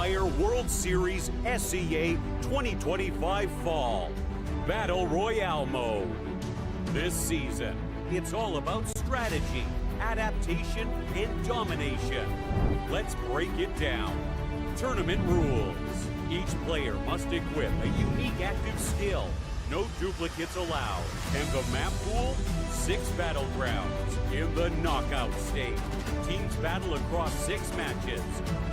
Fire World Series SEA 2025 Fall Battle Royale mode. This season, it's all about strategy, adaptation, and domination. Let's break it down. Tournament rules. Each player must equip a unique active skill. No duplicates allowed. And the map pool, 6 battlegrounds. In the knockout stage, teams battle across 6 matches,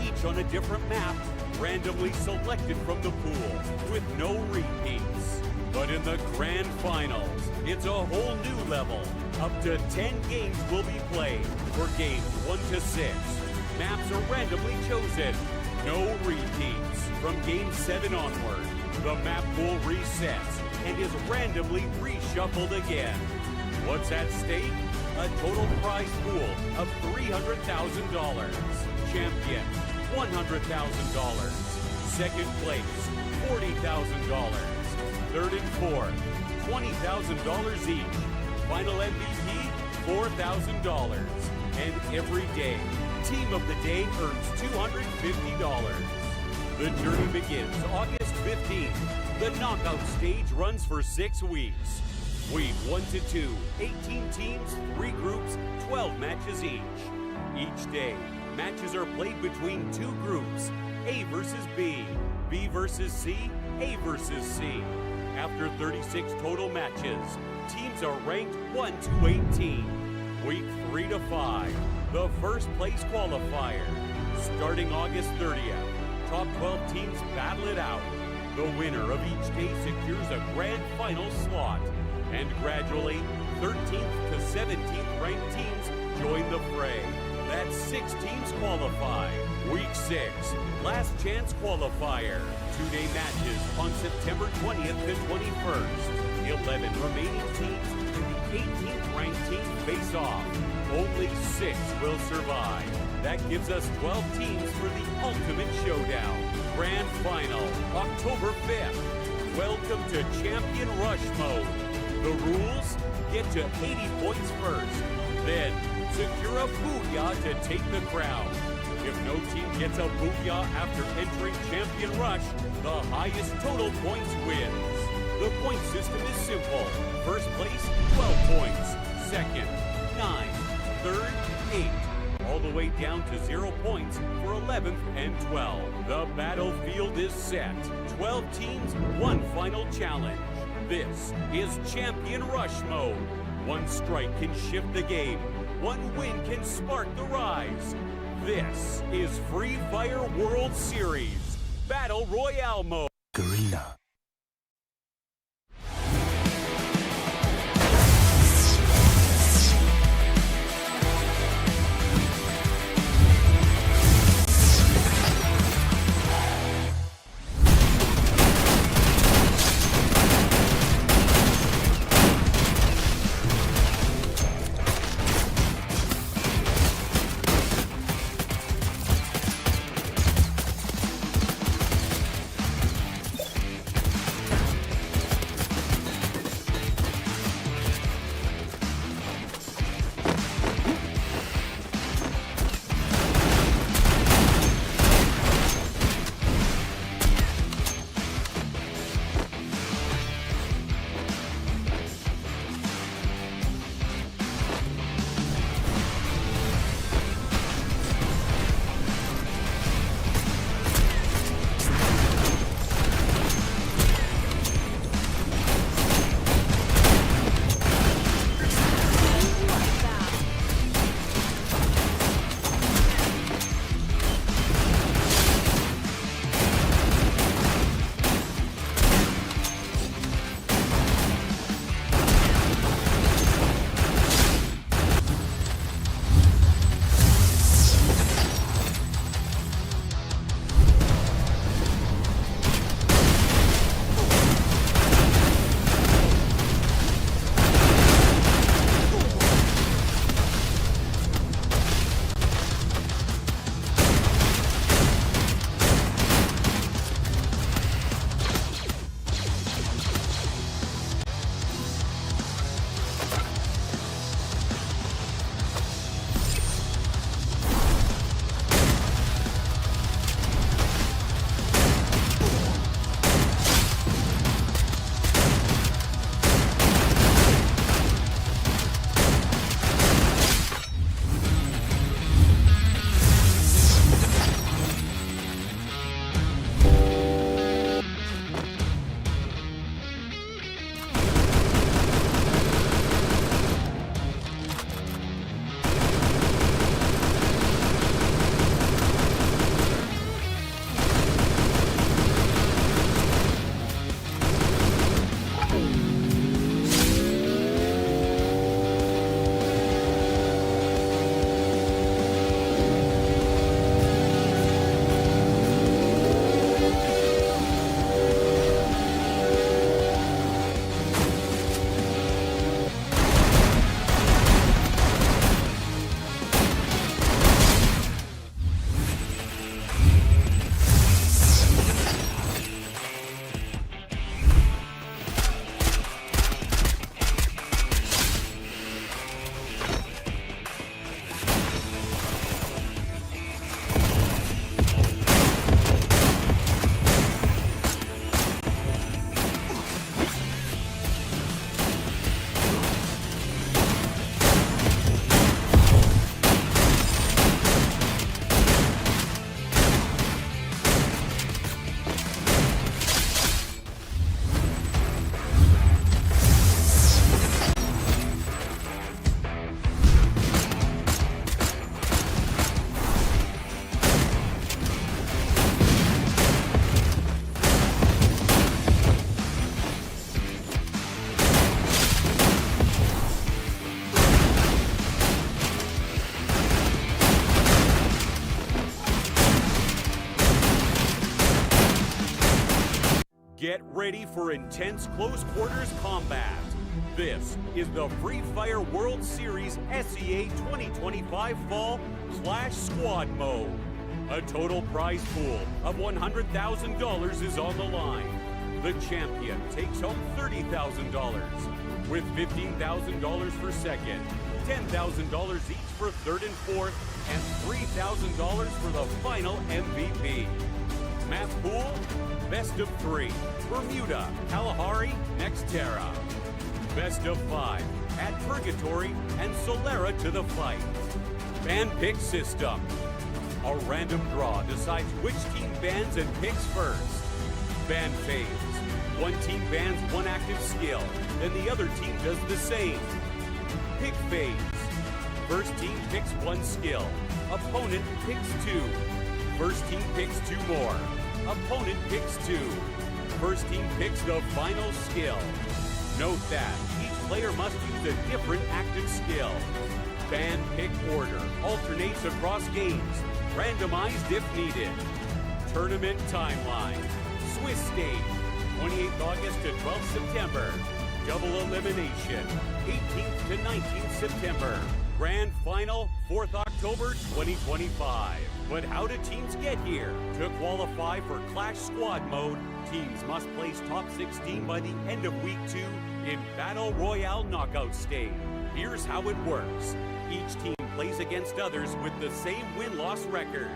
each on a different map, randomly selected from the pool, with no repeats. But in the grand finals, it's a whole new level. Up to 10 games will be played for games 1 to 6. Maps are randomly chosen. No repeats. From game 7 onward, the map pool resets and is randomly reshuffled again. What's at stake? A total prize pool of $300,000. Champion, $100,000. Second place, $40,000. Third and fourth, $20,000 each. Final MVP, $4,000. And every day, Team of the Day earns $250. The journey begins August 15th. The knockout stage runs for 6 weeks. Week 1 to 2, 18 teams, 3 groups, 12 matches each. Each day, matches are played between 2 groups, A versus B, B versus C, A versus C. After 36 total matches, teams are ranked 1 to 18. Week 3 to 5, the first place qualifier. Starting August 30th, top 12 teams battle it out. The winner of each day secures a grand final slot. And gradually, 13th to 17th ranked teams join the fray. That's 6 teams qualify. Week 6, last chance qualifier. 2-day matches on September 20th to 21st. 11 remaining teams and the 18th ranked team face off. Only 6 will survive. That gives us 12 teams for the ultimate showdown. Grand final, October 5th. Welcome to Champion Rush mode. The rules? Get to 80 points first. Then, secure a booyah to take the crown. If no team gets a booyah after entering Champion Rush, the highest total points wins. The point system is simple. First place, 12 points. Second, 9. Third, 8. All the way down to 0 points for 11th and 12. The battlefield is set. 12 teams, 1 final challenge. This is Champion Rush mode. 1 strike can shift the game. 1 win can spark the rise. This is Free Fire World Series Battle Royale mode. Garena. Get ready for intense close quarters combat. This is the Free Fire World Series SEA 2025 Fall Clash Squad Mode. A total prize pool of $100,000 is on the line. The champion takes home $30,000, with $15,000 for second, $10,000 each for third and fourth, and $3,000 for the final MVP. Math pool, best of 3, Bermuda, Kalahari, Nextera. Best of 5, Add Purgatory and Solera to the fight. Ban pick system. A random draw decides which team bans and picks first. Ban phase. One team bans one active skill, then the other team does the same. Pick phase. First team picks one skill. Opponent picks 2. First team picks 2 more. Opponent picks 2. First team picks the final skill. Note that each player must use a different active skill. Ban pick order alternates across games, randomized if needed. Tournament timeline. Swiss stage, 28th August to 12th September. Double elimination, 18th to 19th September. Grand final, 4th October 2025. But how do teams get here? To qualify for Clash Squad Mode, teams must place top 16 by the end of Week 2 in Battle Royale Knockout Stage. Here's how it works. Each team plays against others with the same win-loss record.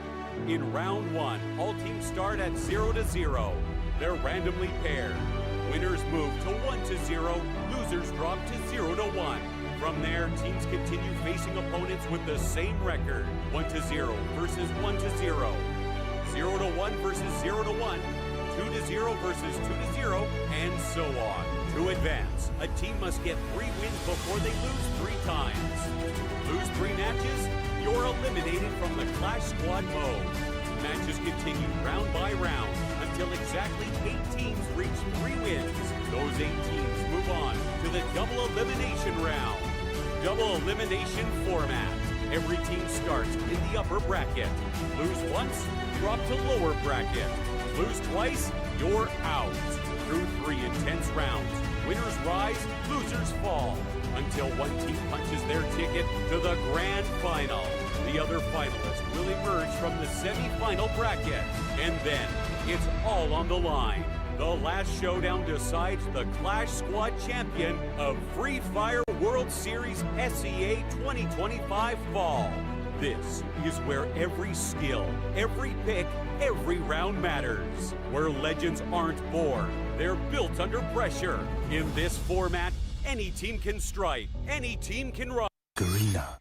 In Round 1, all teams start at 0-0. They're randomly paired. Winners move to 1-0, losers drop to 0-1. From there, teams continue facing opponents with the same record. 1-0 versus 1-0. 0-1 versus 0-1. 2-0 versus 2-0, and so on. To advance, a team must get 3 wins before they lose 3 times. Lose 3 matches, you're eliminated from the Clash Squad mode. Matches continue round by round until exactly 8 teams reach 3 wins. Those 8 teams move on to the double elimination round. Double elimination format. Every team starts in the upper bracket. Lose once, drop to lower bracket. Lose twice, you're out. Through 3 intense rounds, winners rise, losers fall, until one team punches their ticket to the grand final. The other finalists will emerge from the semi-final bracket, and then it's all on the line. The last showdown decides the Clash Squad champion of Free Fire World Series SEA 2025 Fall. This is where every skill, every pick, every round matters. Where legends aren't born, they're built under pressure. In this format, any team can strike, any team can run. Garena.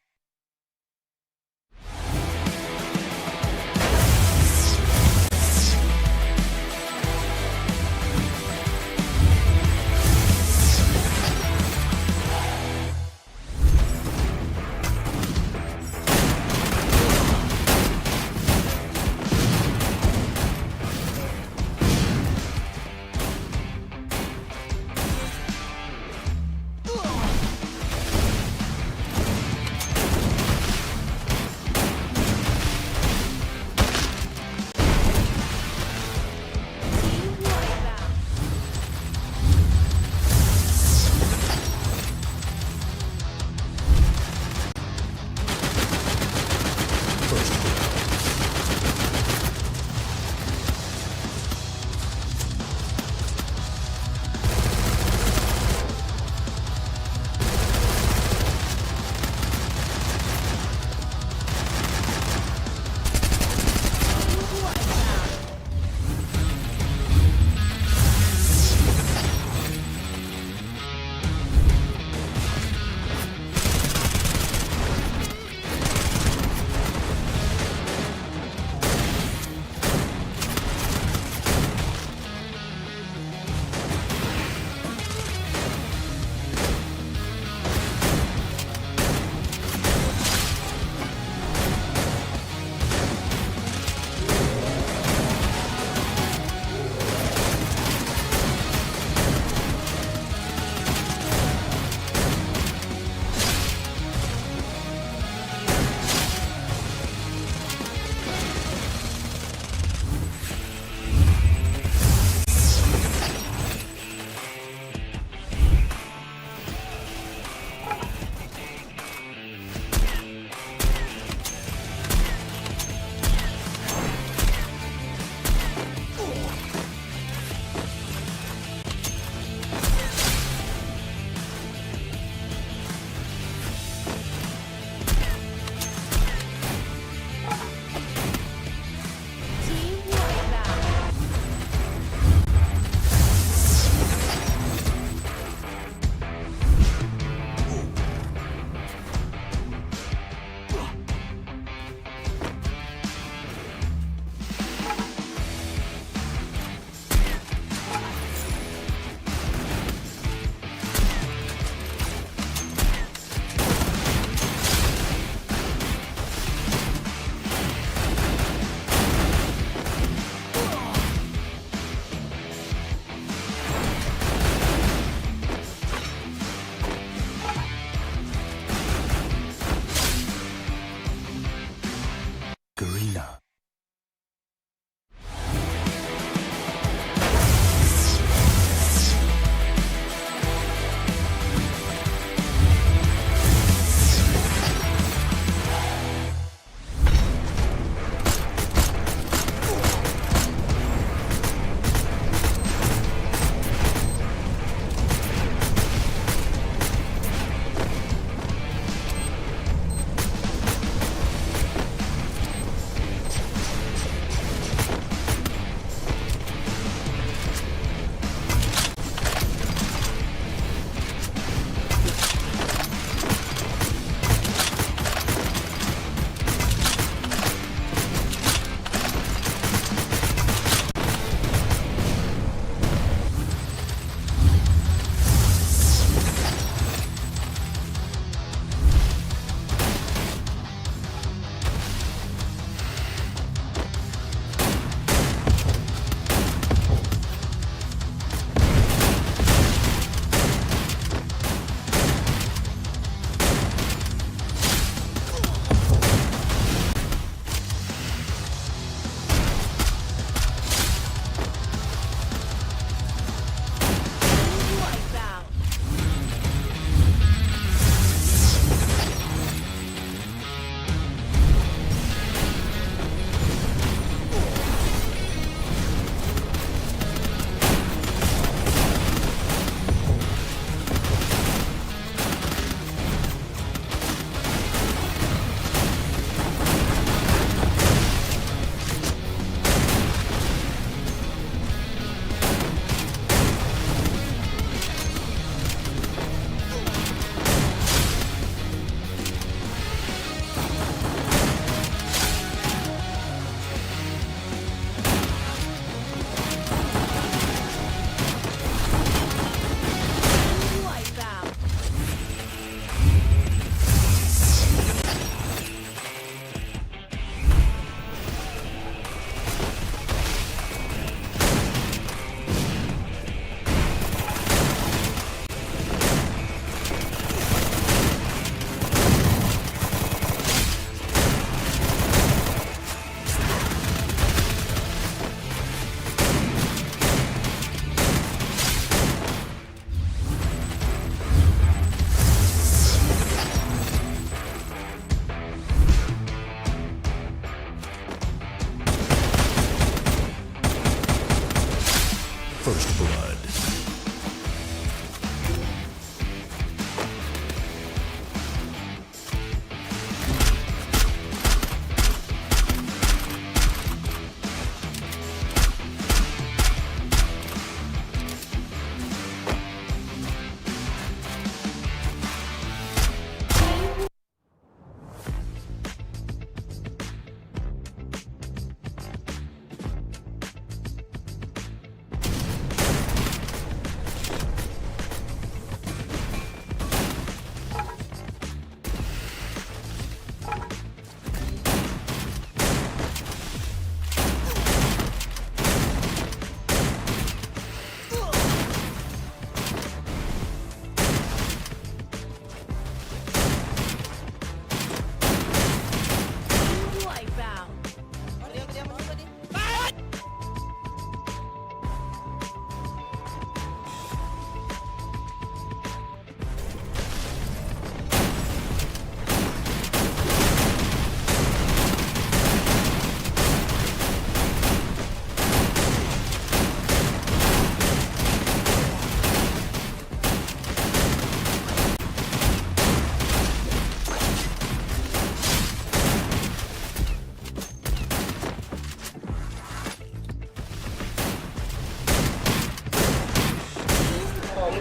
First Blood.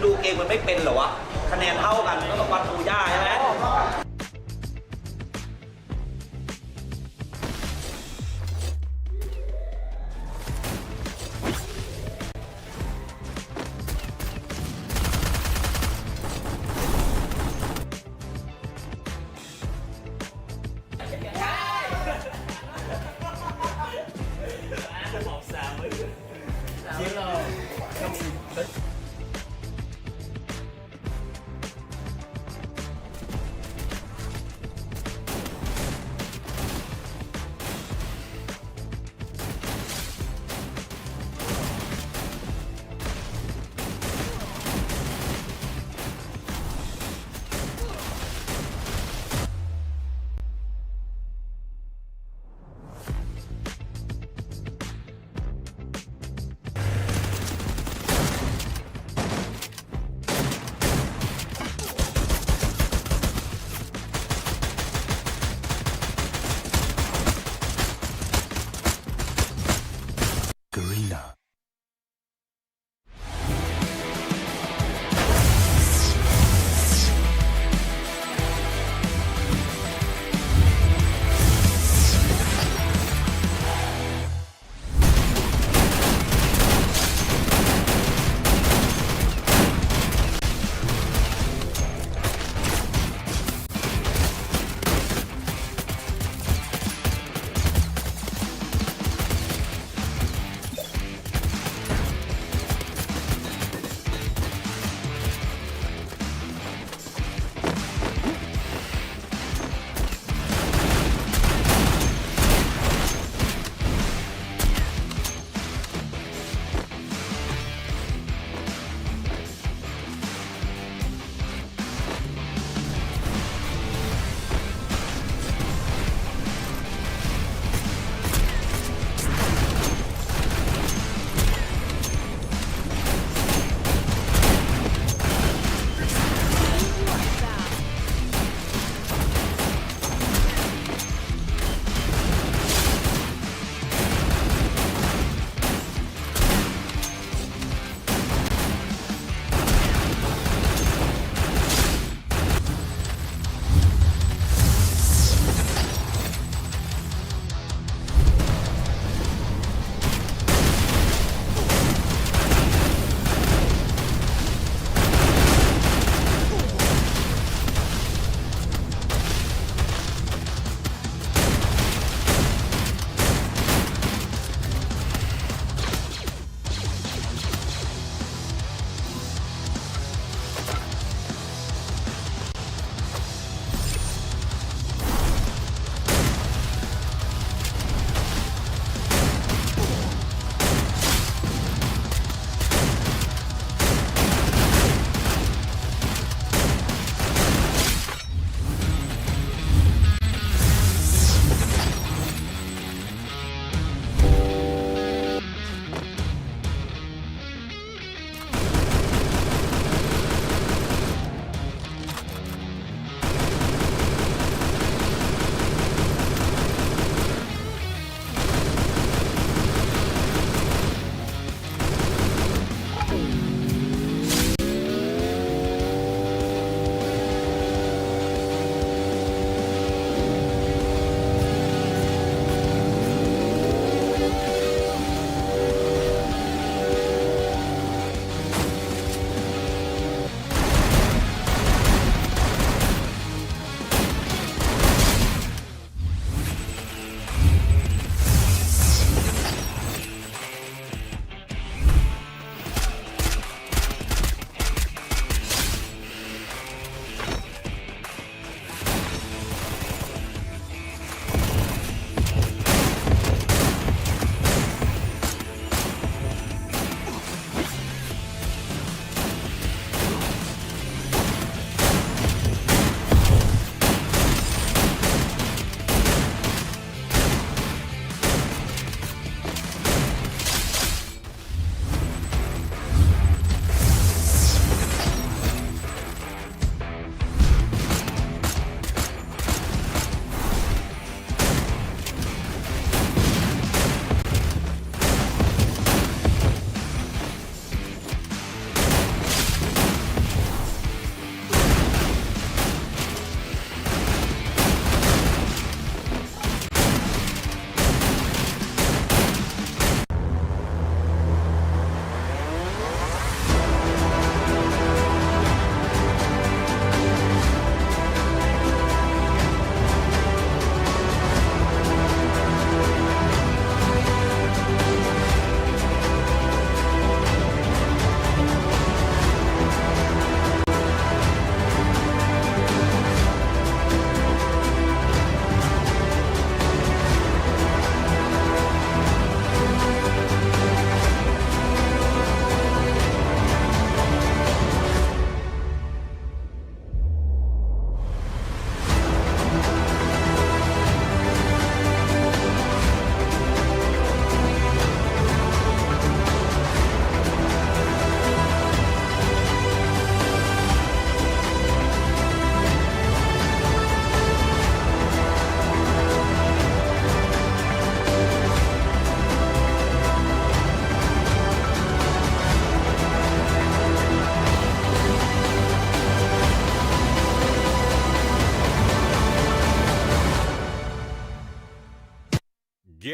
ดูเกมมันไม่เป็นเหรอวะคะแนนเท่ากันก็ต้องวัดดูยากใช่ไหม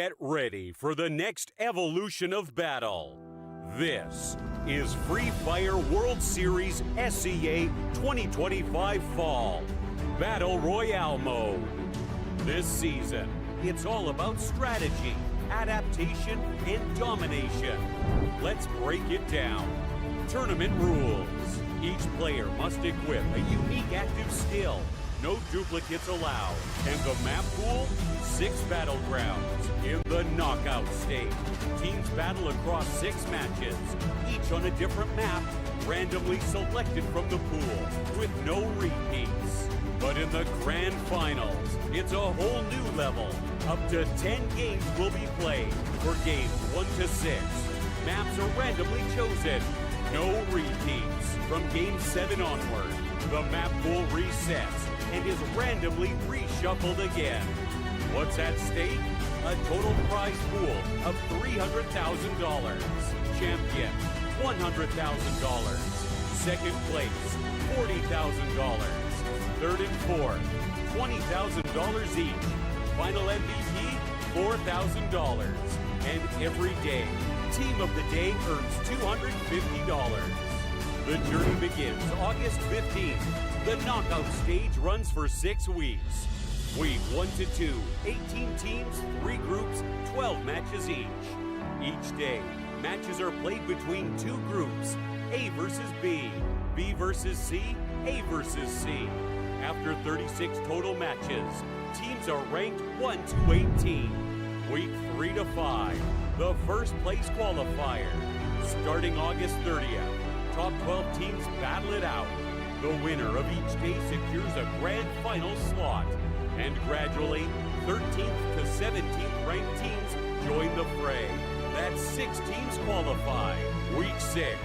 Get ready for the next evolution of battle. This is Free Fire World Series SEA 2025 Fall Battle Royale Mode. This season, it's all about strategy, adaptation, and domination. Let's break it down. Tournament rules. Each player must equip a unique active skill. No duplicates allowed. And the map pool? 6 battlegrounds in the knockout stage. Teams battle across 6 matches, each on a different map, randomly selected from the pool, with no repeats. But in the grand finals, it's a whole new level. Up to 10 games will be played for games 1 to 6. Maps are randomly chosen. No repeats. From game 7 onward, the map pool resets and is randomly reshuffled again. What's at stake? A total prize pool of $300,000. Champion, $100,000. Second place, $40,000. Third and fourth, $20,000 each. Final MVP, $4,000. And every day, Team of the Day earns $250. The journey begins August 15th. The knockout stage runs for 6 weeks. Week 1 to 2, 18 teams, 3 groups, 12 matches each. Each day, matches are played between 2 groups, A versus B, B versus C, A versus C. After 36 total matches, teams are ranked 1 to 18. Week 3 to 5, the first place qualifier. Starting August 30th, top 12 teams battle it out. The winner of each day secures a grand final slot. And gradually, 13th to 17th ranked teams join the fray. That's 6 teams qualify. Week 6,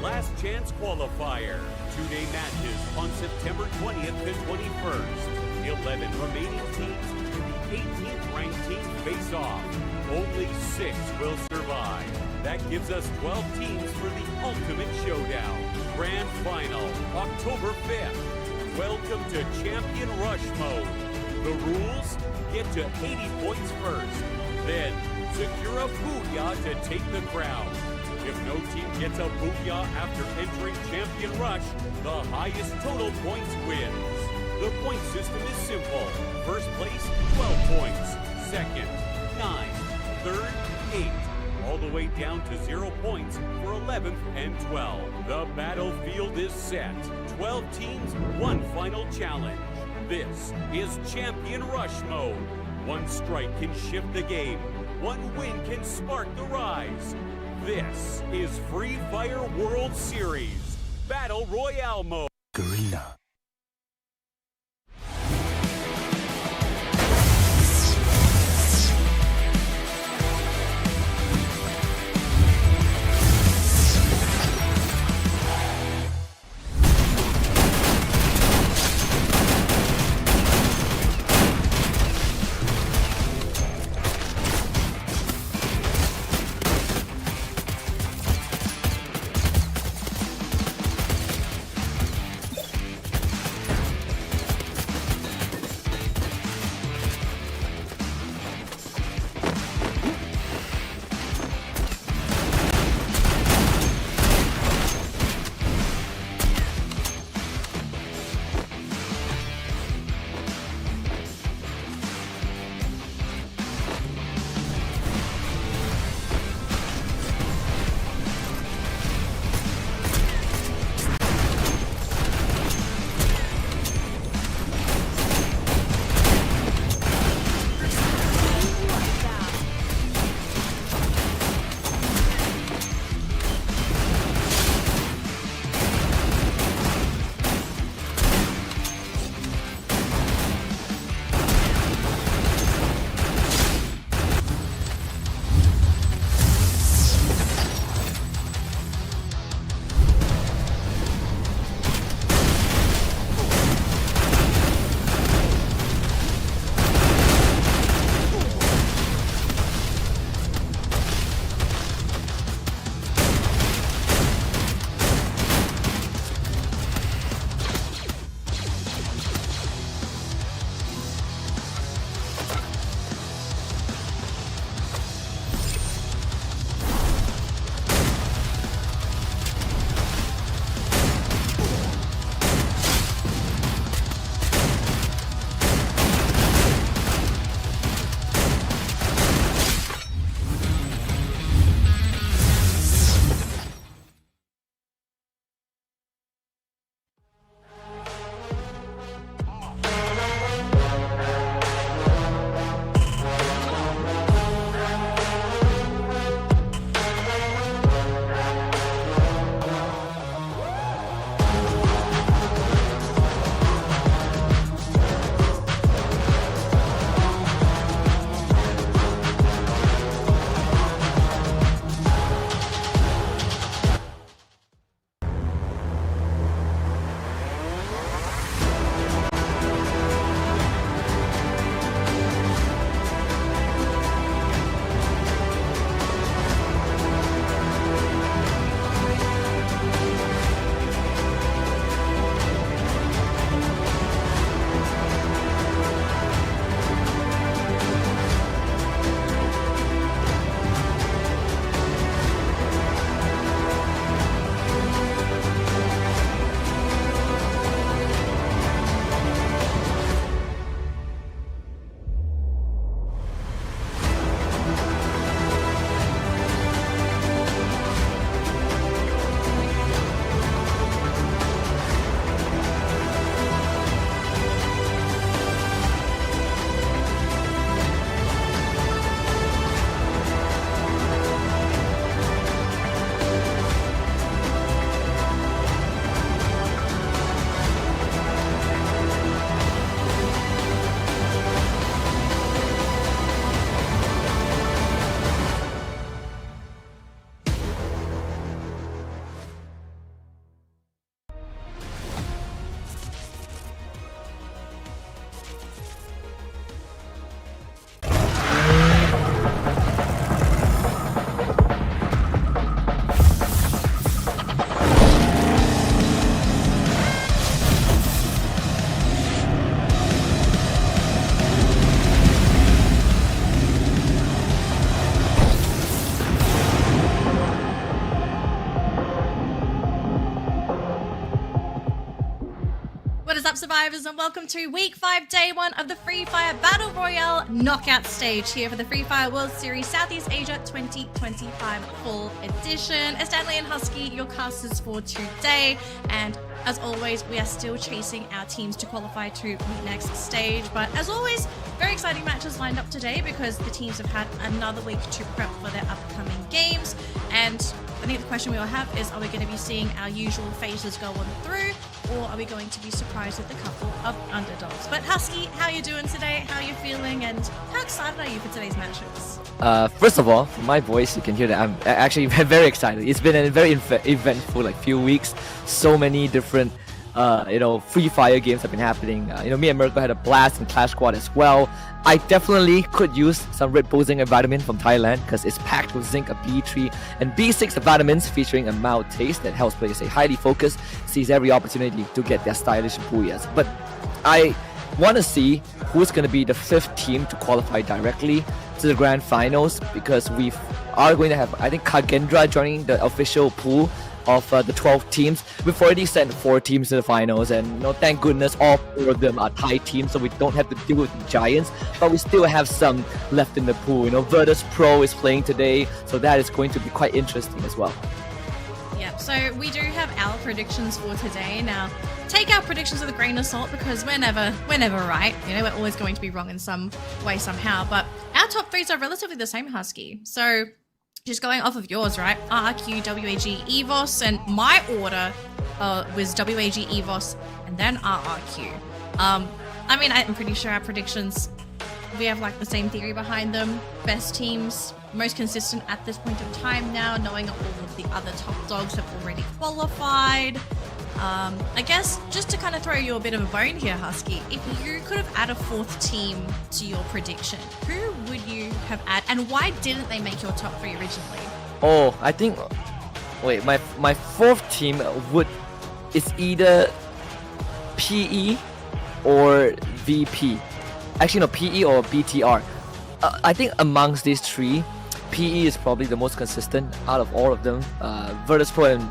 last chance qualifier. 2-day matches on September 20th to 21st. 11 remaining teams and the 18th ranked team face off. Only 6 will survive. That gives us 12 teams for the ultimate showdown. Grand final, October 5th. Welcome to Champion Rush Mode. The rules? Get to 80 points first. Then, secure a booyah to take the crown. If no team gets a booyah after entering Champion Rush, the highest total points wins. The point system is simple. First place, 12 points. Second, 9. Third, 8. All the way down to 0 points for 11th and 12th. The battlefield is set. 12 teams, 1 final challenge. This is Champion Rush Mode. 1 strike can shift the game. 1 win can spark the rise. This is Free Fire World Series Battle Royale Mode. Garena. is up, survivors, and welcome to week 5, day 1 of the Free Fire Battle Royale knockout stage here for the Free Fire World Series Southeast Asia 2025 full edition. It's Stanley and Husky, your casters for today, and as always, we are still chasing our teams to qualify to the next stage. But as always, very exciting matches lined up today because the teams have had another week to prep for their upcoming games. And I think the question we all have is, are we going to be seeing our usual phases go on through, or are we going to be surprised with a couple of underdogs? But Husky, how are you doing today? How are you feeling? And how excited are you for today's matches? First of all, from my voice, you can hear that I'm actually very excited. It's been a very eventful few weeks. So many different, Free Fire games have been happening. Me and Mirko had a blast in Clash Squad as well. I definitely could use some Red Bull Zinc and vitamin from Thailand because it's packed with zinc, a B3, and B6 vitamins featuring a mild taste that helps players stay highly focused, seize every opportunity to get their stylish booyahs. But I want to see who's going to be the 5th team to qualify directly to the grand finals, because we are going to have, I think, Kagendra joining the official pool of the 12 teams. We've already sent 4 teams to the finals, and thank goodness all 4 of them are Thai teams, so we don't have to deal with the giants, but we still have some left in the pool. Virtus Pro is playing today, so that is going to be quite interesting as well. Yep, so we do have our predictions for today. Now, take our predictions with a grain of salt because we're never right. We're always going to be wrong in some way, somehow. But our top 3s are relatively the same, Husky. So just going off of yours, right? RRQ, WAG, EVOS, and my order was WAG, EVOS, and then RRQ. I'm pretty sure our predictions, we have like the same theory behind them. Best teams, most consistent at this point of time now, knowing all of the other top dogs have already qualified. I guess just to kind of throw you a bit of a bone here, Husky, if you could have added a 4th team to your prediction, who would you have added, and why didn't they make your top 3 originally? Oh, I think, wait, my 4th team is either PE or VP. Actually, no, PE or BTR. I think amongst these 3, PE is probably the most consistent out of all of them. Virtus Pro and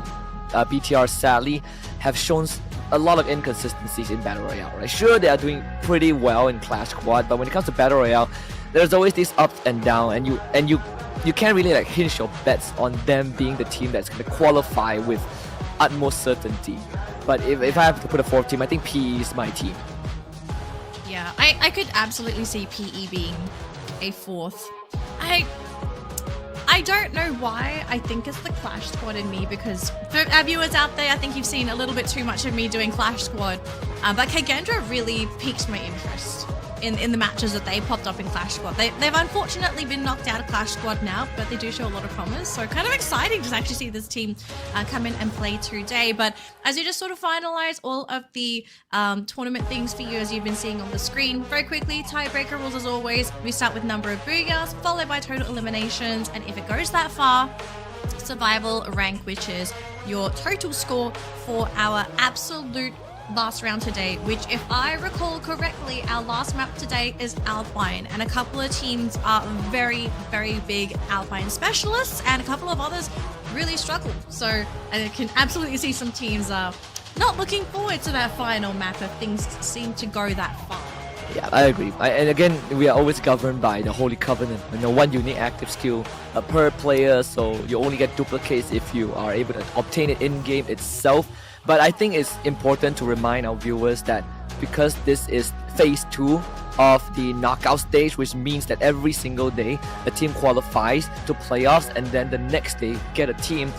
BTR sadly have shown a lot of inconsistencies in Battle Royale, right? Sure, they are doing pretty well in Clash Squad, but when it comes to Battle Royale, there's always these ups and downs, and you can't really hinge your bets on them being the team that's going to qualify with utmost certainty. But if I have to put a 4th team, I think PE is my team. Yeah, I could absolutely see PE being a 4th. I don't know why. I think it's the Clash Squad in me, because for our viewers out there, I think you've seen a little bit too much of me doing Clash Squad. But Kagendra really piqued my interest in the matches that they popped up in Clash Squad. They've unfortunately been knocked out of Clash Squad now, but they do show a lot of promise. So kind of exciting to actually see this team come in and play today. But as you just sort of finalize all of the tournament things for you, as you've been seeing on the screen, very quickly, tiebreaker rules as always. We start with number of booyahs, followed by total eliminations. And if it goes that far, survival rank, which is your total score for our absolute last round today, which, if I recall correctly, our last map today is Alpine, and a couple of teams are very, very big Alpine specialists, and a couple of others really struggle. So I can absolutely see some teams not looking forward to that final map if things seem to go that far. Yeah, I agree. And again, we are always governed by the Holy Covenant. One unique active skill per player, so you only get duplicates if you are able to obtain it in-game itself. But I think it's important to remind our viewers that because this is phase 2 of the knockout stage, which means that every single day a team qualifies to playoffs, and then the next day get a team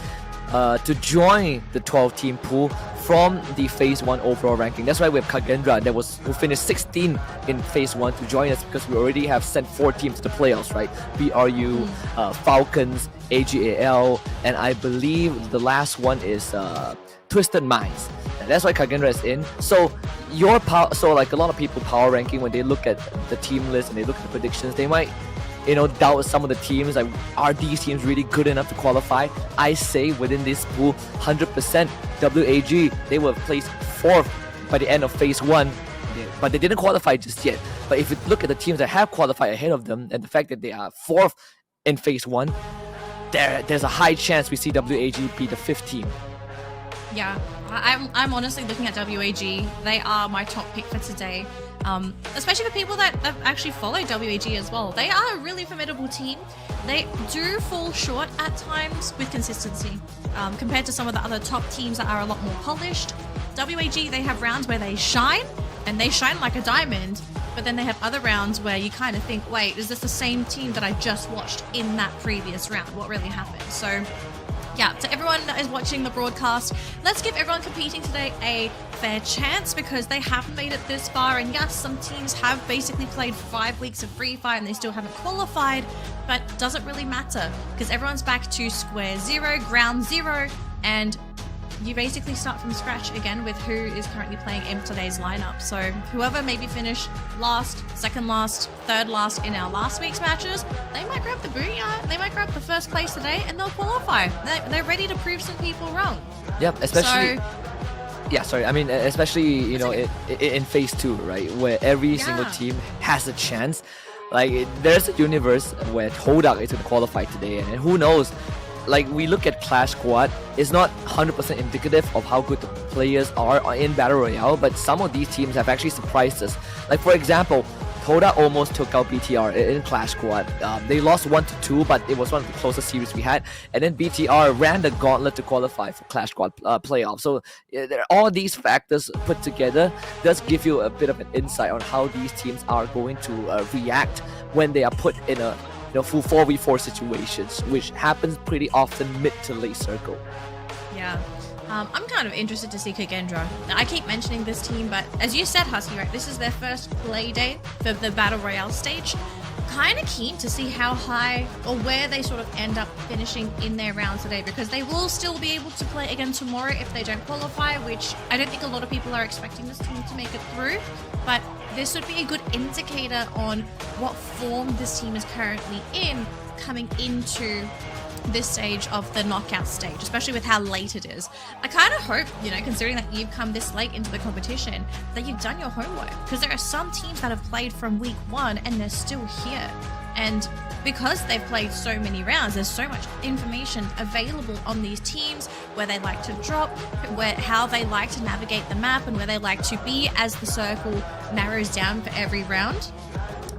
to join the 12-team pool from the phase 1 overall ranking. That's why we have Kagendra who finished 16 in phase 1 to join us, because we already have sent 4 teams to the playoffs, right? BRU, Falcons, AGAL, and I believe the last one is Twisted Minds. And that's why Kagendra is in. So like a lot of people power ranking, when they look at the team list and they look at the predictions, they might doubt some of the teams, like, are these teams really good enough to qualify? I say within this pool, 100% WAG, they were placed 4th by the end of phase 1, but they didn't qualify just yet. But if you look at the teams that have qualified ahead of them, and the fact that they are 4th in phase 1, there's a high chance we see WAG be the 5th team. Yeah, I'm honestly looking at WAG. They are my top pick for today. Especially for people that actually follow WAG as well. They are a really formidable team. They do fall short at times with consistency compared to some of the other top teams that are a lot more polished. WAG, they have rounds where they shine, and they shine like a diamond, but then they have other rounds where you kind of think, wait, is this the same team that I just watched in that previous round? What really happened? So yeah, to everyone that is watching the broadcast, let's give everyone competing today a fair chance because they haven't made it this far. And yes, some teams have basically played 5 weeks of Free Fire and they still haven't qualified, but doesn't really matter because everyone's back to square zero, ground zero, and you basically start from scratch again with who is currently playing in today's lineup. So whoever maybe finished last, second last, third last in our last week's matches, they might grab the booyah, they might grab the first place today and they'll qualify. They're ready to prove some people wrong. Yep, especially... Yeah, sorry. I mean, especially, you know, in phase 2, right? Where every single team has a chance. Like, there's a universe where Hodak is going to qualify today. And who knows? Like, we look at Clash Squad, it's not 100% indicative of how good the players are in Battle Royale, but some of these teams have actually surprised us. Like, for example, Toda almost took out BTR in Clash Squad. They lost 1-2, but it was one of the closest series we had. And then BTR ran the gauntlet to qualify for Clash Squad playoff. So all these factors put together does give you a bit of an insight on how these teams are going to react when they are put in a full 4v4 situations, which happens pretty often mid to late circle. Yeah. I'm kind of interested to see Kagendra. Now, I keep mentioning this team, but as you said, Husky, right, this is their first play day for the Battle Royale stage. Kind of keen to see how high or where they sort of end up finishing in their rounds today, because they will still be able to play again tomorrow if they don't qualify, which I don't think a lot of people are expecting this team to make it through. But this would be a good indicator on what form this team is currently in coming into this stage of the knockout stage, especially with how late it is. I kind of hope, considering that you've come this late into the competition, that you've done your homework, because there are some teams that have played from week 1 and they're still here. And because they've played so many rounds, there's so much information available on these teams, where they like to drop, how they like to navigate the map, and where they like to be as the circle narrows down for every round.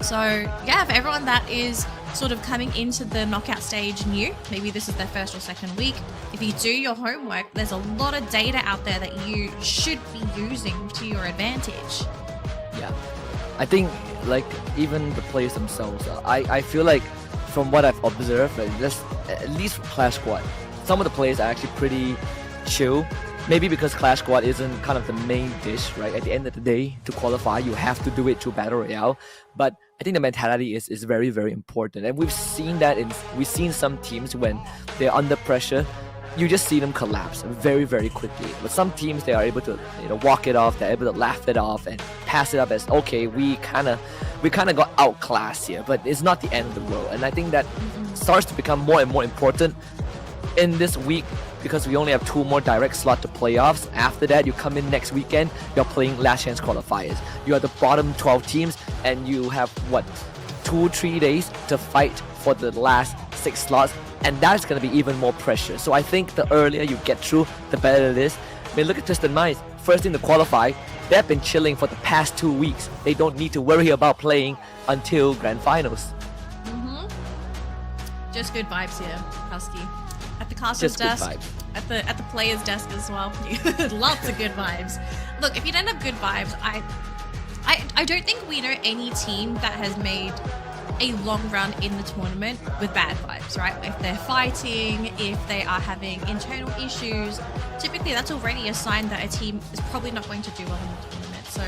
So yeah, for everyone that is sort of coming into the knockout stage new, maybe this is their first or second week, if you do your homework, there's a lot of data out there that you should be using to your advantage. Yeah, I think like even the players themselves, I feel like from what I've observed, at least for Clash Squad, some of the players are actually pretty chill. Maybe because Clash Squad isn't kind of the main dish, right? At the end of the day, to qualify, you have to do it through Battle Royale. But I think the mentality is very, very important. And we've seen that we've seen some teams when they're under pressure, you just see them collapse very, very quickly. But some teams, they are able to walk it off, they're able to laugh it off and pass it up as, okay, we kind of got outclassed here, but it's not the end of the world. And I think that starts to become more and more important in this week, because we only have 2 more direct slot to playoffs. After that, you come in next weekend, you're playing last chance qualifiers. You are the bottom 12 teams, and you have 2-3 days to fight for the last 6 slots, and that's going to be even more pressure. So I think the earlier you get through, the better it is. I mean, look at Twisted Minds, first thing to qualify. They've been chilling for the past 2 weeks. They don't need to worry about playing until grand finals. Just good vibes here, Husky. At the caster's desk, at the player's desk as well. Lots of good vibes. Look, if you don't have good vibes, I don't think we know any team that has made a long run in the tournament with bad vibes, right? If they're fighting, if they are having internal issues, typically that's already a sign that a team is probably not going to do well in the tournament. So,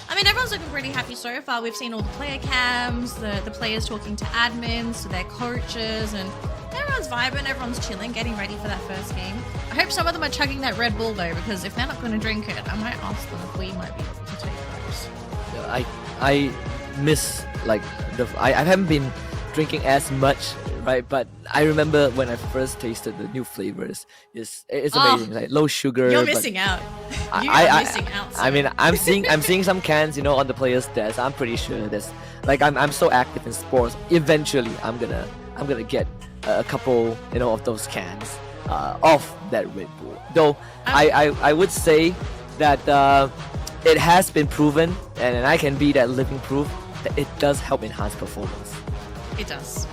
I mean, everyone's looking pretty happy so far. We've seen all the player cams, the players talking to admins, to their coaches, and everyone's vibing, everyone's chilling, getting ready for that first game. I hope some of them are chugging that Red Bull though, because if they're not going to drink it, I might ask them if we might be able to take those. I miss I haven't been drinking as much, right? But I remember when I first tasted the new flavors. It's amazing, like low sugar. You're missing out. You're missing out. I mean, I'm seeing some cans, on the players' desk. I'm pretty sure there's I'm so active in sports. Eventually, I'm gonna get a couple, of those cans. of that Red Bull. Though I would say that it has been proven, and I can be that living proof, that it does help enhance performance. It does.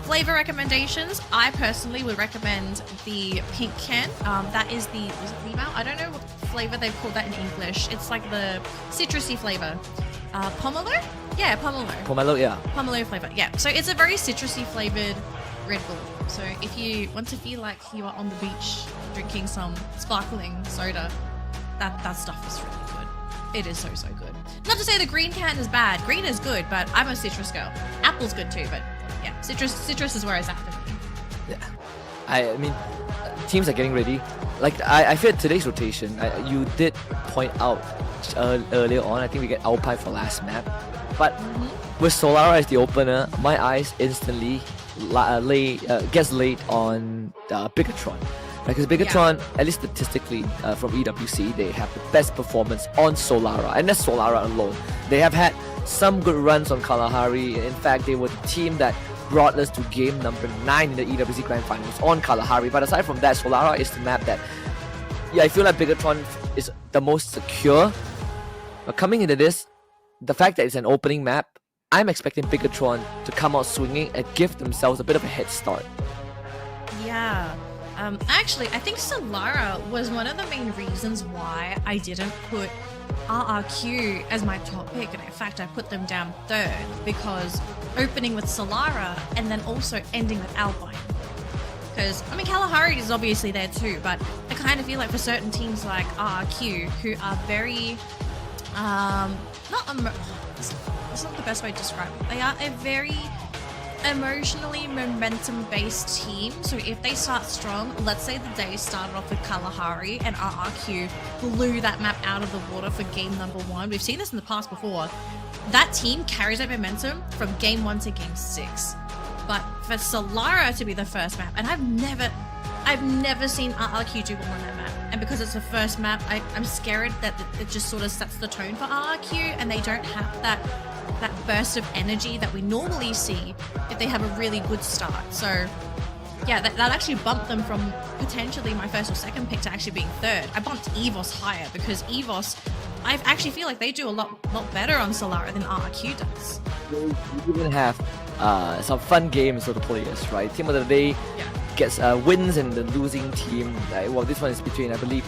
Flavor recommendations. I personally would recommend the pink can. That is was it Limao? I don't know what flavor they've called that in English. It's like the citrusy flavor. Pomelo? Yeah, pomelo. Pomelo, yeah. Pomelo flavor. Yeah. So it's a very citrusy flavored Red Bull. So if you want to feel like you are on the beach drinking some sparkling soda, that stuff is really good. It is so good. Not to say the green can is bad. Green is good, but I'm a citrus girl. Apple's good too, but yeah, citrus is where it's at for me. Yeah, I mean, teams are getting ready. Like I feel today's rotation. You did point out earlier on. I think we get Alpine for last map, but with Solara as the opener, my eyes instantly gets laid on Bigatron. Because Bigatron, at least statistically from EWC, they have the best performance on Solara, and that's Solara alone. They have had some good runs on Kalahari. In fact, they were the team that brought us to game number 9 in the EWC Grand Finals on Kalahari. But aside from that, Solara is the map that, I feel like Bigatron is the most secure. But coming into this, the fact that it's an opening map, I'm expecting Bigatron to come out swinging and give themselves a bit of a head start. Yeah. Actually, I think Solara was one of the main reasons why I didn't put RRQ as my top pick, and in fact I put them down 3rd, because opening with Solara and then also ending with Alpine. Because, I mean, Kalahari is obviously there too, but I kind of feel like for certain teams like RRQ, who are very, it's not the best way to describe it. They are a very emotionally momentum-based team. So if they start strong, let's say the day started off with Kalahari and RRQ blew that map out of the water for game number 1. We've seen this in the past before. That team carries that momentum from game 1 to game 6. But for Solara to be the first map, and I've never seen RRQ do well on that map. And because it's the first map, I'm scared that it just sort of sets the tone for RRQ, and they don't have that burst of energy that we normally see if they have a really good start. So yeah, that actually bumped them from potentially my 1st or 2nd pick to actually being 3rd. I bumped EVOS higher because EVOS, I actually feel like they do a lot better on Solara than RRQ does. You even have some fun games for the players, right? Team of the day gets wins, and the losing team, well, this one is between, I believe,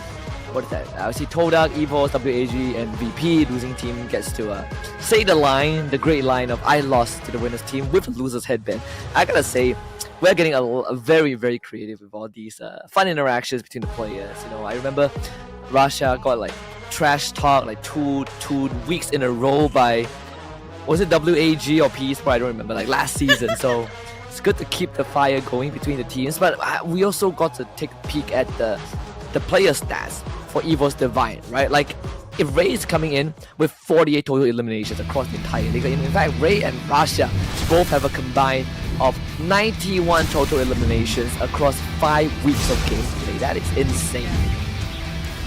what is that? I see Todak, EVOS, WAG, and VP. Losing team gets to say the great line of "I lost to the winners team" with a loser's headband. I gotta say, we're getting a very, very creative with all these fun interactions between the players. You know, I remember Rasha got like trash talk like two weeks in a row by, was it WAG or Esports? I don't remember. Like last season, so. It's good to keep the fire going between the teams, but we also got to take a peek at the player stats for EVOS Divine, right? Like, if Ray is coming in with 48 total eliminations across the entire league, in fact, Ray and Rasha both have a combined of 91 total eliminations across 5 weeks of gameplay. That is insane.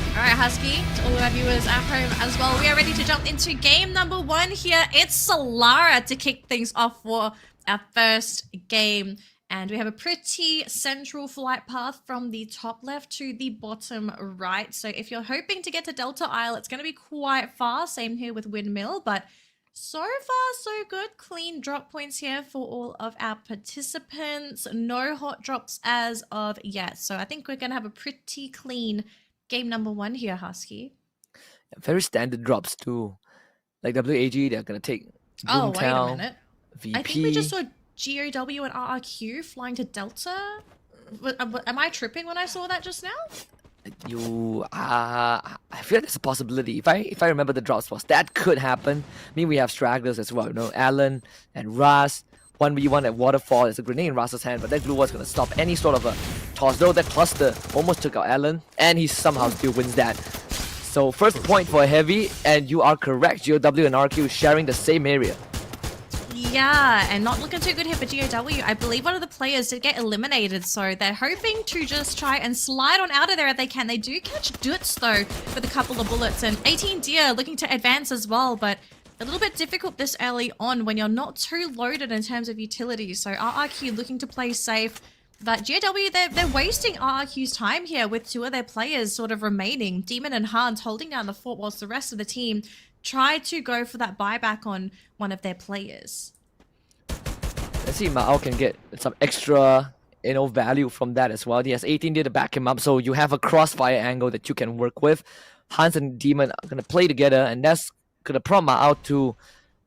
Alright, Husky, to all of our viewers at home as well, we are ready to jump into game number 1 here. It's Solara to kick things off for our first game, and we have a pretty central flight path from the top left to the bottom right. So if you're hoping to get to Delta Isle, it's going to be quite far. Same here with Windmill, but so far so good. Clean drop points here for all of our participants. No hot drops as of yet, so I think we're going to have a pretty clean game number 1 here, Husky. Very standard drops too. Like WAG, they're going to take Boomtown. Oh, wait a minute. VP. I think we just saw GOW and RRQ flying to Delta. Am I tripping when I saw that just now? I feel like there's a possibility. If I remember the drop spots, that could happen. I mean, we have stragglers as well. You know, Alan and Ras. 1v1 at Waterfall. There's a grenade in Ras's hand, but that glue was going to stop any sort of a toss. Though that cluster almost took out Alan, and he somehow still wins that. So first point for Heavy, and you are correct. GOW and RQ sharing the same area. Yeah, and not looking too good here for GOW. I believe one of the players did get eliminated, so they're hoping to just try and slide on out of there if they can. They do catch Dutz, though, with a couple of bullets, and 18 Deer looking to advance as well, but a little bit difficult this early on when you're not too loaded in terms of utilities. So RRQ looking to play safe. But GW, they're wasting RRQ's time here with 2 of their players sort of remaining. Demon and Hans holding down the fort whilst the rest of the team try to go for that buyback on one of their players. Let's see if Ma'ao can get some extra, value from that as well. He has 18 there to back him up, so you have a crossfire angle that you can work with. Hans and Demon are going to play together, and that's going to prompt Ma'ao to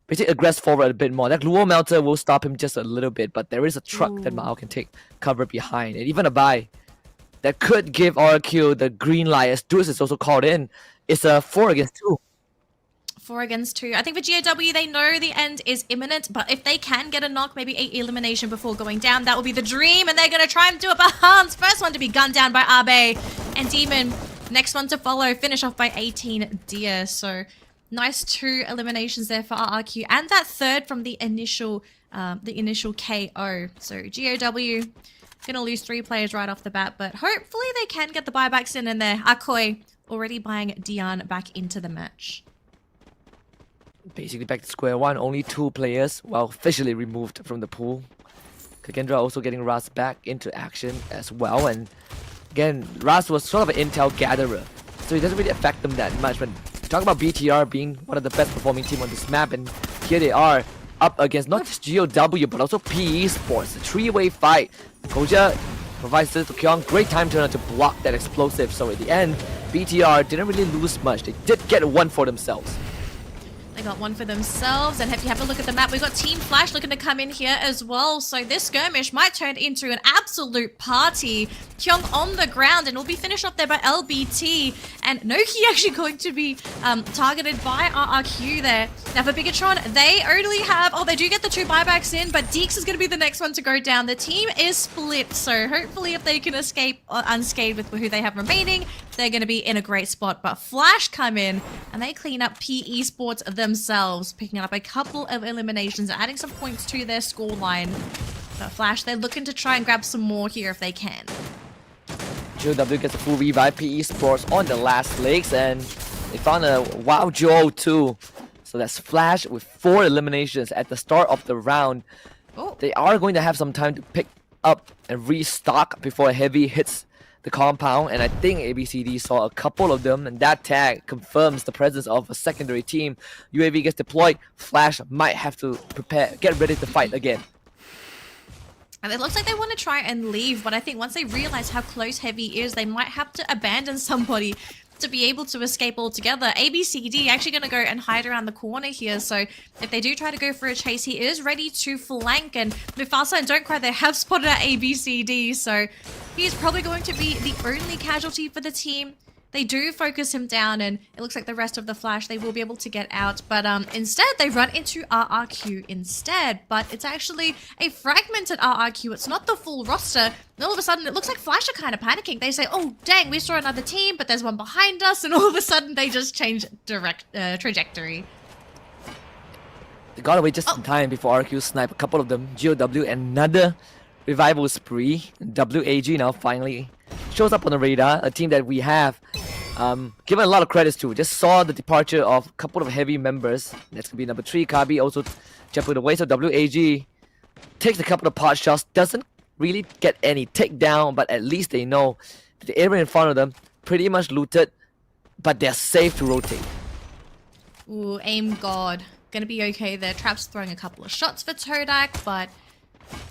basically aggress forward a bit more. That Luo Melter will stop him just a little bit, but there is a truck that Ma'ao can take cover behind, and even a buy that could give RQ the green light as Deuce is also called in. It's a 4 against 2. 4 against 2. I think for GAW, they know the end is imminent, but if they can get a knock, maybe 8 elimination before going down, that will be the dream, and they're going to try and do it. But Hans, first one to be gunned down by Abe, and Demon, next one to follow, finish off by 18 Deer. So nice 2 eliminations there for RRQ, and that third from the initial KO. So GOW gonna lose 3 players right off the bat, but hopefully they can get the buybacks in there. Akoi already buying Dian back into the match. Basically back to square one, only 2 players, officially removed from the pool. Kagendra also getting Ras back into action as well, and again, Ras was sort of an intel gatherer, so it doesn't really affect them that much. But talk about BTR being one of the best performing team on this map, and here they are up against not just GOW but also PE Esports. A 3-way fight. Koja provides this to Kyung. Great time turner to block that explosive. So at the end, BTR didn't really lose much. They did get 1 for themselves. They got 1 for themselves, and if you have a look at the map, we've got Team Flash looking to come in here as well. So this skirmish might turn into an absolute party. Kyung on the ground, and will be finished off there by LBT, and Noki actually going to be targeted by RRQ there. Now for Bigatron, they only have, they do get the 2 buybacks in, but Deeks is going to be the next one to go down. The team is split, so hopefully if they can escape unscathed with who they have remaining, they're going to be in a great spot. But Flash come in, and they clean up PE Sports themselves, picking up a couple of eliminations, adding some points to their scoreline. But Flash, they're looking to try and grab some more here if they can. GOW gets a full revive. PE Sports on the last legs, and they found a Wow Joe too. So that's Flash with 4 eliminations at the start of the round. They are going to have some time to pick up and restock before Heavy hits the compound, and I think ABCD saw a couple of them, and that tag confirms the presence of a secondary team. UAV gets deployed. Flash might have to get ready to fight again. And it looks like they want to try and leave, but I think once they realize how close Heavy is, they might have to abandon somebody to be able to escape altogether. ABCD actually going to go and hide around the corner here, so if they do try to go for a chase, he is ready to flank, and Mufasa and Don't Cry, they have spotted at ABCD, so he's probably going to be the only casualty for the team. They do focus him down, and it looks like the rest of the Flash, they will be able to get out. But instead, they run into RRQ instead. But it's actually a fragmented RRQ. It's not the full roster. And all of a sudden, it looks like Flash are kind of panicking. They say, oh, dang, we saw another team, but there's one behind us. And all of a sudden, they just change trajectory. They got away just in time before RQ snipe a couple of them. GOW, another revival spree. WAG now finally shows up on the radar, a team that we have given a lot of credits to. Just saw the departure of a couple of heavy members. That's going to be number 3, Kabi, also jumping away. So WAG takes a couple of pot shots, doesn't really get any takedown, but at least they know the area in front of them pretty much looted, but they're safe to rotate. Ooh, aim god. Gonna be okay there. Trap's throwing a couple of shots for Todak, but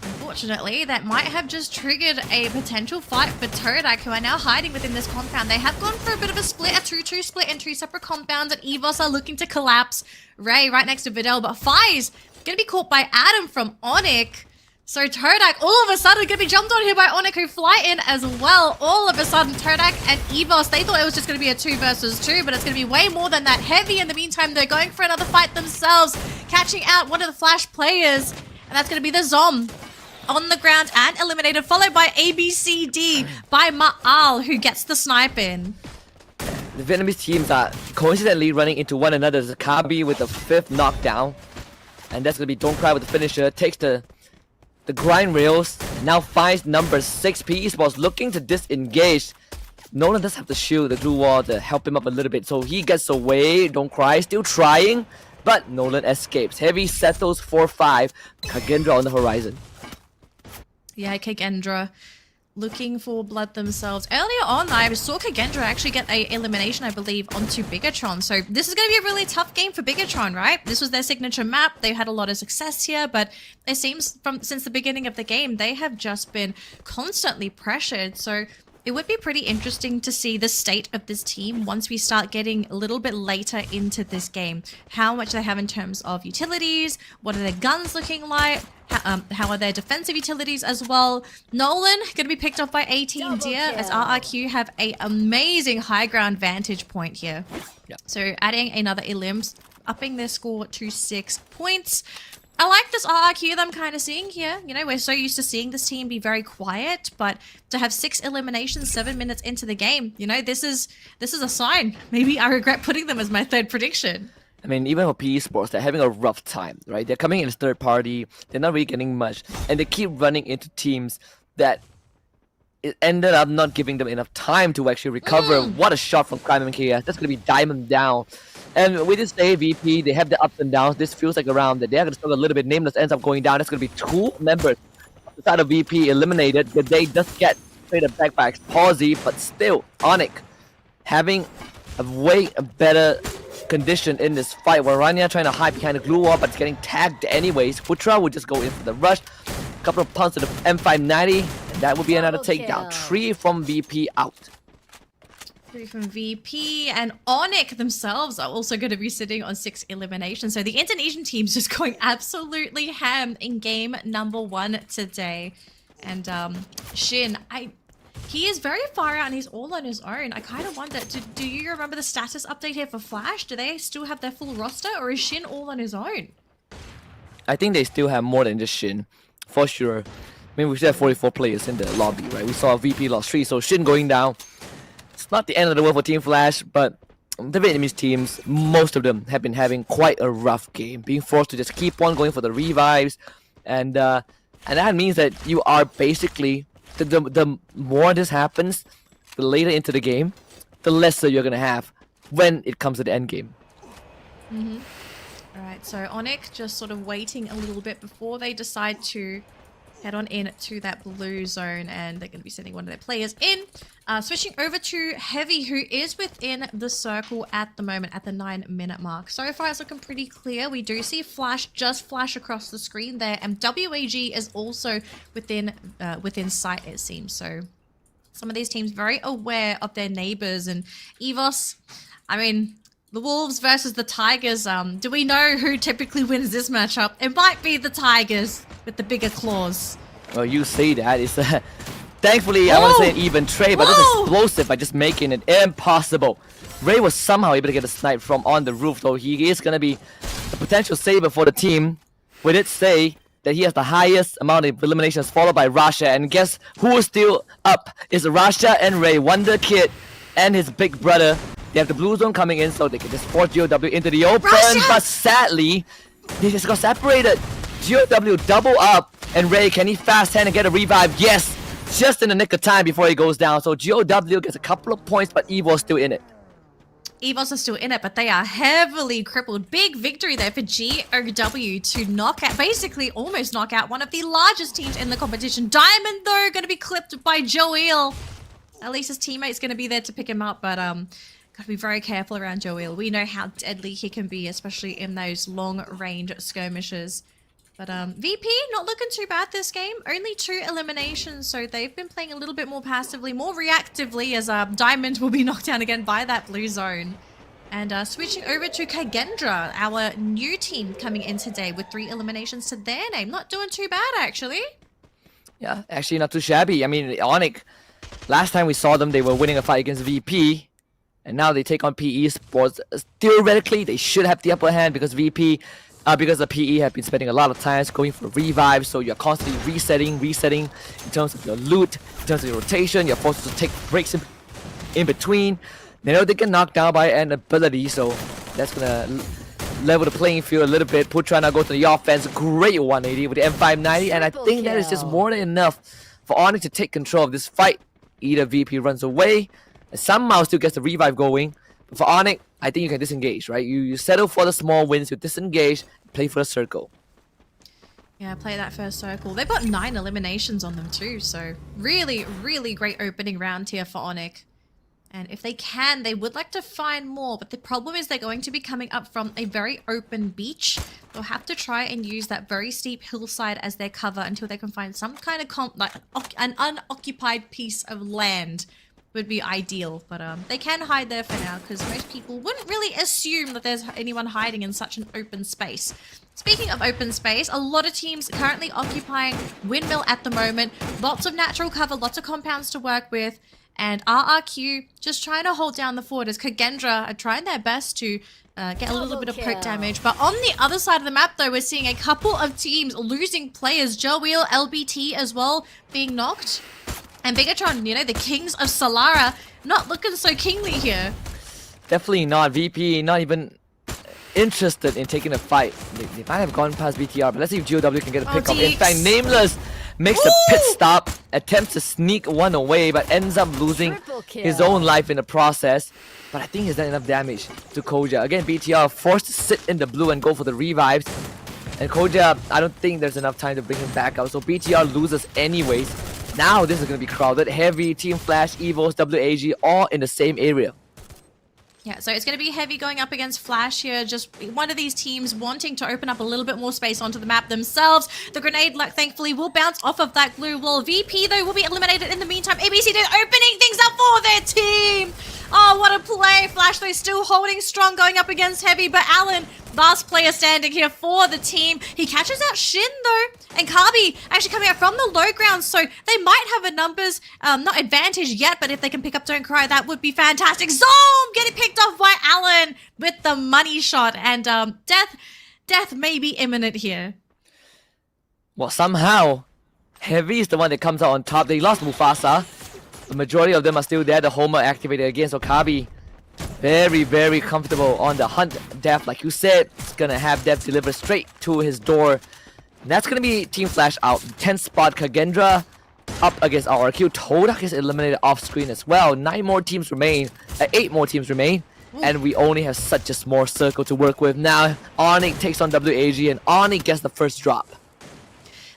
unfortunately, that might have just triggered a potential fight for Todak, who are now hiding within this compound. They have gone for a bit of a split, a 2-2 split in 2 separate compounds, and EVOS are looking to collapse. Ray right next to Videl, but Fi's gonna be caught by Adam from Onyx. So Todak all of a sudden gonna be jumped on here by Onyx, who fly in as well. All of a sudden, Todak and EVOS, they thought it was just gonna be a 2 versus 2, but it's gonna be way more than that. Heavy in the meantime, they're going for another fight themselves, catching out one of the Flash players. And that's going to be the Zom on the ground and eliminated, followed by ABCD by Ma'al, who gets the snipe in. The Vietnamese teams are coincidentally running into one another. Zakabi with the 5th knockdown. And that's going to be Don't Cry with the finisher. Takes the grind rails. Now finds number 6. PE Sports looking to disengage. Nolan does have to shield the glue wall to help him up a little bit. So he gets away. Don't Cry still trying. But Nolan escapes. Heavy settles 4-5. Kagendra on the horizon. Yeah, Kagendra looking for blood themselves. Earlier on, I saw Kagendra actually get a elimination, I believe, onto Bigatron. So this is going to be a really tough game for Bigatron, right? This was their signature map. They had a lot of success here, but it seems since the beginning of the game, they have just been constantly pressured. So it would be pretty interesting to see the state of this team once we start getting a little bit later into this game. How much they have in terms of utilities, what are their guns looking like, how are their defensive utilities as well. Nolan going to be picked off by A-Team Deer as RRQ have a amazing high ground vantage point here. Yeah. So adding another elims, upping their score to 6 points. I like this RRQ that I'm kind of seeing here. You know, we're so used to seeing this team be very quiet, but to have 6 eliminations 7 minutes into the game, you know, this is a sign. Maybe I regret putting them as my third prediction. I mean, even for PE Sports, they're having a rough time, right? They're coming in as third party, they're not really getting much, and they keep running into teams that it ended up not giving them enough time to actually recover. What a shot from Crime and KS. That's going to be diamond down. And with this day, VP, they have the ups and downs. This feels like a round that they're going to struggle a little bit. Nameless ends up going down. That's going to be 2 members of the side of VP eliminated. The day does get traded back by Palsy, but still, Onyx having a way better condition in this fight. Waranya trying to hide behind the glue wall, but it's getting tagged anyways. Putra would just go in for the rush. A couple of punts to the M590, and that would be another takedown. 3 from VP out. 3 from VP, and Onyx themselves are also going to be sitting on 6 eliminations. So the Indonesian team's just going absolutely ham in game number 1 today. And Shin, he is very far out and he's all on his own. I kind of wonder, do you remember the status update here for Flash? Do they still have their full roster, or is Shin all on his own? I think they still have more than just Shin, for sure. I mean, we still have 44 players in the lobby, right? We saw VP lost 3, so Shin going down. It's not the end of the world for Team Flash, but the Vietnamese teams, most of them have been having quite a rough game, being forced to just keep on going for the revives, and that means that you are basically, the more this happens, the later into the game, the lesser you're gonna have when it comes to the end game. Alright, so Onyx just sort of waiting a little bit before they decide to head on in to that blue zone, and they're going to be sending one of their players in. Switching over to Heavy, who is within the circle at the moment at the 9-minute mark. So far it's looking pretty clear. We do see Flash just flash across the screen there, and WAG is also within sight, it seems. So some of these teams very aware of their neighbors, and EVOS, I mean, the Wolves versus the Tigers. Do we know who typically wins this matchup? It might be the Tigers with the bigger claws. Well, you say that. It's thankfully, I want to say an even trade, but this is explosive by just making it impossible. Ray was somehow able to get a snipe from on the roof, though he is going to be a potential saver for the team. We did say that he has the highest amount of eliminations, followed by Rasha, and guess who is still up? Is Rasha and Ray, Wonder Kid and his big brother. They have the blue zone coming in, so they can just force GOW into the open, but sadly, they just got separated. GOW double up, and Ray, can he fast hand and get a revive? Yes, just in the nick of time before he goes down. So GOW gets a couple of points, but Evo's still in it. EVOS are still in it, but they are heavily crippled. Big victory there for GOW to knock out, basically almost knock out one of the largest teams in the competition. Diamond, though, going to be clipped by Joel. At least his teammate's going to be there to pick him up, but gotta be very careful around Joel. We know how deadly he can be, especially in those long-range skirmishes. But VP not looking too bad this game. Only 2 eliminations, so they've been playing a little bit more passively, more reactively, as Diamond will be knocked down again by that blue zone. And switching over to Kagendra, our new team coming in today with 3 eliminations to their name. Not doing too bad, actually. Yeah, actually not too shabby. I mean, Onyx, last time we saw them, they were winning a fight against VP. And now they take on PE Sports. Theoretically, they should have the upper hand because because the PE have been spending a lot of time going for revives. So you're constantly resetting in terms of your loot, in terms of your rotation. You're forced to take breaks in between. They know they get knocked down by an ability, so that's gonna level the playing field a little bit. Putra now go to the offense. Great 180 with the M590, and I think that is just more than enough for Onyx to take control of this fight. Either VP runs away, and somehow still gets the revive going. But for Onyx, I think you can disengage, right? You settle for the small wins, you disengage, play for the circle. Yeah, play that first circle. They've got 9 eliminations on them too, so really, really great opening round here for Onyx. And if they can, they would like to find more, but the problem is they're going to be coming up from a very open beach. They'll have to try and use that very steep hillside as their cover until they can find some kind of an unoccupied piece of land would be ideal. But they can hide there for now because most people wouldn't really assume that there's anyone hiding in such an open space. Speaking of open space, a lot of teams currently occupying Windmill at the moment. Lots of natural cover, lots of compounds to work with. And RRQ just trying to hold down the fort as Kagendra are trying their best to get a little bit of poke damage. But on the other side of the map, though, we're seeing a couple of teams losing players. Joel, LBT as well being knocked. And Bigatron, you know, the kings of Solara, not looking so kingly here. Definitely not. VP not even interested in taking a fight. They might have gone past BTR, but let's see if GOW can get a pick up. In fact, Nameless makes a pit stop, attempts to sneak one away, but ends up losing his own life in the process. But I think he's done enough damage to Koja. Again, BTR forced to sit in the blue and go for the revives. And Koja, I don't think there's enough time to bring him back out, so BTR loses anyways. Now this is going to be crowded. Heavy, Team Flash, Evos, WAG, all in the same area. Yeah, so it's going to be Heavy going up against Flash here. Just one of these teams wanting to open up a little bit more space onto the map themselves. The grenade, thankfully, will bounce off of that glue wall. VP, though, will be eliminated in the meantime. ABC did opening things up for their team. Oh, what a play. Flash, though, still holding strong going up against Heavy. But Alan, last player standing here for the team. He catches out Shin, though. And Kabi actually coming out from the low ground. So they might have a numbers, not advantage yet. But if they can pick up Don't Cry, that would be fantastic. Zoom getting picked off by Alan with the money shot. And death may be imminent here. Well, somehow, Heavy is the one that comes out on top. They lost Mufasa. The majority of them are still there. The Homer activated again. So Kabi, very, very comfortable on the hunt. Death, like you said, is going to have Death deliver straight to his door. And that's going to be Team Flash out. 10th spot, Kagendra up against RRQ. Todak is eliminated off screen as well. 8 more teams remain. And we only have such a small circle to work with. Now, Onyx takes on WAG and Onyx gets the first drop.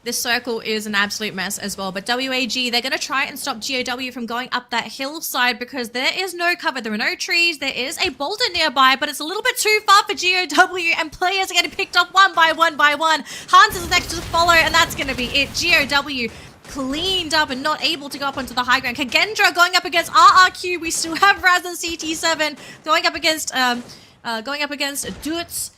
This circle is an absolute mess as well. But WAG, they're going to try and stop GOW from going up that hillside because there is no cover. There are no trees. There is a boulder nearby, but it's a little bit too far for GOW, and players are getting picked off one by one. Hans is next to follow, and that's going to be it. GOW cleaned up and not able to go up onto the high ground. Kagendra going up against RRQ. We still have Raz and CT7 going up against Dutz.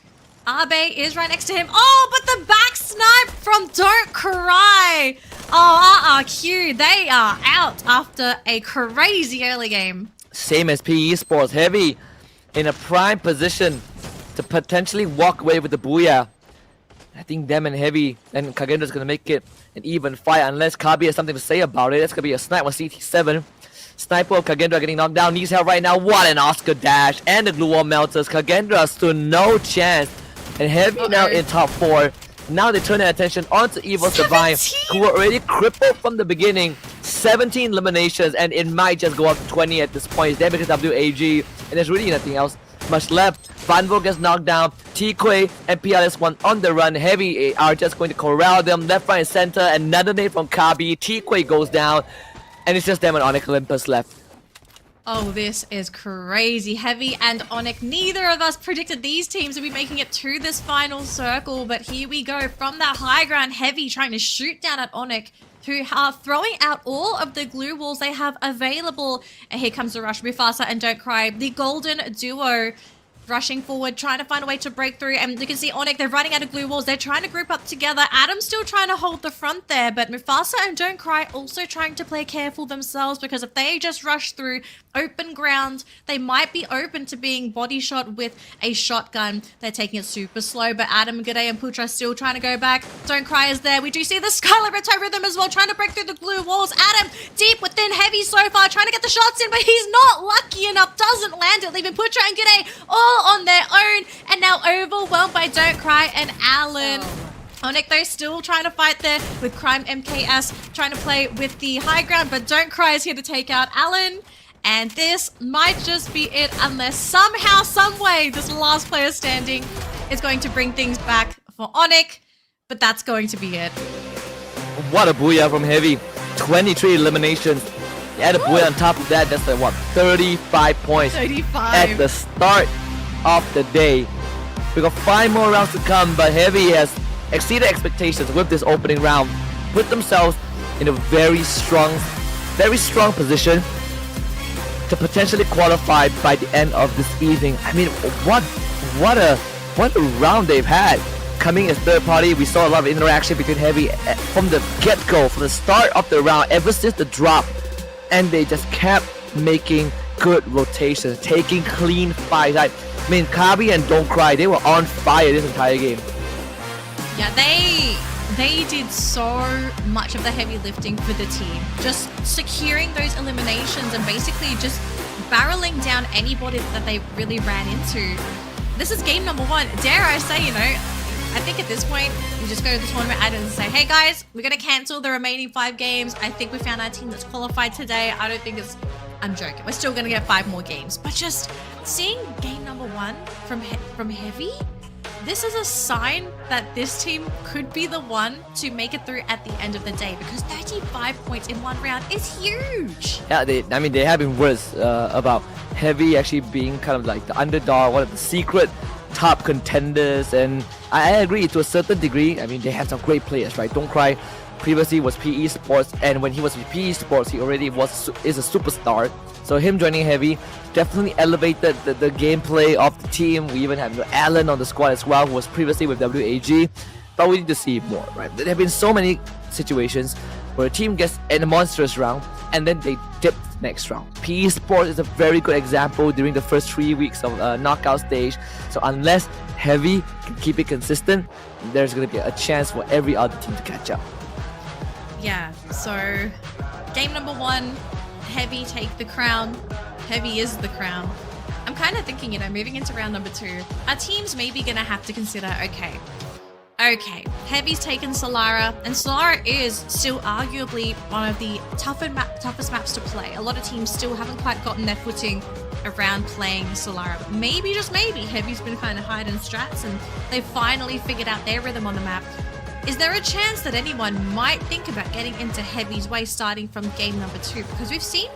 Abe is right next to him. Oh, but the back snipe from Don't Cry. Oh, RRQ, they are out after a crazy early game. Same as PE Esports. Heavy in a prime position to potentially walk away with the Booyah. I think them and Heavy and Kagendra is going to make it an even fight unless Kabi has something to say about it. That's going to be a snipe on CT7. Sniper of Kagendra getting knocked down. Needs help right now. What an Oscar dash. And the glue wall melters. Kagendra stood no chance. And Heavy now in top 4. Now they turn their attention onto Evil Divine, who were already crippled from the beginning. 17 eliminations, and it might just go up to 20 at this point. Then because WAG, and there's really nothing else much left. Vanvo gets knocked down. T-Quay and PLS1 on the run. Heavy are just going to corral them left, right, and center. Another nade from Kabi. T-Quay goes down, and it's just them and Onyx Olympus left. Oh, this is crazy. Heavy and Onyx, neither of us predicted these teams would be making it to this final circle, but here we go. From that high ground, Heavy trying to shoot down at Onyx, who are throwing out all of the glue walls they have available. And here comes the rush. Mufasa and Don't Cry, the golden duo, rushing forward, trying to find a way to break through. And you can see Onyx, they're running out of glue walls. They're trying to group up together. Adam's still trying to hold the front there, but Mufasa and Don't Cry also trying to play careful themselves, because if they just rush through open ground, they might be open to being body shot with a shotgun. They're taking it super slow, but Adam, G'day, and Putra still trying to go back. Don't Cry is there. We do see the Skylar Reto Rhythm as well, trying to break through the glue walls. Adam deep within Heavy so far, trying to get the shots in, but he's not lucky enough. Doesn't land it, leaving Putra and G'day all on their own, and now overwhelmed by Don't Cry and Alan. Onyx, though, still trying to fight there with Crime MKS, trying to play with the high ground, but Don't Cry is here to take out Alan. And this might just be it, unless somehow, some way, this last player standing is going to bring things back for Onyx. but that's going to be it. What a booyah from Heavy. 23 eliminations. Add a booyah on top of that, that's like what? 35 points 35. at the start of the day. We got 5 more rounds to come, but Heavy has exceeded expectations with this opening round. Put themselves in a very strong position to potentially qualify by the end of this evening. I mean, what a round they've had. Coming as third party, we saw a lot of interaction between Heavy from the get-go, from the start of the round, ever since the drop, and they just kept making good rotations, taking clean fights. I mean, Kabi and Don't Cry, they were on fire this entire game. Yeah, they did so much of the heavy lifting for the team, just securing those eliminations and basically just barreling down anybody that they really ran into. This is game number 1. Dare I say, I think at this point, we just go to the tournament admin and say, hey guys, we're going to cancel the remaining 5 games. I think we found our team that's qualified today. I don't think it's... I'm joking. We're still going to get 5 more games. But just seeing game number 1 from Heavy, this is a sign that this team could be the one to make it through at the end of the day, because 35 points in 1 round is huge. Yeah, they have been words about Heavy actually being kind of like the underdog, one of the secret top contenders, and I agree to a certain degree. I mean, they have some great players, right? Don't Cry previously was PE Sports, and when he was with PE Sports, he already is a superstar. So him joining Heavy definitely elevated the gameplay of the team. We even have Alan on the squad as well, who was previously with WAG, but we need to see more, right? There have been so many situations where a team gets in a monstrous round and then they dip next round. PE Sports is a very good example during the first 3 weeks of knockout stage. So unless Heavy can keep it consistent, there's going to be a chance for every other team to catch up. Yeah, so game number 1, Heavy take the crown. Heavy is the crown. I'm kind of thinking, moving into round number 2, our teams may be going to have to consider, okay, Heavy's taken Solara, and Solara is still arguably one of the toughest maps to play. A lot of teams still haven't quite gotten their footing around playing Solara. Maybe, just maybe, Heavy's been kind of hiding strats and they've finally figured out their rhythm on the map. Is there a chance that anyone might think about getting into Heavy's way starting from game number 2? Because we've seen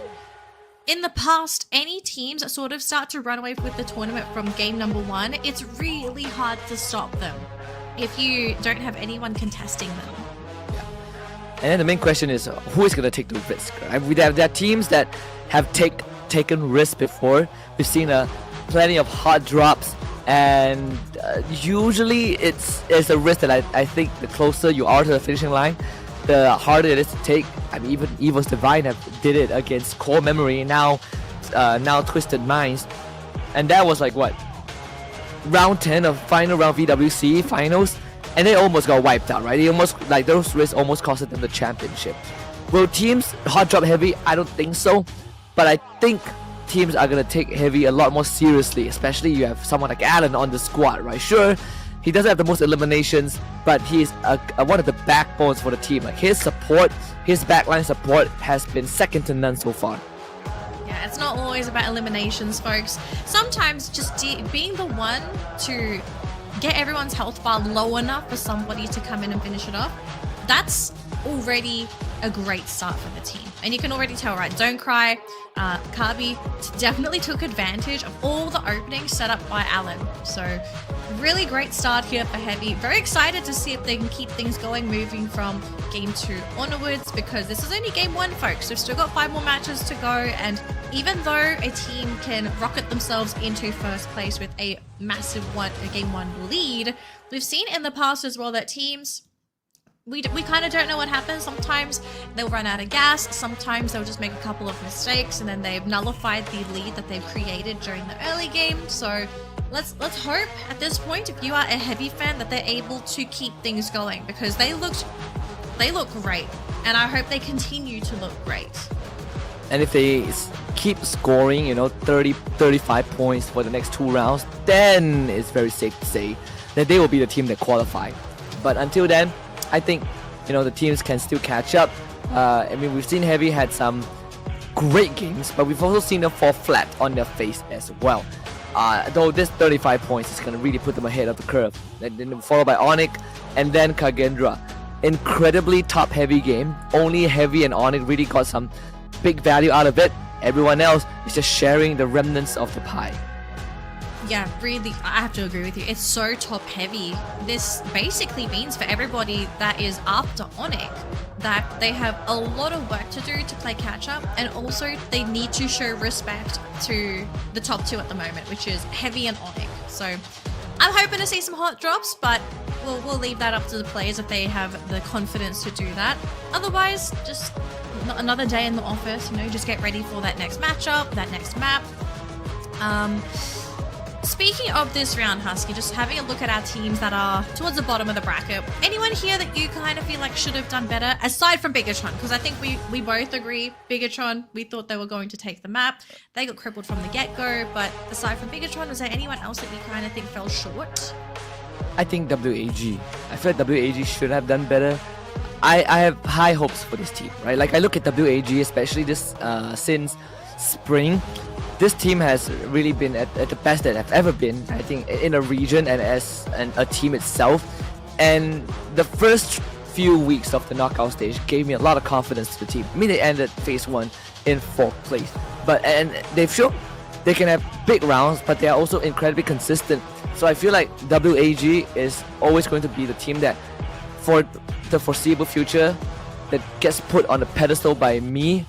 in the past, any teams that sort of start to run away with the tournament from game number 1, it's really hard to stop them if you don't have anyone contesting them. Yeah. And then the main question is, who is going to take the risk? Right? There are teams that have taken risks before. We've seen plenty of hot drops, and usually it's a risk that I think the closer you are to the finishing line, the harder it is to take. I mean, even Evil's Divine did it against Core Memory, now Twisted Minds, and that was like what, round 10 of final round VWC finals, and they almost got wiped out, right? They almost, like, those risks almost costed them the championship. Will teams hot drop Heavy? I don't think so, but I think teams are gonna take Heavy a lot more seriously, especially you have someone like Alan on the squad, right? Sure, he doesn't have the most eliminations, but he's one of the backbones for the team. Like, his support, his backline support has been second to none so far. Yeah, it's not always about eliminations, folks. Sometimes just being the one to get everyone's health bar low enough for somebody to come in and finish it off, that's already a great start for the team. And you can already tell, right? Don't Cry, Kabi definitely took advantage of all the openings set up by Alan. So really great start here for Heavy. Very excited to see if they can keep things going moving from game 2 onwards, because this is only game 1, folks. We've still got 5 more matches to go, and even though a team can rocket themselves into first place with a massive game 1 lead, we've seen in the past as well that teams, we kind of don't know what happens. Sometimes they'll run out of gas, sometimes they'll just make a couple of mistakes and then they've nullified the lead that they've created during the early game. So let's hope at this point, if you are a Heavy fan, that they're able to keep things going, because they look great, and I hope they continue to look great. And if they keep scoring, 30, 35 points for the next 2 rounds, then it's very safe to say that they will be the team that qualify. But until then, I think, the teams can still catch up. I mean, we've seen Heavy had some great games, but we've also seen them fall flat on their face as well. Though this 35 points is going to really put them ahead of the curve. And then followed by Onyx and then Kagendra. Incredibly top-heavy game. Only Heavy and Onyx really got some big value out of it. Everyone else is just sharing the remnants of the pie. Yeah, really, I have to agree with you. It's so top-heavy. This basically means for everybody that is after Onyx that they have a lot of work to do to play catch-up, and also they need to show respect to the top two at the moment, which is Heavy and Onyx. So I'm hoping to see some hot drops, but we'll leave that up to the players if they have the confidence to do that. Otherwise, just another day in the office, you know, just get ready for that next matchup, that next map. Speaking of this round, Husky, just having a look at our teams that are towards the bottom of the bracket. Anyone here that you kind of feel like should have done better, aside from Bigatron? Because I think we both agree, Bigatron, we thought they were going to take the map. They got crippled from the get-go, but aside from Bigatron, was there anyone else that you kind of think fell short? I think WAG. I feel like WAG should have done better. I have high hopes for this team, right? Like I look at WAG, especially this since spring. This team has really been at the best that I've ever been, I think, in a region and as a team itself. And the first few weeks of the knockout stage gave me a lot of confidence to the team. I mean, they ended phase 1 in 4th place. And they've shown they can have big rounds, but they are also incredibly consistent. So I feel like WAG is always going to be the team that, for the foreseeable future, that gets put on the pedestal by me.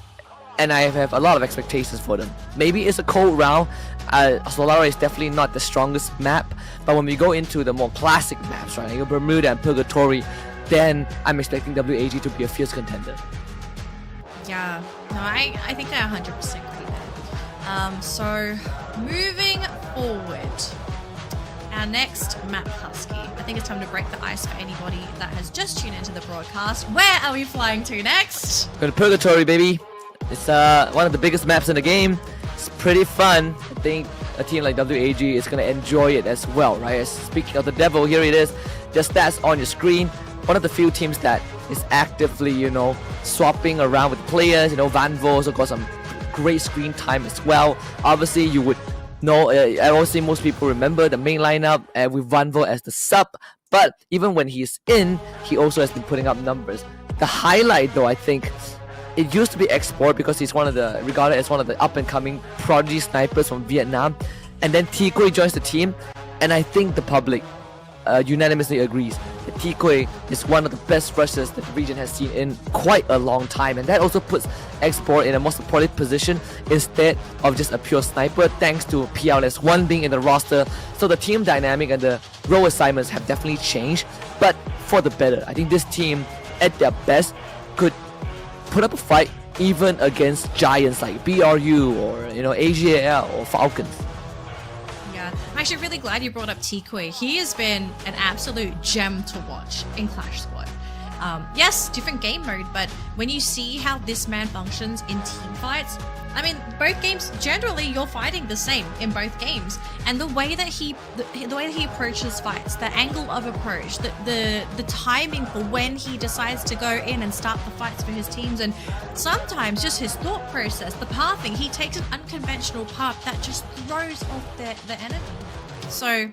And I have a lot of expectations for them. Maybe it's a cold round. Solara is definitely not the strongest map, but when we go into the more classic maps, right, like Bermuda and Purgatory, then I'm expecting WAG to be a fierce contender. Yeah, no, I think I 100% agree there. So moving forward, our next map, Husky. I think it's time to break the ice for anybody that has just tuned into the broadcast. Where are we flying to next? Go to Purgatory, baby. It's one of the biggest maps in the game. It's pretty fun. I think a team like WAG is going to enjoy it as well, right? Speaking of the devil, here it is. The stats on your screen. One of the few teams that is actively, you know, swapping around with players. You know, Vanvo also got some great screen time as well. Obviously, you would know, I also see most people remember the main lineup with Vanvo as the sub. But even when he's in, he also has been putting up numbers. The highlight, though, I think, it used to be Export because he's regarded as one of the up-and-coming prodigy snipers from Vietnam. And then Tikui joins the team, and I think the public unanimously agrees that Tikui is one of the best rushers that the region has seen in quite a long time. And that also puts Export in a more supportive position instead of just a pure sniper, thanks to PLS1 being in the roster. So the team dynamic and the role assignments have definitely changed, but for the better. I think this team, at their best, could put up a fight even against giants like BRU or, you know, AGAL or Falcons. Yeah, I'm actually really glad you brought up Tikui. He has been an absolute gem to watch in Clash Squad. Yes, different game mode, but when you see how this man functions in team fights, I mean, both games, generally you're fighting the same in both games, and the way that he approaches fights, the angle of approach, the timing for when he decides to go in and start the fights for his teams, and sometimes just his thought process, the pathing, he takes an unconventional path that just throws off the enemy. So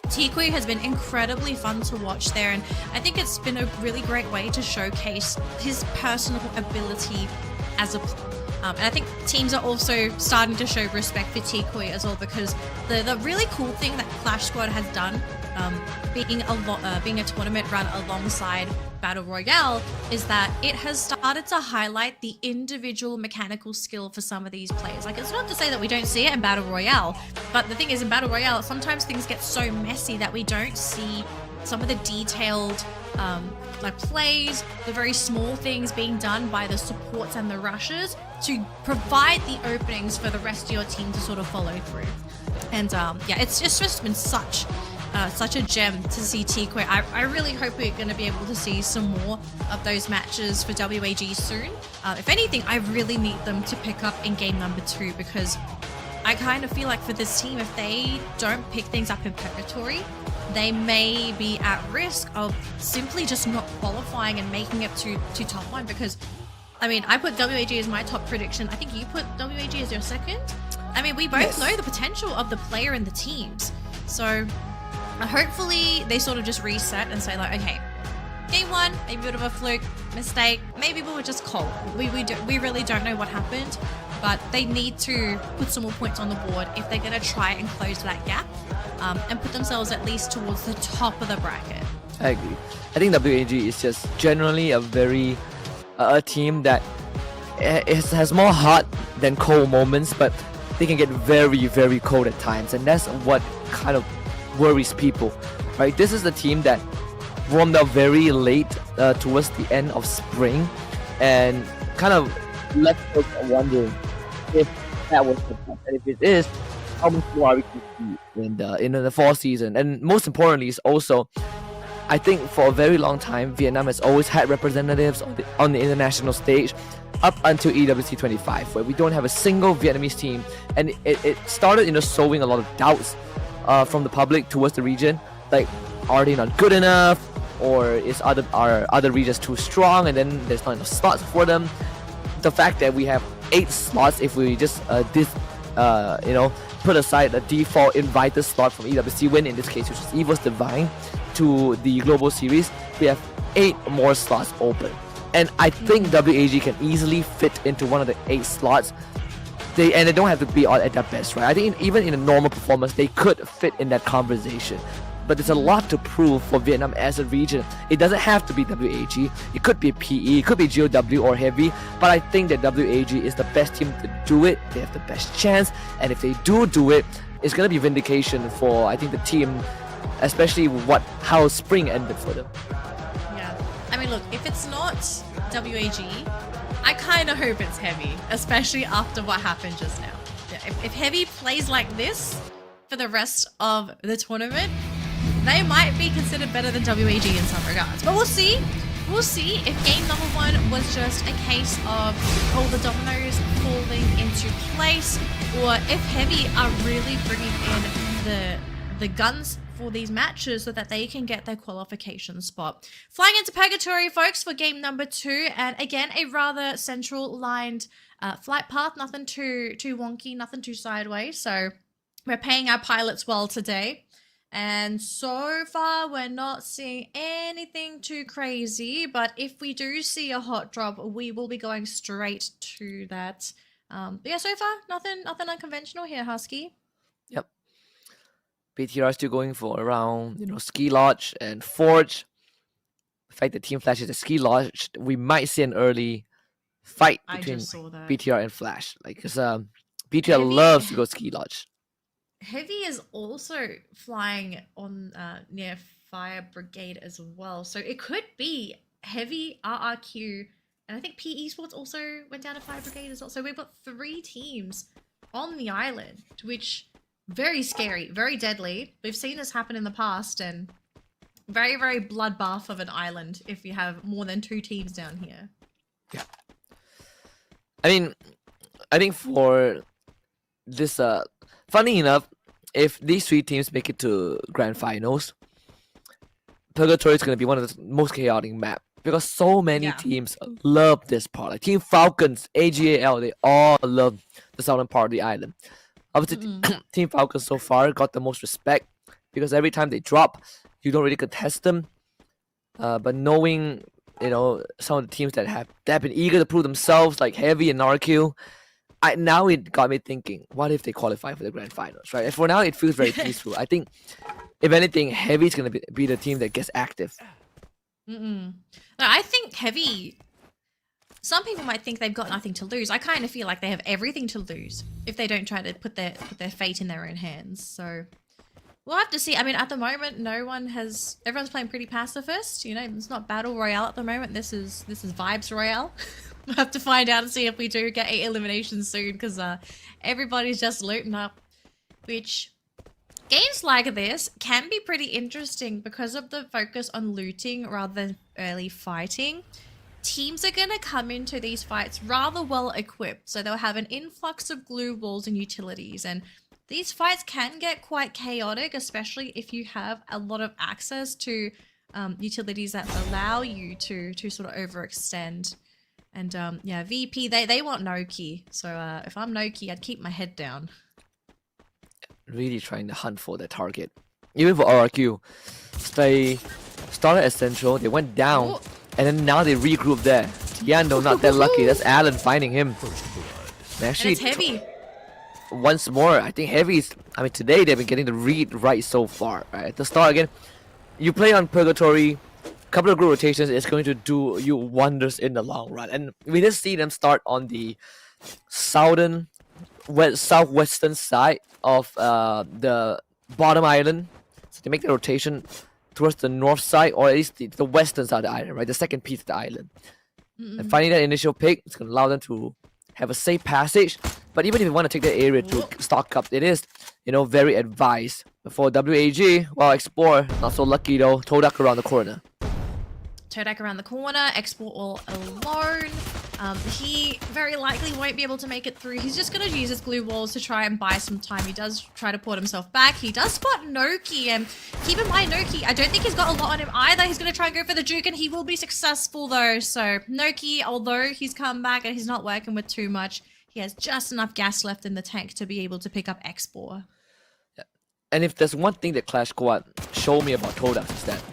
Tikui has been incredibly fun to watch there, and I think it's been a really great way to showcase his personal ability as a player. And I think teams are also starting to show respect for Tikui as well, because the really cool thing that Clash Squad has done, being a tournament run alongside Battle Royale, is that it has started to highlight the individual mechanical skill for some of these players. Like, it's not to say that we don't see it in Battle Royale, but the thing is, in Battle Royale, sometimes things get so messy that we don't see some of the detailed like plays, the very small things being done by the supports and the rushers to provide the openings for the rest of your team to sort of follow through. And yeah, it's just been such a gem to see Tikui. I really hope we're going to be able to see some more of those matches for WAG soon. If anything, I really need them to pick up in game number 2, because I kind of feel like for this team, if they don't pick things up in Purgatory, they may be at risk of simply just not qualifying and making it to top 1. Because, I mean, I put WAG as my top prediction. I think you put WAG as your second. I mean, we both know the potential of the player and the teams. So hopefully they sort of just reset and say like, okay, game one, maybe a bit of a fluke, mistake. Maybe we were just cold. We really don't know what happened, but they need to put some more points on the board if they're going to try and close that gap and put themselves at least towards the top of the bracket. I agree. I think WAG is just generally a very a team that has more hot than cold moments, but they can get very, very cold at times, and that's what kind of worries people, right? This is the team that warmed up very late towards the end of spring, and kind of left us wondering if that was the case, and if it is, how much more are we going to see in the fall season. And most importantly is also, I think for a very long time, Vietnam has always had representatives on the international stage up until EWC 25, where we don't have a single Vietnamese team, and it started sowing a lot of doubts from the public towards the region, like, are they not good enough, or are other regions too strong, and then there's not enough slots for them. The fact that we have 8 slots, if we just put aside the default invited slot from EWC win, in this case, which is Evo's Divine, to the global series, we have 8 more slots open, and I think WAG can easily fit into one of the 8 slots. They don't have to be all at their best, right? I think even in a normal performance, they could fit in that conversation. But there's a lot to prove for Vietnam as a region. It doesn't have to be WAG. It could be PE, it could be GOW or Heavy. But I think that WAG is the best team to do it. They have the best chance. And if they do it, it's going to be vindication for, I think, the team, especially how spring ended for them. Yeah. I mean, look, if it's not WAG, I kind of hope it's Heavy, especially after what happened just now. Yeah, if Heavy plays like this for the rest of the tournament, they might be considered better than WAG in some regards. But we'll see. We'll see if game number 1 was just a case of all the dominoes falling into place, or if Heavy are really bringing in the guns for these matches so that they can get their qualification spot. Flying into Purgatory, folks, for game number 2, and again, a rather central lined flight path, nothing too wonky, nothing too sideways, so we're paying our pilots well today. And so far, we're not seeing anything too crazy, but if we do see a hot drop, we will be going straight to that. But yeah, so far, nothing unconventional here, Husky. Yep. BTR still going for around, Ski Lodge and Forge. The fact that Team Flash is a Ski Lodge, we might see an early fight between BTR and Flash. Like, because BTR loves to go Ski Lodge. Heavy is also flying on near Fire Brigade as well. So it could be Heavy, RRQ, and I think PE Esports also went down to Fire Brigade as well. So we've got 3 teams on the island, which very scary, very deadly. We've seen this happen in the past, and very, very bloodbath of an island if you have more than 2 teams down here. Yeah. I mean, I think for this, funny enough, if these 3 teams make it to grand finals, Purgatory is going to be one of the most chaotic maps, because so many teams love this part. Like Team Falcons, AGAL, they all love the southern part of the island. Obviously, Team Falcons so far got the most respect, because every time they drop, you don't really contest them. But knowing, some of the teams that have been eager to prove themselves, like Heavy and RQ, now it got me thinking, what if they qualify for the grand finals, right? And for now, it feels very peaceful. I think, if anything, Heavy is going to be the team that gets active. No, I think Heavy, some people might think they've got nothing to lose. I kind of feel like they have everything to lose if they don't try to put their fate in their own hands. So we'll have to see. I mean, at the moment, everyone's playing pretty pacifist. It's not Battle Royale at the moment. This is Vibes Royale. We'll have to find out and see if we do get 8 eliminations soon, because everybody's just looting up, which games like this can be pretty interesting because of the focus on looting rather than early fighting. Teams are going to come into these fights rather well equipped, so they'll have an influx of glue walls and utilities, and these fights can get quite chaotic, especially if you have a lot of access to utilities that allow you to sort of overextend. And yeah, VP, they want Noki. So if I'm Noki, I'd keep my head down. Really trying to hunt for the target. Even for RRQ, they started as central, they went down, Ooh. and then now they regroup there. Yando not that lucky. That's Alan finding him. And actually, And it's Heavy. once more, I think Heavy's. I mean, today they've been getting the read right so far. Right at the start again, you play on Purgatory. Couple of group rotations is going to do you wonders in the long run, and we just see them start on the southwestern side of the bottom island. So they make the rotation towards the north side, or at least the western side of the island, right? The second piece of the island. And finding that initial pick, it's going to allow them to have a safe passage. But even if you want to take that area to stock up, it is, very advised. For WAG, well, Explore, not so lucky though. Todak around the corner. Todak around the corner, Export all alone. He very likely won't be able to make it through. He's just going to use his glue walls to try and buy some time. He does try to port himself back. He does spot Noki, and keep in mind, Noki, I don't think he's got a lot on him either. He's going to try and go for the juke, and he will be successful though. So Noki, although he's come back and he's not working with too much, he has just enough gas left in the tank to be able to pick up Export. Yeah. And if there's one thing that Clash Squad showed me about Todak is that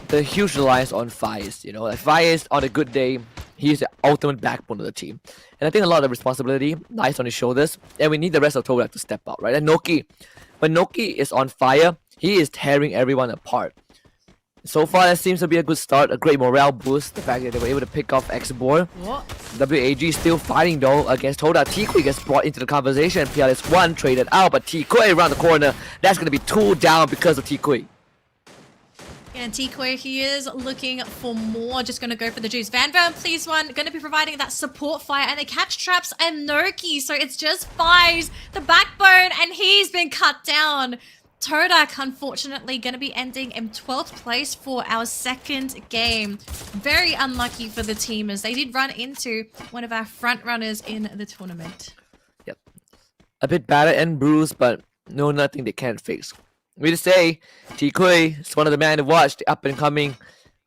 the huge reliance on Faiz. Like Faiz on a good day, he's the ultimate backbone of the team. And I think a lot of the responsibility lies on his shoulders, and we need the rest of Todak to step out, right? And Noki, when Noki is on fire, he is tearing everyone apart. So far, that seems to be a good start, a great morale boost. The fact that they were able to pick off X-Bor. WAG still fighting though against Todak. Tikui gets brought into the conversation. PLS1 traded out, but Tikui around the corner. That's going to be 2 down because of Tikui. And Tikwe, he is looking for more, just going to go for the juice. Van please one, going to be providing that support fire, and they catch traps and Noki, so it's just Fives, the backbone, and he's been cut down. Todak, unfortunately, going to be ending in 12th place for our second game. Very unlucky for the team, as they did run into one of our front runners in the tournament. Yep. A bit battered and bruised, but nothing they can't fix. We just say, Tikui is one of the men to watch, the up-and-coming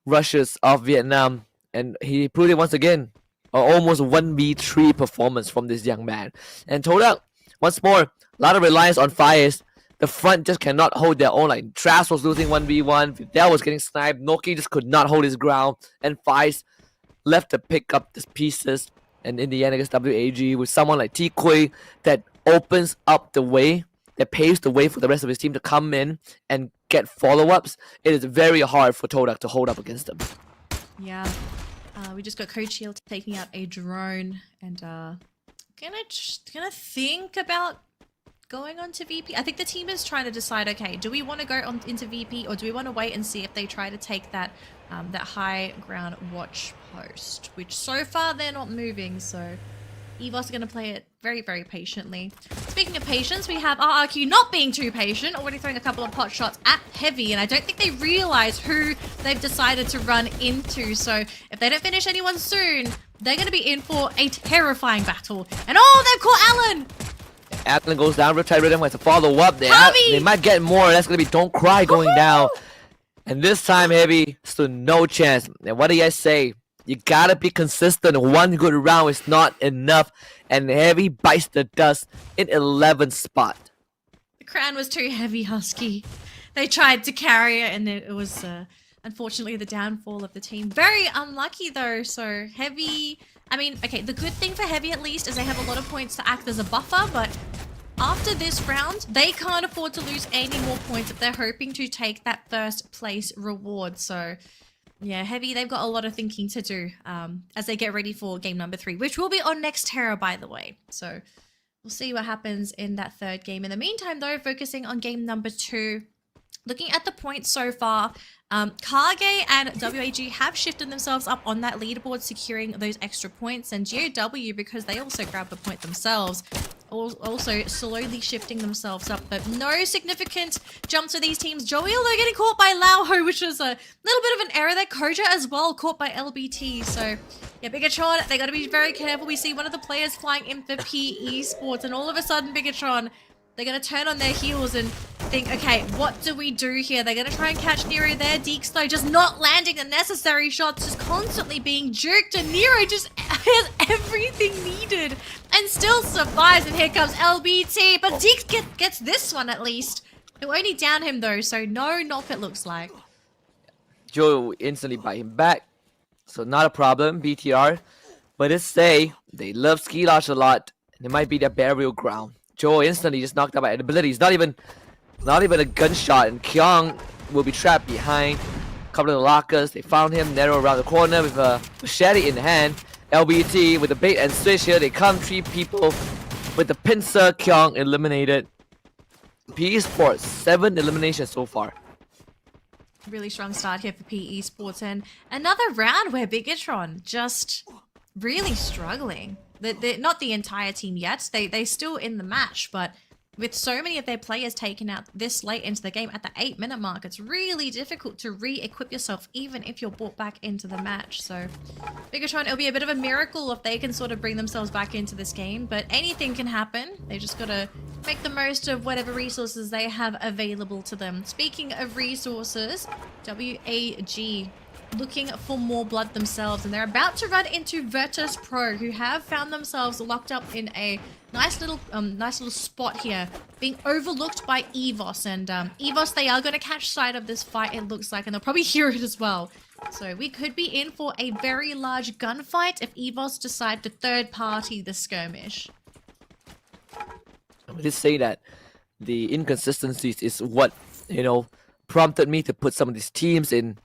rushers of Vietnam. And he proved it once again. An almost 1v3 performance from this young man. And Todak, once more, a lot of reliance on fires. The front just cannot hold their own. Like, Trash was losing 1v1. Vidal was getting sniped. Noki just could not hold his ground. And Faiz left to pick up the pieces. And in the end against WAG, with someone like Tikui that opens up the way, that paves the way for the rest of his team to come in and get follow-ups, it is very hard for Todak to hold up against them. Yeah. We just got Coach Shield taking out a drone, and gonna think about going on to VP. I think the team is trying to decide, okay, do we want to go on into VP, or do we want to wait and see if they try to take that that high ground watch post, which so far they're not moving, so EVOS are going to play it very, very patiently. Speaking of patience, we have RRQ not being too patient, already throwing a couple of pot shots at Heavy, and I don't think they realize who they've decided to run into. So if they don't finish anyone soon, they're going to be in for a terrifying battle. And oh, they've caught Alan! Alan goes down, Riptide Rhythm has to follow up there. Heavy! They might get more. That's going to be Don't Cry going down. And this time, Heavy stood no chance. And what do you guys say? You gotta be consistent. One good round is not enough. And Heavy bites the dust in 11th spot. The crown was too heavy, Husky. They tried to carry it, and it was unfortunately the downfall of the team. Very unlucky though. So Heavy, I mean, okay, the good thing for Heavy at least is they have a lot of points to act as a buffer, but after this round, they can't afford to lose any more points if they're hoping to take that first place reward. So yeah, Heavy, they've got a lot of thinking to do as they get ready for game number 3, which will be on next Terra, by the way. So we'll see what happens in that third game. In the meantime, though, focusing on game number 2, looking at the points so far, Kage and WAG have shifted themselves up on that leaderboard, securing those extra points, and GOW, because they also grabbed the point themselves, also slowly shifting themselves up, but no significant jumps for these teams. Joey, although getting caught by Lauho, which was a little bit of an error there. Koja as well, caught by LBT. So yeah, Bigatron, they got to be very careful. We see one of the players flying in for Esports, and all of a sudden Bigatron, they're going to turn on their heels, and think, okay, what do we do here? They're going to try and catch Nero there. Deeks, though, just not landing the necessary shots, just constantly being juked, and Nero just has everything needed and still survives. And here comes LBT, but Deeks gets this one at least. It will only down him, though, so no knock it looks like. Joe instantly buy him back, so not a problem, BTR. But let's say they love ski launch a lot, and it might be their burial ground. Joe instantly just knocked out by abilities, not even a gunshot, and Kyung will be trapped behind a couple of the lockers. They found him, Nero around the corner with a machete in hand. LBT with the bait and switch here, they come 3 people with the pincer. Kyung eliminated. PE Sports, 7 eliminations so far. Really strong start here for PE Sports, and another round where Bigatron just really struggling. They're not the entire team yet. They're still in the match, but with so many of their players taken out this late into the game at the 8-minute mark, it's really difficult to re-equip yourself even if you're brought back into the match. So Bigatron, it'll be a bit of a miracle if they can sort of bring themselves back into this game, but anything can happen. They just gotta make the most of whatever resources they have available to them. Speaking of resources, WAG looking for more blood themselves, and they're about to run into Virtus Pro, who have found themselves locked up in a nice little spot here, being overlooked by EVOS. And EVOS, they are going to catch sight of this fight, it looks like, and they'll probably hear it as well. So we could be in for a very large gunfight if EVOS decide to third party the skirmish. I would just say that the inconsistencies is what, prompted me to put some of these teams in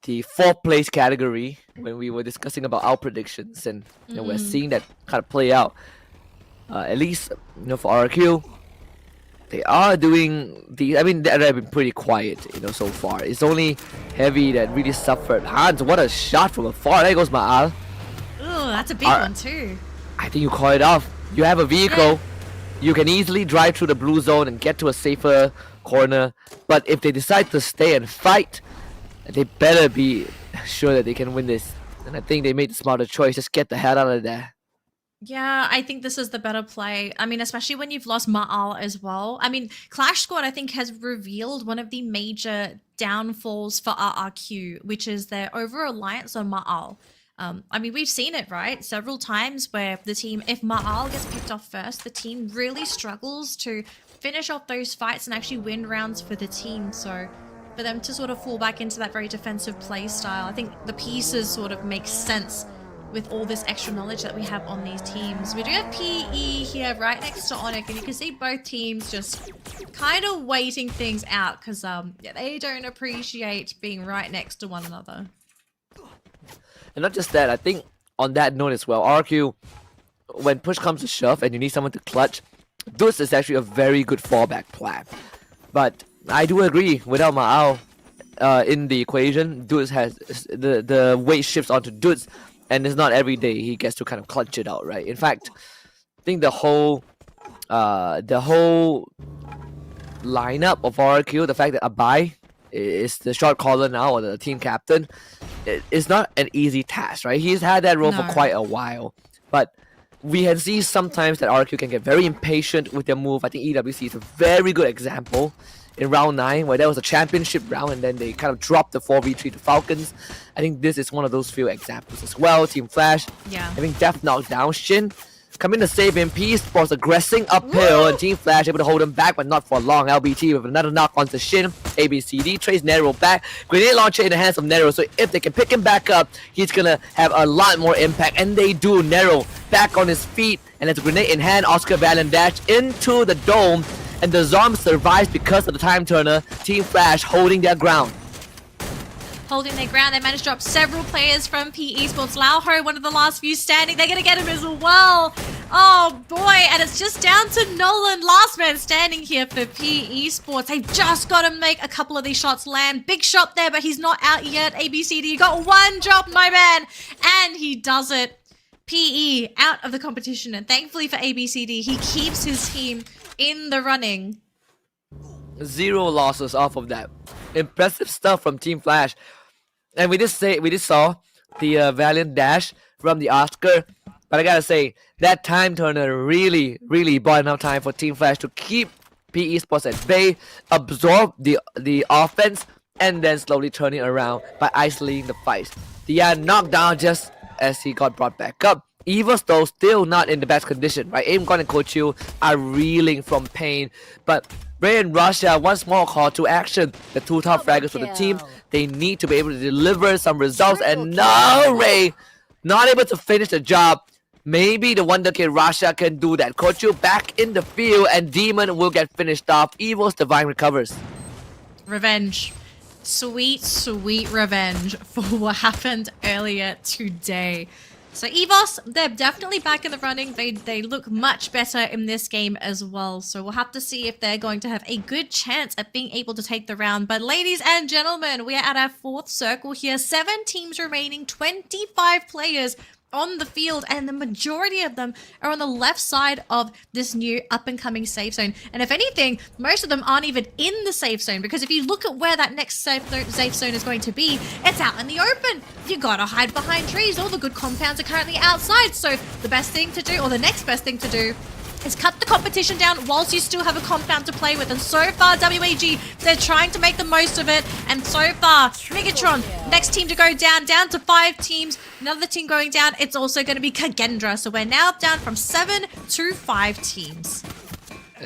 the 4th place category when we were discussing about our predictions, and we're seeing that kind of play out. At least, for RQ, they are doing they've been pretty quiet, so far. It's only Heavy that really suffered. Hans, what a shot from afar. There goes Ma'al. Oh, that's a big one too. I think you call it off. You have a vehicle. You can easily drive through the blue zone and get to a safer corner. But if they decide to stay and fight, they better be sure that they can win this. And I think they made the smarter choice. Just get the hell out of there. Yeah, I think this is the better play. I mean, especially when you've lost Ma'al as well. I mean, Clash Squad, I think, has revealed one of the major downfalls for RRQ, which is their over-reliance on Ma'al. I mean, we've seen it, right? Several times where the team, if Ma'al gets picked off first, the team really struggles to finish off those fights and actually win rounds for the team. So for them to sort of fall back into that very defensive play style, I think the pieces sort of make sense with all this extra knowledge that we have on these teams. We do have PE here right next to Onyx, and you can see both teams just kind of waiting things out because they don't appreciate being right next to one another. And not just that, I think on that note as well, RQ, when push comes to shove and you need someone to clutch, this is actually a very good fallback plan. But I do agree, without Ma'al in the equation, Dudes has the weight shifts onto Dudes, and it's not every day he gets to kind of clutch it out, right? In fact, I think the whole lineup of RQ, the fact that Abai is the shot caller now, or the team captain, it's not an easy task, right? He's had that role for quite a while, but we can see sometimes that RQ can get very impatient with their move. I think EWC is a very good example in round 9, where there was a championship round and then they kind of dropped the 4v3 to Falcons. I think this is one of those few examples as well. Team Flash having Death knocked down. Shin coming to save him. PE Sports aggressing uphill, and Team Flash able to hold him back, but not for long. LBT with another knock onto Shin. ABCD trace Nero back. Grenade launcher in the hands of Nero, so if they can pick him back up, he's gonna have a lot more impact, and they do. Nero back on his feet, and as a grenade in hand, Oscar Valen dash into the dome, and the Zom survives because of the time turner. Team Flash holding their ground. Holding their ground, they managed to drop several players from PE Sports. Lauho, one of the last few standing, they're going to get him as well. Oh boy, and it's just down to Nolan, last man standing here for PE Sports. They've just got to make a couple of these shots land. Big shot there, but he's not out yet. ABCD, you got one drop, my man, and he does it. PE out of the competition, and thankfully for ABCD, he keeps his team in the running. 0 losses off of that. Impressive stuff from Team Flash. And we just saw the valiant dash from the Oscar, but I gotta say that time turner really bought enough time for Team Flash to keep P Esports at bay, absorb the offense, and then slowly turning around by isolating the fight. The knocked down just as he got brought back up. Evos though still not in the best condition, right? Aimgon and Coach Yu are reeling from pain, but Ray and Russia, one small call to action. The two top fraggers for the team, they need to be able to deliver some results, and no, Ray not able to finish the job. Maybe the Wonder Kid Russia can do that. Coach Yu back in the field, and Demon will get finished off. Evil's Divine recovers. Revenge. Sweet, sweet revenge for what happened earlier today. So EVOS, they're definitely back in the running. They look much better in this game as well. So we'll have to see if they're going to have a good chance at being able to take the round. But ladies and gentlemen, we are at our fourth circle here. 7 teams remaining, 25 players on the field, and the majority of them are on the left side of this new up-and-coming safe zone. And if anything, most of them aren't even in the safe zone, because if you look at where that next safe zone is going to be, it's out in the open. You gotta hide behind trees. All the good compounds are currently outside. So the best thing to do, or the next best thing to do, is cut the competition down whilst you still have a compound to play with. And so far, WAG, they're trying to make the most of it. And so far, Megatron, next team to go down to 5 teams. Another team going down, it's also going to be Kagendra. So we're now down from 7 to 5 teams.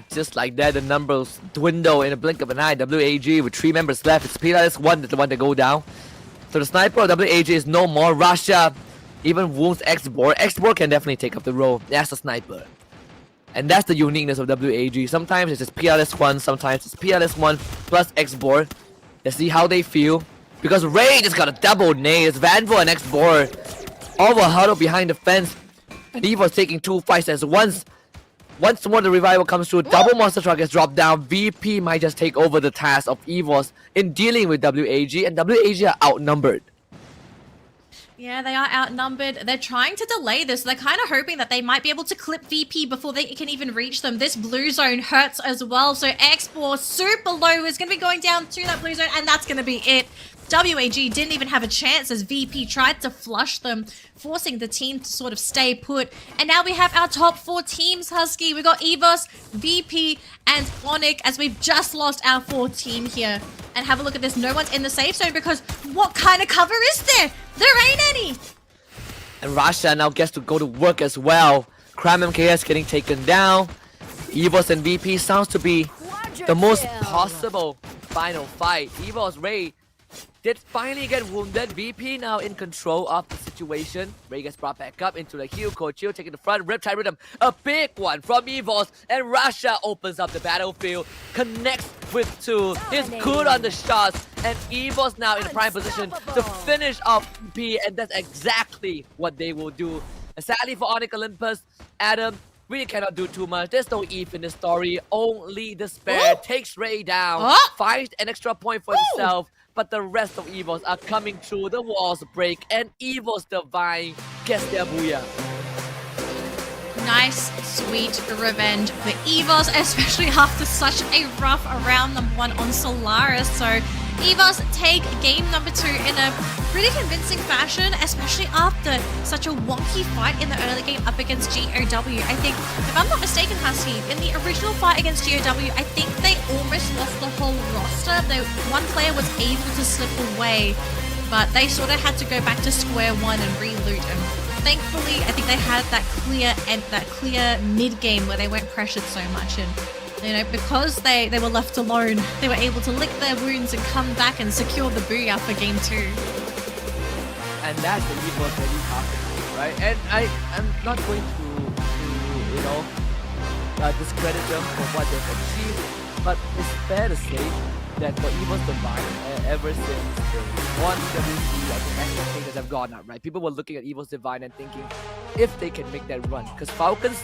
Just like that, the numbers dwindle in a blink of an eye. WAG with 3 members left. It's PLS1 that's the one to go down. So the sniper of WAG is no more. Russia even wounds Xbor. Xbor can definitely take up the role as a sniper. And that's the uniqueness of WAG. Sometimes it's just PLS1, sometimes it's PLS1 plus Xbor. Let's see how they feel. Because Ray just got a double nade. It's Vanvo and Xbor over huddle behind the fence. And Evo's taking 2 fights at once. Once more the revival comes through, double monster truck gets dropped down. VP might just take over the task of Evos in dealing with WAG. And WAG are outnumbered. Yeah, they are outnumbered. They're trying to delay this. They're kind of hoping that they might be able to clip VP before they can even reach them. This blue zone hurts as well. So X4 super low is going to be going down to that blue zone, and that's going to be it. WAG didn't even have a chance as VP tried to flush them, forcing the team to sort of stay put. And now we have our top 4 teams, Husky. We've got Evos, VP, and Onic, as we've just lost our 4th team here. And have a look at this. No one's in the safe zone, because what kind of cover is there? There ain't any. And Rasha now gets to go to work as well. Cram MKS getting taken down. Evos and VP sounds to be the most possible final fight. Evos, Ray did finally get wounded. VP now in control of the situation. Ray gets brought back up into the heel. Coach Yu taking the front. Riptide Rhythm, a big one from Evos. And Rasha opens up the battlefield. Connects with 2. Is good on the shots. And Evos now in the prime position to finish off VP. And that's exactly what they will do. And sadly for Onyx Olympus, Adam really cannot do too much. There's no Eve in the story. Only Despair takes Ray down. Finds an extra point for himself. But the rest of Evos are coming through. The walls break, and Evos Divine gets their booyah. Nice, sweet revenge for Evos, especially after such a rough round number 1 on Solaris. So Evos take game number 2 in a pretty convincing fashion, especially after such a wonky fight in the early game up against GOW. I think, if I'm not mistaken, Husky, in the original fight against GOW, I think they almost lost the whole roster. One player was able to slip away, but they sort of had to go back to square one and re-loot him. Thankfully, I think they had that clear mid-game where they weren't pressured so much, and you know, because they were left alone, they were able to lick their wounds and come back and secure the booyah for game 2. And that's the Evos that you talk about, right? And I'm not going to you know, discredit them for what they've achieved, but it's fair to say that for Evos Divine, ever since the 1WC, I think expectations have gone up, right? People were looking at Evos Divine and thinking if they can make that run, because Falcons,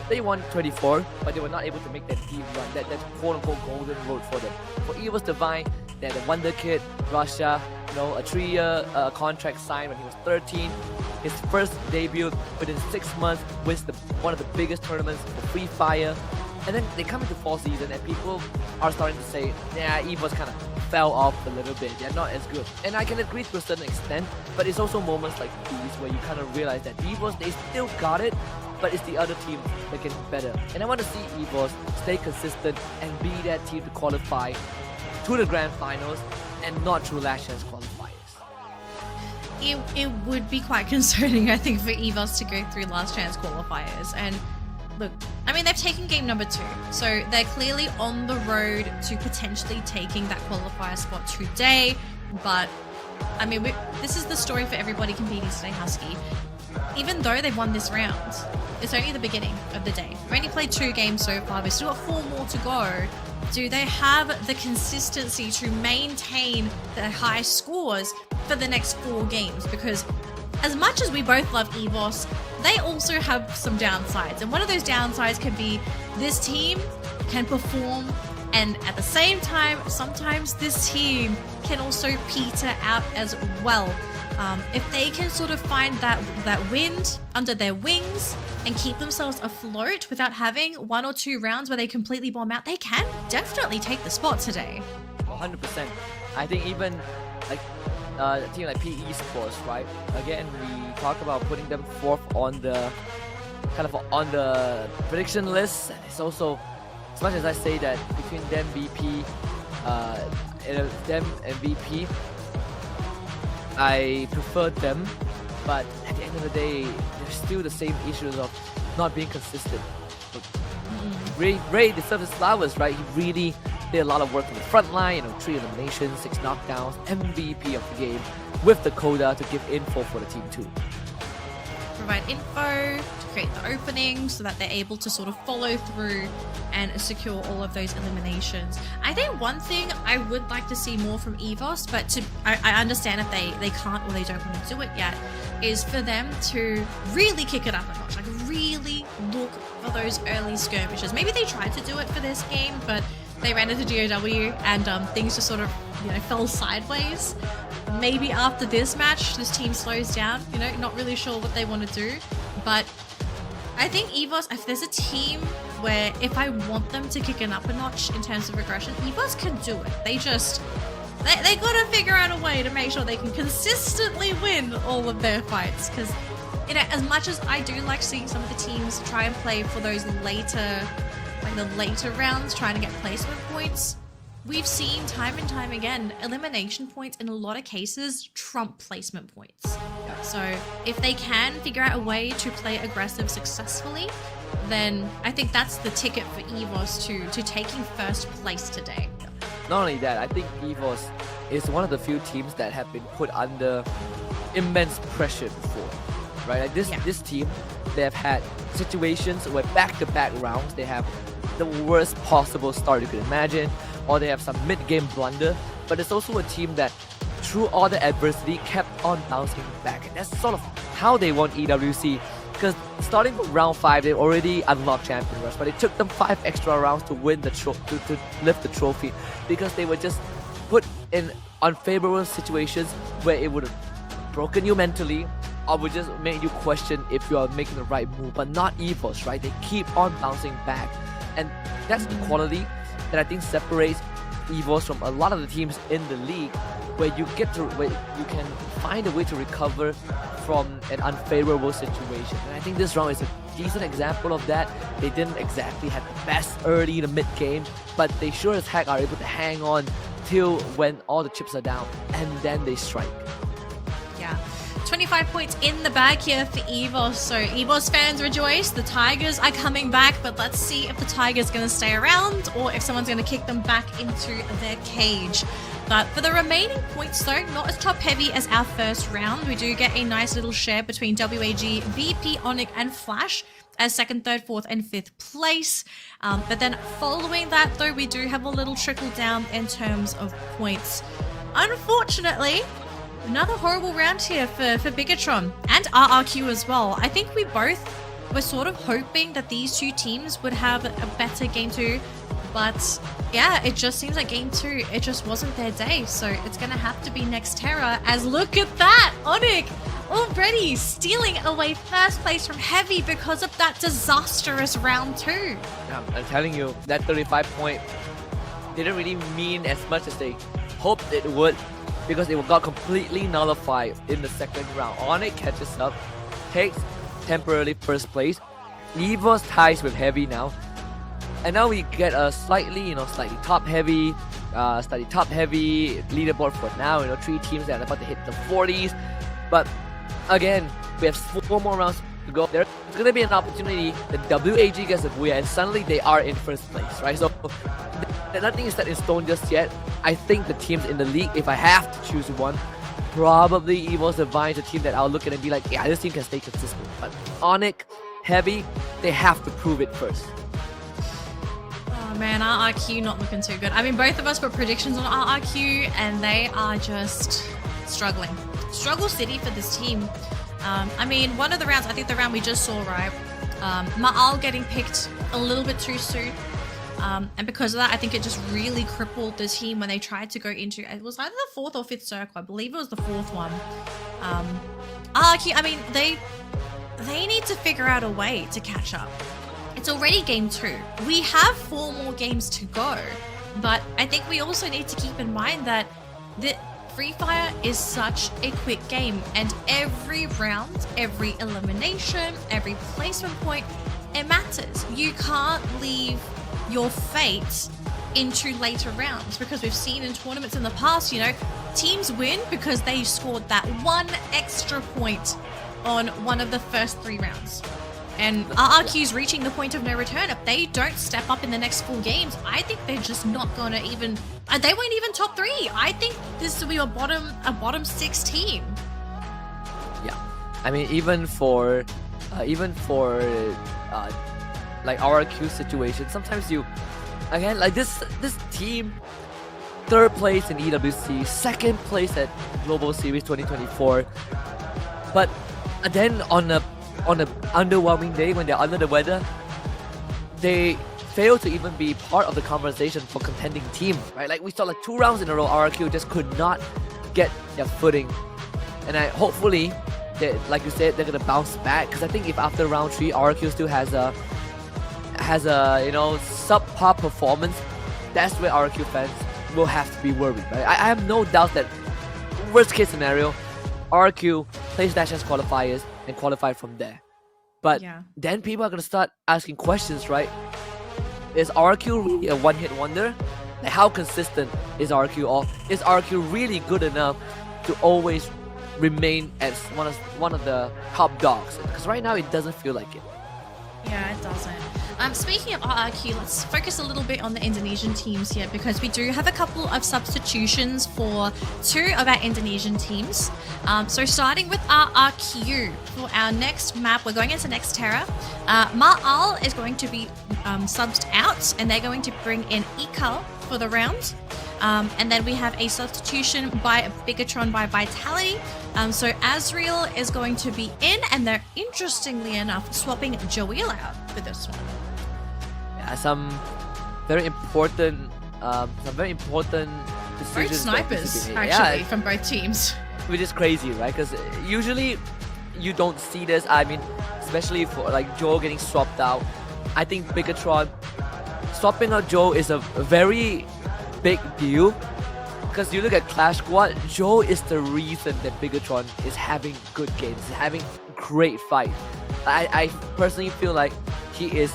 they won 24, but they were not able to make that deep run, that quote-unquote golden road for them. For Evos Divine, they had a Wonder Kid, Russia, you know, a 3-year contract signed when he was 13. His first debut within 6 months wins one of the biggest tournaments for Free Fire. And then they come into fall season and people are starting to say, yeah, Evos kind of fell off a little bit. They're not as good. And I can agree to a certain extent, but it's also moments like these where you kind of realize that Evos, they still got it. but it's the other team that get better. And I want to see Esports stay consistent and be that team to qualify to the grand finals and not through last chance qualifiers. It would be quite concerning, I think, for EVOS to go through last chance qualifiers. And look, I mean, they've taken game number 2, so they're clearly on the road to potentially taking that qualifier spot today. But I mean, this is the story for everybody competing today, Husky. Even though they've won this round, it's only the beginning of the day. We've only played 2 games so far. We've still got 4 more to go. Do they have the consistency to maintain their high scores for the next 4 games? Because as much as we both love EVOS, they also have some downsides. And one of those downsides can be this team can perform, and at the same time, sometimes this team can also peter out as well. If they can sort of find that wind under their wings and keep themselves afloat without having 1 or 2 rounds where they completely bomb out, they can definitely take the spot today. 100%. I think even like a team like PE Esports, right? Again, we talk about putting them 4th on the prediction list. It's also, as much as I say that between them and VP, I prefer them, but at the end of the day, there's still the same issues of not being consistent. Ray deserves his flowers, right? He really did a lot of work on the front line, 3 eliminations, 6 knockdowns, MVP of the game, with the coda to give info for the team too. Provide info to create the opening so that they're able to sort of follow through and secure all of those eliminations. I think one thing I would like to see more from EVOS, but I understand if they can't or they don't want to do it yet, is for them to really kick it up a notch, like really look for those early skirmishes. Maybe they tried to do it for this game, but they ran into DOW and things just sort of fell sideways. Maybe after this match, this team slows down, not really sure what they want to do. But I think EVOS, if there's a team where if I want them to kick it up a notch in terms of aggression, EVOS can do it. They gotta figure out a way to make sure they can consistently win all of their fights. Because, as much as I do like seeing some of the teams try and play for those later rounds, trying to get placement points, we've seen time and time again, elimination points in a lot of cases trump placement points. So if they can figure out a way to play aggressive successfully, then I think that's the ticket for EVOS to taking first place today. Not only that, I think EVOS is one of the few teams that have been put under immense pressure before, right? Like this team, they have had situations where back-to-back rounds, they have the worst possible start you could imagine, or they have some mid-game blunder, but it's also a team that through all the adversity kept on bouncing back. And that's sort of how they won EWC, because starting from round 5 they already unlocked Champion Rush, but it took them 5 extra rounds to win the to lift the trophy, because they were just put in unfavorable situations where it would have broken you mentally or would just make you question if you are making the right move. But not EVOS, right? They keep on bouncing back, and that's the quality that I think separates EVOS from a lot of the teams in the league, where you can find a way to recover from an unfavorable situation. And I think this round is a decent example of that. They didn't exactly have the best early in the mid game, but they sure as heck are able to hang on till when all the chips are down, and then they strike. Yeah. 25 points in the bag here for EVOS. So EVOS fans rejoice. The Tigers are coming back, but let's see if the Tigers are going to stay around or if someone's going to kick them back into their cage. But for the remaining points though, not as top heavy as our first round. We do get a nice little share between WAG, VP, Onyx and Flash as 2nd, 3rd, 4th and 5th place. But then following that though, we do have a little trickle down in terms of points. Unfortunately, another horrible round here for Bigatron and RRQ as well. I think we both were sort of hoping that these two teams would have a better game 2. But yeah, it just seems like game 2, it just wasn't their day. So it's going to have to be Nexterra, as look at that! Onyx already stealing away first place from Heavy because of that disastrous round 2. Yeah, I'm telling you, that 35 point didn't really mean as much as they hoped it would, because it got completely nullified in the 2nd round. Onyx catches up, takes temporarily first place, Evo's ties with Heavy now. And now we get a slightly top heavy leaderboard for now. 3 teams that are about to hit the 40s. But again, we have 4 more rounds to go. There's going to be an opportunity that WAG gets a booyah, and suddenly they are in first place, right? So nothing is set in stone just yet. I think the teams in the league, if I have to choose one, probably Evo's Divine, a team that I'll look at and be like, yeah, this team can stay consistent. But Onyx, Heavy, they have to prove it first. Oh man, RRQ not looking too good. I mean, both of us put predictions on RRQ and they are just struggling. Struggle city for this team. I mean, one of the rounds, I think the round we just saw, right? Ma'al getting picked a little bit too soon. And because of that, I think it just really crippled the team when they tried to go into, it was either the 4th or 5th circle. I believe it was the 4th one. RRQ, I mean, they need to figure out a way to catch up. It's already game 2. We have 4 more games to go, but I think we also need to keep in mind that Free Fire is such a quick game, and every round, every elimination, every placement point, it matters. You can't leave your fate into later rounds, because we've seen in tournaments in the past, teams win because they scored that 1 extra point on one of the first 3 rounds. And RRQ's reaching the point of no return. If they don't step up in the next 4 games, I think they're just not going to even... They won't even top 3. I think this will be a bottom 6 team. Yeah, I mean, even for like RRQ situation, sometimes you, again, like this team, 3rd place in EWC, 2nd place at Global Series 2024, but then on a underwhelming day when they're under the weather, they fail to even be part of the conversation for contending team, right? Like we saw like 2 rounds in a row, RRQ just could not get their footing, and hopefully, like you said, they're gonna bounce back, because I think if after round 3 RRQ still has a subpar performance, that's where RRQ fans will have to be worried, right? I have no doubt that worst case scenario, RRQ plays Nations qualifiers and qualify from there. But then people are gonna start asking questions, right? Is RRQ really a one-hit wonder? Like, how consistent is RRQ, or is RRQ really good enough to always remain as one of the top dogs? Because right now it doesn't feel like it. Yeah, it doesn't. Speaking of RRQ, let's focus a little bit on the Indonesian teams here, because we do have a couple of substitutions for 2 of our Indonesian teams. So starting with RRQ, for our next map, we're going into Nextterra. Ma'al is going to be subbed out, and they're going to bring in Ikal for the round. And then we have a substitution by Bigatron by Vitality. So Azriel is going to be in, and they're, interestingly enough, swapping Joel out for this one. Yeah, some very important decisions. Both snipers, actually, from both teams. Which is crazy, right? Because usually you don't see this. I mean, especially for like Joe getting swapped out. I think Bigatron swapping out Joe is a very big deal, because you look at Clash Squad, Joe is the reason that Bigatron is having good games, having great fights. I personally feel like he is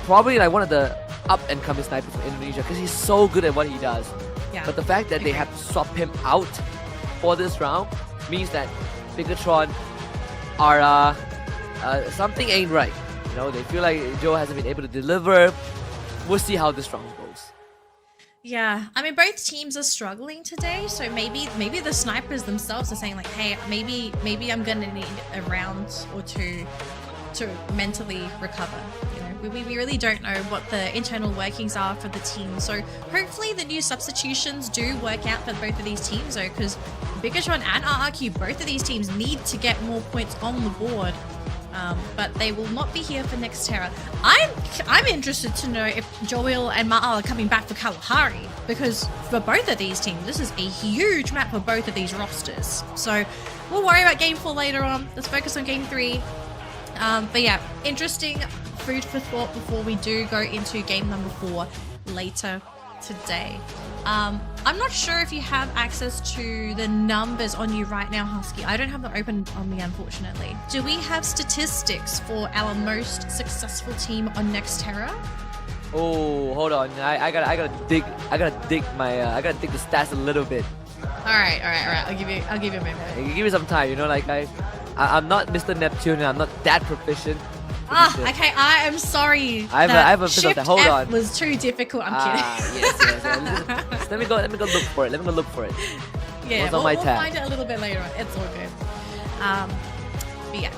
probably like one of the up-and-coming snipers from Indonesia, because he's so good at what he does. Yeah. But the fact that they have to swap him out for this round means that Bigatron are something ain't right. They feel like Joe hasn't been able to deliver. We'll see how this round goes. Yeah, I mean, both teams are struggling today, so maybe the snipers themselves are saying like, hey, maybe I'm gonna need a round or 2 to mentally recover. We really don't know what the internal workings are for the team, so hopefully the new substitutions do work out for both of these teams, though, because Bigatron and RRQ, both of these teams need to get more points on the board. But they will not be here for Nextterra. I'm interested to know if Joel and Ma'al are coming back for Kalahari, because for both of these teams, this is a huge map for both of these rosters. So we'll worry about Game 4 later on. Let's focus on Game 3. But yeah, interesting food for thought before we do go into game number 4 later today. I'm not sure if you have access to the numbers on you right now, Husky. I don't have them open on me, unfortunately. Do we have statistics for our most successful team on Nextera? Oh, hold on. I gotta dig I gotta dig the stats a little bit. All right. I'll give you a moment. Give me some time, you know, like I'm not Mr. Neptune, I'm not that proficient. Okay, I am sorry. I have a bit of that. Hold on. Was too difficult. I'm kidding. Yes. Let me go look for it. Yeah, What's on my we'll tab? find it a little bit later on. It's all good. But yeah,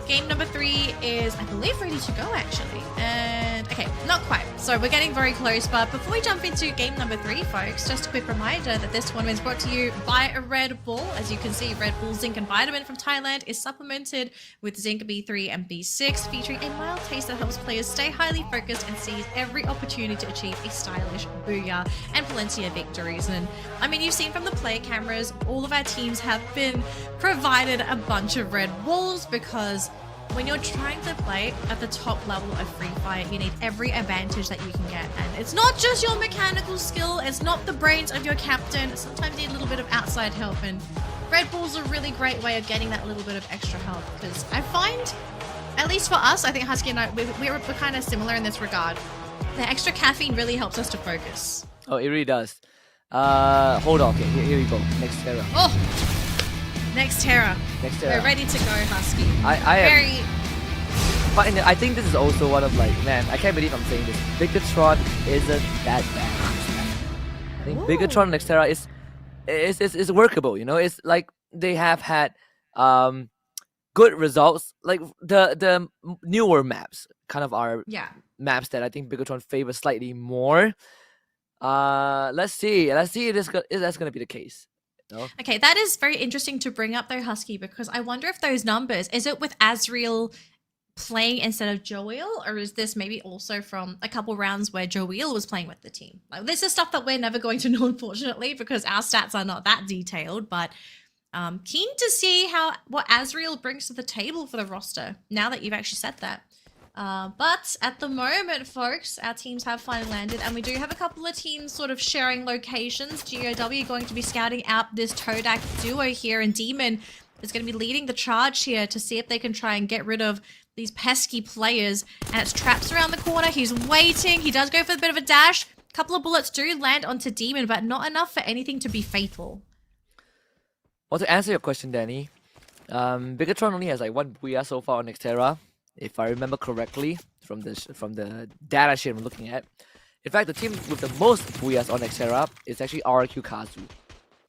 game number 3 is, I believe, ready to go actually. And okay, not quite. So we're getting very close. But before we jump into game number 3, folks, just a quick reminder that this tournament is brought to you by a Red Bull. As you can see, Red Bull Zinc and Vitamin from Thailand is supplemented with Zinc B3 and B6, featuring a mild taste that helps players stay highly focused and seize every opportunity to achieve a stylish booyah and plenty of victories. And I mean, you've seen from the player cameras, all of our teams have been provided a bunch of Red Bulls because when you're trying to play at the top level of Free Fire, you need every advantage that you can get. And it's not just your mechanical skill, it's not the brains of your captain. Sometimes you need a little bit of outside help, and Red Bull's a really great way of getting that little bit of extra help. Because I find, at least for us, I think Husky and I, we're kind of similar in this regard. The extra caffeine really helps us to focus. Oh, it really does. Hold on. Okay, here we go. Nextera. Oh! Nextera. We're ready to go, Husky. I think this is also one of like, man, I can't believe I'm saying this. Bigatron isn't that bad. I think Bigatron Nextera is workable, you know? It's like they have had good results. Like the newer maps kind of are maps that I think Bigatron favors slightly more. Let's see if that's gonna be the case. No? Okay, that is very interesting to bring up though, Husky, because I wonder if those numbers, is it with Azriel playing instead of Joel, or is this maybe also from a couple rounds where Joel was playing with the team? Like, this is stuff that we're never going to know, unfortunately, because our stats are not that detailed, but keen to see what Azriel brings to the table for the roster, now that you've actually said that. But at the moment, folks, our teams have finally landed, and we do have a couple of teams sort of sharing locations. GOW going to be scouting out this Todak duo here, and Demon is going to be leading the charge here to see if they can try and get rid of these pesky players. And it's traps around the corner. He's waiting. He does go for a bit of a dash. A couple of bullets do land onto Demon, but not enough for anything to be fatal. Well, to answer your question, Danny, Bigatron only has like 1 booyah so far on Nextera, if I remember correctly, from the data sheet I'm looking at. In fact, the team with the most booyahs on Nextera is actually RRQ Kazu.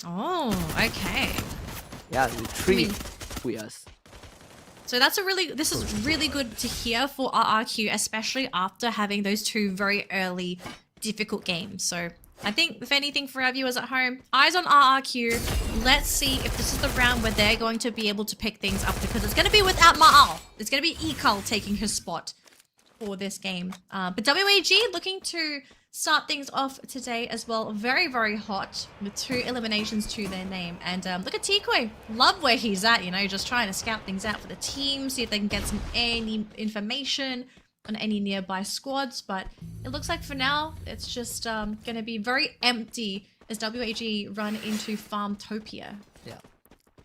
Oh, okay. Yeah, 3 booyahs. So this is really good to hear for RRQ, especially after having those 2 very early difficult games. So I think, if anything, for our viewers at home, eyes on RRQ. Let's see if this is the round where they're going to be able to pick things up, because it's going to be without Ma'al. It's going to be Ekal taking his spot for this game. But WAG looking to start things off today as well. Very, very hot with 2 eliminations to their name. And look at Tikoi. Love where he's at, you know, just trying to scout things out for the team, see if they can get any information on any nearby squads. But it looks like for now, it's just going to be very empty as WAG run into Farmtopia. Yeah.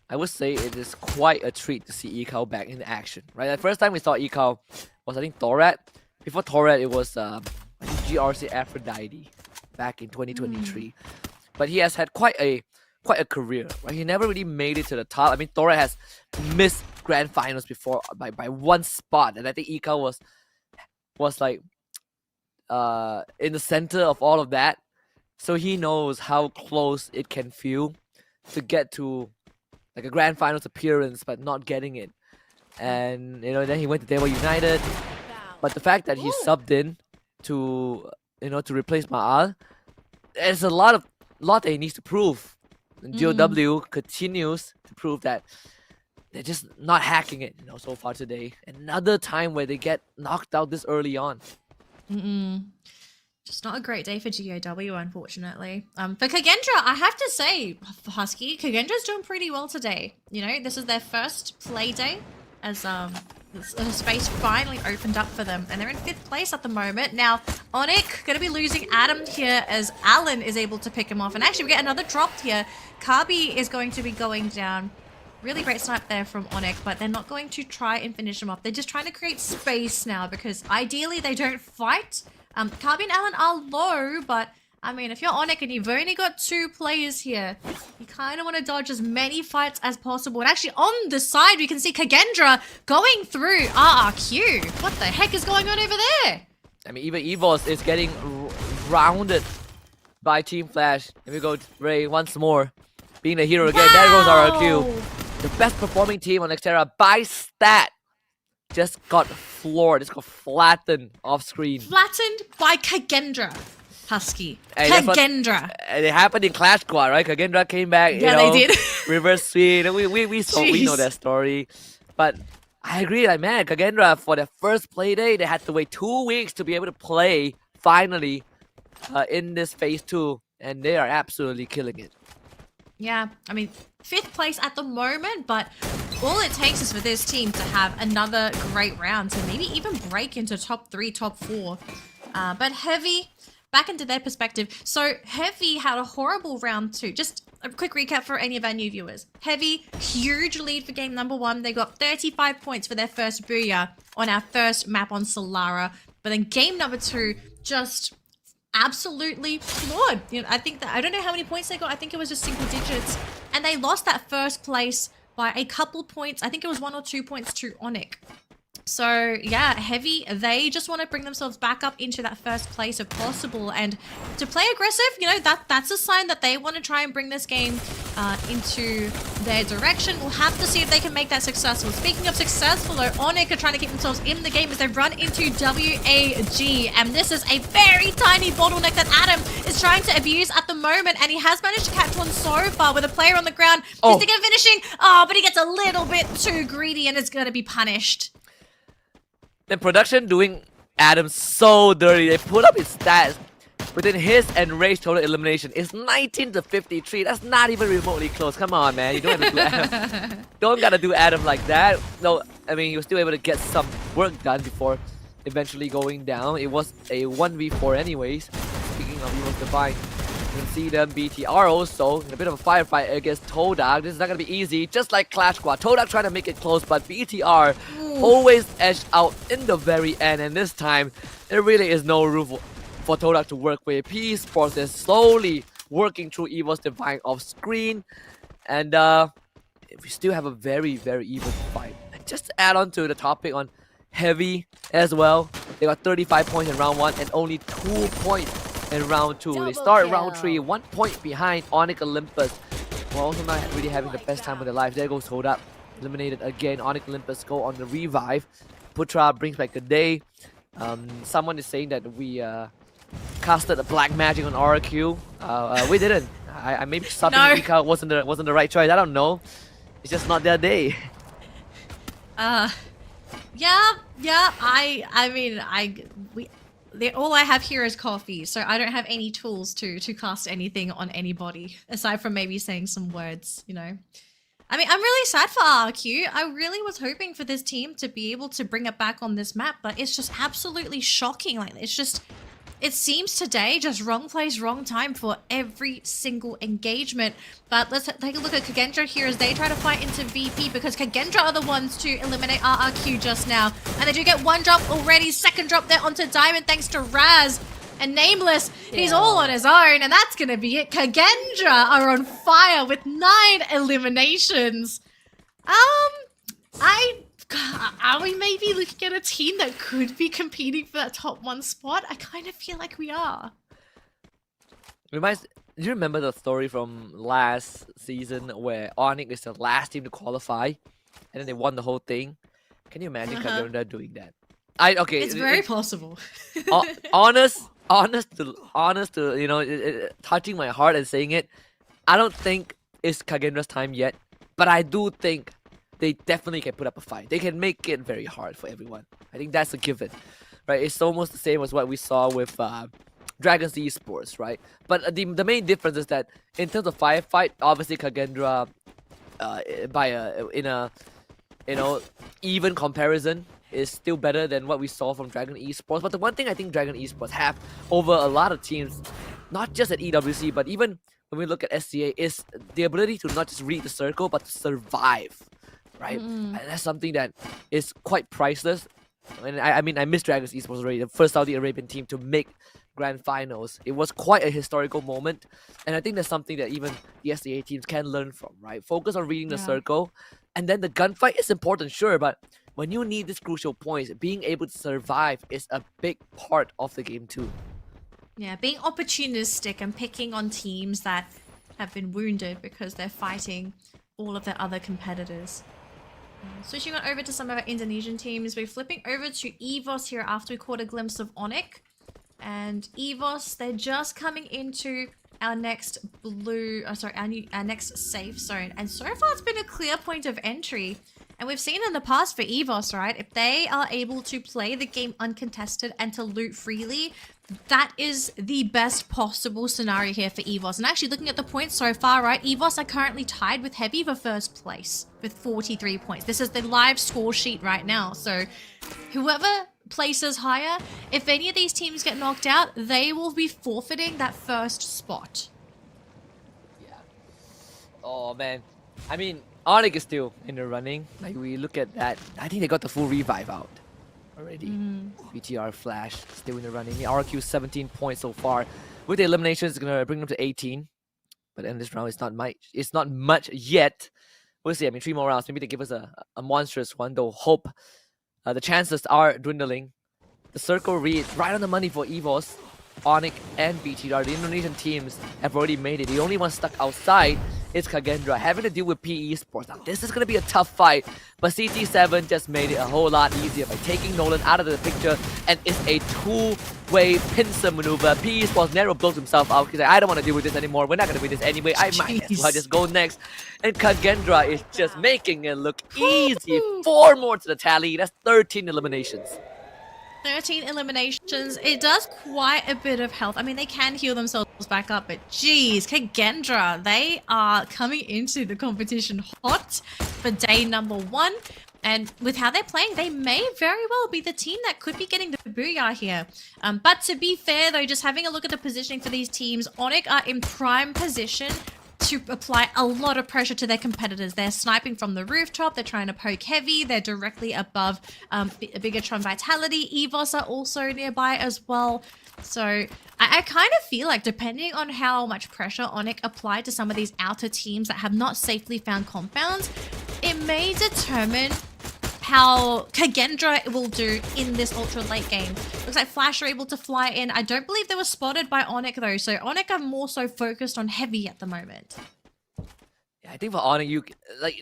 I would say it is quite a treat to see Ekal back in action, right? The first time we saw Ekal was, I think, Thorat. Before Thorat, it was I think GRC Aphrodite back in 2023. But he has had quite a career, right? He never really made it to the top. I mean, Thorat has missed grand finals before by 1 spot, and I think Ekal was like in the center of all of that. So he knows how close it can feel to get to like a grand finals appearance but not getting it. And you know, then he went to Dewa United. But the fact that he subbed in to, you know, to replace Ma'al, there's a lot that he needs to prove. And GOW continues to prove that they're just not hacking it, you know, so far today. Another time where they get knocked out this early on. Just not a great day for GOW, unfortunately. For Kagendra, I have to say, Husky, Kagendra's doing pretty well today. You know, this is their first play day as space finally opened up for them, and they're in 5th place at the moment. Now, Onyx going to be losing Adam here as Alan is able to pick him off. And actually, we get another drop here. Kabi is going to be going down. Really great snipe there from Onyx, but they're not going to try and finish him off. They're just trying to create space now because ideally they don't fight. Kabi and Alan are low, but I mean, if you're Onyx and you've only got 2 players here, you kind of want to dodge as many fights as possible. And actually, on the side, we can see Kagendra going through RRQ. What the heck is going on over there? I mean, even Evos is getting rounded by Team Flash. Here we go, Ray, once more. Being the hero again. There goes RRQ. The best performing team on Xterra by stat. Just got floored. Just got flattened off screen. Flattened by Kagendra. Husky. Hey, Kagendra. And it happened in Clash Squad, right? Kagendra came back. Yeah, you know, they did. Reverse sweep. We know that story. But I agree, like, man, Kagendra, for their first play day, they had to wait 2 weeks to be able to play, finally, in this phase 2. And they are absolutely killing it. Yeah, I mean, 5th place at the moment, but all it takes is for this team to have another great round to maybe even break into top 3, top 4. But Heavy, back into their perspective. So Heavy had a horrible round 2. Just a quick recap for any of our new viewers. Heavy, huge lead for game number 1. They got 35 points for their first Booyah on our first map on Solara. But then game number 2, just absolutely floored. You know, I don't know how many points they got. I think it was just single digits. And they lost that first place by a couple points. I think it was 1 or 2 points to Onyx. So yeah, Heavy, they just want to bring themselves back up into that first place if possible. And to play aggressive, you know, that's a sign that they want to try and bring this game into their direction. We'll have to see if they can make that successful. Speaking of successful, though, Onyx are trying to keep themselves in the game as they run into WAG. And this is a very tiny bottleneck that Adam is trying to abuse at the moment. And he has managed to catch one so far with a player on the ground. He's thinking of finishing. Oh, but he gets a little bit too greedy and is going to be punished. Then production doing Adam so dirty. They put up his stats within his and Ray's total elimination. It's 19 to 53. That's not even remotely close. Come on, man. You don't have to do Adam. Don't gotta do Adam like that. No, I mean, he was still able to get some work done before eventually going down. It was a 1v4 anyways. Speaking of Evos Divine, you can see them BTR also in a bit of a firefight against Todak. This is not gonna be easy. Just like Clash Squad. Todak trying to make it close, but BTR always edged out in the very end, and this time there really is no room for Todak to work with. Esports is slowly working through Evos Divine off screen, and we still have a very, very even fight. And just to add on to the topic on Heavy as well, they got 35 points in round 1 and only 2 points in round 2. They start round 3 1 point behind Onyx Olympus, while also not really having the best time of their life. There goes Todak. Eliminated again. Onyx Olympus go on the revive. Putra brings back the day. Someone is saying that we casted a black magic on RQ. We didn't. I maybe subbing Mika wasn't the right choice. I don't know. It's just not their day. Yeah. I mean, all I have here is coffee, so I don't have any tools to cast anything on anybody aside from maybe saying some words, you know. I mean, I'm really sad for RQ. I really was hoping for this team to be able to bring it back on this map, but it's just absolutely shocking. Like, it seems today just wrong place, wrong time for every single engagement. But let's take a look at Kagendra here as they try to fight into VP, because Kagendra are the ones to eliminate RRQ just now. And they do get 1 drop already, 2nd drop there onto Diamond thanks to Raz. And Nameless, he's all on his own, and that's gonna be it. Kagendra are on fire with 9 eliminations. Are we maybe looking at a team that could be competing for that top 1 spot? I kind of feel like we are. Do you remember the story from last season where Onyx is the last team to qualify, and then they won the whole thing? Can you imagine Kagendra doing that? It's very possible. Honest to you know, touching my heart and saying it, I don't think it's Kagendra's time yet, but I do think they definitely can put up a fight. They can make it very hard for everyone. I think that's a given, right? It's almost the same as what we saw with Dragon's Esports, right? But the main difference is that in terms of firefight, obviously Kagendra in a even comparison is still better than what we saw from Dragon Esports. But the one thing I think Dragon Esports have over a lot of teams, not just at EWC, but even when we look at SEA, is the ability to not just read the circle, but to survive, right? And that's something that is quite priceless. And I mean, I miss Dragon Esports already, the first Saudi Arabian team to make grand finals. It was quite a historical moment. And I think that's something that even the SEA teams can learn from, right? Focus on reading the circle. And then the gunfight is important, sure, but when you need these crucial points, being able to survive is a big part of the game too. Yeah, being opportunistic and picking on teams that have been wounded because they're fighting all of their other competitors. Switching on over to some of our Indonesian teams, we're flipping over to EVOS here after we caught a glimpse of Onyx. And EVOS, they're just coming into our next our next safe zone. And so far it's been a clear point of entry. And we've seen in the past for EVOS, right? If they are able to play the game uncontested and to loot freely, that is the best possible scenario here for EVOS. And actually looking at the points so far, right? EVOS are currently tied with Heavy for first place with 43 points. This is the live score sheet right now. So whoever places higher, if any of these teams get knocked out, they will be forfeiting that first spot. Yeah. Oh, man. I mean, Onyx is still in the running. Like, we look at that. I think they got the full revive out already. BTR Flash still in the running. The RQ 17 points so far. With the eliminations, it's gonna bring them to 18. But in this round, it's not much. It's not much yet. We'll see. I mean, 3 more rounds. Maybe they give us a monstrous one. Though hope the chances are dwindling. The circle read right on the money for EVOS, Onyx, and BTR. The Indonesian teams have already made it. The only one stuck outside is Kagendra, having to deal with PE Esports. Now, this is going to be a tough fight, but CT7 just made it a whole lot easier by taking Nolan out of the picture, and it's a two-way pincer maneuver. PE Esports narrow blows himself out. He's like, I don't want to deal with this anymore. We're not going to win this anyway. I might as well just go next. And Kagendra is just making it look easy. 4 more to the tally. That's 13 eliminations. 13 eliminations. It does quite a bit of health. I mean, they can heal themselves back up, but geez, Kagendra, they are coming into the competition hot for day number 1. And with how they're playing, they may very well be the team that could be getting the booyah here. But to be fair, though, just having a look at the positioning for these teams, Onyx are in prime position to apply a lot of pressure to their competitors. They're sniping from the rooftop, they're trying to poke Heavy, they're directly above Bigatron Vitality. EVOS are also nearby as well. So I kind of feel like depending on how much pressure Onyx applied to some of these outer teams that have not safely found compounds, it may determine how Kagendra will do in this ultra late game. Looks like Flash are able to fly in. I don't believe they were spotted by Onyx though, so Onyx are more so focused on Heavy at the moment. Yeah, I think for Onyx,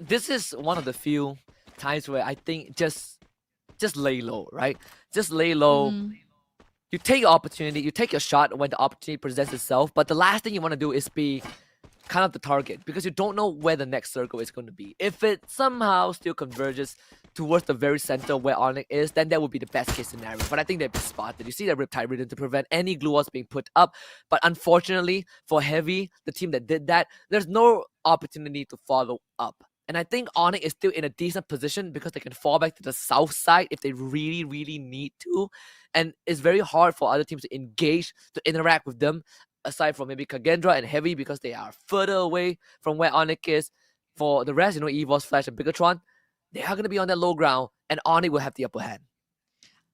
this is one of the few times where I think just lay low, right? Just lay low. You take your opportunity, you take your shot when the opportunity presents itself, but the last thing you want to do is be kind of the target, because you don't know where the next circle is going to be. If it somehow still converges towards the very center where Onyx is, then that would be the best case scenario. But I think they've been spotted. You see that Riptide Rhythm to prevent any glue walls being put up. But unfortunately for Heavy, the team that did that, there's no opportunity to follow up. And I think Onyx is still in a decent position because they can fall back to the south side if they really, really need to. And it's very hard for other teams to engage, to interact with them, aside from maybe Kagendra and Heavy, because they are further away from where Onyx is. For the rest, EVOS, Flash, and Bigatron, they are going to be on that low ground, and Onyx will have the upper hand.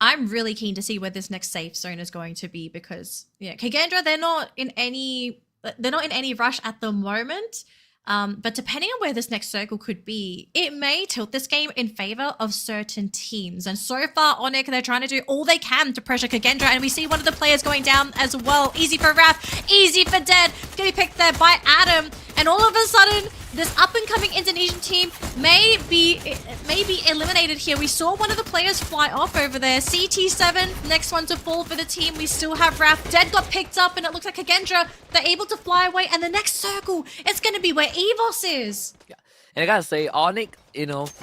I'm really keen to see where this next safe zone is going to be because, Kagendra, they're not in any rush at the moment. But depending on where this next circle could be, it may tilt this game in favor of certain teams. And so far, Onyx, they're trying to do all they can to pressure Kagendra. And we see one of the players going down as well. Easy for Raph, easy for Dead. Gonna be picked there by Adam. And all of a sudden, this up-and-coming Indonesian team may be eliminated here. We saw one of the players fly off over there. CT7, next one to fall for the team. We still have Raph. Dead got picked up, and it looks like Kagendra, they're able to fly away. And the next circle is going to be where EVOS is. Yeah. And I gotta say, Onyx,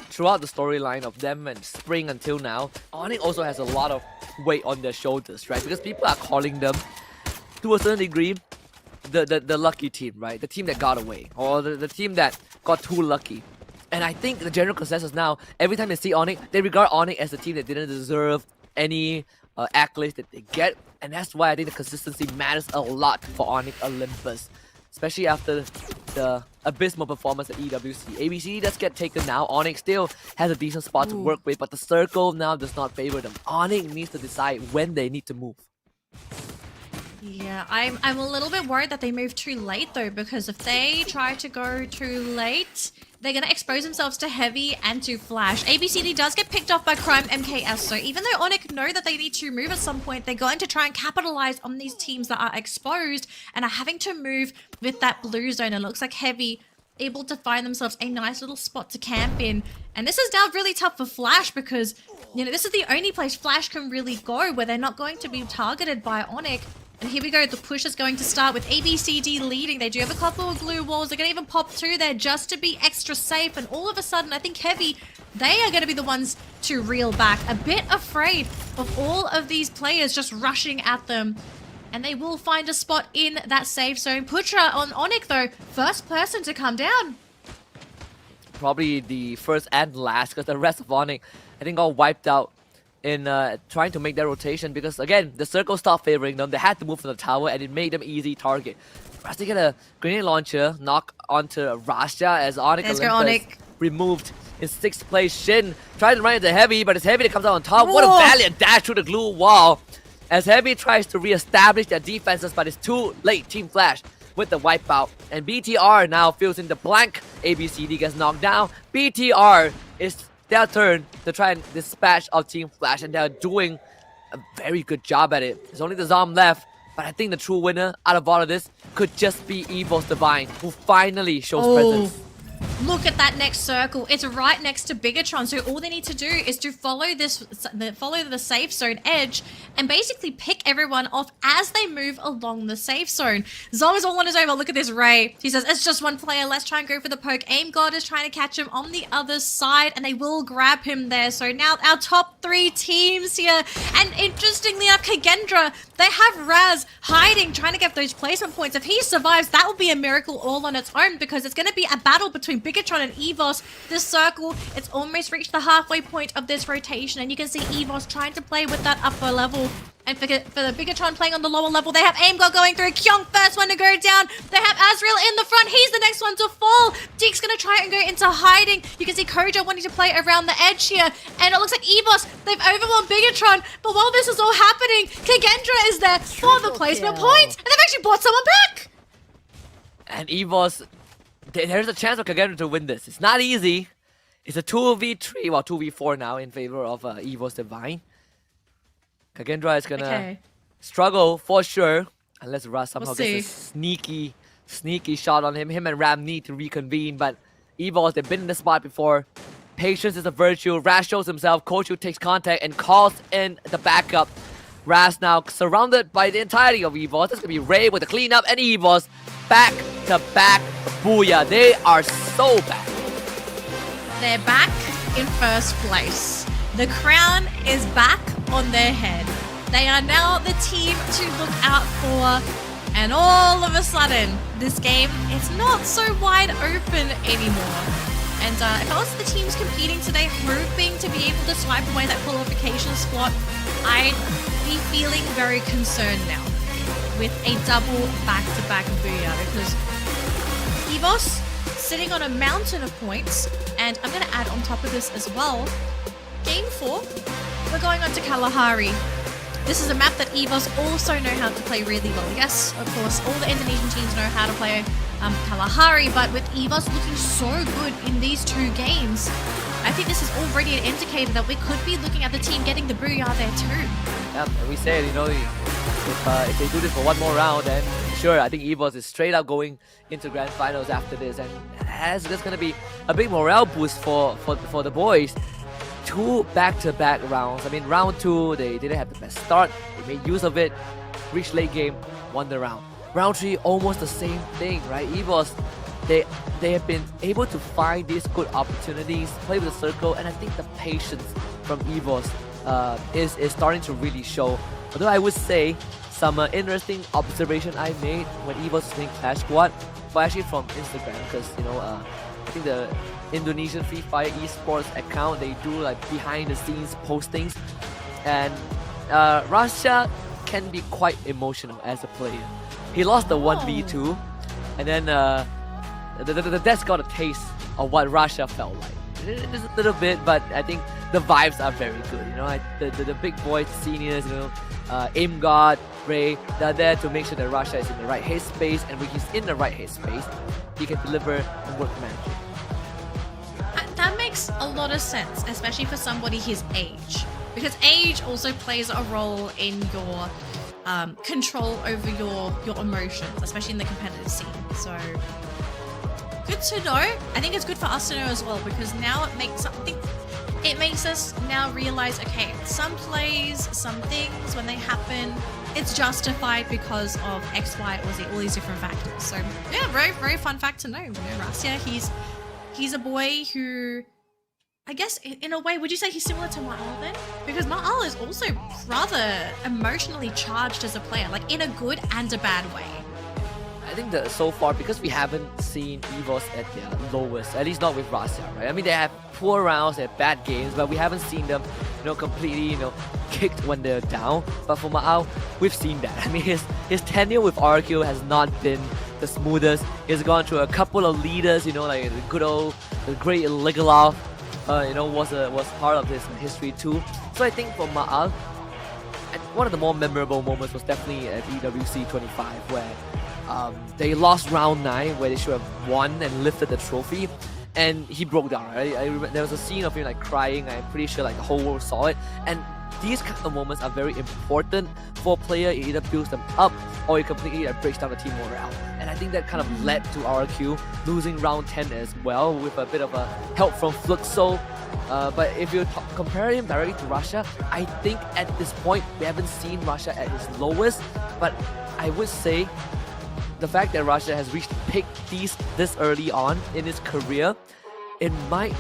throughout the storyline of them and Spring until now, Onyx also has a lot of weight on their shoulders, right? Because people are calling them, to a certain degree, the lucky team, right? The team that got away, or the team that got too lucky. And I think the general consensus now, every time they see Onyx, they regard Onyx as a team that didn't deserve any accolades that they get. And that's why I think the consistency matters a lot for Onyx Olympus. Especially after the abysmal performance at EWC. ABCD does get taken now. Onyx still has a decent spot to work with, but the circle now does not favor them. Onyx needs to decide when they need to move. Yeah, I'm a little bit worried that they move too late though, because if they try to go too late, they're going to expose themselves to Heavy and to Flash. ABCD does get picked off by Crime MKS, so even though Onyx know that they need to move at some point, they're going to try and capitalize on these teams that are exposed and are having to move with that blue zone. It looks like Heavy able to find themselves a nice little spot to camp in. And this is now really tough for Flash because, you know, this is the only place Flash can really go where they're not going to be targeted by Onyx. And here we go, the push is going to start with ABCD leading. They do have a couple of glue walls. They're going to even pop through there just to be extra safe. And all of a sudden, I think Heavy, they are going to be the ones to reel back. A bit afraid of all of these players just rushing at them. And they will find a spot in that safe zone. Putra on Onyx, though, first person to come down. Probably the first and last, because the rest of Onyx, I think, all wiped out in trying to make their rotation, because again the circle stopped favoring them. They had to move from the tower and it made them easy target. As they get a grenade launcher knock onto Rasha as Onyx removed in 6th place. Shin tried to run into Heavy, but it's Heavy that comes out on top. Whoa. What a valiant dash through the glue wall as Heavy tries to re-establish their defenses, but it's too late. Team Flash with the wipeout, and BTR now fills in the blank. ABCD gets knocked down. BTR is their turn to try and dispatch of Team Flash, and they're doing a very good job at it. There's only the Zom left, but I think the true winner out of all of this could just be Evo's Divine, who finally shows presence. Look at that next circle. It's right next to Bigatron, so all they need to do is to follow the safe zone edge and basically pick everyone off as they move along the safe zone. Zom is all on his own, but look at this Ray. He says, it's just one player, let's try and go for the poke. Aim God is trying to catch him on the other side, and they will grab him there. So now our top 3 teams here, and interestingly enough, Kagendra, they have Raz hiding, trying to get those placement points. If he survives, that will be a miracle all on its own, because it's going to be a battle between Bigatron and Evos. This circle, it's almost reached the halfway point of this rotation, and you can see Evos trying to play with that upper level. And for the Bigatron playing on the lower level, they have AimGod going through. Kyung first one to go down. They have Azrael in the front. He's the next one to fall. Deek's going to try and go into hiding. You can see Kojo wanting to play around the edge here. And it looks like Evos, they've overwhelmed Bigatron. But while this is all happening, Kagendra is there for the placement points. And they've actually brought someone back. And Evos, there's a chance for Kagendra to win this. It's not easy. It's a 2v3, well 2v4 now in favor of Evo's Divine. Kagendra is gonna struggle for sure, unless Raz somehow gets a sneaky shot on him. Him and Ram need to reconvene, but Evos, they've been in this spot before. Patience is a virtue. Raz shows himself. Kochu takes contact and calls in the backup. Raz now surrounded by the entirety of Evos. This is gonna be Ray with the cleanup, and Evos back to back. Booyah! They are so back. They're back in first place. The crown is back on their head. They are now the team to look out for, and all of a sudden, this game is not so wide open anymore. And if I was the teams competing today, hoping to be able to swipe away that qualification spot, I'd be feeling very concerned now with a double back-to-back booyah, because Evos sitting on a mountain of points, and I'm going to add on top of this as well, Game 4, we're going on to Kalahari. This is a map that Evos also know how to play really well. Yes, of course, all the Indonesian teams know how to play Kalahari, but with Evos looking so good in these 2 games, I think this is already an indicator that we could be looking at the team getting the booyah there too. Yeah, and we said, you know, if they do this for one more round, then sure, I think Evos is straight up going into Grand Finals after this, and that's just going to be a big morale boost for the boys. 2 back-to-back rounds. I mean, round 2, they didn't have the best start. They made use of it, reached late game, won the round. Round 3, almost the same thing, right? Evos, they have been able to find these good opportunities, play with the circle, and I think the patience from Evos is starting to really show. Although I would say some interesting observation I made when Evos was playing Clash Squad, but actually from Instagram, because you know I think the Indonesian Free Fire Esports account, they do like behind the scenes postings, and Russia can be quite emotional as a player. He lost the 1v2, and then that's got a taste of what Russia felt like. Just a little bit, but I think the vibes are very good. You know, the big boys, seniors, you know, Aim God, Ray, they're there to make sure that Russia is in the right headspace, and when he's in the right headspace, he can deliver and work magic. That makes a lot of sense, especially for somebody his age, because age also plays a role in your control over your emotions, especially in the competitive scene. So good to know. I think it's good for us to know as well, because now it makes us now realize, okay, some plays, some things, when they happen, it's justified because of X, Y, or Z, all these different factors. So yeah, very, very fun fact to know. You know, Rasya, he's a boy who, I guess in a way, would you say he's similar to Ma'al then? Because Ma'al is also rather emotionally charged as a player, like in a good and a bad way. I think that so far, because we haven't seen EVOS at their lowest, at least not with Russia, right? I mean, they have poor rounds, they have bad games, but we haven't seen them, you know, completely, you know, kicked when they're down. But for Ma'al, we've seen that. I mean, his tenure with RQ has not been the smoothest. He's gone through a couple of leaders, you know, like the good old, the great Legalov, you know, was part of his history too. So I think for Ma'al, one of the more memorable moments was definitely at EWC 25, where they lost round 9, where they should have won and lifted the trophy, and he broke down, right? I remember there was a scene of him like crying. I'm pretty sure like the whole world saw it, and these kind of moments are very important for a player. It either builds them up or it completely breaks down the team morale, and I think that kind of led to RQ losing round 10 as well, with a bit of a help from Fluxo. But if you compare him directly to Russia, I think at this point we haven't seen Russia at his lowest, but I would say the fact that Russia has reached peak this early on in his career, it might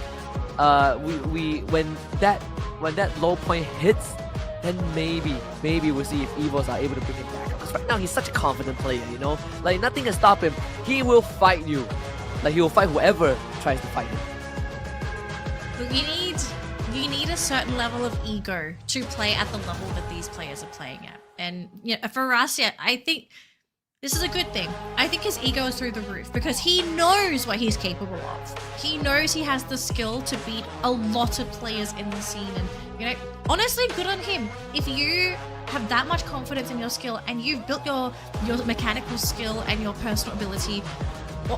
when that low point hits, then maybe we'll see if EVOS are able to bring him back up. Because right now he's such a confident player, you know, like nothing can stop him. He will fight you, like he will fight whoever tries to fight him. But you need a certain level of ego to play at the level that these players are playing at, and you know, for Rasya, I think this is a good thing. I think his ego is through the roof because he knows what he's capable of. He knows he has the skill to beat a lot of players in the scene, and you know, honestly, good on him. If you have that much confidence in your skill and you've built your mechanical skill and your personal ability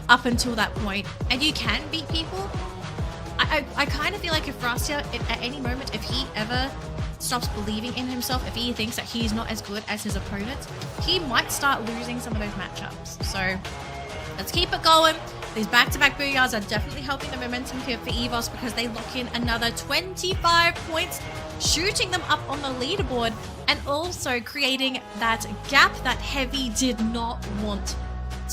up until that point, and you can beat people, I kind of feel like if Rasya, at any moment, if he ever stops believing in himself, if he thinks that he's not as good as his opponents, he might start losing some of those matchups. So let's keep it going. These back-to-back booyahs are definitely helping the momentum here for EVOS, because they lock in another 25 points, shooting them up on the leaderboard, and also creating that gap that Heavy did not want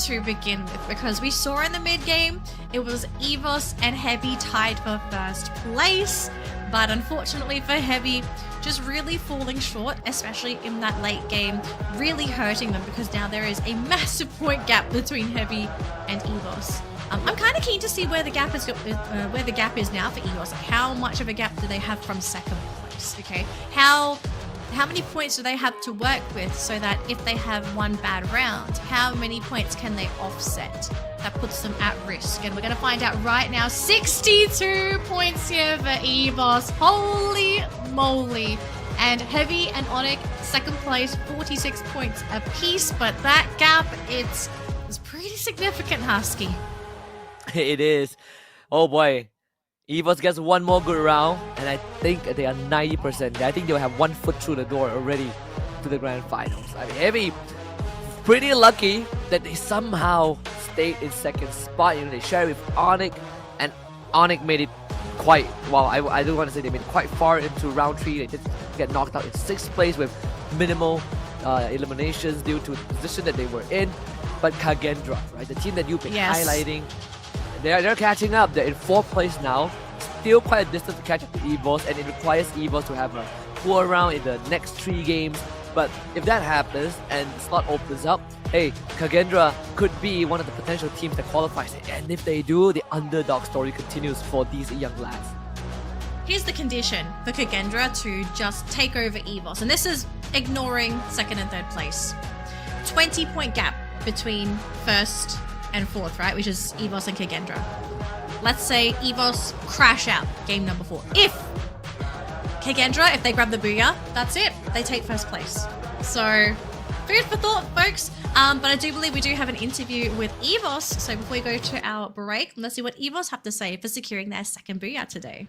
to begin with, because we saw in the mid game it was EVOS and Heavy tied for first place, but unfortunately for Heavy, just really falling short, especially in that late game, really hurting them, because now there is a massive point gap between Heavy and EVOS. I'm kind of keen to see where the gap is now for EVOS. Like, how much of a gap do they have from second place? Okay, how many points do they have to work with, so that if they have one bad round, how many points can they offset? That puts them at risk, and we're going to find out right now. 62 points here for EVOS. Holy moly. And Heavy and Onyx, second place, 46 points apiece, but that gap, it's pretty significant, Husky. It is. Oh boy. EVOS gets one more good round, and I think they are 90%. I think they'll have 1 foot through the door already to the grand finals. I mean, Heavy, pretty lucky that they somehow stayed in second spot. You know, they shared with Onyx, and Onyx made it quite, well, I do want to say they made it quite far into round 3. They did get knocked out in 6th place with minimal eliminations due to the position that they were in. But Kagendra, right, the team that you've been highlighting, they're catching up. They're in 4th place now. Still quite a distance to catch up to EVOS, and it requires EVOS to have a poor round in the next 3 games. But if that happens and the slot opens up, hey, Kagendra could be one of the potential teams that qualifies. And if they do, the underdog story continues for these young lads. Here's the condition for Kagendra to just take over EVOS, and this is ignoring second and third place. 20-point gap between first and fourth, right? Which is EVOS and Kagendra. Let's say EVOS crash out game number 4. If Kagendra, if they grab the booyah, that's it. They take first place. So, food for thought, folks. But I do believe we do have an interview with EVOS. So before we go to our break, let's see what EVOS have to say for securing their second booyah today.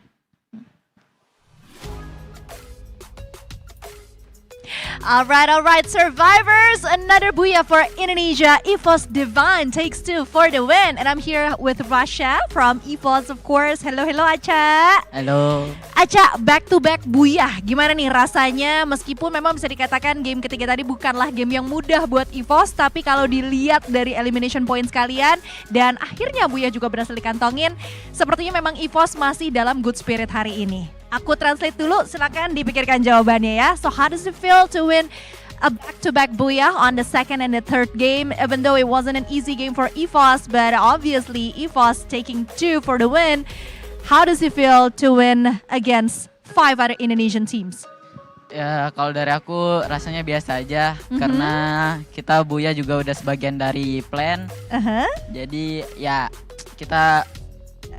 All right, survivors, another booyah for Indonesia. EVOS Divine takes 2 for the win. And I'm here with Rasha from EVOS, of course. Hello Acha. Halo. Acha, back-to-back booyah. Gimana nih rasanya? Meskipun memang bisa dikatakan game ketiga tadi bukanlah game yang mudah buat EVOS, tapi kalau dilihat dari elimination points kalian dan akhirnya booyah juga berhasil dikantongin, sepertinya memang EVOS masih dalam good spirit hari ini. Aku translate dulu, silakan dipikirkan jawabannya ya. So how does it feel to win a back-to-back booyah on the second and the third game? Even though it wasn't an easy game for EVOS, but obviously EVOS taking 2 for the win. How does it feel to win against 5 other Indonesian teams? Ya kalau dari aku rasanya biasa aja karena kita booyah juga udah sebagian dari plan. Jadi ya kita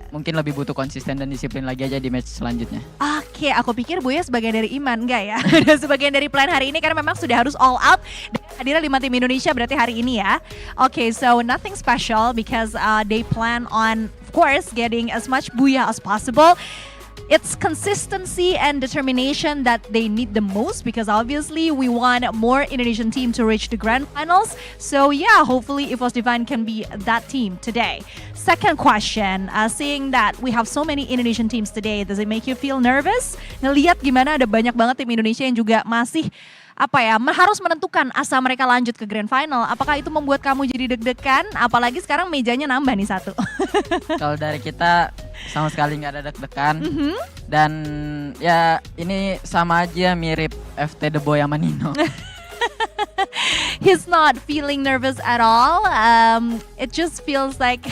mungkin lebih butuh konsisten dan disiplin lagi aja di match selanjutnya. Oke, aku pikir booyah sebagian dari iman, enggak ya? Udah sebagian dari plan hari ini karena memang sudah harus all out. Dan hadirnya 5 tim Indonesia berarti hari ini ya. Oke, so nothing special because they plan on, of course, getting as much booyah as possible. It's consistency and determination that they need the most because obviously we want more Indonesian team to reach the grand finals. So yeah, hopefully EVOS Divine can be that team today. Second question, seeing that we have so many Indonesian teams today, does it make you feel nervous? Ngelihat gimana ada banyak banget tim Indonesia yang juga masih harus menentukan asa mereka lanjut ke grand final. Apakah itu membuat kamu jadi deg-degan? Apalagi sekarang mejanya nambah nih 1. Kalau dari kita sama sekali nggak ada deg-degan. Dan ya ini sama aja mirip FT The Boy sama Nino. He's not feeling nervous at all. It just feels like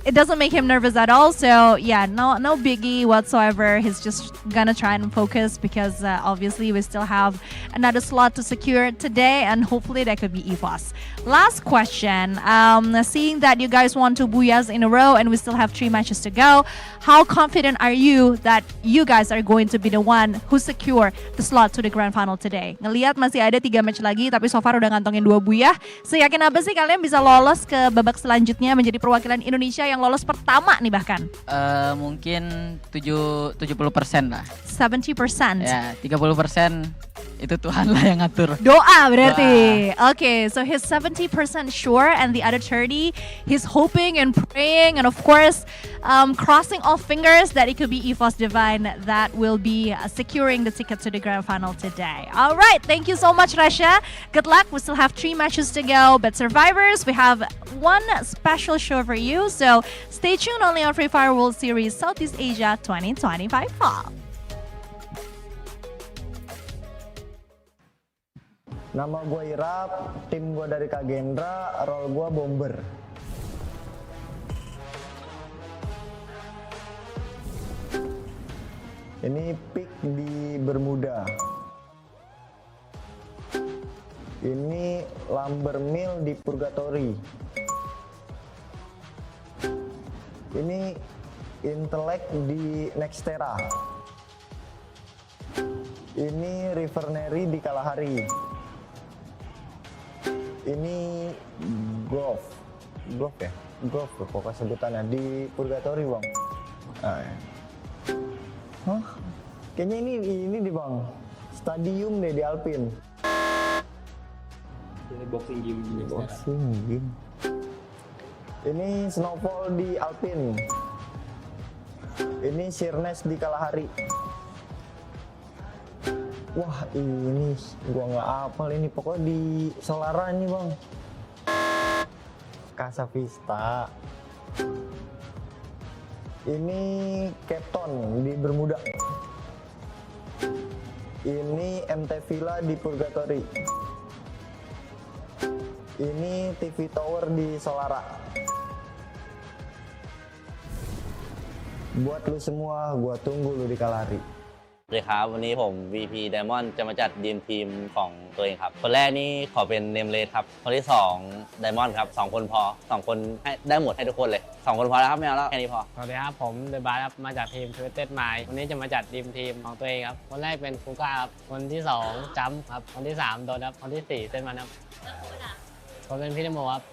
it doesn't make him nervous at all. So yeah, no biggie whatsoever. He's just gonna try and focus because obviously we still have another slot to secure today and hopefully that could be EVOS. Last question, seeing that you guys won 2 booyahs in a row and we still have 3 matches to go, how confident are you that you guys are going to be the one who secure the slot to the grand final today? Ngelihat masih ada 3 match lagi tapi so far udah ngantongin 2 booyah. Seyakin apa sih kalian bisa lolos ke babak selanjutnya menjadi perwakilan Indonesia yang lolos pertama nih bahkan? Mungkin 70% lah. 70%. Ya, 30% itu Tuhan lah yang ngatur. Doa berarti. Okay, so he's 70% sure and the other 30 he's hoping and praying and of course crossing all fingers that it could be EVOS Divine that will be securing the ticket to the grand final today. All right, thank you so much Rasha. Good luck. We still have 3 matches to go, but survivors, we have one special show for you. So stay tuned only on Free Fire World Series Southeast Asia 2025 Fall. Nama gue Irap, tim gue dari Kagendra, role gue bomber. Ini pick di Bermuda. Ini lumber mill di Purgatory. Ini intellect di Nextera. Ini Rivernary di Kalahari. Ini golf ya? Golf pokoknya sebutannya di Purgatory bang. Hah? Kayaknya ini di bang, stadium deh di Alpine. Ini boxing game di Boxing game. Ini snowfall di Alpine. Ini Sheerness di Kalahari. Wah ini gua nggak hafal ini, pokoknya di Selara ini bang. Casa Vista. Ini Capton di Bermuda. Ini MT Villa di Purgatory. Ini TV Tower di Solara. Buat lu semua, gua tunggu lu di Kalari. สวัสดีครับวันนี้ผม VP Diamond จะมาจัดดีมทีมของตัวเองครับคนแรกนี่ขอเป็นเนมเลสครับคนที่2 Diamond ครับ2คนพอ2คนให้ได้หมดให้ทุกคนเลย2คนพอแล้วครับไม่เอาแล้วแค่นี้พอ สวัสดีครับผมเดอะบาร์ครับมาจากทีม Twisted Mind วันนี้จะมาจัดทีมของตัวเองครับคนแรกเป็นฟูก้าครับคนที่2จัมป์ครับคนที่3โดนครับคนที่4เส้นมันครับคนเป็นพี่นโมครับ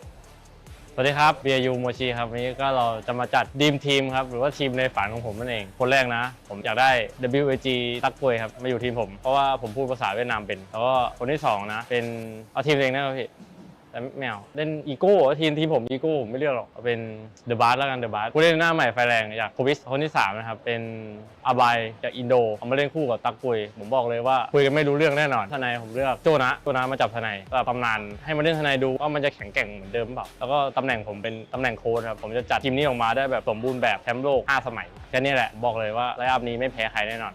สวัสดีครับ BAU โมชิครับวันนี้ก็เราจะมาจัดทีมครับหรือว่าทีมในฝันของผมนั่นเองคนแรกนะผมอยากได้ WAG ตักกวยครับมาอยู่ทีมผมเพราะว่าผมพูดภาษาเวียดนามเป็นแล้วก็คนที่2นะเป็นเอาทีมเองนะครับพี่แต่ไม่เอาเล่นอีโก้ทีมผมอีโก้ผมไม่เลือกหรอกเอาเป็นเดอะบาร์แล้วกันเดอะบาร์ผู้เล่นหน้าใหม่ไฟแรงอยากโควิสคนที่3นะครับเป็นอาบายจากอินโดเอามาเล่นคู่กับตักกุยผมบอกเลยว่าคุยกันไม่รู้เรื่องแน่นอนทนายผมเลือกโจนะมาจับทนายก็ตำนานให้มาเล่นทนายดูว่ามันจะแข็งแกร่งเหมือนเดิมเปล่าแล้วก็ตำแหน่งผมเป็นตำแหน่งโค้ชครับผมจะจัดทีมนี้ออกมาได้แบบสมบูรณ์แบบแชมป์โลก5 สมัยแค่นี้แหละบอกเลยว่าไลน์อัพนี้ไม่แพ้ใครแน่นอน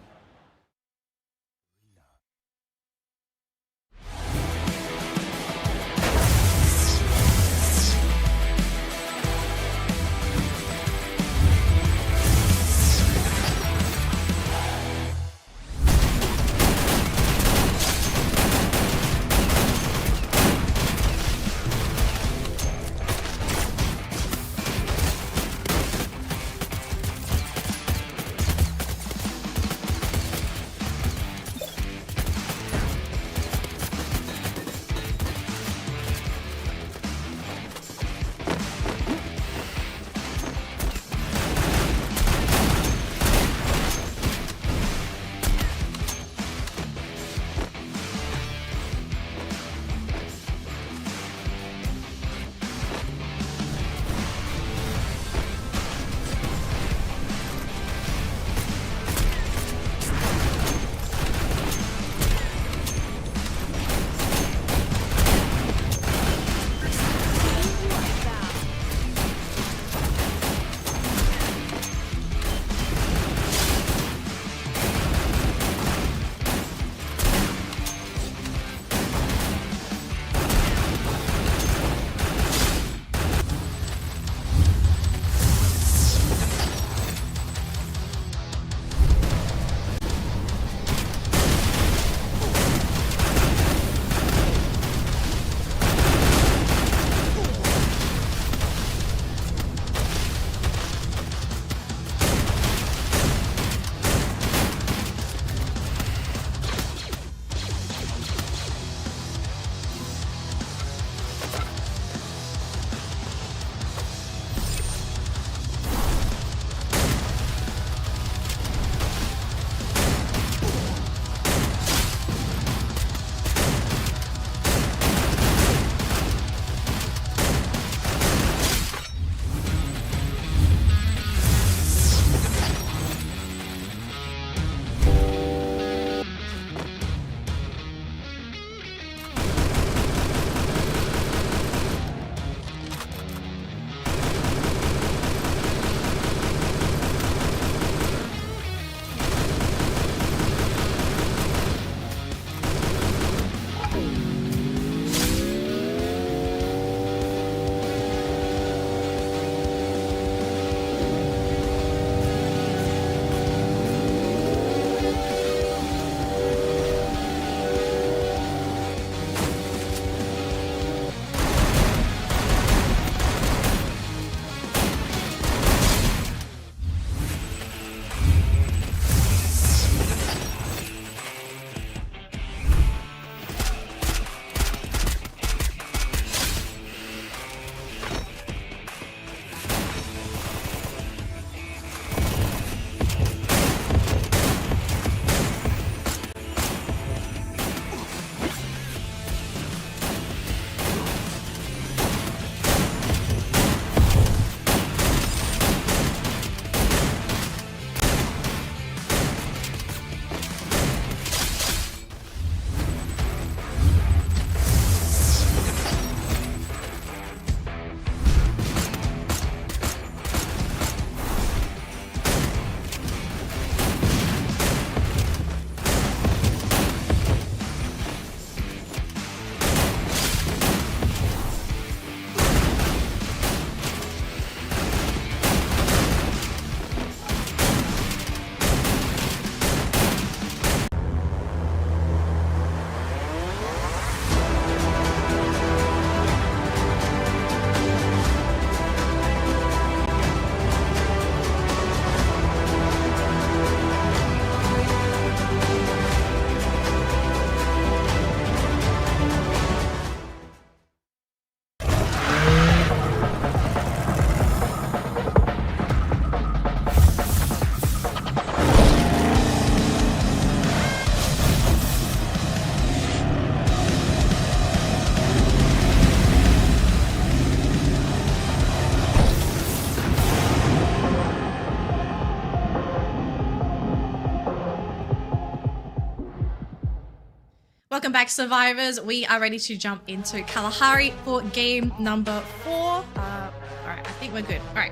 welcome back, survivors. We are ready to jump into Kalahari for game number 4. All right, I think we're good. All right.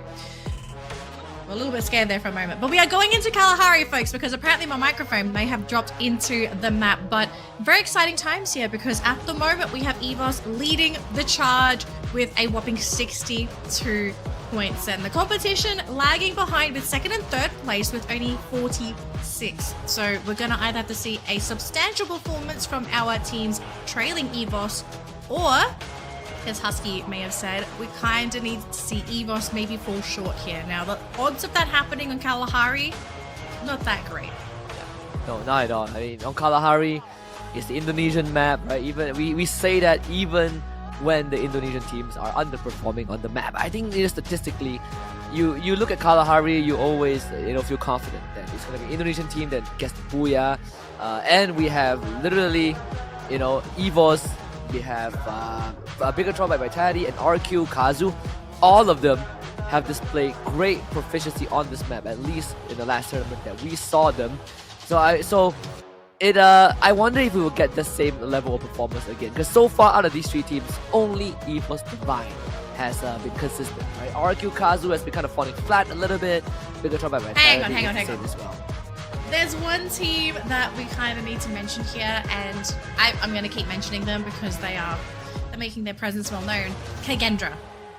We're a little bit scared there for a moment, but we are going into Kalahari, folks, because apparently my microphone may have dropped into the map. But very exciting times here, because at the moment we have EVOS leading the charge with a whopping 62 points, and the competition lagging behind with second and third place with only 46. So we're gonna either have to see a substantial performance from our teams trailing EVOS, or, as Husky may have said, we kind of need to see EVOS maybe fall short here. Now, the odds of that happening on Kalahari, not that great. No, not at all. I mean, on Kalahari, it's the Indonesian map, right? Even we say that even when the Indonesian teams are underperforming on the map, I think statistically, you look at Kalahari, you always feel confident that it's going to be Indonesian team that gets the booyah, and we have literally EVOS, we have a bigger draw by Vitality and RQ, Kazu. All of them have displayed great proficiency on this map, at least in the last tournament that we saw them. I wonder if we will get the same level of performance again, because so far out of these 3 teams, only EVOS Divine has been consistent, right? RQ, Kazu has been kind of falling flat a little bit. Bigger draw by Vitality. Hang on. As well. There's one team that we kind of need to mention here, and I'm going to keep mentioning them because they're making their presence well known. Kagendra.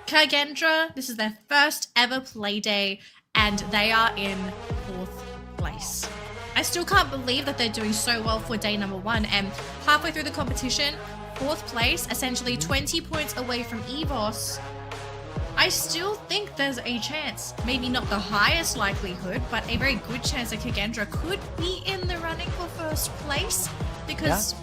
Kagendra, this is their first ever play day, and they are in 4th place. I still can't believe that they're doing so well for day number 1, and halfway through the competition, 4th place, essentially 20 points away from EVOS. I still think there's a chance, maybe not the highest likelihood, but a very good chance that Kagendra could be in the running for 1st place, because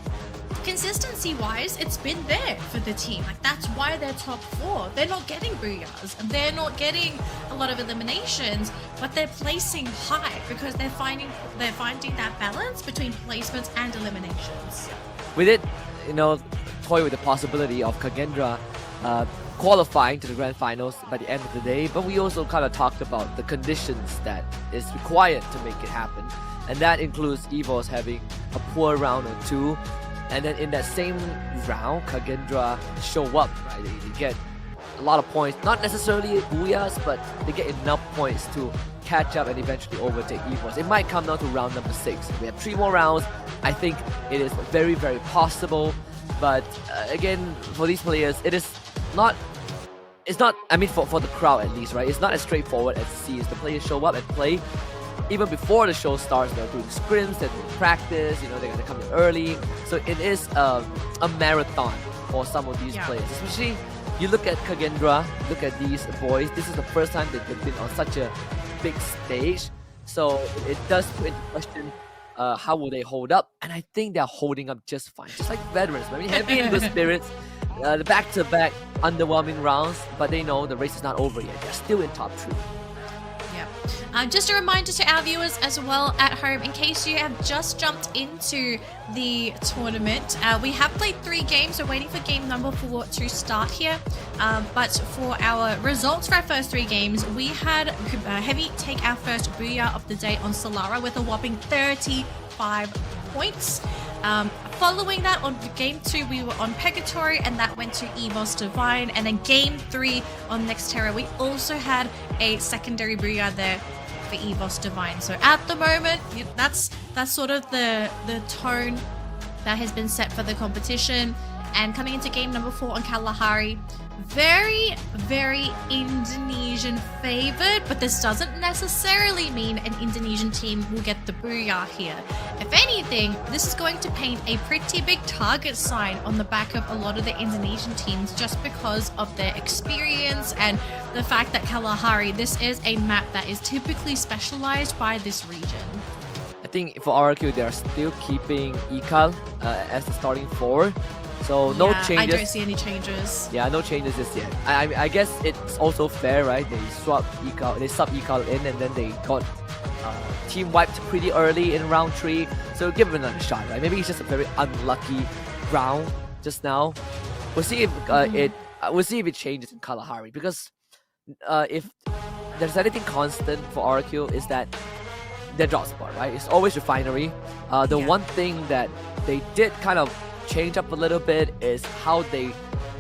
consistency-wise, it's been there for the team. Like, that's why they're top 4. They're not getting booyahs, they're not getting a lot of eliminations, but they're placing high because they're finding that balance between placements and eliminations. We did, toy with the possibility of Kagendra qualifying to the grand finals by the end of the day, but we also kind of talked about the conditions that is required to make it happen, and that includes EVOS having a poor round or 2, and then in that same round, Kagendra show up, right? They get a lot of points, not necessarily booyahs, but they get enough points to catch up and eventually overtake EVOS. It might come down to round number 6. We have 3 more rounds. I think it is very, very possible, but again, for these players, it's not, I mean, for the crowd at least, right? It's not as straightforward as it seems. The players show up and play. Even before the show starts, they're doing scrims, they're doing practice, they're gonna come in early. So it is a marathon for some of these players. Especially, you look at Kagendra, look at these boys, this is the first time that they've been on such a big stage. So it does put into question how will they hold up, and I think they're holding up just fine. Just like veterans, I mean, heavy in the spirits, the back-to-back underwhelming rounds, but they know the race is not over yet. They're still in top 3. Just a reminder to our viewers as well at home, in case you have just jumped into the tournament, we have played 3 games. We're waiting for game number 4 to start here. But for our results for our first 3 games, we had Heavy take our first booyah of the day on Solara with a whopping 35 points. Following that, on game 2, we were on Purgatory, and that went to EVOS Divine. And then game 3 on Nextterra, we also had a secondary booyah there for EVOS Divine. So at the moment, that's sort of the tone that has been set for the competition. And coming into game number 4 on Kalahari, very, very Indonesian favored, but this doesn't necessarily mean an Indonesian team will get the booyah here. If anything, this is going to paint a pretty big target sign on the back of a lot of the Indonesian teams, just because of their experience and the fact that Kalahari, this is a map that is typically specialized by this region. I think for RQ, they're still keeping Ikal as the starting 4. So no changes. I don't see any changes. Yeah, no changes just yet. I guess it's also fair, right? They sub Ikal in, and then they got team wiped pretty early in round 3. So give it another shot, right? Maybe it's just a very unlucky round just now. We'll see if it changes in Kalahari, because if there's anything constant for RQ is that their drop spot, right? It's always Refinery. The one thing that they did kind of changed up a little bit is how they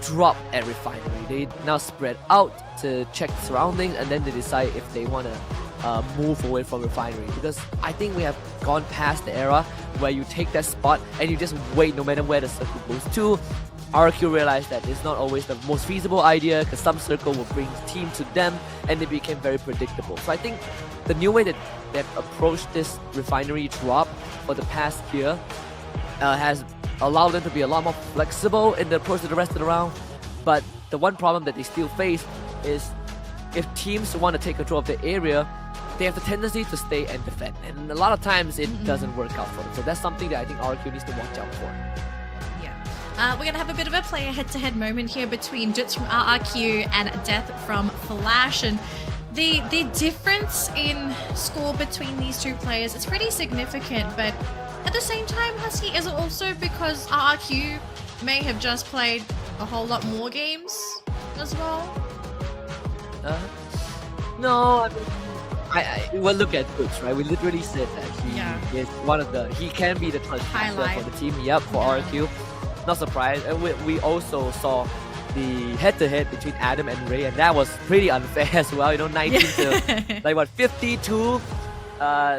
drop at refinery. They now spread out to check surroundings, and then they decide if they want to move away from refinery, because I think we have gone past the era where you take that spot and you just wait no matter where the circle goes to. RQ realized that it's not always the most feasible idea, because some circle will bring team to them and they became very predictable. So I think the new way that they've approached this refinery drop for the past year has allowed them to be a lot more flexible in the approach to the rest of the round. But the one problem that they still face is if teams want to take control of the area, they have the tendency to stay and defend, and a lot of times it doesn't work out for them. So that's something that I think RQ needs to watch out for. Yeah. We're going to have a bit of a player head-to-head moment here between Duts from RRQ and Death from Flash, and the difference in score between these two players is pretty significant, but at the same time, Husky, is it also because RRQ may have just played a whole lot more games as well? No, I mean, well, look at Duts, right? We literally said that he is one of the, he can be the clutch passer for the team. Yep, for RQ. Not surprised. And we also saw the head-to-head between Adam and Ray, and that was pretty unfair as well. You know, 19 to like what 52.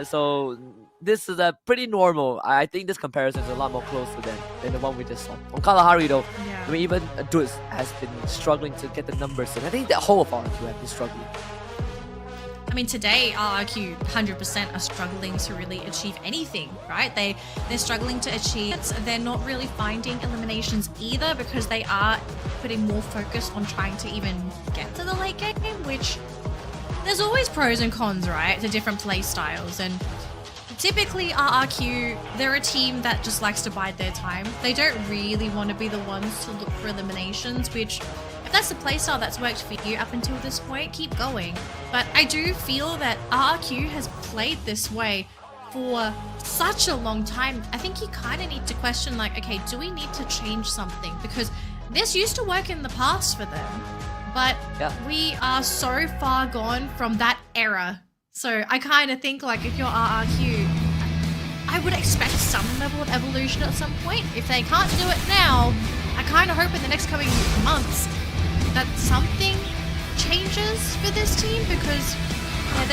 So this is a pretty normal. I think this comparison is a lot more closer than the one we just saw. On Kalahari though, I mean, even Duts has been struggling to get the numbers in. I think the whole of RQ have been struggling. I mean, today RRQ 100% are struggling to really achieve anything, right? They're struggling to achieve. They're not really finding eliminations either, because they are putting more focus on trying to even get to the late game, which there's always pros and cons, right, to different play styles. And typically RRQ, they're a team that just likes to bide their time. They don't really want to be the ones to look for eliminations, which, if that's the playstyle that's worked for you up until this point, keep going. But I do feel that RRQ has played this way for such a long time. I think you kind of need to question, like, okay, do we need to change something? Because this used to work in the past for them, but we are so far gone from that era. So I kind of think, like, if you're RRQ, I would expect some level of evolution at some point. If they can't do it now, I kind of hope in the next coming months that something changes for this team, because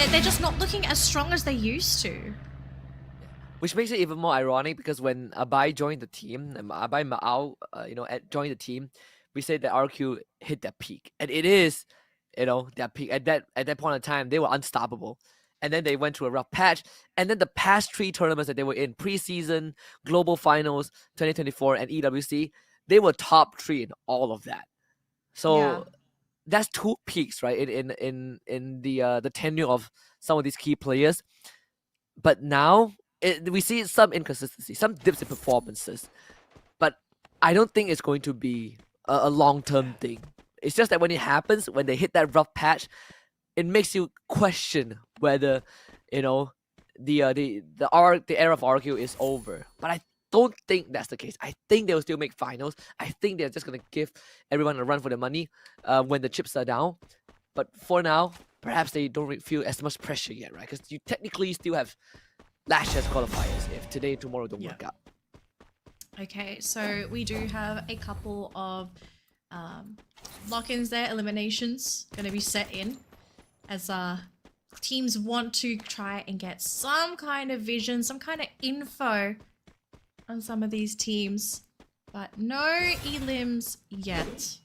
they're just not looking as strong as they used to. Which makes it even more ironic, because when Abai joined the team, Abai Ma'au, joined the team, we said that RQ hit their peak, and it is, their peak at that point in time. They were unstoppable, and then they went through a rough patch, and then the past 3 tournaments that they were in, preseason, global finals, 2024, and EWC, they were top 3 in all of that. So that's 2 peaks, right? In the tenure of some of these key players. But now we see some inconsistency, some dips in performances. But I don't think it's going to be a long-term thing. It's just that when it happens, when they hit that rough patch, it makes you question whether, the era of RQ is over. But I don't think that's the case. I think they will still make finals. I think they're just going to give everyone a run for their money when the chips are down. But for now, perhaps they don't feel as much pressure yet, right? Because you technically still have last year's qualifiers if today and tomorrow don't work out. Okay, so we do have a couple of lock-ins there, eliminations going to be set in as teams want to try and get some kind of vision, some kind of info on some of these teams, but no elims yet.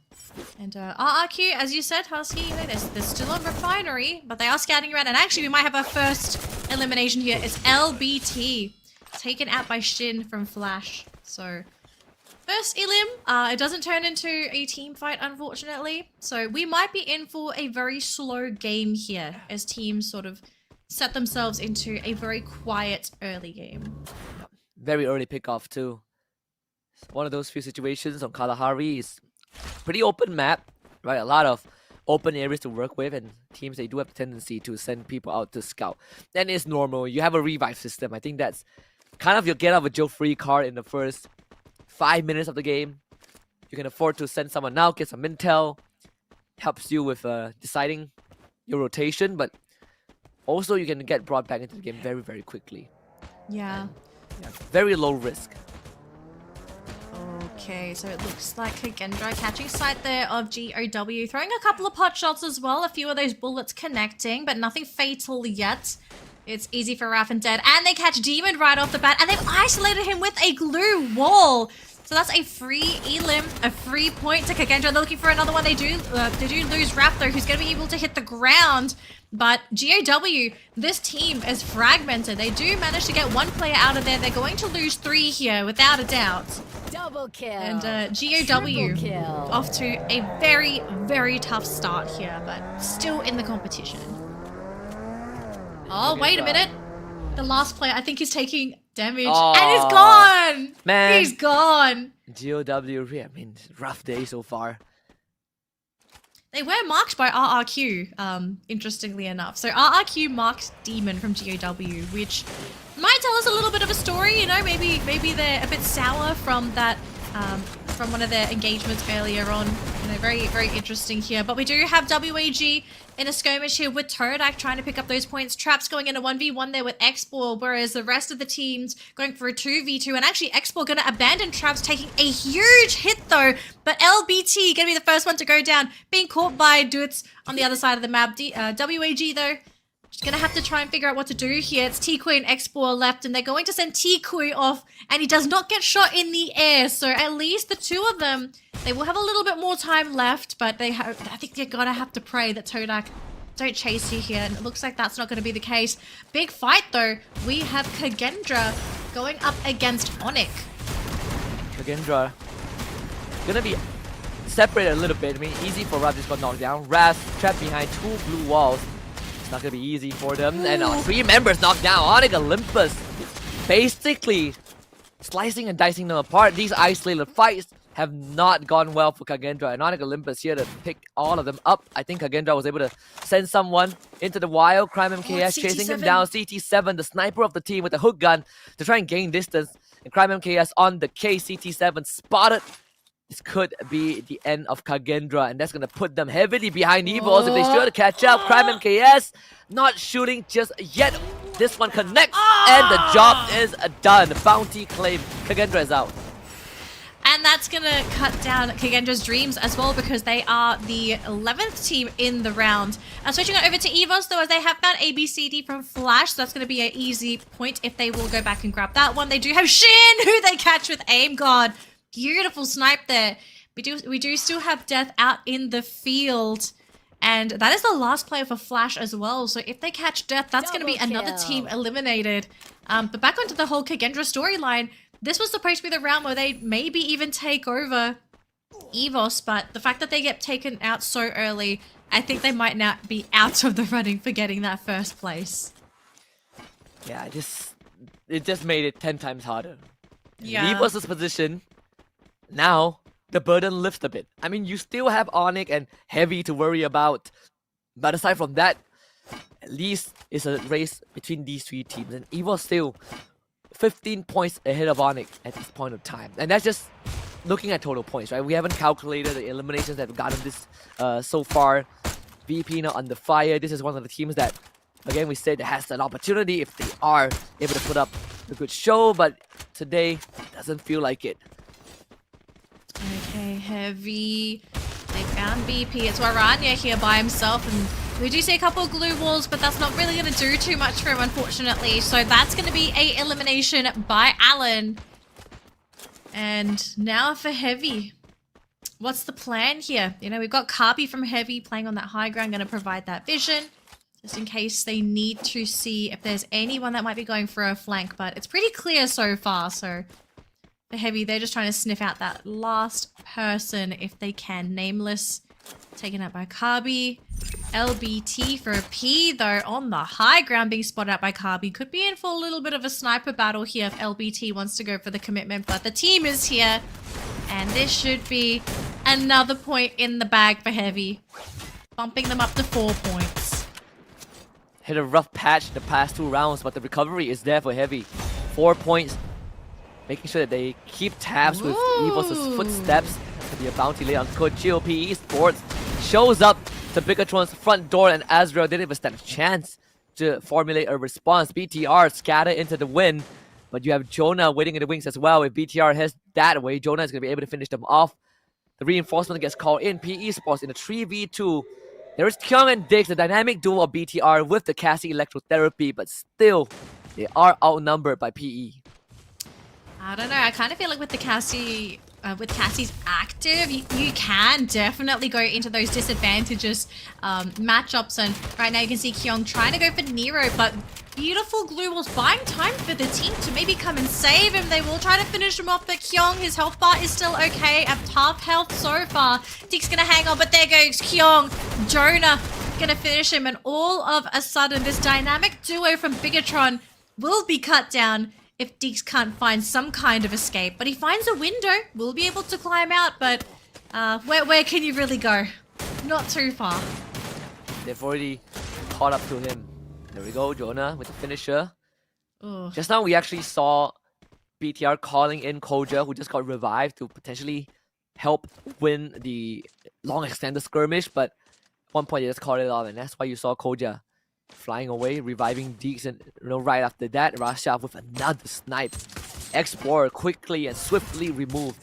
And RRQ, as you said, Husky, they're still on refinery, but they are scouting around, and actually we might have our first elimination here. It's LBT, taken out by Shin from Flash. So first elim, it doesn't turn into a team fight, unfortunately. So we might be in for a very slow game here as teams sort of set themselves into a very quiet early game. Very early pickoff too. It's one of those few situations on Kalahari. Is pretty open map, right? A lot of open areas to work with, and teams, they do have a tendency to send people out to scout. Then it's normal. You have a revive system. I think that's kind of your get out of jail free card in the first 5 minutes of the game. You can afford to send someone out, get some intel, helps you with deciding your rotation, but also you can get brought back into the game very, very quickly. Yeah. And, very low risk. Okay, so it looks like Kagendra catching sight there of GOW, throwing a couple of pot shots as well, a few of those bullets connecting, but nothing fatal yet. It's easy for Raf and Dead, and they catch Demon right off the bat, and they've isolated him with a glue wall. So that's a free elim, a free point to Kagendra. They're looking for another one. They do lose Raf though, who's going to be able to hit the ground. But GOW, this team is fragmented. They do manage to get one player out of there. They're going to lose 3 here, without a doubt. Double kill. And GOW off to a very, very tough start here, but still in the competition. Oh, wait a minute. The last player, I think he's taking damage. And he's gone! Man. He's gone. GOW, I mean, rough day so far. They were marked by RRQ, interestingly enough. So RRQ marked Demon from GOW, which might tell us a little bit of a story, you know, maybe they're a bit sour from that, from one of their engagements earlier on. You know, very, very interesting here. But we do have WAG in a skirmish here with Turdak trying to pick up those points. Traps going in a 1v1 there with Expor, whereas the rest of the teams going for a 2v2. And actually Expor going to abandon Traps, taking a huge hit though. But LBT going to be the first one to go down, being caught by Dutz on the other side of the map. WAG though, just going to have to try and figure out what to do here. It's Tikui and Expor left, and they're going to send Tikui off, and he does not get shot in the air. So at least the two of them, they will have a little bit more time left, but I think they're going to have to pray that Todak don't chase you here, and it looks like that's not going to be the case. Big fight though. We have Kagendra going up against Onyx. Kagendra gonna be separated a little bit. I mean, easy for Raf, just got knocked down. Raz trapped behind 2 blue walls. It's not gonna be easy for them. And 3 members knocked down. Onyx Olympus basically slicing and dicing them apart. These isolated fights have not gone well for Kagendra, and Onyx Olympus here to pick all of them up. I think Kagendra was able to send someone into the wild. Crime MKS chasing him down. CT7, the sniper of the team with the hook gun to try and gain distance. And Crime MKS on the K. CT7 spotted. This could be the end of Kagendra, and that's going to put them heavily behind Evos if they should to catch up. Crime MKS not shooting just yet. This one connects, and the job is done. Bounty claim. Kagendra is out. And that's going to cut down Kagendra's dreams as well, because they are the 11th team in the round. Switching it over to Evos, though, as they have found ABCD from Flash, so that's going to be an easy point if they will go back and grab that one. They do have Shin, who they catch with aim. God, beautiful snipe there. We do still have Death out in the field. And that is the last player for Flash as well. So if they catch Death, that's going to be another team eliminated. But back onto the whole Kagendra storyline. This was supposed to be the round where they maybe even take over Evos, but the fact that they get taken out so early, I think they might now be out of the running for getting that first place. Yeah, it just made it 10 times harder. Yeah. Evos' position, now the burden lifts a bit. I mean, you still have Onyx and Heavy to worry about, but aside from that, at least it's a race between these 3 teams, and Evos still 15 points ahead of Onyx at this point of time. And that's just looking at total points, right? We haven't calculated the eliminations that have gotten this so far. VP now under fire. This is one of the teams that, again, we said has an opportunity if they are able to put up a good show, but today doesn't feel like it. Okay, Heavy. They found VP. It's Waranya here by himself, and we do see a couple of glue walls, but that's not really going to do too much for him, unfortunately. So that's going to be a elimination by Alan. And now for Heavy. What's the plan here? You know, we've got Kabi from Heavy playing on that high ground, going to provide that vision, just in case they need to see if there's anyone that might be going for a flank. But it's pretty clear so far, so for Heavy, they're just trying to sniff out that last person if they can. Nameless, taken out by Kabi. LBT for a P, though, on the high ground, being spotted out by Kabi. Could be in for a little bit of a sniper battle here if LBT wants to go for the commitment, but the team is here, and this should be another point in the bag for Heavy, bumping them up to 4 points. Hit a rough patch the past 2 rounds, but the recovery is there for Heavy. 4 points, making sure that they keep tabs with Evos' footsteps. That's going to be a bounty laid on code. GOP Esports shows up to Bigatron's front door, and Azrael didn't even stand a chance to formulate a response. BTR scatter into the wind. But you have Jonah waiting in the wings as well. If BTR heads that way, Jonah is going to be able to finish them off. The reinforcement gets called in. PE Esports in a 3v2. There is Kyung and Diggs, the dynamic duo of BTR with the Cassie electrotherapy, but still, they are outnumbered by PE. I don't know. I kind of feel like with the with Cassie's active, you can definitely go into those disadvantages matchups. And right now you can see Kyung trying to go for Nero, but beautiful Glue was buying time for the team to maybe come and save him. They will try to finish him off, but Kyung, his health bar is still okay at half health so far. Deek's gonna hang on, but there goes Kyung. Jonah gonna finish him, and all of a sudden this dynamic duo from Bigatron will be cut down if Deeks can't find some kind of escape. But he finds a window, will be able to climb out, but where can you really go? Not too far. They've already caught up to him. There we go, Jonah with the finisher. Ooh. Just now we actually saw BTR calling in Koja, who just got revived to potentially help win the long extended skirmish, but at one point they just called it off, and that's why you saw Koja flying away, reviving Deeks, and right after that, Rashav with another snipe. Explorer quickly and swiftly removed.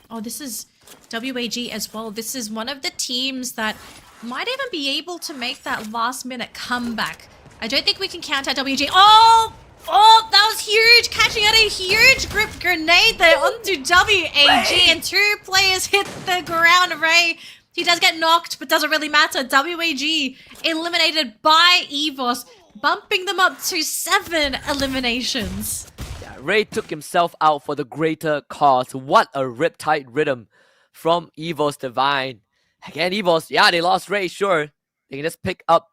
Oh, this is WAG as well. This is one of the teams that might even be able to make that last minute comeback. I don't think we can count out WAG. Oh, that was huge. Catching out a huge grip grenade there onto WAG, and two players hit the ground. Ray, he does get knocked, but doesn't really matter. WAG eliminated by EVOS, bumping them up to 7 eliminations. Yeah, Ray took himself out for the greater cause. What a riptide rhythm from EVOS Divine. Again, EVOS, yeah, they lost Ray, sure. They can just pick up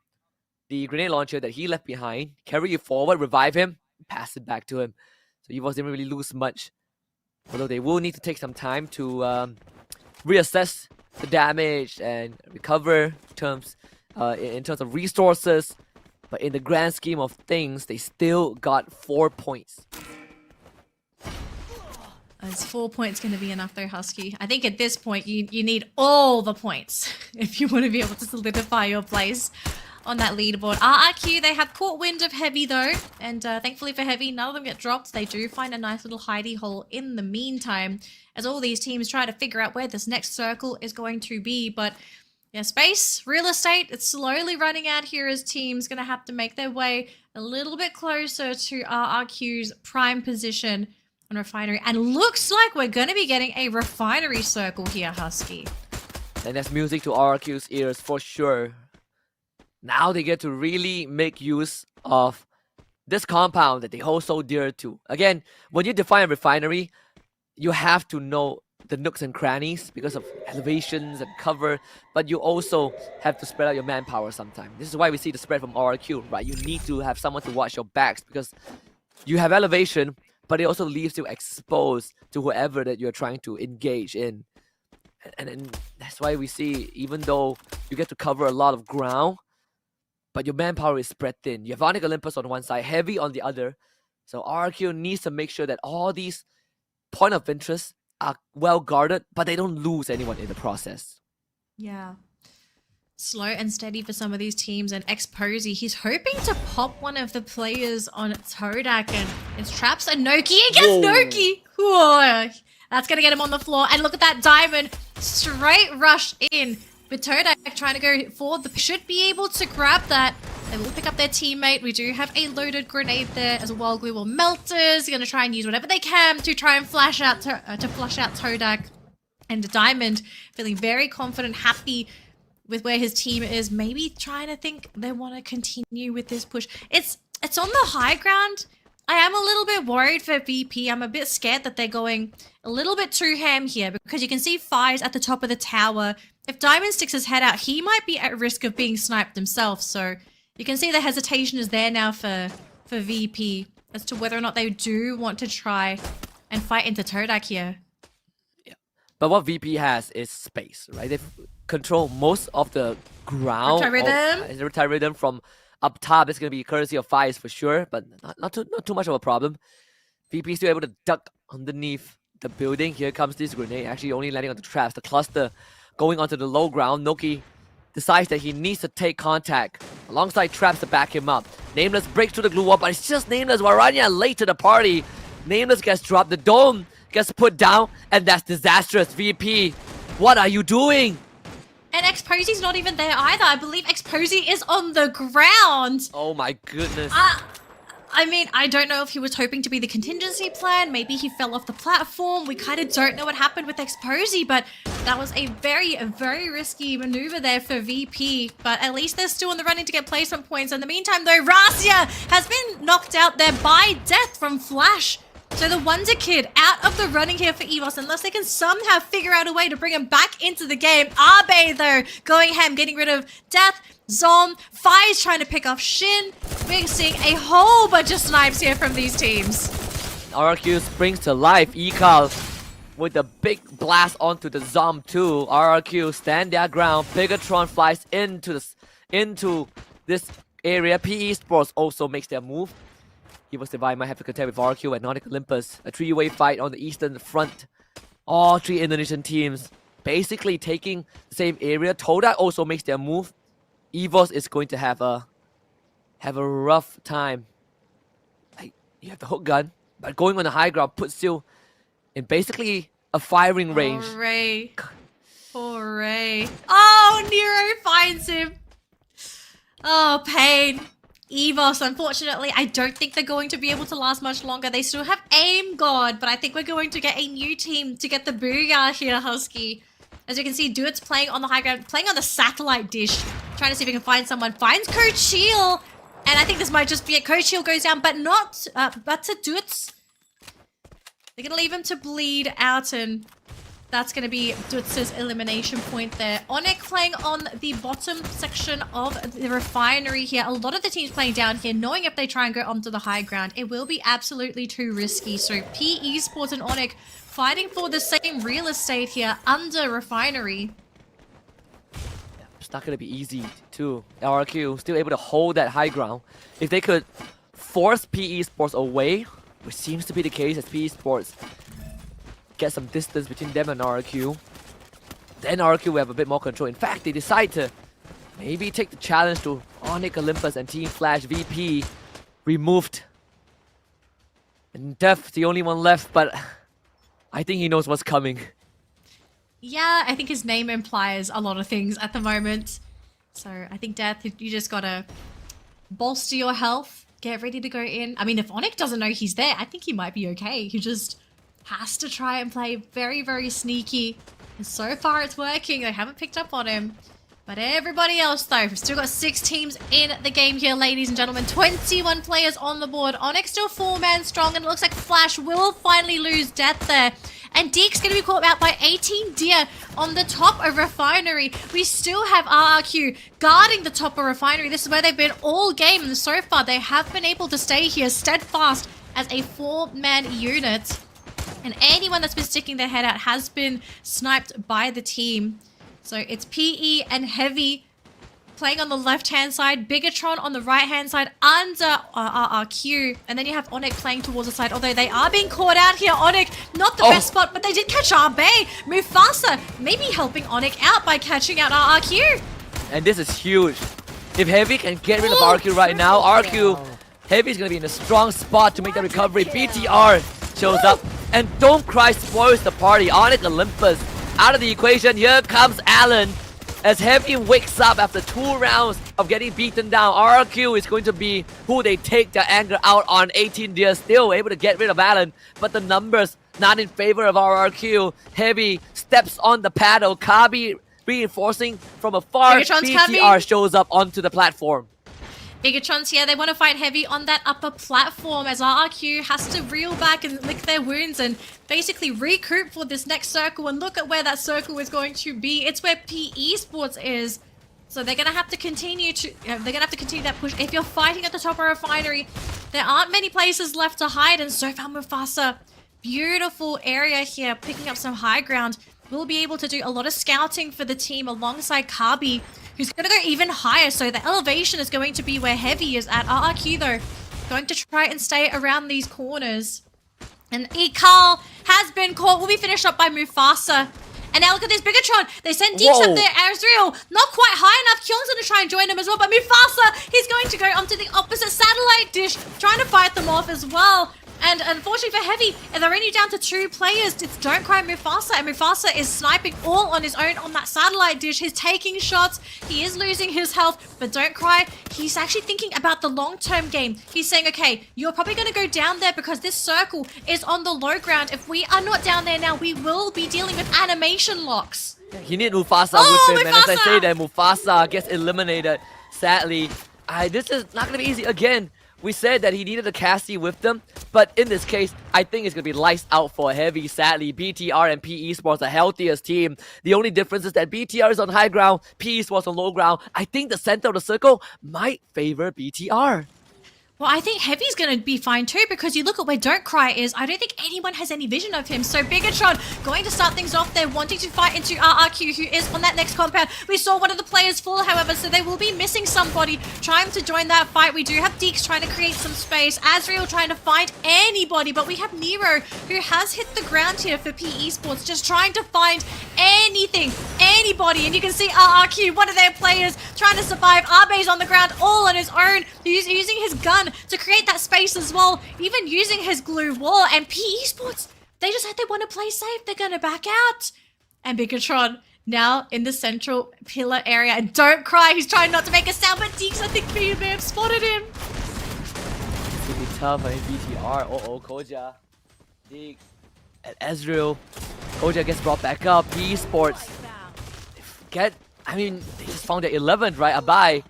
the grenade launcher that he left behind, carry it forward, revive him, pass it back to him. So EVOS didn't really lose much. Although they will need to take some time to reassess the damage and recover in terms of resources. But in the grand scheme of things, they still got 4 points. Is 4 points going to be enough though, Husky? I think at this point you need all the points if you want to be able to solidify your place on that leaderboard. RRQ, they have caught wind of Heavy though, and thankfully for Heavy, none of them get dropped. They do find a nice little hidey hole in the meantime, as all these teams try to figure out where this next circle is going to be. But yeah, space, real estate, it's slowly running out here as teams going to have to make their way a little bit closer to RRQ's prime position on Refinery. And looks like we're going to be getting a Refinery circle here, Husky. And that's music to RRQ's ears for sure. Now they get to really make use of this compound that they hold so dear to. Again, when you define a refinery, you have to know the nooks and crannies because of elevations and cover, but you also have to spread out your manpower sometimes. This is why we see the spread from RRQ, right? You need to have someone to watch your backs because you have elevation, but it also leaves you exposed to whoever that you're trying to engage in. And that's why we see, even though you get to cover a lot of ground, but your manpower is spread thin. You have Onyx Olympus on one side, Heavy on the other. So RRQ needs to make sure that all these point of interest are well guarded, but they don't lose anyone in the process. Yeah. Slow and steady for some of these teams. And X-Posy, he's hoping to pop one of the players on Todak, and it's traps and Noki. He gets Noki! Whoa. That's going to get him on the floor. And look at that Diamond. Straight rush in. With Todak trying to go forward, should be able to grab that. They will pick up their teammate. We do have a loaded grenade there as well. Glue or melters. Going to try and use whatever they can to try and flush out Todak. And Diamond feeling very confident, happy with where his team is. Maybe trying to think they want to continue with this push. It's on the high ground. I am a little bit worried for VP. I'm a bit scared that they're going a little bit too ham here because you can see Fire's at the top of the tower. If Diamond sticks his head out, he might be at risk of being sniped himself. So you can see the hesitation is there now for VP as to whether or not they do want to try and fight into Todak here. Yeah. But what VP has is space, right? They control most of the ground. Riptide rhythm from up top. It's going to be courtesy of Fires for sure, but not too much of a problem. VP is still able to duck underneath the building. Here comes this grenade, actually only landing on the traps. The cluster going onto the low ground. Noki decides that he needs to take contact alongside Traps to back him up. Nameless breaks through the glue wall, but it's just Nameless. Waranya late to the party. Nameless gets dropped. The dome gets put down, and that's disastrous. VP, what are you doing? And Exposy's not even there either. I believe Exposy is on the ground. Oh my goodness. I mean, I don't know if he was hoping to be the contingency plan. Maybe he fell off the platform. We kind of don't know what happened with Exposy, but that was a very, very risky maneuver there for VP. But at least they're still in the running to get placement points. In the meantime, though, Rasia has been knocked out there by death from Flash. So the Wonder Kid out of the running here for EVOS, unless they can somehow figure out a way to bring him back into the game. Abe, though, going ham, getting rid of Death, Zom, Fire's trying to pick off Shin. We're seeing a whole bunch of snipes here from these teams. RRQ springs to life. Ekal with a big blast onto the Zom too. RRQ stand their ground. Bigatron flies into this area. PE Sports also makes their move. EVOS Divide might have to contend with RRQ and Nordic Olympus. A three-way fight on the eastern front. All three Indonesian teams basically taking the same area. Toda also makes their move. EVOS is going to have a rough time. Like, you have the hook gun, but going on the high ground puts you in basically a firing range. Poor Ray. Oh, Nero finds him. Oh, pain. EVOS, unfortunately, I don't think they're going to be able to last much longer. They still have Aim God, but I think we're going to get a new team to get the booyah here, Husky. As you can see, Duet's playing on the high ground, playing on the satellite dish, trying to see if he can find someone. Finds Coach Shield, and I think this might just be it. Coach Shield goes down, but not, but to Duet's. They're going to leave him to bleed out, and that's going to be Dutz's elimination point there. Onyx playing on the bottom section of the refinery here. A lot of the teams playing down here, knowing if they try and go onto the high ground, it will be absolutely too risky. So PE Sports and Onyx fighting for the same real estate here under refinery. It's not going to be easy too. RRQ still able to hold that high ground. If they could force PE Sports away, which seems to be the case as PE Sports get some distance between them and RRQ, then RRQ will have a bit more control. In fact, they decide to maybe take the challenge to Onyx Olympus and Team Flash. VP removed. And Def, the only one left, but I think he knows what's coming. Yeah, I think his name implies a lot of things at the moment. So I think Death, you just gotta bolster your health, get ready to go in. I mean, if Onyx doesn't know he's there, I think he might be okay. He just has to try and play very, very sneaky. And so far it's working. They haven't picked up on him. But everybody else, though, we've still got 6 teams in the game here, ladies and gentlemen. 21 players on the board. Onyx still 4-man strong, and it looks like Flash will finally lose Death there. And Deke's going to be caught out by 18 Deer on the top of Refinery. We still have RRQ guarding the top of Refinery. This is where they've been all game, and so far they have been able to stay here steadfast as a 4-man unit. And anyone that's been sticking their head out has been sniped by the team. So it's PE and Heavy playing on the left-hand side, Bigatron on the right-hand side under RRQ. And then you have Onyx playing towards the side, although they are being caught out here. Onyx, not the best spot, but they did catch Abe. Mufasa maybe helping Onyx out by catching out RRQ. And this is huge. If Heavy can get rid of RRQ right now, RRQ, Heavy's going to be in a strong spot to make the recovery. BTR shows up. And Don't Cry spoils the party. Onyx Olympus out of the equation. Here comes Allen as Heavy wakes up after 2 rounds of getting beaten down. RRQ is going to be who they take their anger out on. 18 Deer still able to get rid of Allen, but the numbers not in favor of RRQ. Heavy steps on the paddle. Kabi reinforcing from afar. BTR shows up onto the platform. Bigatron's here. They want to fight Heavy on that upper platform as RRQ has to reel back and lick their wounds and basically recoup for this next circle. And look at where that circle is going to be. It's where PE Sports is. So they're going to have to continue that push. If you're fighting at the top of Refinery, there aren't many places left to hide. And so far, Mufasa, beautiful area here, picking up some high ground. Will be able to do a lot of scouting for the team alongside Kabi, who's going to go even higher. So the elevation is going to be where Heavy is at. RRQ, though, going to try and stay around these corners. And Ekal has been caught. Will be finished up by Mufasa. And now look at this Bigatron. They sent Deeks Whoa. up there. Azriel, not quite high enough. Kyung's going to try and join him as well. But Mufasa, he's going to go onto the opposite satellite dish, trying to fight them off as well. And unfortunately for Heavy, they're only down to 2 players. It's Don't Cry Mufasa, and Mufasa is sniping all on his own on that satellite dish. He's taking shots. He is losing his health, but Don't Cry, he's actually thinking about the long-term game. He's saying, okay, you're probably going to go down there because this circle is on the low ground. If we are not down there now, we will be dealing with animation locks. He needs Mufasa with him, and as I say that, Mufasa gets eliminated. Sadly, this is not going to be easy again. We said that he needed a Cassie with them, but in this case, I think it's going to be lights out for Heavy. Sadly, BTR and PE Esports the healthiest team. The only difference is that BTR is on high ground, PE Esports on low ground. I think the center of the circle might favor BTR. Well, I think Heavy's going to be fine too, because you look at where Don't Cry is, I don't think anyone has any vision of him. So Bigatron going to start things off there, wanting to fight into RRQ, who is on that next compound. We saw one of the players fall, however, so they will be missing somebody trying to join that fight. We do have Deeks trying to create some space, Azriel trying to find anybody, but we have Nero, who has hit the ground here for PE Esports, just trying to find anything, anybody. And you can see RRQ, one of their players, trying to survive. Arbe's on the ground all on his own. He's using his gun to create that space as well, even using his glue wall. And PE Esports, they just said they want to play safe. They're going to back out. And Bigatron now in the central pillar area. And Don't Cry, he's trying not to make a sound, but Deeks, I think may have spotted him. It's going to be tough. I mean, BTR, Koja, Deeks, and Ezreal. Koja gets brought back up. PE Esports they just found their 11th, right? Abai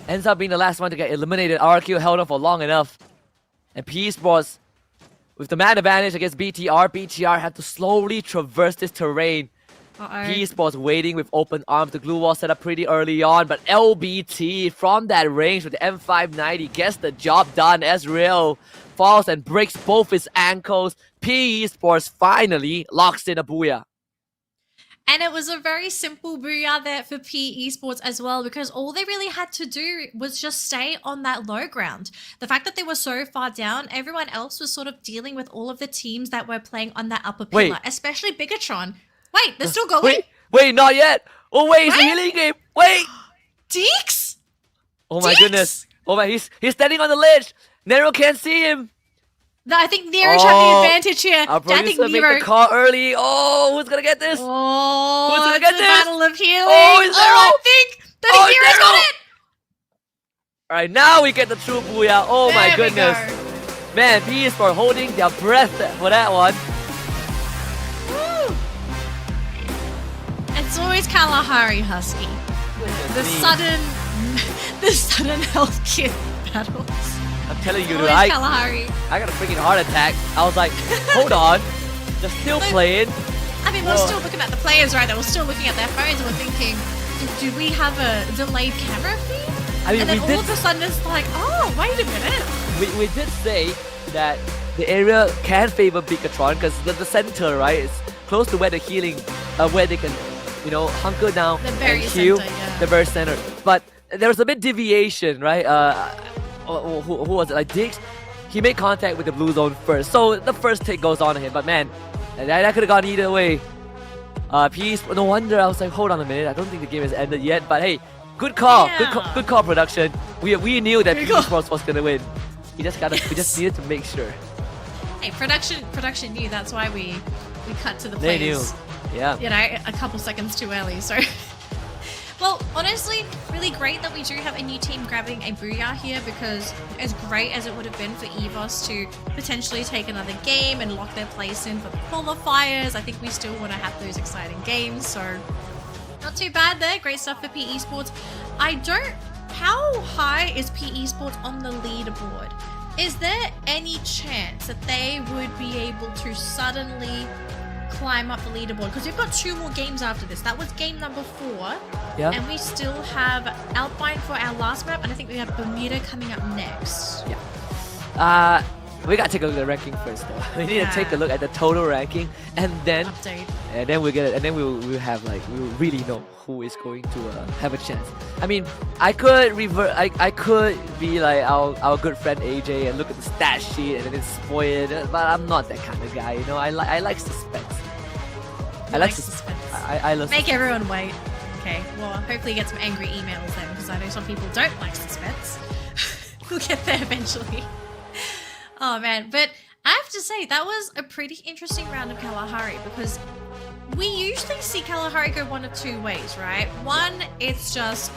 ends up being the last one to get eliminated. RQ held on for long enough. And PE Esports, with the man advantage against BTR had to slowly traverse this terrain. PE Esports waiting with open arms. The glue wall set up pretty early on, but LBT from that range with the M590 gets the job done. Ezreal falls and breaks both his ankles. PE Esports finally locks in a booyah. And it was a very simple booyah there for PE Esports as well, because all they really had to do was just stay on that low ground. The fact that they were so far down, everyone else was sort of dealing with all of the teams that were playing on that upper pillar, especially Bigatron. Wait, they're still going? Wait, not yet. Oh, wait, it's a healing game. Wait. Deeks? Oh, my Deeks? goodness. Oh, my, he's standing on the ledge. Nero can't see him. I think Nero's have the advantage here. Our producer made the call early. Oh, who's gonna get this? Oh, who's gonna get this? Battle of healing. Oh, it's Nero. I think that Nero's got it. All right, now we get the true booyah. Oh There my we goodness, go. man! PE for holding their breath for that one. Woo. It's always Kalahari Husky. The sudden health kit battles. I'm telling you, Always dude, Kalahari. I got a freaking heart attack. I was like, hold on, they're still playing. I mean, we're still looking at the players, right? They were still looking at their phones and we're thinking, do we have a delayed camera feed? I mean, and then all of a sudden it's like, oh, wait a minute. We did say that the area can favor Bigatron because the center, right, is close to where the healing, where they can, hunker down and heal. The very center. But there was a bit deviation, right? Who was it? Like Diggs, he made contact with the blue zone first, so the first take goes on to him. But man, that could have gone either way. Peace. No wonder I was like, hold on a minute. I don't think the game has ended yet. But hey, good call. Yeah. Good call, production. We knew that Peace was gonna win. We just needed to make sure. Hey, production knew. That's why we cut to the They knew. players. Yeah. A couple seconds too early. So. Well, honestly, really great that we do have a new team grabbing a booyah here, because as great as it would have been for EVOS to potentially take another game and lock their place in for the qualifiers, I think we still want to have those exciting games, so not too bad there. Great stuff for PE Esports. How high is PE Esports on the leaderboard? Is there any chance that they would be able to suddenly climb up the leaderboard? Because we've got 2 more games after this. That was game number 4. Yeah. And we still have Alpine for our last map, and I think we have Bermuda coming up next. Yeah. We gotta take a look at the ranking first, though. We need to take a look at the total ranking, and then Update. and then we'll get it, and then we'll really know who is going to have a chance. I mean, I could I could be like our good friend AJ and look at the stat sheet and then spoil it, but I'm not that kind of guy, I like suspense. I like suspense. I love Make everyone wait. Okay, well, hopefully get some angry emails then, because I know some people don't like suspense. We'll get there eventually. Oh man, but I have to say, that was a pretty interesting round of Kalahari, because we usually see Kalahari go one of two ways, right? One, it's just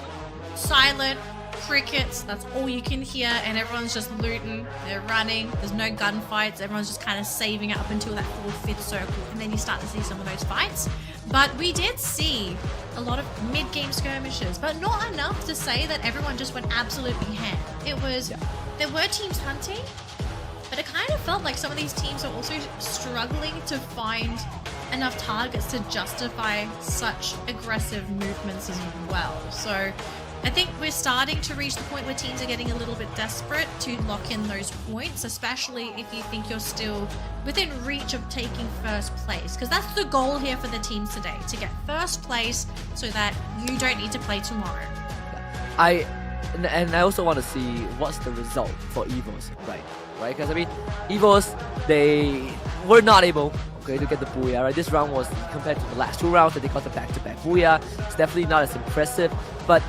silent, crickets, that's all you can hear, and everyone's just looting, they're running, there's no gunfights, everyone's just kind of saving it up until that 4th, 5th circle, and then you start to see some of those fights. But we did see a lot of mid-game skirmishes, but not enough to say that everyone just went absolutely ham. There were teams hunting, but it kind of felt like some of these teams are also struggling to find enough targets to justify such aggressive movements as well. So I think we're starting to reach the point where teams are getting a little bit desperate to lock in those points, especially if you think you're still within reach of taking first place, because that's the goal here for the teams today, to get first place so that you don't need to play tomorrow. And I also want to see what's the result for Evos, right? Because I mean, Evos, they were not able, okay, to get the booyah, right? This round was, compared to the last 2 rounds that they got the back-to-back booyah, it's definitely not as impressive, but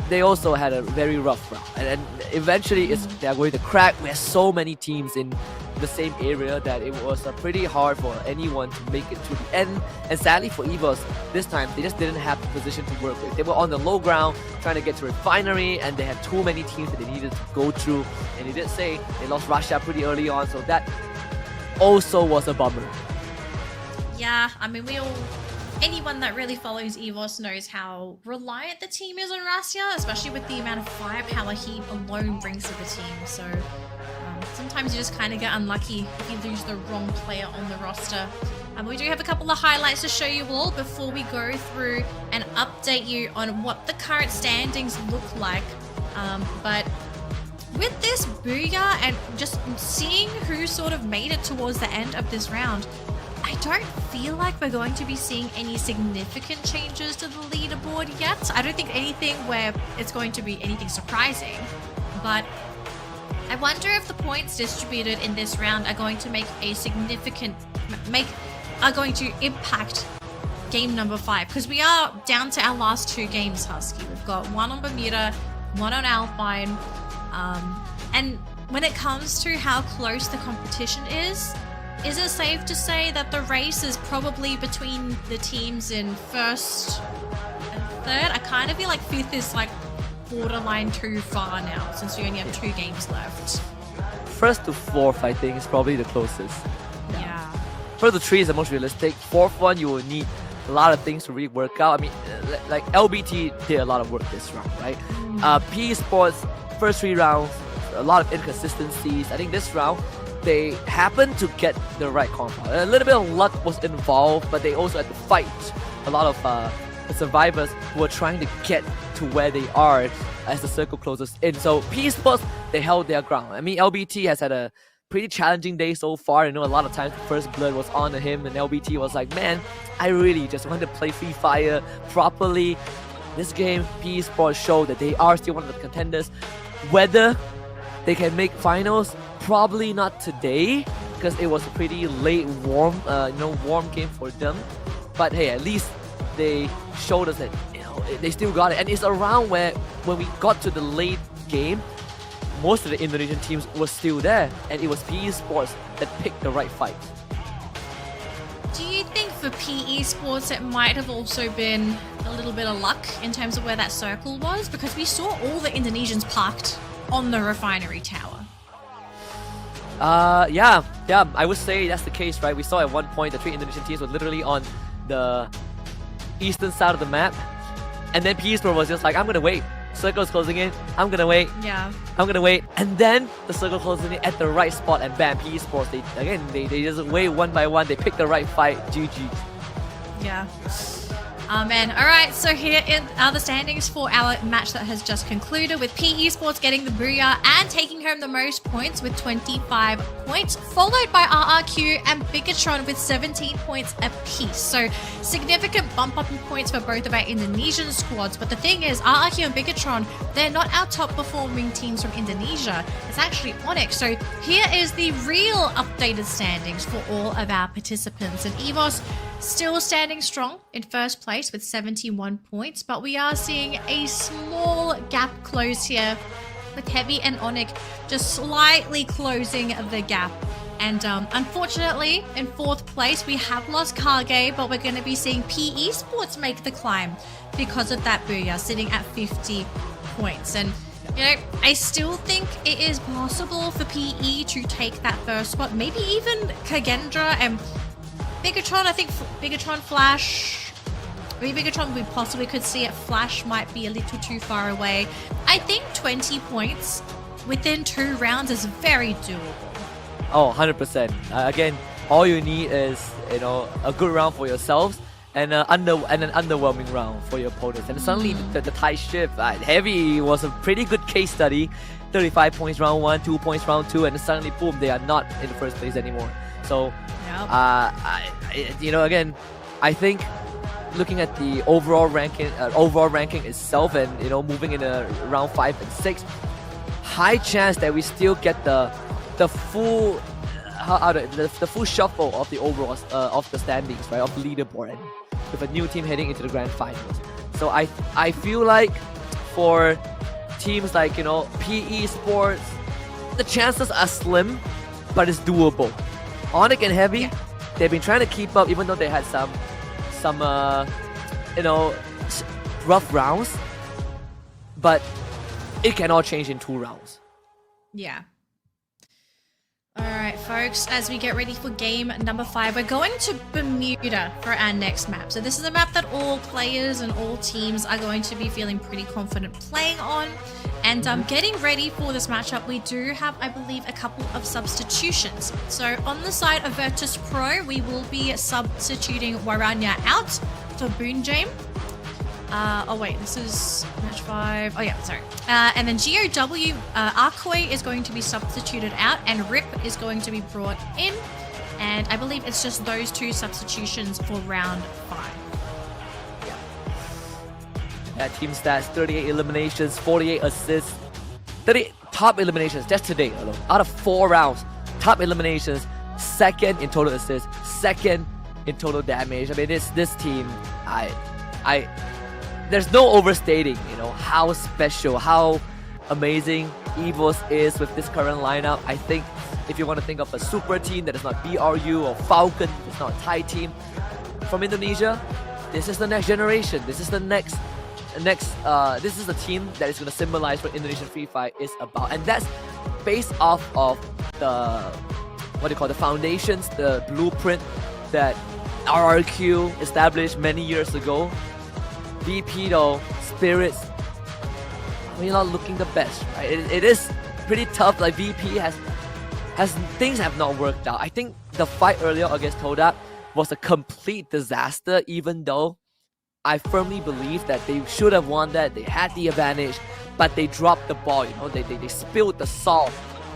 they also had a very rough round, and eventually they're going to crack. We have so many teams in the same area that it was pretty hard for anyone to make it to the end. And sadly for Evos, this time they just didn't have the position to work with. They were on the low ground trying to get to Refinery, and they had too many teams that they needed to go through. And they did say they lost Russia pretty early on, so that also was a bummer. Yeah, I mean, anyone that really follows EVOS knows how reliant the team is on Russia, especially with the amount of firepower he alone brings to the team. So sometimes you just kind of get unlucky if you lose the wrong player on the roster. We do have a couple of highlights to show you all before we go through and update you on what the current standings look like. But with this booyah and just seeing who sort of made it towards the end of this round, I don't feel like we're going to be seeing any significant changes to the leaderboard yet. I don't think anything where it's going to be anything surprising, but I wonder if the points distributed in this round are going to make a are going to impact game number 5, because we are down to our last 2 games, Husky. We've got one on Bermuda, one on Alpine, and when it comes to how close the competition is it safe to say that the race is probably between the teams in 1st and 3rd? I kind of feel like 5th is like borderline too far now, since we only have 2 games left. 1st to 4th, I think, is probably the closest. Yeah. 1st to 3 is the most realistic. 4th one, you will need a lot of things to really work out. I mean, like LBT did a lot of work this round, right? Esports, first 3 rounds, a lot of inconsistencies. I think this round, they happened to get the right compound. A little bit of luck was involved, but they also had to fight a lot of the survivors who were trying to get to where they are as the circle closes in. So Esports, they held their ground. I mean, LBT has had a pretty challenging day so far. You know, a lot of times the first blood was on him, and LBT was like, man, I really just want to play Free Fire properly. This game, Esports showed that they are still one of the contenders. Whether they can make finals, probably not today, because it was a pretty late warm game for them. But hey, at least they showed us that they still got it. And it's around where when we got to the late game, most of the Indonesian teams were still there, and it was PE Sports that picked the right fight. Do you think for PE Sports it might have also been a little bit of luck in terms of where that circle was? Because we saw all the Indonesians parked on the refinery tower. Yeah, I would say that's the case, right? We saw at one point the 3 Indonesian teams were literally on the eastern side of the map, and then PE Sports was just like, I'm gonna wait. Circle's closing in, I'm gonna wait. Yeah. I'm gonna wait. And then the circle closing in at the right spot, and bam, PE Sports, they just wait one by one, they pick the right fight, GG. Yeah. Man. Alright, so here are the standings for our match that has just concluded, with PE Sports getting the booyah and taking home the most points with 25 points, followed by RRQ and Bigatron with 17 points apiece. So significant bump up in points for both of our Indonesian squads. But the thing is, RRQ and Bigatron, they're not our top performing teams from Indonesia. It's actually Onyx. So here is the real updated standings for all of our participants. And EVOS, still standing strong in first place with 71 points, but we are seeing a small gap close here with Heavy and Onyx just slightly closing the gap. And unfortunately, in fourth place, we have lost Kage, but we're going to be seeing Esports make the climb because of that booyah, sitting at 50 points. And, you know, I still think it is possible for PE to take that first spot. Maybe even Kagendra and Bigatron. I think Bigatron, Flash. Maybe Bigatron we possibly could see it. Flash might be a little too far away. I think 20 points within 2 rounds is very doable. Oh, 100%. Again, all you need is, you know, a good round for yourselves and an underwhelming round for your opponents. And suddenly the tide shift. Heavy was a pretty good case study. 35 points round 1, 2 points round 2, and suddenly boom, they are not in the first place anymore. So, you know, again, I think looking at the overall ranking itself, and you know, moving in round 5 and 6, high chance that we still get the full the full shuffle of the overall of the standings, right, of the leaderboard, with a new team heading into the grand finals. So I feel like for teams like, you know, PE Sports, the chances are slim, but it's doable. Onyx and Heavy, they've been trying to keep up, even though they had some you know, rough rounds, but it can all change in 2 rounds. Yeah. Alright folks, as we get ready for game number 5, we're going to Bermuda for our next map. So this is a map that all players and all teams are going to be feeling pretty confident playing on. And getting ready for this matchup, we do have, I believe, a couple of substitutions. So on the side of Virtus Pro, we will be substituting Waranya out for Boonjame. Oh wait, this is match 5. Oh yeah, sorry. And then GOW, Arkoi is going to be substituted out and Rip is going to be brought in. And I believe it's just those 2 substitutions for round 5. Yeah, team stats, 38 eliminations, 48 assists, 30 top eliminations just today alone. Out of 4 rounds, top eliminations, 2nd in total assists, 2nd in total damage. I mean, this team, there's no overstating, you know, how special, how amazing EVOS is with this current lineup. I think if you want to think of a super team that is not BRU or Falcon, it's not a Thai team from Indonesia, this is the next generation. This is the next. This is the team that is going to symbolize what Indonesian Free Fire is about, and that's based off of the foundations, the blueprint that RRQ established many years ago. VP though, spirits, we're not looking the best, right? It is pretty tough. Like VP has things have not worked out. I think the fight earlier against Todak was a complete disaster, even though I firmly believe that they should have won that. They had the advantage, but they dropped the ball, you know, they spilled the salt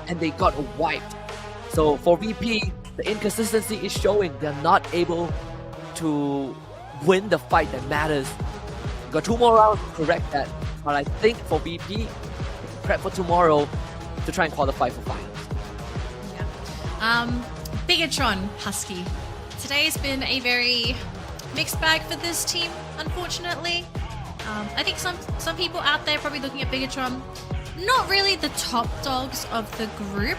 and they got wiped. So for VP, the inconsistency is showing. They're not able to win the fight that matters. Got 2 more rounds to correct that, but I think for VP, prep for tomorrow to try and qualify for finals. Yeah. Bigatron Husky. Today's been a very mixed bag for this team, unfortunately. I think some people out there probably looking at Bigatron, not really the top dogs of the group,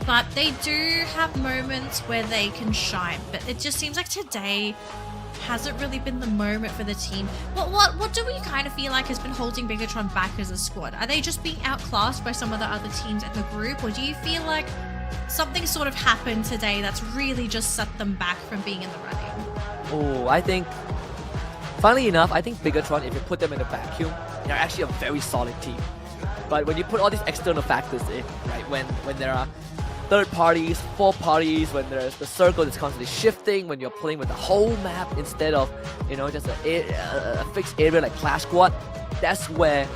but they do have moments where they can shine. But it just seems like today hasn't really been the moment for the team. What do we kind of feel like has been holding Bigatron back as a squad? Are they just being outclassed by some of the other teams in the group, or do you feel like something sort of happened today that's really just set them back from being in the running? Oh, I think, funnily enough, I think Bigatron, if you put them in a vacuum, they're actually a very solid team. But when you put all these external factors in, right, when there are 3rd parties, 4th parties, when there's the circle that's constantly shifting, when you're playing with the whole map instead of, you know, just a fixed area like Clash Squad, that's where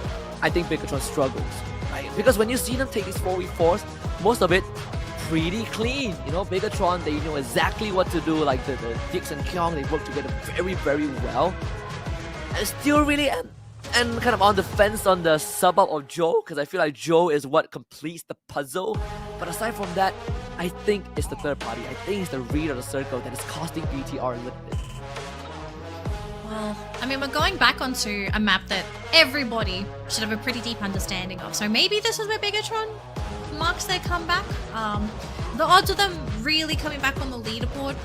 I think Bigatron struggles, right? Because when you see them take these 4v4s, most of it pretty clean. You know, Bigatron, they know exactly what to do, like the Dix and Kyong, they work together very, very well. And still really and kind of on the fence on the sub-up of Joe, because I feel like Joe is what completes the puzzle. But aside from that, I think it's the 3rd party. I think it's the read of the circle that is costing BTR a little bit. Well, I mean, we're going back onto a map that everybody should have a pretty deep understanding of. So maybe this is where Bigatron marks their comeback. The odds of them really coming back on the leaderboard,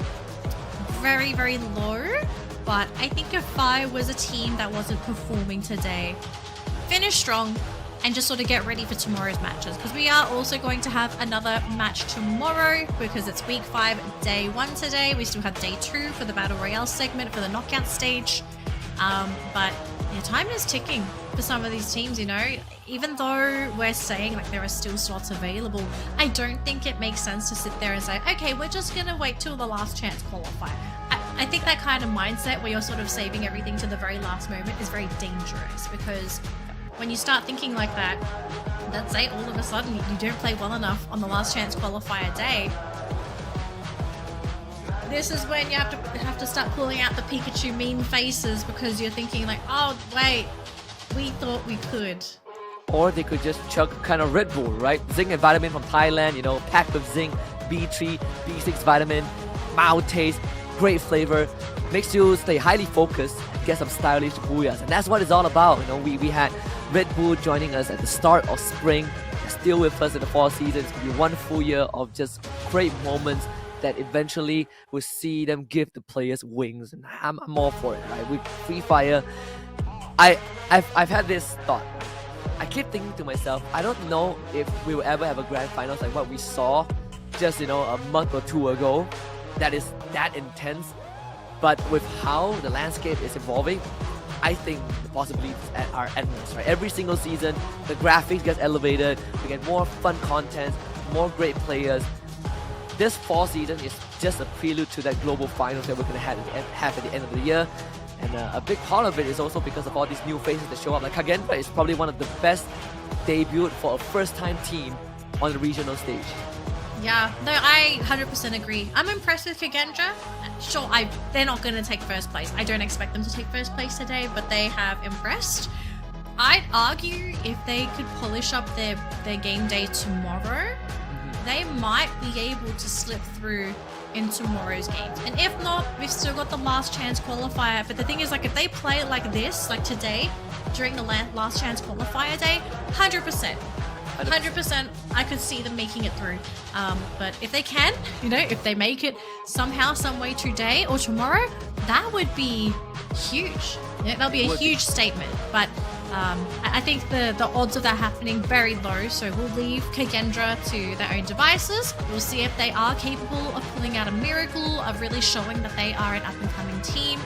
very, very low. But I think if I was a team that wasn't performing today, finish strong and just sort of get ready for tomorrow's matches. Because we are also going to have another match tomorrow because it's week 5, day 1 today. We still have day 2 for the Battle Royale segment for the knockout stage. But yeah, time is ticking for some of these teams, you know. Even though we're saying like there are still slots available, I don't think it makes sense to sit there and say, okay, we're just going to wait till the last chance qualifier. I think that kind of mindset where you're sort of saving everything to the very last moment is very dangerous, because when you start thinking like that, let's say all of a sudden you don't play well enough on the last chance qualifier day, this is when you have to start pulling out the Pikachu mean faces, because you're thinking like, oh wait, we thought we could. Or they could just chug kind of Red Bull, right? Zinc and vitamin from Thailand, you know, packed with zinc, B3, B6 vitamin, mild taste, great flavor, makes you stay highly focused, get some stylish booyahs, and that's what it's all about. You know, we had Red Bull joining us at the start of spring, still with us in the fall season. It's gonna be 1 full year of just great moments that eventually will see them give the players wings, and I'm all for it, right? With Free Fire, I've had this thought. I keep thinking to myself, I don't know if we will ever have a grand finals like what we saw just, you know, a month or 2 ago that is that intense. But with how the landscape is evolving, I think the possibilities are endless, right? Every single season, the graphics gets elevated, we get more fun content, more great players. This fall season is just a prelude to that global finals that we're going to have at the end of the year. And a big part of it is also because of all these new faces that show up. Like Kagendra is probably one of the best debut for a first-time team on the regional stage. Yeah, no, I 100% agree. I'm impressed with Kagendra. Sure, they're not going to take first place. I don't expect them to take first place today, but they have impressed. I'd argue if they could polish up their game day tomorrow, they might be able to slip through in tomorrow's games. And if not, we've still got the last chance qualifier. But the thing is, like, if they play like this, like today, during the last chance qualifier day, 100%. 100% I could see them making it through. But if they can, you know, if they make it somehow, some way today or tomorrow, that would be huge. Yeah, that'll be a huge statement. But I think the odds of that happening very low, so we'll leave Kagendra to their own devices. We'll see if they are capable of pulling out a miracle, of really showing that they are an up-and-coming team.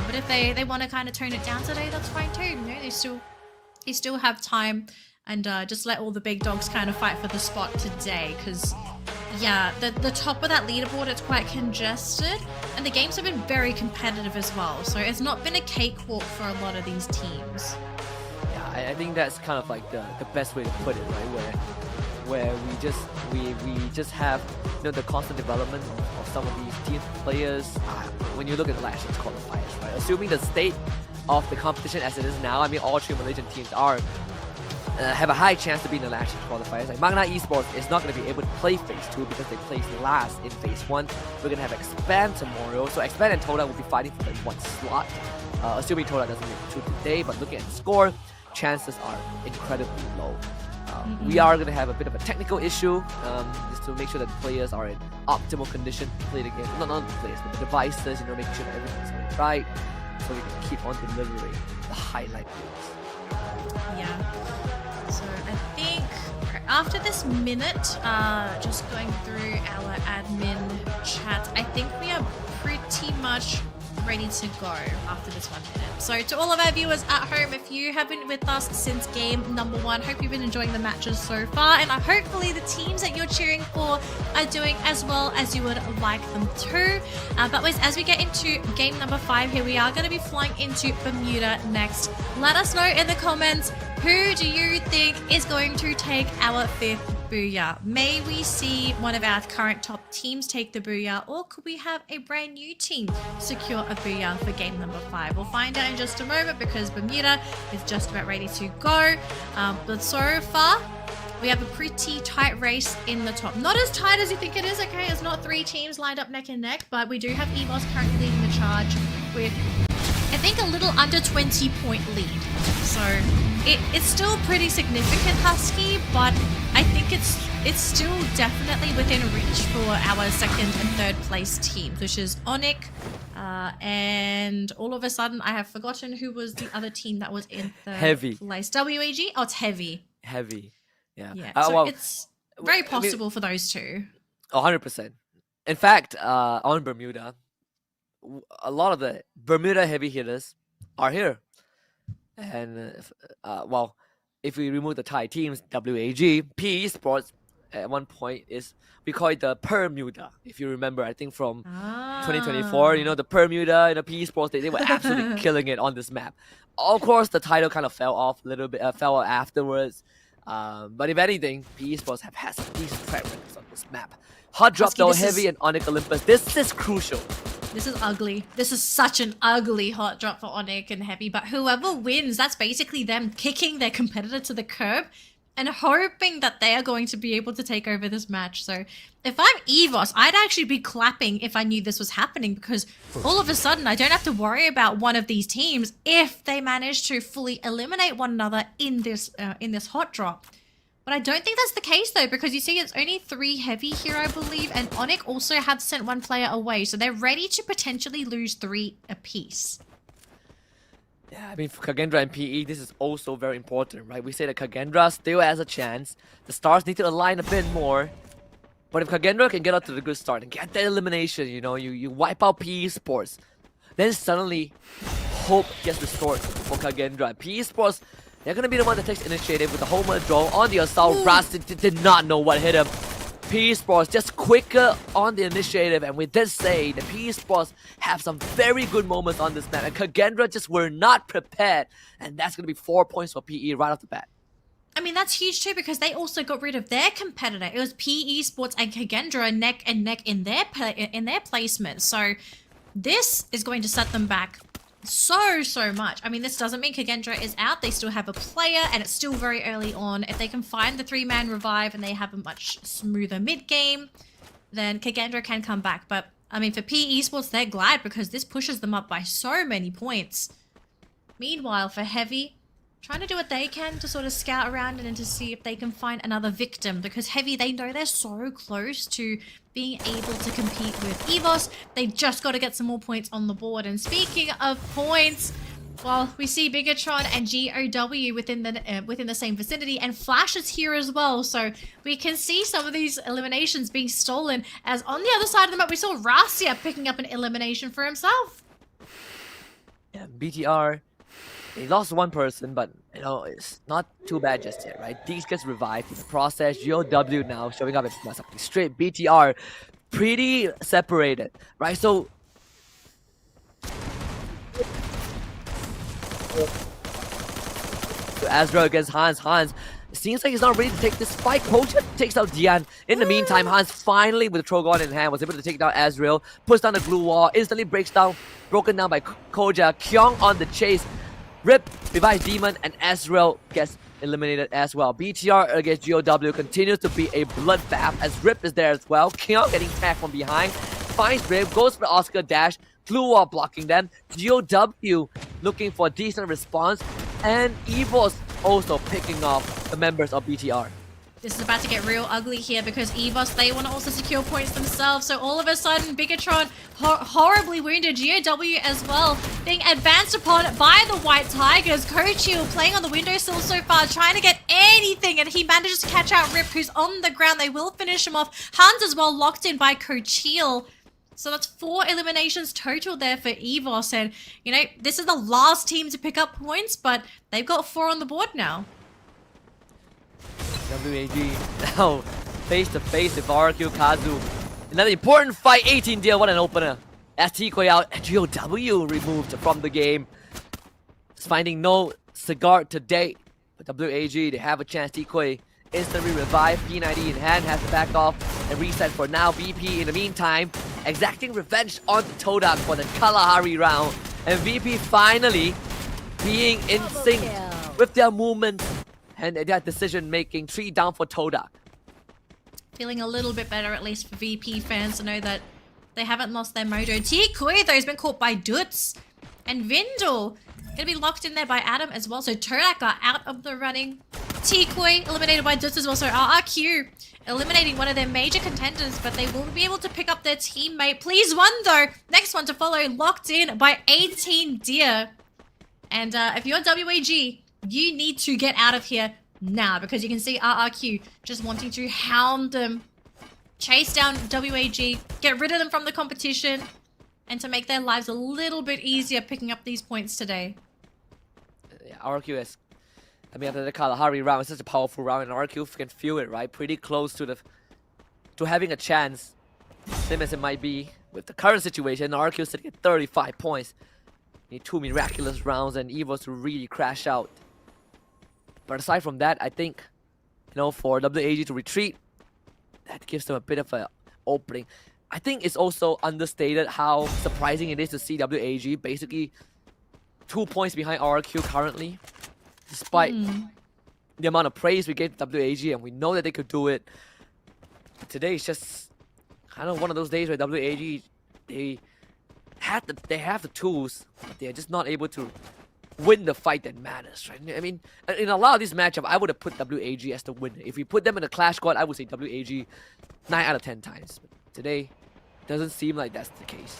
But if they want to kind of tone it down today, that's fine too. You know, they still have time, and just let all the big dogs kind of fight for the spot today, because yeah, the top of that leaderboard, it's quite congested, and the games have been very competitive as well, so it's not been a cakewalk for a lot of these teams. I think that's kind of like the best way to put it, right? Where we just have, you know, the constant development of some of these team players. When you look at the last year's qualifiers, right? Assuming the state of the competition as it is now, I mean, all 3 Malaysian teams have a high chance to be in the last year's qualifiers. Like Magna Esports is not going to be able to play Phase 2 because they placed last in Phase 1. We're going to have Expand tomorrow, so Expand and Toda will be fighting for that 1 slot. Assuming Toda doesn't make it through today, but looking at the score, chances are incredibly low. We are going to have a bit of a technical issue, just to make sure that the players are in optimal condition to play the game. Not the players, but the devices, you know, making sure that everything's going right, so we can keep on delivering the highlight reels. Yeah. So I think after this minute, just going through our admin chat, I think we are pretty much ready to go after this 1 minute. So to all of our viewers at home, if you have been with us since game number 1, hope you've been enjoying the matches so far, and hopefully the teams that you're cheering for are doing as well as you would like them to. But as we get into game number 5 here, we are going to be flying into Bermuda next. Let us know in the comments, who do you think is going to take our 5th Booyah? May we see one of our current top teams take the Booyah, or could we have a brand new team secure a Booyah for game number 5? We'll find out in just a moment, because Bermuda is just about ready to go. But so far, we have a pretty tight race in the top. Not as tight as you think it is, okay? It's not 3 teams lined up neck and neck, but we do have EVOS currently leading the charge with I think a little under 20 point lead. So it's still pretty significant, Husky, but I think it's still definitely within reach for our second and third place teams, which is Onic, and all of a sudden I have forgotten who was the other team that was in third Heavy. place. WAG? Oh, it's Heavy. Heavy. Yeah. Yeah, so it's very possible for those two. 100%. In fact, on Bermuda, a lot of the Bermuda heavy hitters are here. And, if we remove the Thai teams, WAG, PE Sports, at one point we call it the Permuda. If you remember, I think from 2024, the Permuda, PE Sports, they were absolutely killing it on this map. Of course, the title kind of fell off a little bit, fell off afterwards. But if anything, PE Sports have had some decent track records on this map. Hot drop though, Heavy and Onic Olympus. This is crucial. This is ugly. This is such an ugly hot drop for Onic and Heavy. But whoever wins, that's basically them kicking their competitor to the curb and hoping that they are going to be able to take over this match. So if I'm EVOS, I'd actually be clapping if I knew this was happening, because all of a sudden I don't have to worry about one of these teams if they manage to fully eliminate one another in this hot drop. But I don't think that's the case though, because you see it's only 3 Heavy here, I believe, and Onic also have sent 1 player away, so they're ready to potentially lose 3 apiece. Yeah, I mean, for Kagendra and PE, this is also very important, right? We say that Kagendra still has a chance. The stars need to align a bit more. But if Kagendra can get out to the good start and get that elimination, you wipe out PE Sports, then suddenly hope gets restored for Kagendra. PE Sports, they're going to be the one that takes initiative with the home draw on the assault. Ras did not know what hit him. PE Sports just quicker on the initiative, and we did say the PE Sports have some very good moments on this map, and Kagendra just were not prepared, and that's going to be 4 points for PE right off the bat. I mean, that's huge too, because they also got rid of their competitor. It was PE Sports and Kagendra neck and neck in their placement. So this is going to set them back so much. I mean, this doesn't mean Kagendra is out. They still have a player, and it's still very early on. If they can find the 3-man revive and they have a much smoother mid game, then Kagendra can come back. But I mean, for PE Sports, they're glad, because this pushes them up by so many points. Meanwhile, for Heavy, trying to do what they can to sort of scout around and to see if they can find another victim, because Heavy, they know they're so close to being able to compete with EVOS. They just got to get some more points on the board. And speaking of points, well, we see Bigatron and GOW within the same vicinity, and Flash is here as well. So we can see some of these eliminations being stolen, as on the other side of the map we saw Rasia picking up an elimination for himself. Yeah, BTR, they lost 1 person, but it's not too bad just yet, right? These gets revived in the process. GOW now showing up as something straight. BTR pretty separated, right? So Azrael against Hans. Hans seems like he's not ready to take this fight. Koja takes out Dian. In the meantime, Hans finally, with the Trogon in hand, was able to take down Azrael, puts down the glue wall, instantly broken down by Koja. Kyung on the chase. Rip revives Demon, and Azrael gets eliminated as well. BTR against GOW continues to be a bloodbath, as Rip is there as well. Kyung getting tagged from behind, finds Brave, goes for Oscar dash, glue wall blocking them. GOW looking for a decent response, and EVOS also picking off the members of BTR. This is about to get real ugly here, because EVOS, they want to also secure points themselves. So all of a sudden, Bigatron, horribly wounded. GOW as well, being advanced upon by the White Tigers. Kochiel playing on the windowsill so far, trying to get anything, and he manages to catch out Rip, who's on the ground. They will finish him off. Hans as well, locked in by Kochiel. So that's 4 eliminations total there for EVOS. And, this is the last team to pick up points, but they've got 4 on the board now. WAG now face to face with RQ Kazu. Another important fight, 18 deal, what an opener. As T-Koi out, and GOW removed from the game. It's finding no cigar today. But WAG, they have a chance. T-Koi instantly revived. P90 in hand, has to back off and reset for now. VP in the meantime, exacting revenge on the Todak for the Kalahari round. And VP finally being in sync with their movement and their decision making. 3 down for Todak. Feeling a little bit better, at least for VP fans, to know that they haven't lost their mojo. T-Koi, though, has been caught by Dutz. And Vindel gonna be locked in there by Adam as well. So Todak are out of the running. Tikoi eliminated by Dutz as well. So RRQ eliminating one of their major contenders, but they will be able to pick up their teammate. Please one though. Next one to follow, locked in by 18 Deer. And if you're WAG, you need to get out of here now, because you can see RRQ just wanting to hound them, chase down WAG, get rid of them from the competition, and to make their lives a little bit easier picking up these points today. Yeah, RQS. I mean, after the Kalahari round, it's such a powerful round, and RQ can feel it, right? Pretty close to having a chance. Same as it might be with the current situation. RQ sitting at 35 points. Need 2 miraculous rounds and Evos to really crash out. But aside from that, I think, for WAG to retreat, that gives them a bit of an opening. I think it's also understated how surprising it is to see WAG basically 2 points behind RQ currently. Despite the amount of praise we gave to WAG, and we know that they could do it. But today is just kind of one of those days where WAG, they have the tools, but they're just not able to win the fight that matters, right? I mean, in a lot of these matchups, I would have put WAG as the winner. If we put them in a clash squad, I would say WAG 9 out of 10 times. But today, doesn't seem like that's the case.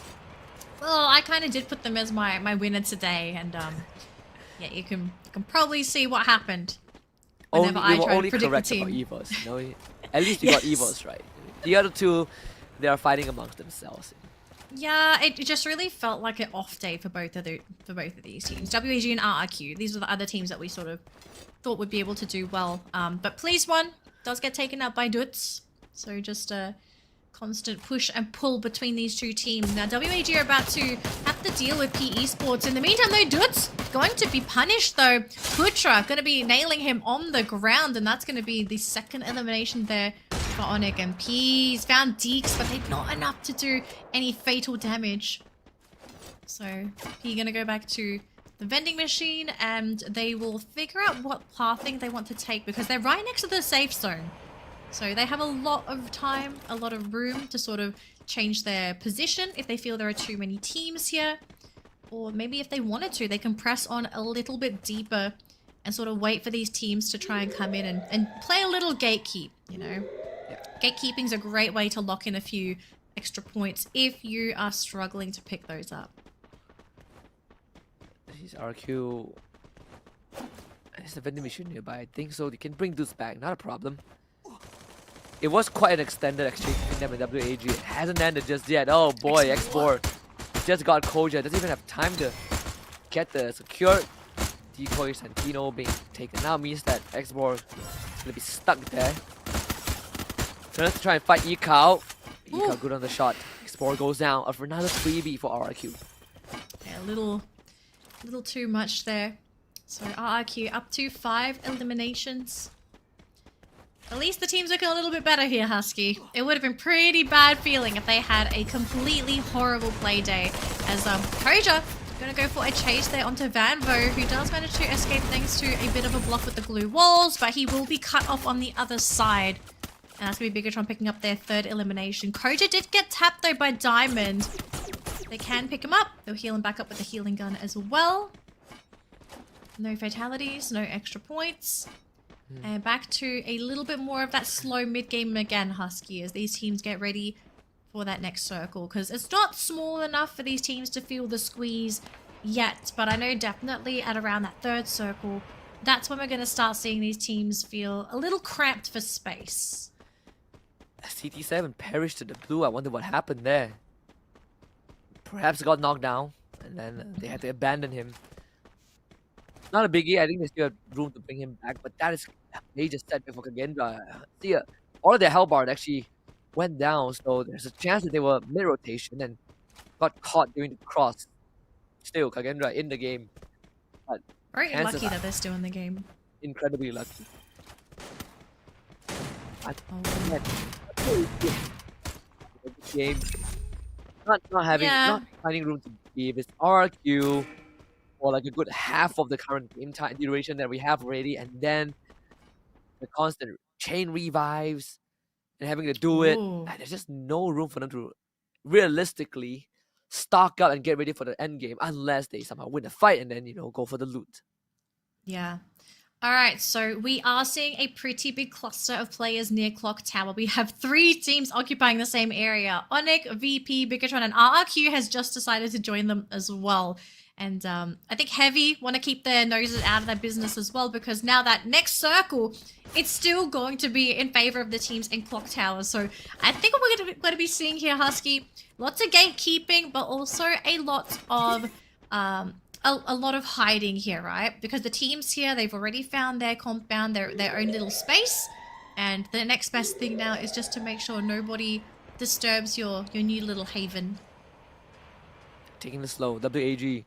Well, I kind of did put them as my winner today, and yeah, you can probably see what happened whenever I try to predict the team. About Evos, At least you got Evos right. The other two, they are fighting amongst themselves. Yeah, it just really felt like an off day for both of these teams. WAG and RRQ. These were the other teams that we sort of thought would be able to do well. But Please One does get taken out by Dutz. So just a constant push and pull between these two teams. Now WAG are about to have to deal with P Esports. In the meantime though, Dutz going to be punished though. Putra going to be nailing him on the ground, and that's going to be the second elimination there for Onyx. And P's found Deeks, but they're not enough to do any fatal damage. So P going to go back to the vending machine, and they will figure out what pathing they want to take, because they're right next to the safe zone. So they have a lot of time, a lot of room to sort of change their position if they feel there are too many teams here. Or maybe if they wanted to, they can press on a little bit deeper and sort of wait for these teams to try and come in and play a little gatekeep, Yeah. Gatekeeping's a great way to lock in a few extra points if you are struggling to pick those up. This is RQ. There's a vending machine nearby, I think, so they can bring this back, not a problem. It was quite an extended exchange between them and WAG. It hasn't ended just yet. Oh boy, X4 just got Koja. Doesn't even have time to get the secure decoy Santino being taken out. Means that X4 is gonna be stuck there. Trying to try and fight Ikao. Ikao good on the shot. X4 goes down for another freebie for RRQ. Yeah, a little too much there. So RRQ up to 5 eliminations. At least the team's looking a little bit better here, Husky. It would have been pretty bad feeling if they had a completely horrible play day. As Koja gonna go for a chase there onto Vanvo, who does manage to escape thanks to a bit of a block with the glue walls, but he will be cut off on the other side. And that's gonna be Bigatron picking up their 3rd elimination. Koja did get tapped though by Diamond. They can pick him up. They'll heal him back up with the healing gun as well. No fatalities, no extra points. And back to a little bit more of that slow mid-game again, Husky, as these teams get ready for that next circle. Because it's not small enough for these teams to feel the squeeze yet. But I know definitely at around that 3rd circle, that's when we're going to start seeing these teams feel a little cramped for space. CT7 perished to the blue. I wonder what happened there. Perhaps got knocked down, and then they had to abandon him. Not a biggie. I think they still have room to bring him back, but that is a major setback for Kagendra. See, all of their Hellbard actually went down, so there's a chance that they were mid-rotation and got caught during the cross. Still, Kagendra in the game. But very lucky that they're still in the game. Incredibly lucky. Game. Not finding room to give. It's RQ for like a good half of the current game time duration that we have already, and then the constant chain revives and having to do it. There's just no room for them to realistically stock up and get ready for the end game unless they somehow win the fight and then, go for the loot. Yeah. All right, so we are seeing a pretty big cluster of players near Clock Tower. We have 3 teams occupying the same area. Onyx, VP, Bigatron, and RRQ has just decided to join them as well. And I think Heavy want to keep their noses out of their business as well, because now that next circle, it's still going to be in favor of the teams in Clock Tower. So I think what we're going to be seeing here, Husky, lots of gatekeeping, but also a lot of hiding here, right? Because the teams here, they've already found their compound, their own little space. And the next best thing now is just to make sure nobody disturbs your new little haven. Taking it slow. WAG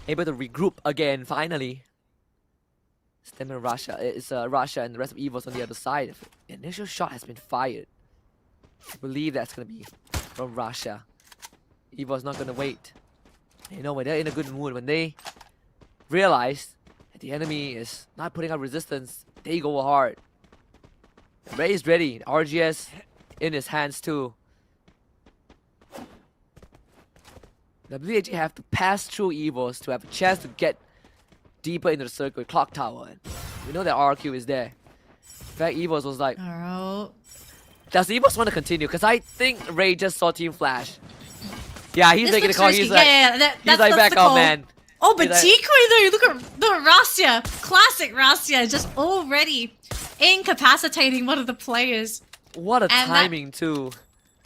able to regroup again, finally. Stem in Russia. It's Russia and the rest of EVOS on the other side. The initial shot has been fired. I believe that's going to be from Russia. EVOS not going to wait. When they're in a good mood, when they realize that the enemy is not putting up resistance, they go hard. Ray is ready. RGS in his hands too. WAG have to pass through EVOS to have a chance to get deeper into the circle with Clock Tower. And we know that RQ is there. In fact, EVOS was like, alright. Does EVOS want to continue? Because I think Ray just saw Team Flash. Yeah, he's making the call. He's like, he's like back up, man. Oh, but Tikui though, look at the Rasya. Classic Rasya, just already incapacitating one of the players. What a timing too.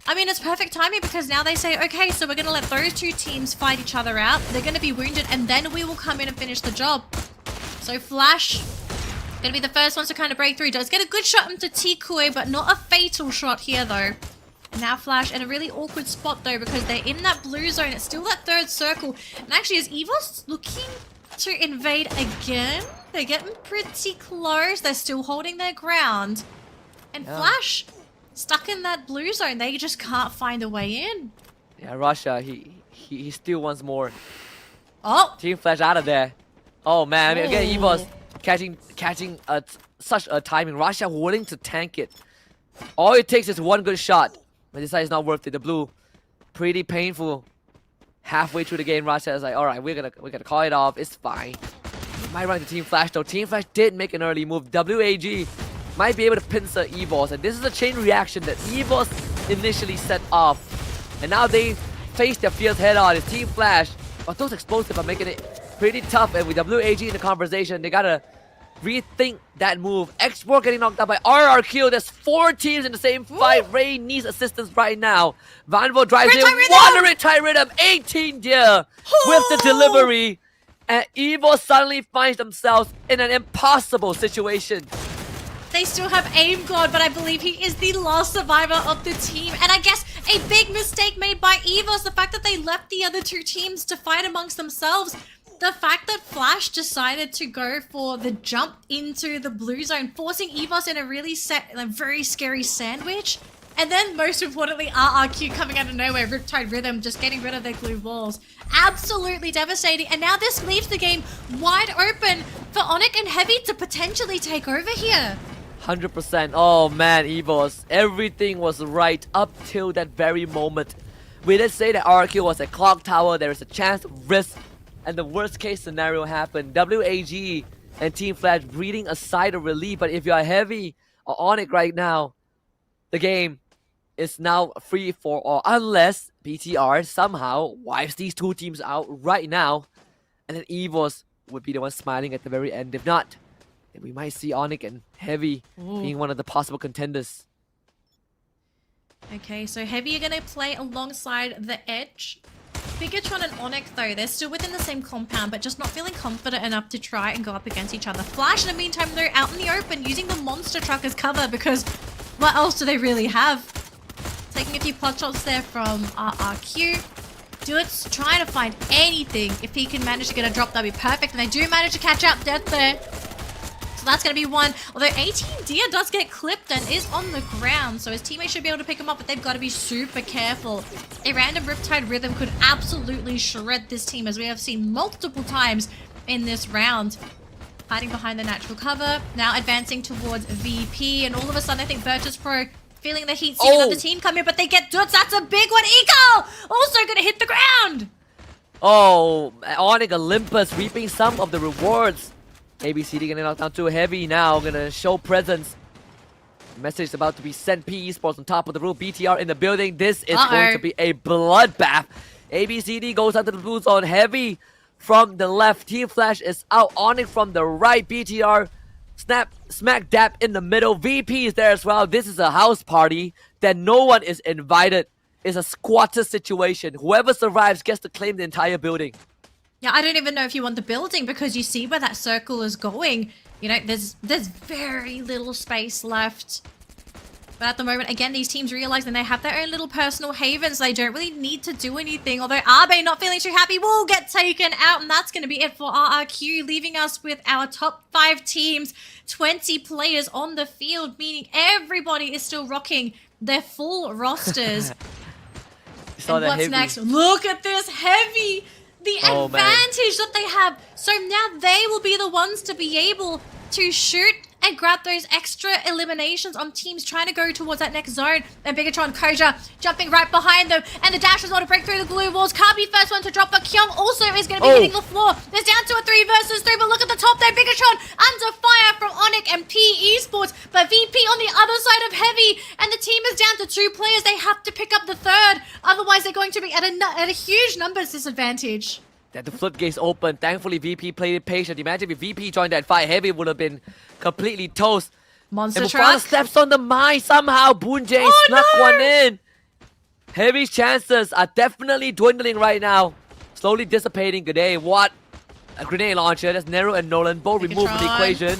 I mean, it's perfect timing because now they say, okay, so we're going to let those 2 teams fight each other out. They're going to be wounded and then we will come in and finish the job. So Flash, going to be the first ones to kind of break through. Does get a good shot into Tikui, but not a fatal shot here though. And now Flash in a really awkward spot though because they're in that blue zone. It's still that 3rd circle. And actually, is EVOS looking to invade again? They're getting pretty close. They're still holding their ground. And Flash, stuck in that blue zone. They just can't find a way in. Yeah, Russia, he still wants more. Oh! Team Flash out of there. Oh man, I mean, again, EVOS catching such a timing. Russia willing to tank it. All it takes is one good shot. But this side is not worth it. The blue, pretty painful. Halfway through the game, Russia is like, all right, we're gonna call it off. It's fine. Might run to Team Flash though. Team Flash did make an early move. WAG might be able to pincer EVOS, and this is a chain reaction that EVOS initially set off. And now they face their fears head on. It's Team Flash, but those explosives are making it pretty tough. And with WAG in the conversation, they gotta rethink that move. Export getting knocked out by RRQ. There's 4 teams in the same fight. Ray needs assistance right now. Vanvo drives in. One Red Rhythm. 18 deer with the delivery. And EVOS suddenly finds themselves in an impossible situation. They still have Aim God, but I believe he is the last survivor of the team. And I guess a big mistake made by EVOS, the fact that they left the other 2 teams to fight amongst themselves. The fact that Flash decided to go for the jump into the blue zone, forcing EVOS in a really very scary sandwich. And then, most importantly, RRQ coming out of nowhere, Riptide Rhythm just getting rid of their glue walls. Absolutely devastating. And now this leaves the game wide open for Onyx and Heavy to potentially take over here. 100%. Oh man, EVOS. Everything was right up till that very moment. We did say that RRQ was a Clock Tower. There is a chance of risk. And the worst case scenario happened. WAG and Team Flash breathing a sigh of relief. But if you are Heavy or Onyx right now, the game is now free for all. Unless BTR somehow wipes these 2 teams out right now. And then EVOS would be the one smiling at the very end. If not, then we might see Onyx and Heavy being one of the possible contenders. Okay, so Heavy are going to play alongside the Edge. Bigatron and Onyx though, they're still within the same compound, but just not feeling confident enough to try and go up against each other. Flash, in the meantime, they're out in the open using the monster truck as cover because what else do they really have? Taking a few pot shots there from RRQ. Dude's trying to find anything. If he can manage to get a drop, that'd be perfect. And they do manage to catch out Death there. So that's going to be 1. Although 18 Deer does get clipped and is on the ground. So his teammates should be able to pick him up, but they've got to be super careful. A random Riptide Rhythm could absolutely shred this team, as we have seen multiple times in this round. Hiding behind the natural cover. Now advancing towards VP. And all of a sudden, I think Virtus Pro feeling the heat seeing of the team come in, but they get Dutz. That's a big one. Eagle also going to hit the ground. Oh, Onyx Olympus reaping some of the rewards. ABCD gonna knock down too heavy now, gonna show presence. Message is about to be sent. P Esports on top of the roof. BTR in the building. This is going to be a bloodbath. ABCD goes out to the blue zone. Heavy from the left. Team Flash is out. Onyx from the right. BTR smack dab in the middle. VP is there as well. This is a house party that no one is invited. It's a squatter situation. Whoever survives gets to claim the entire building. Yeah, I don't even know if you want the building because you see where that circle is going. You know, there's very little space left. But at the moment, again, these teams realizing they have their own little personal havens. They don't really need to do anything. Although Abe not feeling too happy will get taken out. And that's going to be it for RRQ, leaving us with our top 5 teams. 20 players on the field, meaning everybody is still rocking their full rosters. And what's next? Look at this heavy. The advantage that they have. So now they will be the ones to be able to shoot and grab those extra eliminations on teams trying to go towards that next zone. And Bigatron, Koja jumping right behind them. And the Dashers want to break through the glue walls. Can't be first one to drop, but Kyung also is going to be hitting the floor. There's down to a 3 versus 3, but look at the top there. Bigatron under fire from Onyx and P Esports. But VP on the other side of Heavy. And the team is down to 2 players. They have to pick up the third. Otherwise, they're going to be at a huge numbers disadvantage. That the floodgates open. Thankfully, VP played it patient. Imagine if VP joined that fight, Heavy would have been completely toast. Monster and truck steps on the mine somehow. Boonjae snuck one in. Heavy's chances are definitely dwindling right now. Slowly dissipating. G'day. What a grenade launcher. That's Nero and Nolan both removed from the equation.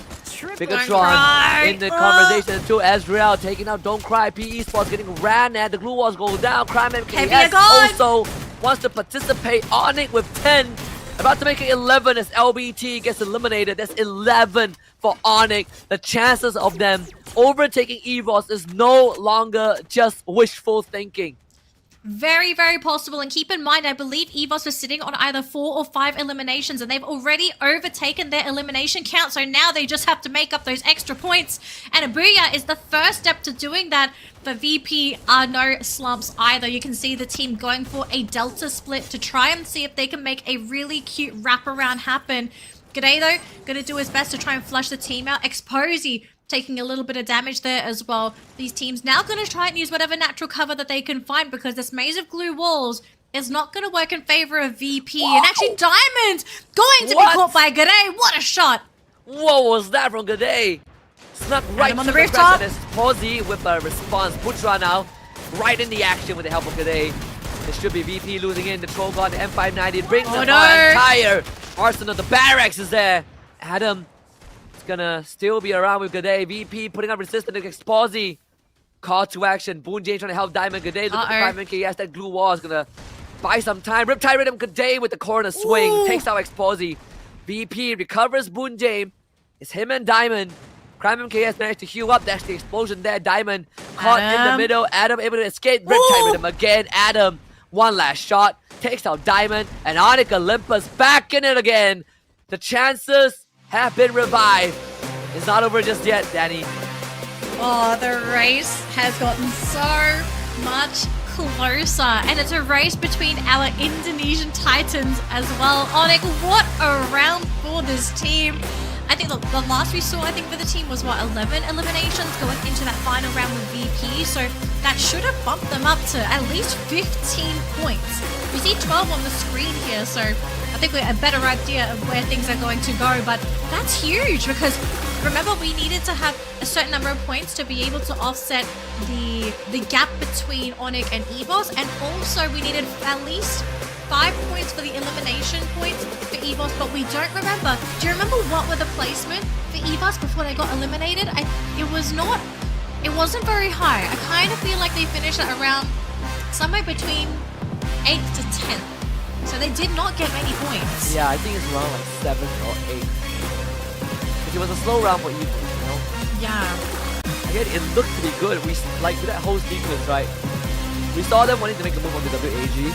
Bigatron in the conversation too. Ezreal taking out Don't Cry. P Esports getting ran at. The glue walls go down. Crime MKS also wants to participate. Onyx with 10. About to make it 11 as LBT gets eliminated. That's 11 for Onyx. The chances of them overtaking EVOS is no longer just wishful thinking. Very, very possible. And keep in mind, I believe EVOS was sitting on either 4 or 5 eliminations, and they've already overtaken their elimination count. So now they just have to make up those extra points. And Abuya is the first step to doing that. For VP are no slumps either. You can see the team going for a Delta split to try and see if they can make a really cute wraparound happen. G'day though, gonna do his best to try and flush the team out. Exposy taking a little bit of damage there as well. These teams now going to try and use whatever natural cover that they can find because this maze of glue walls is not going to work in favor of VP. Whoa. And actually Diamond going to be caught by G'day. What a shot. What was that from G'day? Snuck right on the rooftop. Posey with a response. Putra now right in the action with the help of G'day. This should be VP losing in. The Trogon, the M590 brings the entire arsenal. The barracks is there. Adam gonna still be around with G'day. VP putting up resistance against Posey. Call to action. Boonjae trying to help Diamond. G'day look at the 5 KS. That glue wall is gonna buy some time. Riptide Rhythm G'day with the corner swing. Ooh. Takes out Exposy. VP recovers Boonjae. It's him and Diamond. Crime MKS managed to heal up. That's the explosion there. Diamond caught in the middle. Adam able to escape. Riptide Rhythm again. Adam, one last shot. Takes out Diamond. And Onyx Olympus back in it again. The chances have been revived. It's not over just yet, Danny. Oh, the race has gotten so much closer. And it's a race between our Indonesian Titans as well. Onyx, what a round for this team. I think the last we saw, I think for the team was what, 11 eliminations going into that final round with VP. So that should have bumped them up to at least 15 points. We see 12 on the screen here, so I think we have a better idea of where things are going to go. But that's huge because remember we needed to have a certain number of points to be able to offset the gap between Onyx and EVOS, and also we needed at least 5 points for the elimination points for EVOS, but we don't remember. Do you remember what were the placement for EVOS before they got eliminated? It wasn't very high. I kind of feel like they finished at around somewhere between 8th to 10th. So they did not get many points. Yeah, I think it's around like 7 or 8. It was a slow round for EVOS, you know? Yeah. Again, it looked to be good. We like with that whole sequence, right? We saw them wanting to make a move on the WAG.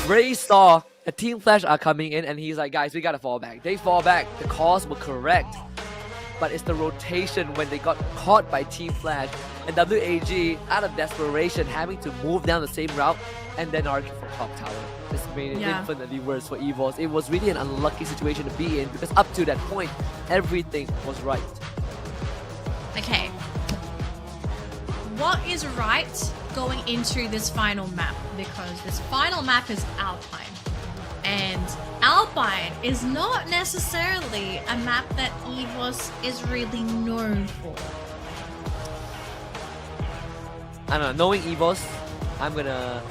Ray saw a Team Flash are coming in and he's like, guys, we gotta fall back. They fall back. The calls were correct. but it's the rotation when they got caught by Team Flash and WAG, out of desperation, having to move down the same route and then argue for top tower. This made it infinitely worse for EVOS. It was really an unlucky situation to be in because up to that point, everything was right. Okay. What is right going into this final map? Because this final map is Alpine. And Alpine is not necessarily a map that EVOS is really known for. I don't know, knowing EVOS, I'm gonna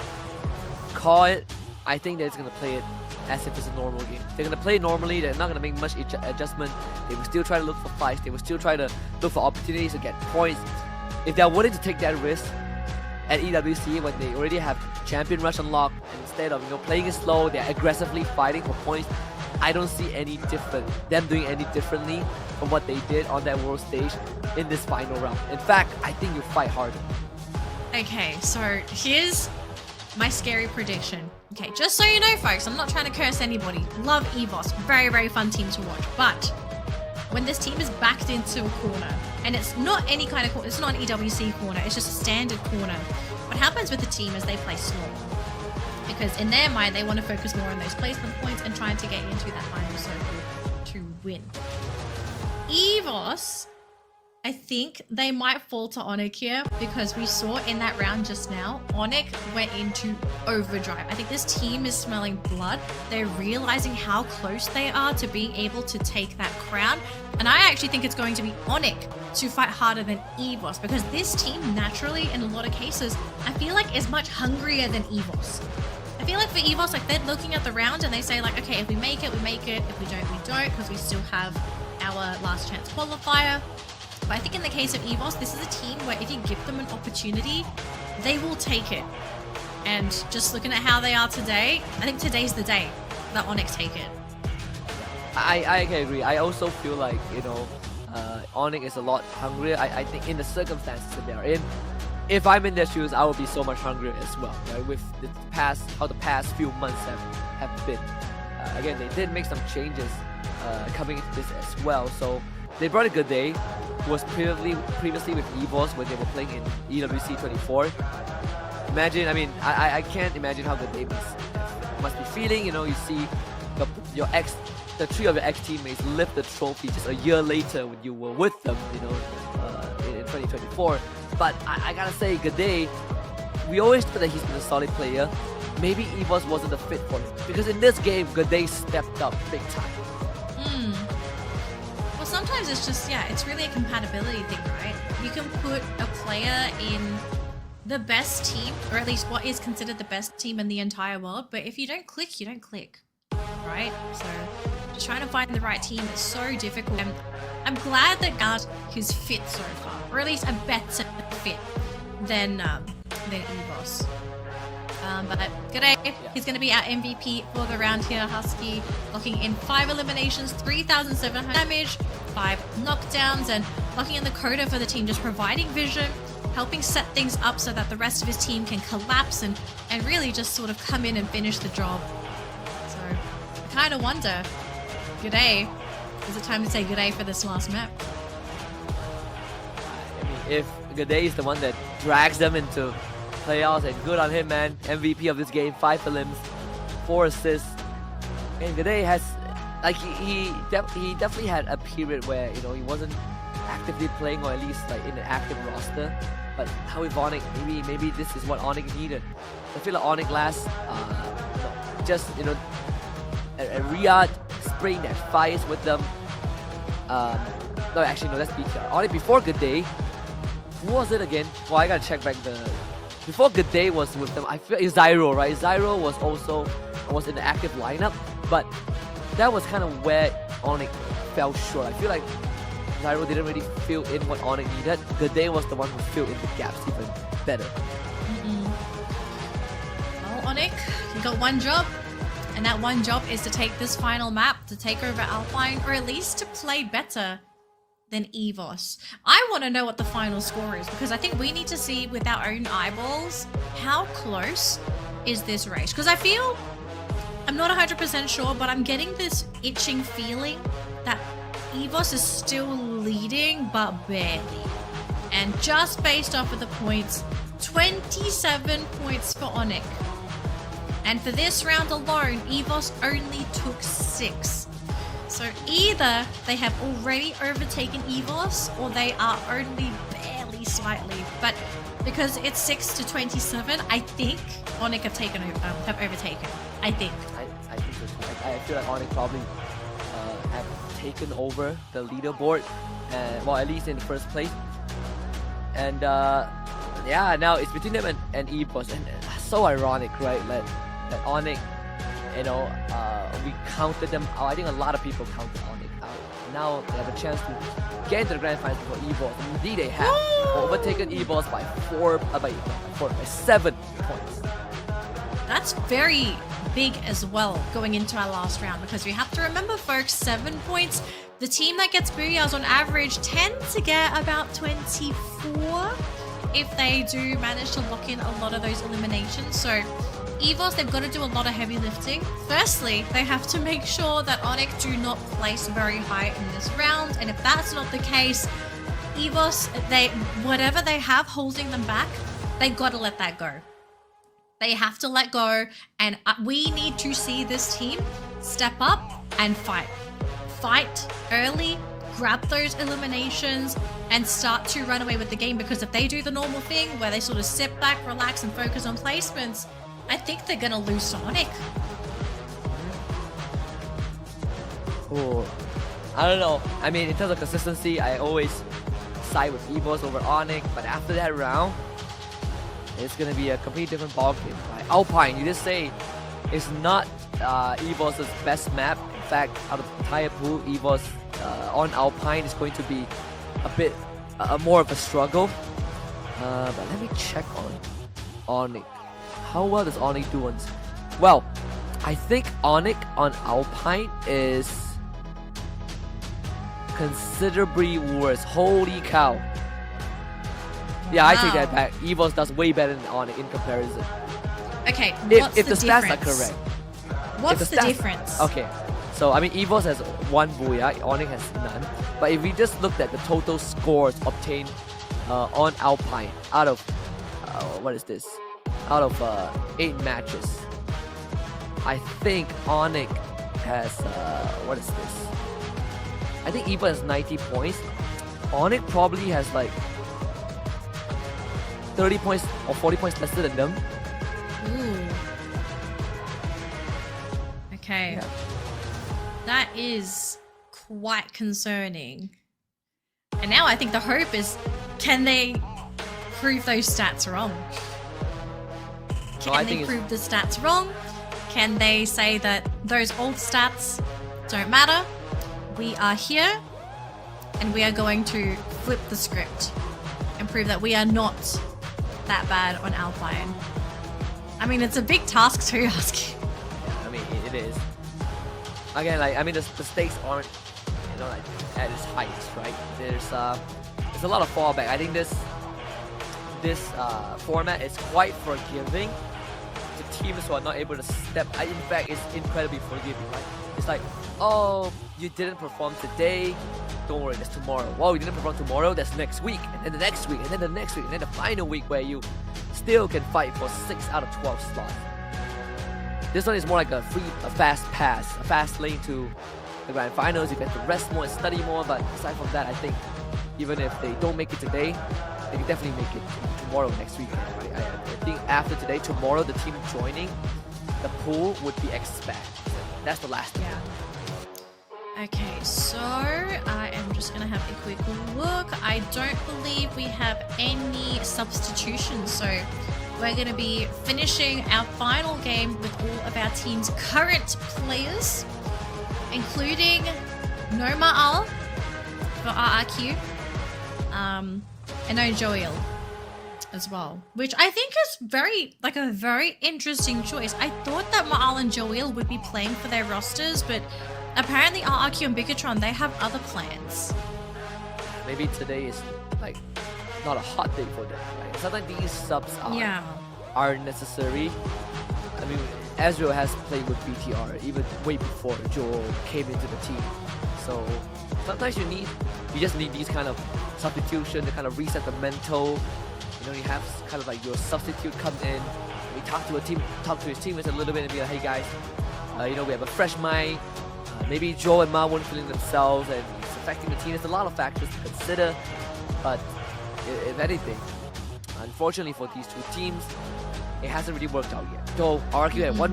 call it. I think they're just gonna play it as if it's a normal game. They're gonna play it normally, they're not gonna make much adjustment. They will still try to look for fights, they will still try to look for opportunities to get points. If they're willing to take that risk at EWC when they already have champion rush unlocked, and instead of playing it slow, they're aggressively fighting for points, I don't see them doing any differently from what they did on that world stage in this final round. In fact, I think you fight harder. Okay, so here's my scary prediction. Okay, just so you know, folks, I'm not trying to curse anybody. Love EVOS, very, very fun team to watch. But when this team is backed into a corner, and it's not any kind of corner, it's not an EWC corner, it's just a standard corner. What happens with the team is they play slow. Because in their mind, they want to focus more on those placement points and trying to get into that final circle to win. EVOS, I think they might fall to Onyx here because we saw in that round just now, Onyx went into overdrive. I think this team is smelling blood. They're realizing how close they are to being able to take that crown. And I actually think it's going to be Onyx to fight harder than EVOS because this team naturally, in a lot of cases, I feel like is much hungrier than EVOS. I feel like for EVOS, like they're looking at the round and they say like, okay, if we make it, we make it. If we don't, we don't, because we still have our last chance qualifier. But I think in the case of EVOS, this is a team where if you give them an opportunity, they will take it. And just looking at how they are today, I think today's the day that Onyx take it. I can agree. I also feel like, Onyx is a lot hungrier. I think in the circumstances that they are in, if I'm in their shoes, I would be so much hungrier as well, right? With how the past few months have been. Again, they did make some changes coming into this as well. So they brought a good day. Who was previously with EVOS when they were playing in EWC 24. Imagine, I can't imagine how good they must be feeling. You see the three of your ex-teammates lift the trophy just a year later when you were with them, in 2024. But I gotta say, Gade, we always thought that he's been a solid player. Maybe EVOS wasn't the fit for him because in this game, Gade stepped up big time. Sometimes it's just, it's really a compatibility thing, right? You can put a player in the best team, or at least what is considered the best team in the entire world, but if you don't click, you don't click, right? So just trying to find the right team is so difficult. And I'm glad that Guard is fit so far, or at least a better fit than EVOS. But G'day, he's going to be our MVP for the round here. Husky locking in 5 eliminations, 3,700 damage, 5 knockdowns, and locking in the coda for the team, just providing vision, helping set things up so that the rest of his team can collapse and really just sort of come in and finish the job. So I kind of wonder, G'day, is it time to say G'day for this last map? If G'day is the one that drags them into playoffs, and good on him, man. MVP of this game, 5 elims, 4 assists. And Gade has, like, he definitely had a period where, he wasn't actively playing, or at least like in an active roster. But how with Onyx, maybe this is what Onyx needed. I feel like Onyx last, a Riyadh spraying that fires with them. No, actually, no, let's be clear. Onyx before Gade, who was it again? Well, I gotta check back before Gade was with them, I feel Zyro, right? Zyro was in the active lineup, but that was kind of where Onyx fell short. I feel like Zyro didn't really fill in what Onyx needed. Gade was the one who filled in the gaps even better. Well, Onyx, you got one job, and that one job is to take this final map, to take over Alpine, or at least to play better than EVOS. I want to know what the final score is because I think we need to see with our own eyeballs how close is this race, because I feel, I'm not 100% sure, but I'm getting this itching feeling that EVOS is still leading, but barely. And just based off of the points, 27 points for Onyx. And for this round alone, EVOS only took 6. So either they have already overtaken EVOS, or they are only barely slightly. But because it's 6 to 27, I think Onyx have overtaken. I think. I think so too. I feel like Onyx probably have taken over the leaderboard, well, at least in the first place. And yeah, now it's between them and EVOS, and so ironic, right? That Onyx, you know, we counted them out. I think a lot of people counted Onyx out. Now they have a chance to get into the grand finals for EVOS. Indeed, they have overtaken EVOS by 7 points. That's very big as well going into our last round, because we have to remember, folks, 7 points. The team that gets booyahs on average tend to get about 24 if they do manage to lock in a lot of those eliminations. So EVOS, they've got to do a lot of heavy lifting. Firstly, they have to make sure that Onyx do not place very high in this round, and if that's not the case, EVOS, whatever they have holding them back, they've got to let that go. They have to let go, and we need to see this team step up and fight. Fight early, grab those eliminations, and start to run away with the game, because if they do the normal thing where they sort of sit back, relax, and focus on placements, I think they're gonna lose Sonic. Oh, I don't know. I mean, in terms of consistency, I always side with EVOS over Onyx, but after that round, it's gonna be a completely different ballgame. Right? Alpine, you just say it's not EVOS' best map. In fact, out of the entire pool, EVOS on Alpine is going to be a bit more of a struggle. But let me check on Onyx. How well does Onyx do on? Well, I think Onyx on Alpine is considerably worse. Holy cow. Yeah, I take that back. EVOS does way better than Onyx in comparison. Okay, if the stats are correct. What's the difference? Okay, so I mean, EVOS has 1 booyah, Onyx has none. But if we just looked at the total scores obtained on Alpine out of what is this? Out of 8 matches, I think Onyx has what is this? I think EVOS has 90 points. Onyx probably has like 30 points or 40 points lesser than them. Ooh. Okay. Yeah. That is quite concerning. And now I think the hope is, can they prove those stats wrong? Can they prove the stats wrong? Can they say that those old stats don't matter? We are here, and we are going to flip the script and prove that we are not that bad on Alpine. I mean, it's a big task to ask. I mean, it is. Again, like, I mean, the stakes aren't, you know, like at its heights, right? There's a lot of fallback. I think this format is quite forgiving to teams who are not able to step. In fact, it's incredibly forgiving. Right? It's like, oh, you didn't perform today, don't worry, that's tomorrow. Well, you didn't perform tomorrow, that's next week, and then the next week, and then the next week, and then the final week where you still can fight for 6 out of 12 slots. This one is more like a fast pass, a fast lane to the grand finals. You get to rest more and study more, but aside from that, I think even if they don't make it today, they can definitely make it tomorrow, next weekend. Right? I think after today, tomorrow, the team joining the pool would be expected. That's the last thing. Yeah. Okay, so I am just going to have a quick look. I don't believe we have any substitutions, so we're going to be finishing our final game with all of our team's current players, including Nomaal for RRQ, and Joel as well, which I think is a very interesting choice. I thought that Maal and Joel would be playing for their rosters, but apparently RRQ and Bigatron, they have other plans. Maybe today is like not a hot day for them. Right? Sometimes these subs are necessary. I mean, Ezreal has played with BTR even way before Joel came into the team. So sometimes you just need these kind of substitution to kind of reset the mental. You know, you have kind of like your substitute come in. We talk to his teammates a little bit and be like, hey guys, you know, we have a fresh mind. Maybe Joe and Ma weren't feeling themselves and it's affecting the team. There's a lot of factors to consider, but if anything, unfortunately for these two teams, it hasn't really worked out yet. So RQ had one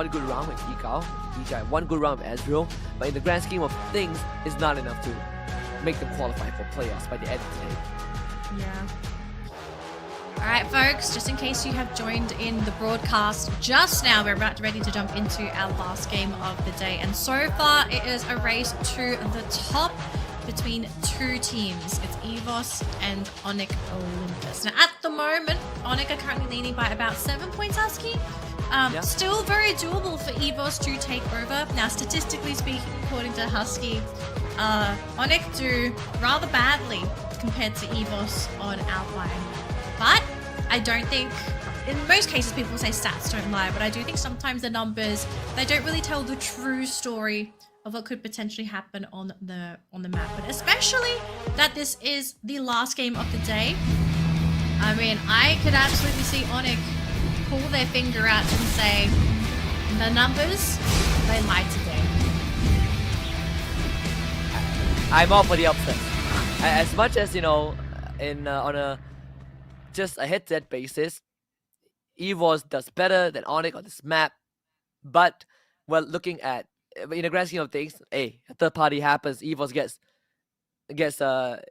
good round with Ikao. EJ had one good round with Ezreal, but in the grand scheme of things, it's not enough to make them qualify for playoffs by the end of the day. Yeah. All right, folks, just in case you have joined in the broadcast just now, we're about ready to jump into our last game of the day. And so far, it is a race to the top between two teams. It's EVOS and Onyx Olympus. Now, at the moment, Onyx are currently leading by about 7 points, Husky. Still very doable for EVOS to take over. Now, statistically speaking, according to Husky, Onyx do rather badly compared to EVOS on Outline. But I don't think, in most cases people say stats don't lie, but I do think sometimes the numbers, they don't really tell the true story of what could potentially happen on the map. But especially that this is the last game of the day. I mean, I could absolutely see Onyx pull their finger out and say, the numbers, they lied today. I'm all for the upset. As much as, you know, on a just a head-to-head basis, EVOS does better than Onyx on this map. But, well, looking at, in the grand scheme of things, a third party happens, EVOS gets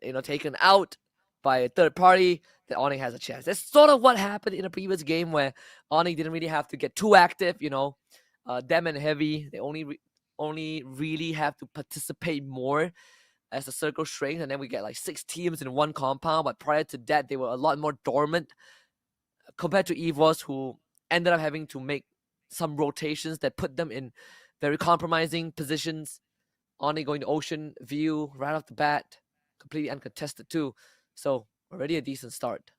you know, taken out by a third party, then Onyx has a chance. That's sort of what happened in a previous game where Onyx didn't really have to get too active, you know. Them and Heavy, they only really have to participate more as the circle shrinks, and then we get like 6 teams in one compound. But prior to that, they were a lot more dormant compared to EVOS, who ended up having to make some rotations that put them in very compromising positions. Onyx going to Ocean View right off the bat, completely uncontested too. So already a decent start.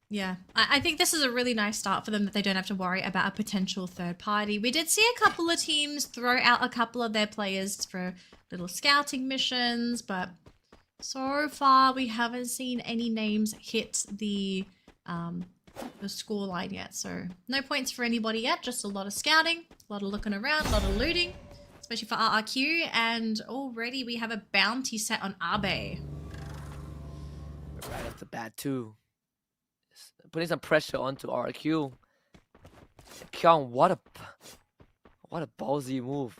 Yeah, I think this is a really nice start for them that they don't have to worry about a potential third party. We did see a couple of teams throw out a couple of their players for little scouting missions, but so far we haven't seen any names hit the scoreline yet. So no points for anybody yet, just a lot of scouting, a lot of looking around, a lot of looting, especially for RRQ, and already we have a bounty set on Abe. Right off the bat too. Putting some pressure onto RQ. Kyung, what a ballsy move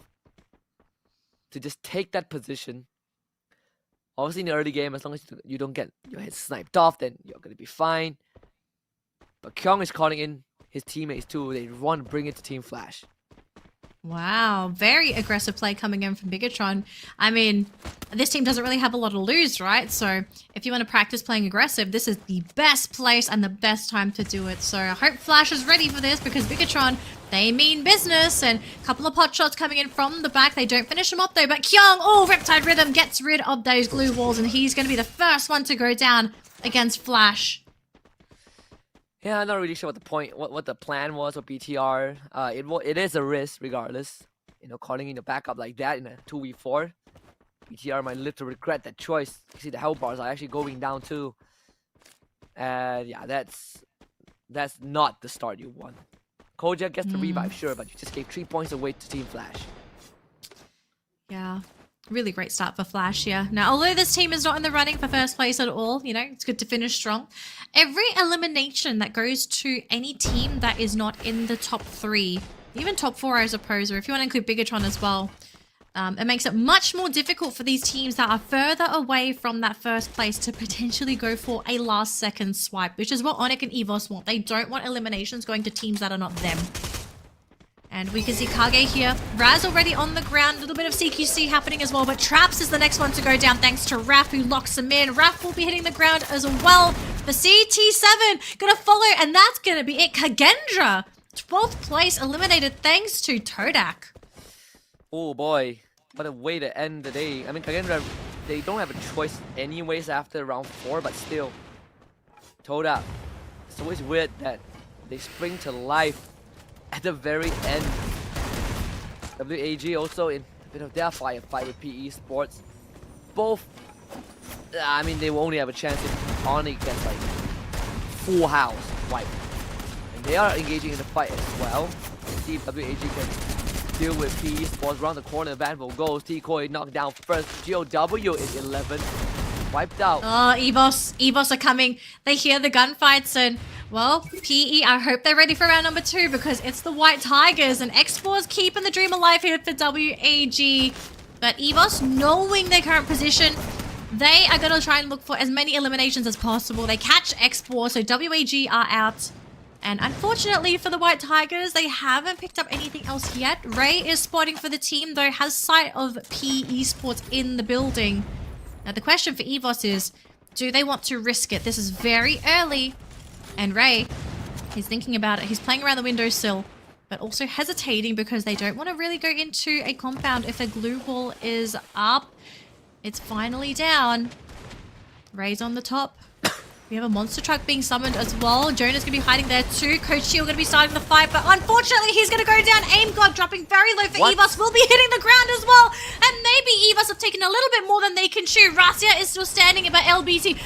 to just take that position. Obviously in the early game, as long as you don't get your head sniped off, then you're gonna be fine. But Kyung is calling in his teammates too. They want to bring it to Team Flash. Wow, very aggressive play coming in from Bigatron. I mean, this team doesn't really have a lot to lose, right? So if you want to practice playing aggressive, this is the best place and the best time to do it. So I hope Flash is ready for this, because Bigatron, they mean business. And a couple of pot shots coming in from the back. They don't finish him off though, but Kyung, Riptide Rhythm gets rid of those glue walls, and he's going to be the first one to go down against Flash. Yeah, I'm not really sure what the plan was with BTR. It is a risk regardless. You know, calling in a backup like that in a 2v4. BTR might live to regret that choice. You see the health bars are actually going down too. And yeah, that's not the start you want. Koja gets the revive, sure, but you just gave 3 points away to Team Flash. Yeah. Really great start for Flash, yeah. Now, although this team is not in the running for first place at all, you know, it's good to finish strong. Every elimination that goes to any team that is not in the top 3, even top 4, I suppose, or if you want to include Bigatron as well, it makes it much more difficult for these teams that are further away from that first place to potentially go for a last-second swipe, which is what Onyx and EVOS want. They don't want eliminations going to teams that are not them. And we can see Kage here. Raz already on the ground. A little bit of CQC happening as well. But Traps is the next one to go down thanks to Raf, who locks him in. Raf will be hitting the ground as well. The CT7 gonna follow. And that's gonna be it. Kagendra, 12th place, eliminated thanks to Todak. Oh boy. What a way to end the day. I mean, Kagendra, they don't have a choice anyways after round 4. But still, Todak. It's always weird that they spring to life at the very end. WAG also in bit of their firefight with PE Sports. Both, I mean, they will only have a chance if Onyx gets like full house wipe. And they are engaging in the fight as well. Let's see if WAG can deal with PE Sports around the corner. Vanville goes. T-Koi knocked down first. GOW is 11. Wiped out. Oh, Evos are coming. They hear the gunfights and, well, PE, I hope they're ready for round number 2 because it's the White Tigers and Exports keeping the dream alive here for WAG. But Evos, knowing their current position, they are going to try and look for as many eliminations as possible. They catch Exports, so WAG are out. And unfortunately for the White Tigers, they haven't picked up anything else yet. Ray is spotting for the team, though, has sight of PE Sports in the building. Now, the question for Evos is, do they want to risk it? This is very early. And Ray, he's thinking about it. He's playing around the windowsill, but also hesitating because they don't want to really go into a compound if the glue wall is up. It's finally down. Ray's on the top. We have a monster truck being summoned as well. Jonah's going to be hiding there too. Coach Shield going to be starting the fight, but unfortunately he's going to go down. Aim God dropping very low for Evos. Will be hitting the ground as well. And maybe Evos have taken a little bit more than they can chew. Rasia is still standing by LBC.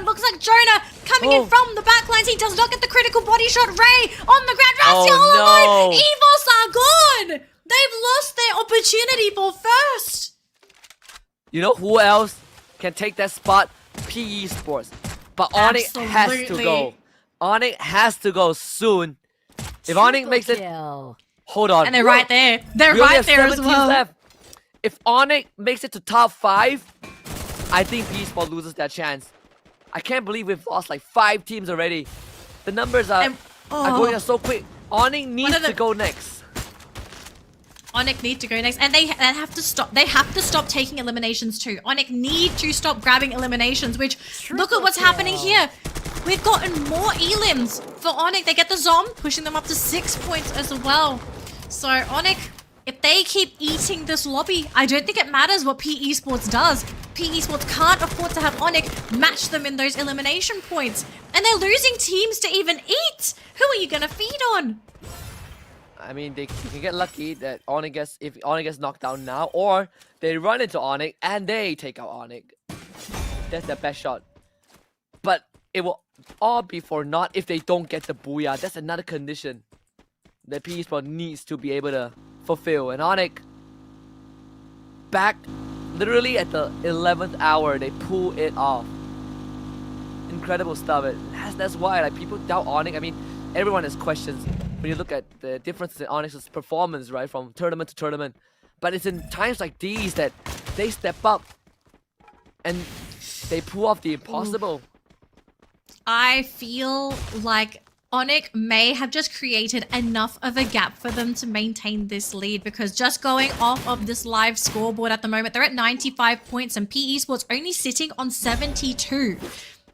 Looks like Jonah coming in from the backlines. He does not get the critical body shot. Ray on the ground. Rasia all alone. Evos are gone. They've lost their opportunity for first. You know who else can take that spot? PE Sports. But Onyx has to go. Onyx has to go soon. If Onyx makes it... Hold on. And they're right there. They're we only right have there as 7 well. teams left. If Onyx makes it to top 5, I think PE Sports loses their chance. I can't believe we've lost like 5 teams already. The numbers are going so quick. Onyx needs to go next. Onyx need to go next, and they have to stop. They have to stop taking eliminations too. Onyx need to stop grabbing eliminations. Which look at what's happening here. We've gotten more elims for Onyx. They get the Zom, pushing them up to 6 points as well. So Onyx, if they keep eating this lobby, I don't think it matters what PE Sports does. PE Sports can't afford to have Onyx match them in those elimination points, and they're losing teams to even eat. Who are you gonna feed on? I mean, you can get lucky that if Onyx gets knocked down now, or they run into Onyx and they take out Onyx. That's their best shot. But it will all be for naught if they don't get the Booyah. That's another condition that PE Sport needs to be able to fulfill. And Onyx, back literally at the 11th hour, they pull it off. Incredible stuff. That's why like people doubt Onyx. I mean, everyone has questions when you look at the difference in Onyx's performance, right, from tournament to tournament. But it's in times like these that they step up and they pull off the impossible. I feel like Onyx may have just created enough of a gap for them to maintain this lead, because just going off of this live scoreboard at the moment, they're at 95 points and PE Sports only sitting on 72.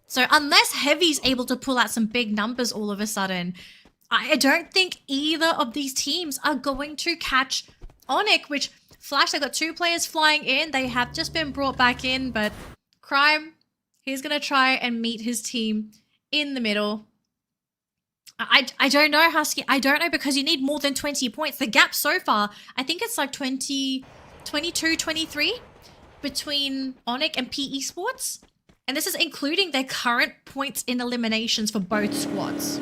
So unless Heavy's able to pull out some big numbers all of a sudden, I don't think either of these teams are going to catch Onyx, which Flash, they've got 2 players flying in. They have just been brought back in, but Crime, he's going to try and meet his team in the middle. I don't know, Husky. I don't know, because you need more than 20 points. The gap so far, I think it's like 22, 23 between Onyx and PE Sports. And this is including their current points in eliminations for both squads.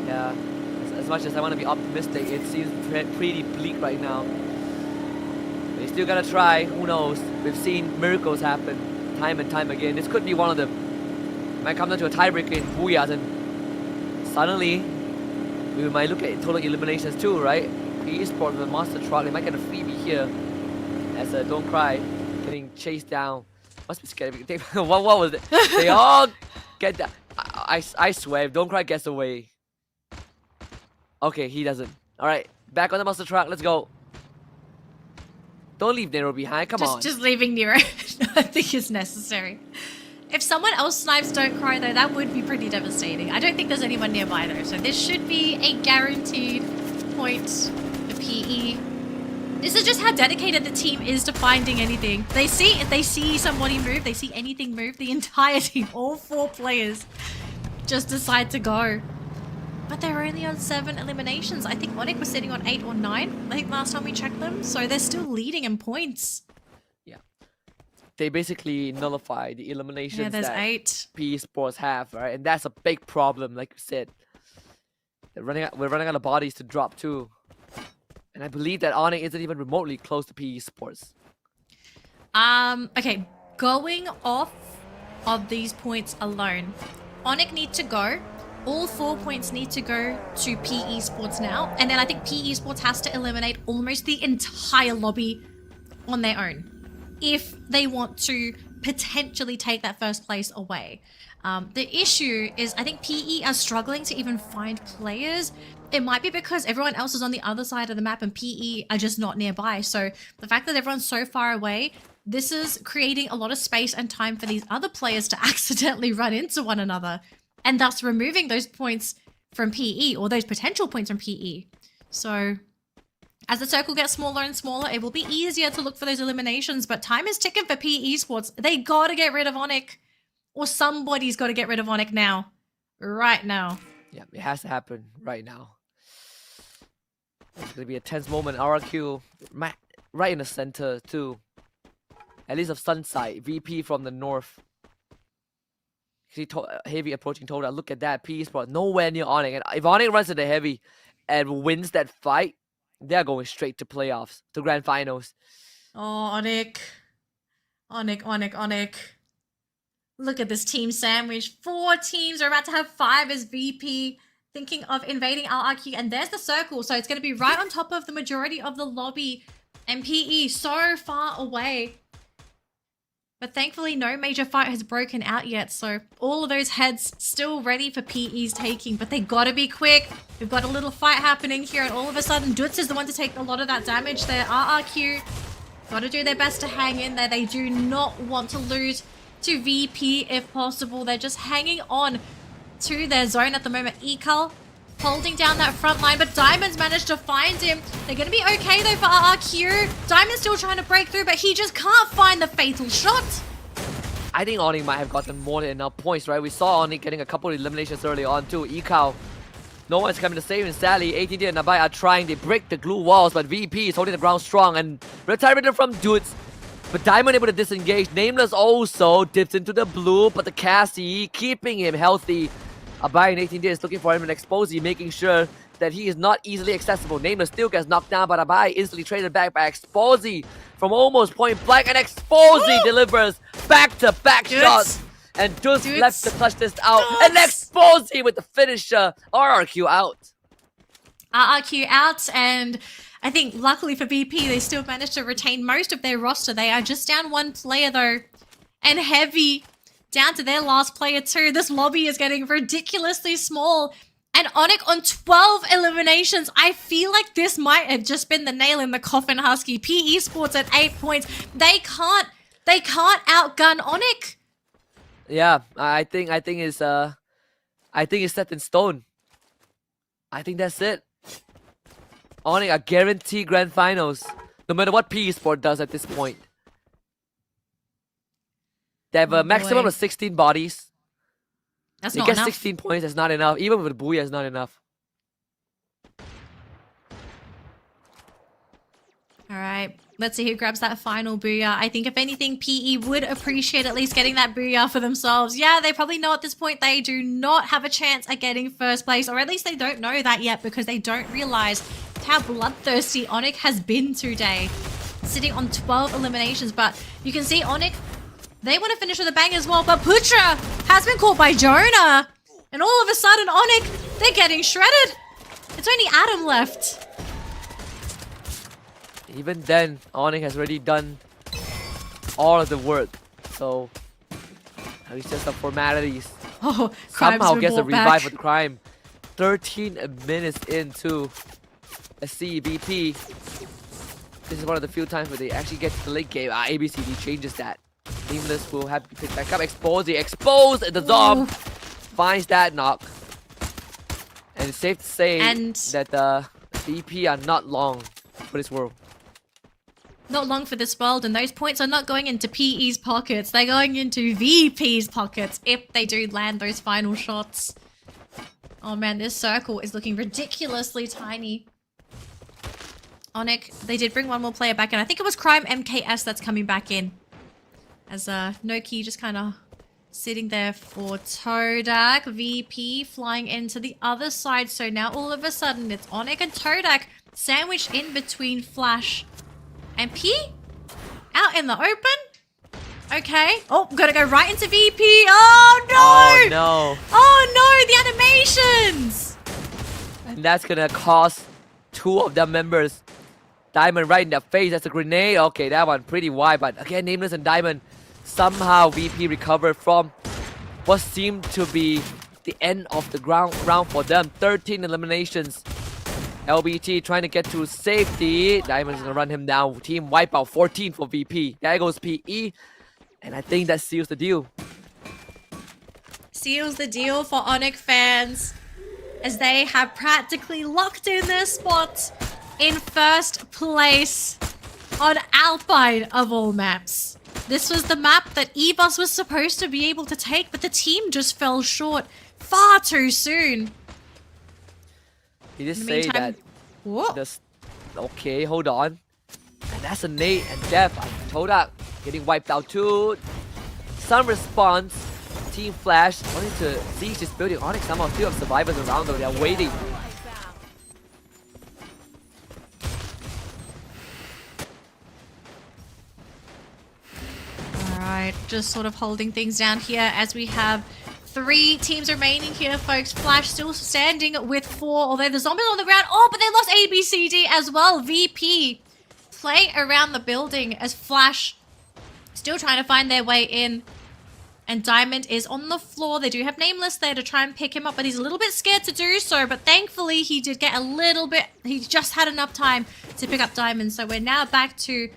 Yeah, as much as I want to be optimistic, it seems pretty bleak right now. They still gotta try, who knows? We've seen miracles happen time and time again. This could be one of them. Might come down to a tiebreaker in Booyahs, and suddenly we might look at total eliminations too, right? Esports with a monster truck, they might get a freebie here. As Don't Cry getting chased down. Must be scary. What was it? They all get that. I swear, if Don't Cry gets away. Okay, he doesn't. Alright, back on the monster truck, let's go. Don't leave Nero behind, come on. Just leaving Nero, I think is necessary. If someone else snipes Don't Cry though, that would be pretty devastating. I don't think there's anyone nearby though, so this should be a guaranteed point for PE. This is just how dedicated the team is to finding anything. If they see somebody move, they see anything move, the entire team, all 4 players, just decide to go. but they're only on 7 eliminations. I think Onyx was sitting on 8 or 9, I think last time we checked them. So they're still leading in points. Yeah. They basically nullify the eliminations Yeah, there's that 8. PE Sports have, right? And that's a big problem, like you said. We're running out of bodies to drop too. And I believe that Onyx isn't even remotely close to PE Sports. Okay, going off of these points alone, Onyx need to go. All 4 points need to go to PE Sports now. And then I think PE Sports has to eliminate almost the entire lobby on their own if they want to potentially take that first place away. The issue is I think PE are struggling to even find players. It might be because everyone else is on the other side of the map and PE are just not nearby. So the fact that everyone's so far away, this is creating a lot of space and time for these other players to accidentally run into one another, and thus removing those points from PE, or those potential points from PE. So as the circle gets smaller and smaller, it will be easier to look for those eliminations, but time is ticking for PE Sports. They gotta get rid of Onyx, or somebody's gotta get rid of Onyx now. Right now. Yeah, it has to happen right now. It's gonna be a tense moment. RRQ right in the center too. At least of Sunside. VP from the north. Heavy approaching Toda. Look at that. PE Sport nowhere near Onyx. And if Onyx runs to the Heavy and wins that fight, they're going straight to playoffs, to grand finals. Oh, Onyx. Onyx. Look at this team sandwich. 4 teams are about to have 5 as VP. Thinking of invading RRQ. And there's the circle. So it's going to be right on top of the majority of the lobby. And PE so far away. But thankfully, no major fight has broken out yet. So all of those heads still ready for PE's taking. But they gotta be quick. We've got a little fight happening here. And all of a sudden, Dutz is the one to take a lot of that damage there. RRQ gotta do their best to hang in there. They do not want to lose to VP if possible. They're just hanging on to their zone at the moment. Ekal holding down that front line, but Diamond's managed to find him. They're going to be okay though for RRQ. Diamond's still trying to break through, but he just can't find the fatal shot. I think Onyx might have gotten more than enough points, right? We saw Onyx getting a couple of eliminations early on too. Ekal, no one's coming to save him. Sadly, ATD and Nabai are trying. They break the glue walls, but VP is holding the ground strong, and retirement from Dudes. But Diamond able to disengage. Nameless also dips into the blue, but the Cassie keeping him healthy. Abai and 18 is looking for him and Exposy, making sure that he is not easily accessible. Nameless still gets knocked down, but Abai instantly traded back by Exposy from almost point blank, and Exposy delivers back-to-back shots. And Dudes left to clutch this out, and Exposy with the finisher. RRQ out. RRQ out, and I think luckily for VP, they still managed to retain most of their roster. They are just down 1 player though, and Heavy down to their last player too. This lobby is getting ridiculously small. And Onyx on 12 eliminations. I feel like this might have just been the nail in the coffin, Husky. PE Sports at 8 points. They can't outgun Onyx. Yeah, I think it's set in stone. I think that's it. Onyx a guaranteed grand finals, no matter what PE Sport does at this point. They have a maximum of 16 bodies. That's they not get enough. 16 points, that's not enough. Even with Booyah, it's not enough. Alright, let's see who grabs that final booyah. I think if anything, PE would appreciate at least getting that booyah for themselves. Yeah, they probably know at this point they do not have a chance at getting first place, or at least they don't know that yet because they don't realize how bloodthirsty Onyx has been today. Sitting on 12 eliminations, but you can see Onyx, they want to finish with a bang as well, but Putra has been caught by Jonah. And all of a sudden, Onyx, they're getting shredded. It's only Adam left. Even then, Onyx has already done all of the work. So, it's just the formalities. Oh, somehow been gets a brought revive back. with Crime. 13 minutes into a CBP. This is one of the few times where they actually get to the late game. ABCD changes that. Nameless will have to be picked back up. Exposed the Zob finds that knock. And it's safe to say that the VP are not long for this world. Not long for this world, and those points are not going into PE's pockets. They're going into VP's pockets if they do land those final shots. Oh man, this circle is looking ridiculously tiny. Onyx, they did bring one more player back in. I think it was Crime MKS that's coming back in. As Noki just kind of sitting there for Todak. VP flying into the other side. So now all of a sudden it's Onyx and Todak sandwiched in between Flash and P. Out in the open. Okay. Oh, gotta go right into VP. Oh no! Oh no! Oh no, the animations! And that's gonna cost two of their members. Diamond right in the face. That's a grenade. Okay, that one pretty wide, but again, Nameless and Diamond somehow VP recovered from what seemed to be the end of the round for them. 13 eliminations. LBT trying to get to safety. Diamond's gonna run him down. Team wipeout 14 for VP. There goes PE. And I think that seals the deal. Seals the deal for Onyx fans, as they have practically locked in their spot in first place on Alpine of all maps. This was the map that EVOS was supposed to be able to take, but the team just fell short far too soon. He did In the say meantime- that. Whoa. Okay, hold on. And that's a nade and death. Todak getting wiped out too. Some response. Team Flash wanting to siege this building. Onyx somehow still have survivors around though. They're waiting. Alright, just sort of holding things down here as we have 3 teams remaining here, folks. Flash still standing with 4, although the zombies on the ground. Oh, but they lost ABCD as well. VP playing around the building as Flash still trying to find their way in. And Diamond is on the floor. They do have Nameless there to try and pick him up, but he's a little bit scared to do so. But thankfully, he did get a little bit... He just had enough time to pick up Diamond. So we're now back to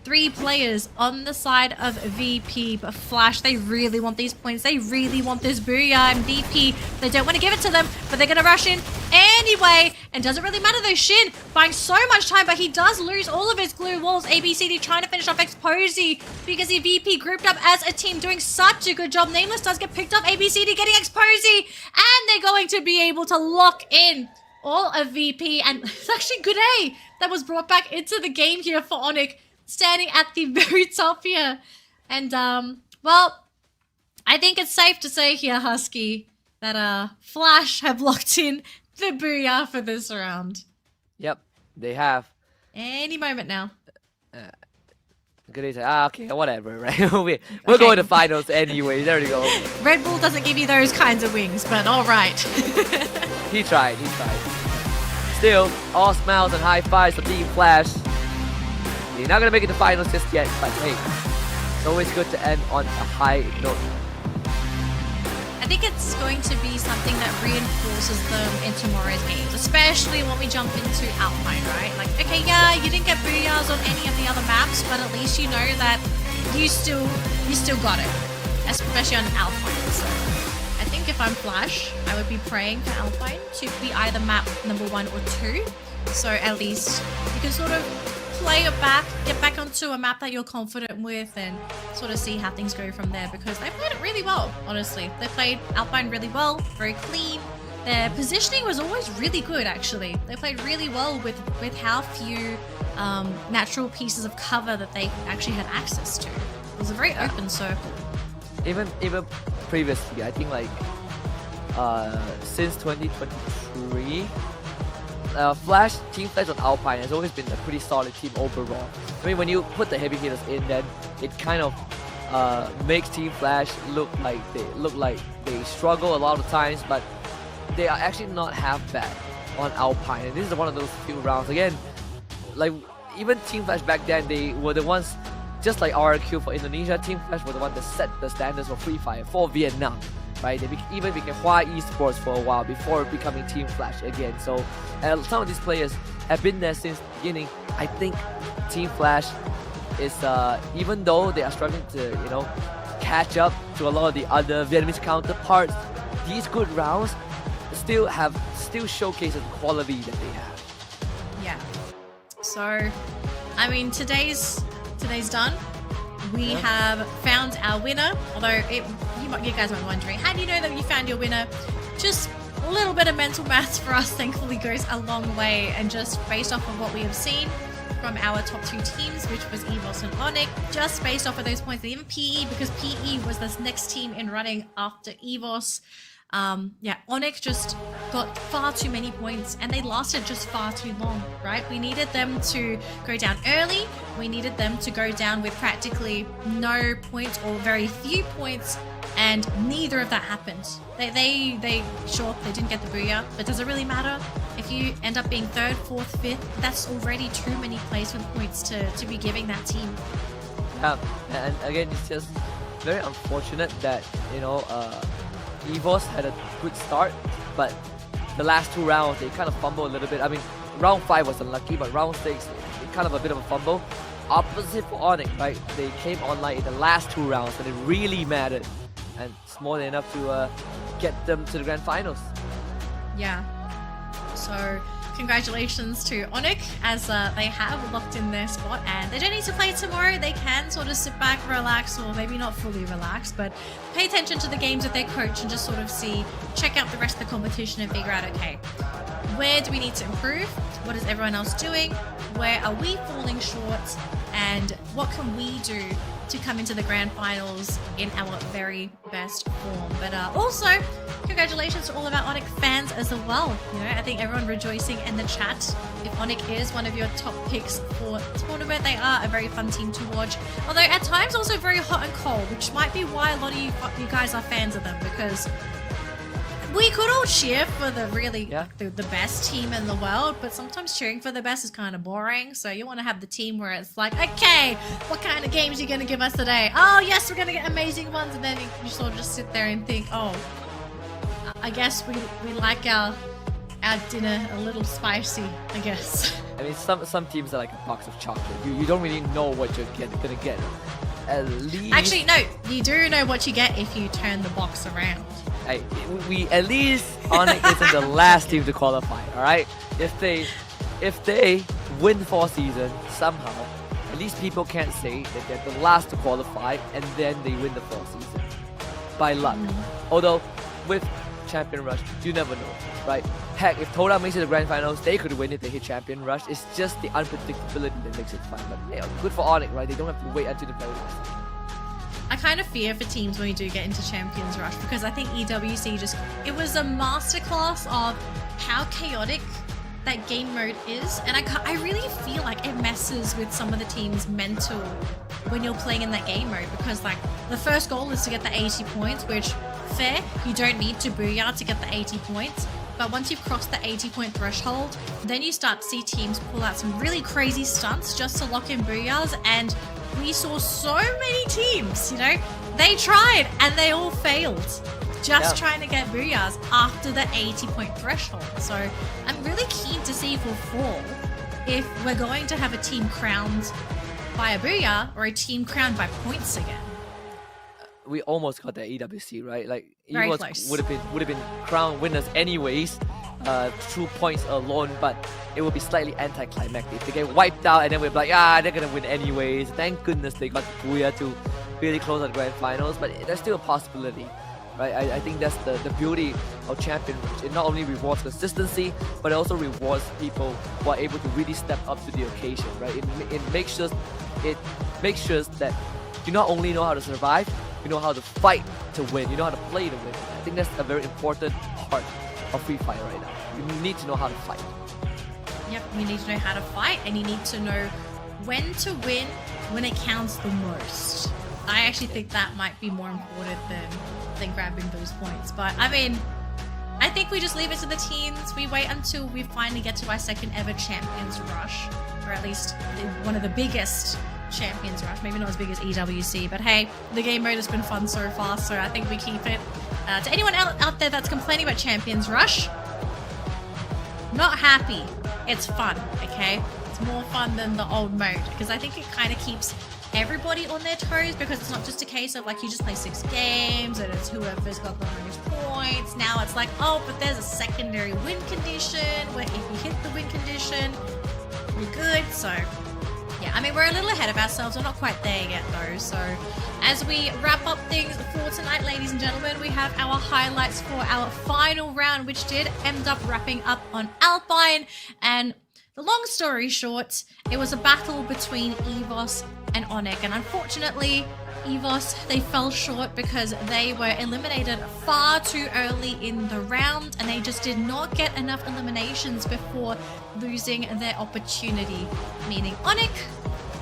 3 players on the side of VP. But Flash, they really want these points. They really want this booyah. And VP, they don't want to give it to them, but they're going to rush in anyway. And doesn't really matter though. Shin buying so much time, but he does lose all of his glue walls. ABCD trying to finish off Exposy because the VP grouped up as a team, doing such a good job. Nameless does get picked up. ABCD getting Exposy, and they're going to be able to lock in all of VP. And it's actually Good A that was brought back into the game here for Onyx, standing at the very top here. And, well, I think it's safe to say here, Husky, that Flash have locked in the booyah for this round. Yep, they have. Any moment now. Good say, okay, whatever, right? We're going to finals anyway. There we go. Red Bull doesn't give you those kinds of wings, but all right. He tried. Still, all smiles and high fives for Team Flash. You're not gonna make it to finals just yet, but hey, it's always good to end on a high note. I think it's going to be something that reinforces them in tomorrow's games, especially when we jump into Alpine, right? Like, okay, yeah, you didn't get booyahs on any of the other maps, but at least you know that you still got it, especially on Alpine. So I think if I'm Flash, I would be praying for Alpine to be either map number 1 or 2. So at least you can sort of play it back, get back onto a map that you're confident with, and sort of see how things go from there, because they played it really well, honestly. They played Alpine really well, very clean. Their positioning was always really good, actually. They played really well with how few natural pieces of cover that they actually had access to. It was a very open circle. Even previously, I think like since 2023, Team Flash on Alpine has always been a pretty solid team overall. I mean, when you put the heavy hitters in, then it kind of makes Team Flash look like they struggle a lot of times, but they are actually not half bad on Alpine. And this is one of those few rounds. Again, like even Team Flash back then, they were the ones, just like RRQ for Indonesia, Team Flash were the one that set the standards for Free Fire for Vietnam. Right, they even became Royale Esports for a while before becoming Team Flash again. So some of these players have been there since the beginning. I think Team Flash is, even though they are struggling to, catch up to a lot of the other Vietnamese counterparts, these good rounds still showcase the quality that they have. Yeah. So, I mean, today's done. We have found our winner, although you guys might be wondering, how do you know that you found your winner? Just a little bit of mental maths for us thankfully goes a long way, and just based off of what we have seen from our top two teams, which was EVOS and Onyx, just based off of those points, and even PE, because PE was this next team in running after EVOS. Onyx just got far too many points and they lasted just far too long, right? We needed them to go down early. We needed them to go down with practically no points or very few points, and neither of that happened. They didn't get the booyah, but does it really matter? If you end up being 3rd, 4th, 5th, that's already too many placement points to be giving that team. Yeah, and again, it's just very unfortunate that, EVOS had a good start, but the last 2 rounds, they kind of fumble a little bit. I mean, round 5 was unlucky, but round 6, it kind of a bit of a fumble. Opposite for Onyx, right? They came online in the last 2 rounds, and it really mattered. And it's more than enough to get them to the grand finals. Yeah. So congratulations to Onyx, as they have locked in their spot, and they don't need to play tomorrow. They can sort of sit back, relax, or maybe not fully relax, but pay attention to the games with their coach and just sort of check out the rest of the competition and figure out, okay, where do we need to improve? What is everyone else doing? Where are we falling short? And what can we do to come into the grand finals in our very best form? But also, congratulations to all of our Onyx fans as well. I think everyone rejoicing in the chat. If Onyx is one of your top picks for tournament, they are a very fun team to watch. Although at times also very hot and cold, which might be why a lot of you guys are fans of them, because we could all cheer for the the best team in the world, but sometimes cheering for the best is kind of boring. So you want to have the team where it's like, okay, what kind of games are you going to give us today? Oh yes, we're going to get amazing ones. And then you sort of just sit there and think, oh, I guess we like our dinner a little spicy, I guess. I mean, some teams are like a box of chocolate. You don't really know what you're gonna get. At least... Actually, no, you do know what you get if you turn the box around. We at least Onyx isn't the last team to qualify. All right, if they win 4 seasons somehow, at least people can't say that they're the last to qualify and then they win the 4th season by luck. Although with Champion Rush, you never know, right? Heck, if Toda makes it to the grand finals, they could win if they hit Champion Rush. It's just the unpredictability that makes it fun. But good for Onyx, right? They don't have to wait until the very last. I kind of fear for teams when we do get into Champions Rush, because I think EWC it was a masterclass of how chaotic that game mode is, and I really feel like it messes with some of the team's mental when you're playing in that game mode, because like the first goal is to get the 80 points, which fair, you don't need to booyah to get the 80 points, but once you've crossed the 80-point threshold, then you start to see teams pull out some really crazy stunts just to lock in booyahs, and we saw so many teams, they tried and they all failed just trying to get booyahs after the 80-point threshold. So I'm really keen to see for fall if we're going to have a team crowned by a booyah or a team crowned by points again. We almost got that EWC, right? Like Very EVOS close. would have been crowned winners anyways, through points alone, but it would be slightly anticlimactic if they get wiped out and then we're like, they're gonna win anyways. Thank goodness they got the booyah to really close at grand finals, but there's still a possibility, right? I think that's the beauty of Champion Rush. It not only rewards consistency, but it also rewards people who are able to really step up to the occasion, right? It makes sure that you not only know how to survive, you know how to fight to win, you know how to play to win. I think that's a very important part of Free Fire right now. You need to know how to fight. Yep, you need to know how to fight, and you need to know when to win when it counts the most. I actually think that might be more important than grabbing those points. But I mean, I think we just leave it to the teams. We wait until we finally get to our second ever Champions Rush, or at least one of the biggest Champions Rush. Maybe not as big as EWC, but hey, the game mode has been fun so far, so I think we keep it. To anyone out there that's complaining about Champions Rush, not happy. It's fun, okay? It's more fun than the old mode, because I think it kind of keeps everybody on their toes, because it's not just a case of like you just play 6 games and it's whoever's got the most points. Now it's like, oh, but there's a secondary win condition where if you hit the win condition, you're good. So yeah, Yeah, I mean, we're a little ahead of ourselves. We're not quite there yet, though. So, as we wrap up things for tonight, ladies and gentlemen, we have our highlights for our final round, which did end up wrapping up on Alpine. And the long story short, it was a battle between EVOS and Onyx. And unfortunately, EVOS, they fell short because they were eliminated far too early in the round, and they just did not get enough eliminations before losing their opportunity. Meaning Onyx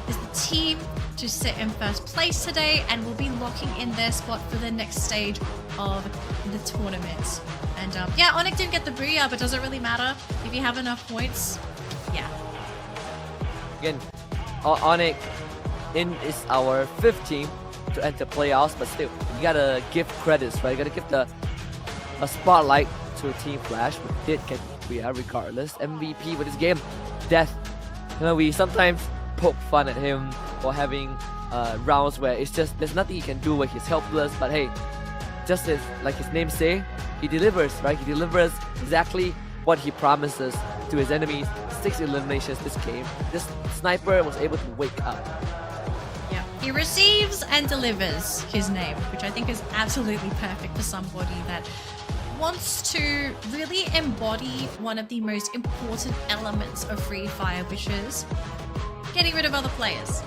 is the team to sit in first place today and will be locking in their spot for the next stage of the tournament. And yeah, Onyx didn't get the booyah, but does it really matter if you have enough points? Yeah. Again, Onyx is our 5th team to enter playoffs, but still, you gotta give credits, right? You gotta give a spotlight to Team Flash, who did get booyah regardless. MVP with this game, Death. You know, we sometimes poke fun at him for having rounds where it's just there's nothing he can do where he's helpless, but hey, just as like his name say, he delivers, right? He delivers exactly what he promises to his enemies. 6 eliminations this game. This sniper was able to wake up. Yeah, he receives and delivers his name, which I think is absolutely perfect for somebody that wants to really embody one of the most important elements of Free Fire, which is getting rid of other players.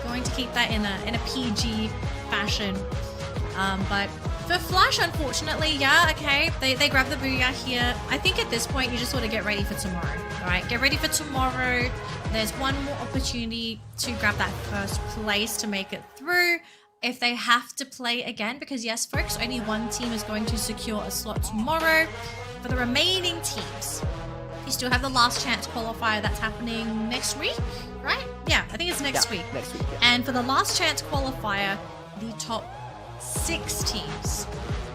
Going to keep that in a PG fashion. But for Flash, unfortunately, yeah, okay, they grab the booyah here. I think at this point, you just sort of get ready for tomorrow, all right? Get ready for tomorrow. There's one more opportunity to grab that first place to make it through. If they have to play again, because yes, folks, only one team is going to secure a slot tomorrow. For the remaining teams, you still have the last chance qualifier that's happening next week, right? Yeah, I think it's next week. Next week, yeah. And for the last chance qualifier, the top 6 teams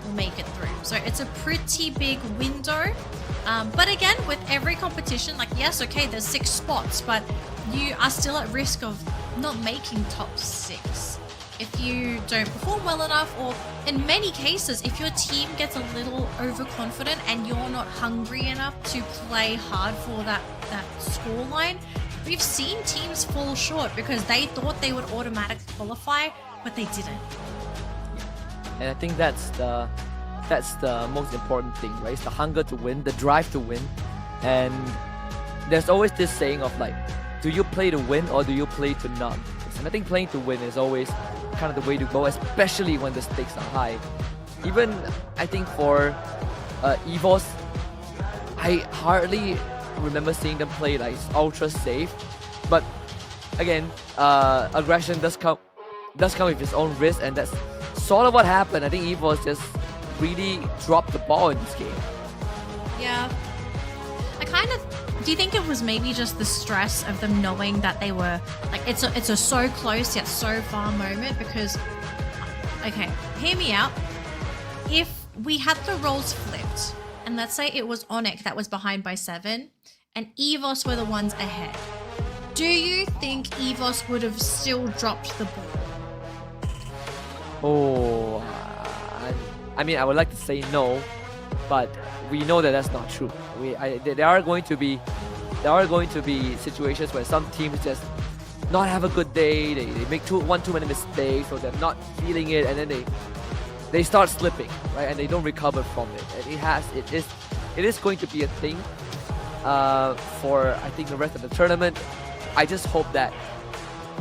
will make it through. So it's a pretty big window. But again, with every competition, like yes, okay, there's 6 spots, but you are still at risk of not making top 6 if you don't perform well enough, or in many cases, if your team gets a little overconfident and you're not hungry enough to play hard for that scoreline. We've seen teams fall short because they thought they would automatically qualify, but they didn't. And I think that's the most important thing, right? It's the hunger to win, the drive to win. And there's always this saying of like, do you play to win or do you play to not? And I think playing to win is always kind of the way to go, especially when the stakes are high. Even I think for EVOS, I hardly remember seeing them play like ultra safe. But again, aggression does come with its own risk, and that's sort of what happened. I think EVOS just really dropped the ball in this game. Yeah. Do you think it was maybe just the stress of them knowing that they were, like, it's a so close yet so far moment? Because, okay, hear me out. If we had the roles flipped, and let's say it was Onyx that was behind by 7, and EVOS were the ones ahead, do you think EVOS would have still dropped the ball? Oh, I mean, I would like to say no, but we know that that's not true. There are going to be situations where some teams just not have a good day. They make one too many mistakes, or they're not feeling it, and then they start slipping, right? And they don't recover from it. And it is going to be a thing for I think the rest of the tournament. I just hope that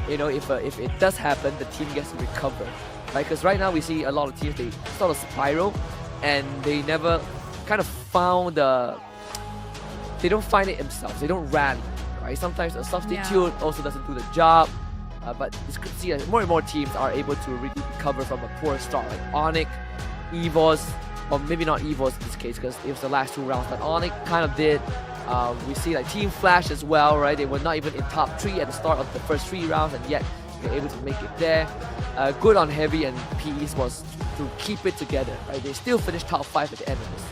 if it does happen, the team gets to recover. Right, because right now we see a lot of teams, they sort of spiral and they never kind of found they don't find it themselves, they don't rally, right? Sometimes a substitute also doesn't do the job, but it's good to see that more and more teams are able to really recover from a poor start, like Onyx, EVOS, or maybe not EVOS in this case because it was the last 2 rounds, but Onyx kind of did. We see like Team Flash as well, right? They were not even in top 3 at the start of the first 3 rounds, and yet they're able to make it there. Good on Heavy and PE Esports to keep it together, right? They still finished top 5 at the end of this.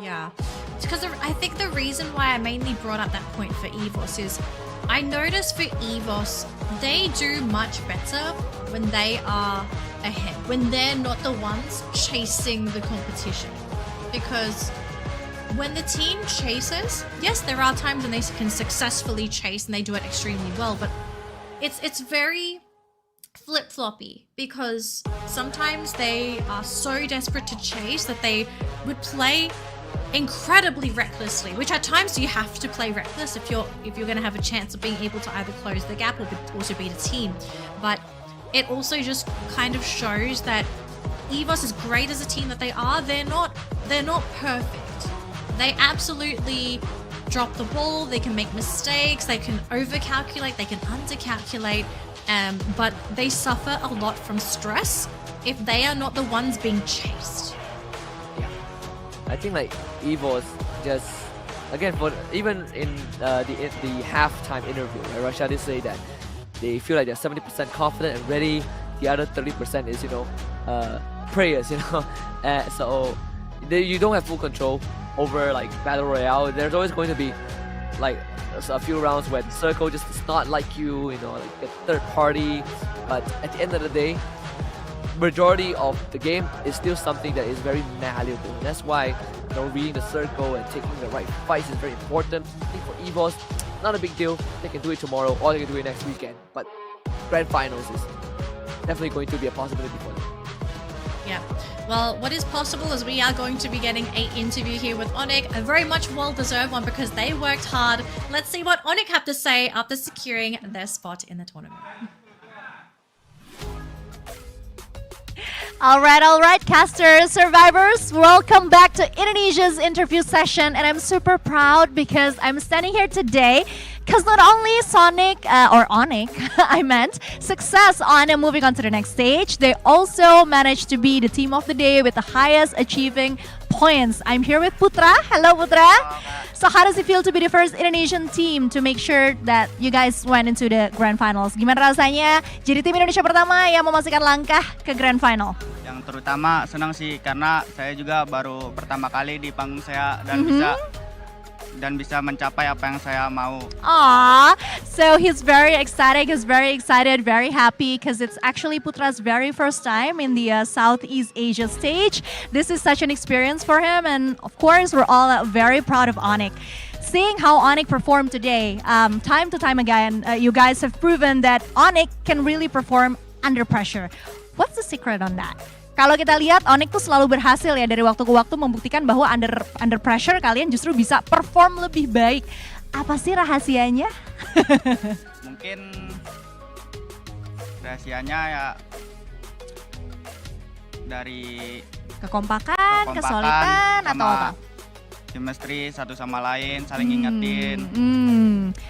Yeah, it's because I think the reason why I mainly brought up that point for EVOS is I noticed for EVOS, they do much better when they are ahead, when they're not the ones chasing the competition. Because when the team chases, yes, there are times when they can successfully chase and they do it extremely well, but it's very flip-floppy because sometimes they are so desperate to chase that they would play incredibly recklessly, which at times you have to play reckless if you're going to have a chance of being able to either close the gap or also beat a team. But it also just kind of shows that EVOS, as great as a team that they are, they're not perfect. They absolutely drop the ball, they can make mistakes, they can overcalculate, they can undercalculate, but they suffer a lot from stress if they are not the ones being chased. I think like EVOS just again for even in the halftime interview, right, Russia did say that they feel like they're 70% confident and ready. The other 30% is prayers, so you don't have full control over like battle royale. There's always going to be like a few rounds where the circle just does not like you, like the third party. But at the end of the day, majority of the game is still something that is very malleable. That's why reading the circle and taking the right fights is very important. I think for EVOS, not a big deal. They can do it tomorrow or they can do it next weekend. But grand finals is definitely going to be a possibility for them. Yeah. Well, what is possible is we are going to be getting an interview here with Onyx, a very much well-deserved one because they worked hard. Let's see what Onyx have to say after securing their spot in the tournament. All right, casters, survivors, welcome back to Indonesia's interview session, and I'm super proud because I'm standing here today because not only Onyx, I meant, success on moving on to the next stage, they also managed to be the team of the day with the highest achieving points. I'm here with Putra. Hello, Putra. So how does it feel to be the first Indonesian team to make sure that you guys went into the grand finals? Gimana rasanya jadi tim Indonesia pertama yang memastikan langkah ke grand final? Yang terutama senang sih karena saya juga baru pertama kali di panggung saya dan bisa mencapai apa yang saya mau. Aww, so he's very excited, very happy because it's actually Putra's very first time in the Southeast Asia stage. This is such an experience for him, and of course we're all very proud of Onyx. Seeing how Onyx performed today, time to time again, you guys have proven that Onyx can really perform under pressure. What's the secret on that? Kalau kita lihat Onyx tuh selalu berhasil ya dari waktu ke waktu membuktikan bahwa under pressure kalian justru bisa perform lebih baik. Apa sih rahasianya? Mungkin rahasianya ya dari kekompakan, kesolidan atau apa? Chemistry satu sama lain, saling ingetin.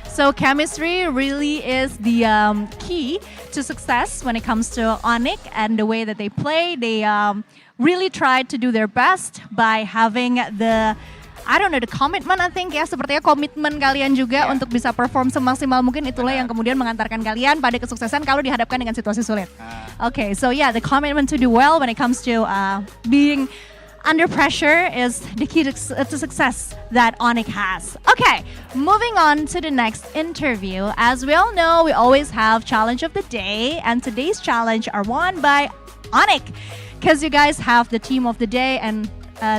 So chemistry really is the key to success when it comes to Onyx and the way that they play. They really try to do their best by having the commitment, I think ya, sepertinya komitmen kalian juga untuk bisa perform semaksimal mungkin. Itulah yang kemudian mengantarkan kalian pada kesuksesan kalau dihadapkan dengan situasi sulit. Okay, so yeah, the commitment to do well when it comes to being under pressure is the key to success that Onyx has. Okay, moving on to the next interview. As we all know, we always have challenge of the day, and today's challenge are won by Onyx because you guys have the team of the day and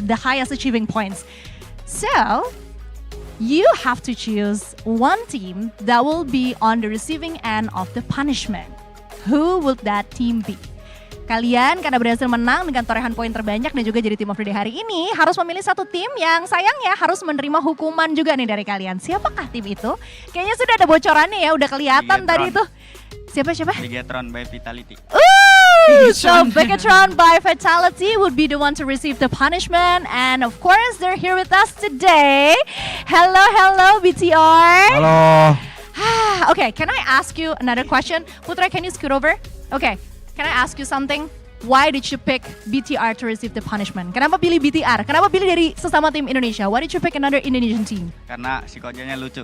the highest achieving points. So you have to choose one team that will be on the receiving end of the punishment. Who would that team be? Kalian karena berhasil menang dengan torehan poin terbanyak dan juga jadi tim of the day hari ini harus memilih satu tim yang sayangnya harus menerima hukuman juga nih dari kalian. Siapakah tim itu? Kayaknya sudah ada bocorannya ya, udah kelihatan tadi tuh. Siapa? Bigetron by Vitality. So Bigetron by Vitality would be the one to receive the punishment, and of course they're here with us today. Hello BTR. Halo. Okay, can I ask you another question? Putra, can you scoot over? Okay. Can I ask you something? Why did you pick BTR to receive the punishment? Kenapa pilih BTR? Kenapa pilih dari sesama tim Indonesia? Why did you pick another Indonesian team? Karena si Kojanya lucu.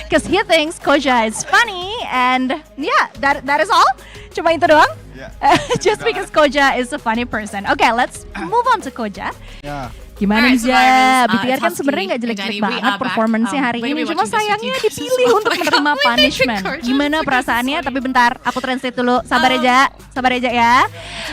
Because he thinks Koja is funny, and yeah, that is all. Cuma itu doang? Yeah. Just because Koja is a funny person. Okay, let's move on to Koja. Ya. Gimana Alright, nih survivors, BTR it's kan Husky sebenarnya nggak and jelek-jelek Danny. We banget are back. performance-nya hari We're ini. gonna be Cuma watching this with sayangnya you guys. dipilih Oh untuk my menerima God, we need to punishment. coach us Gimana because perasaannya? sorry. Tapi bentar, aku translate dulu. Sabar aja ya.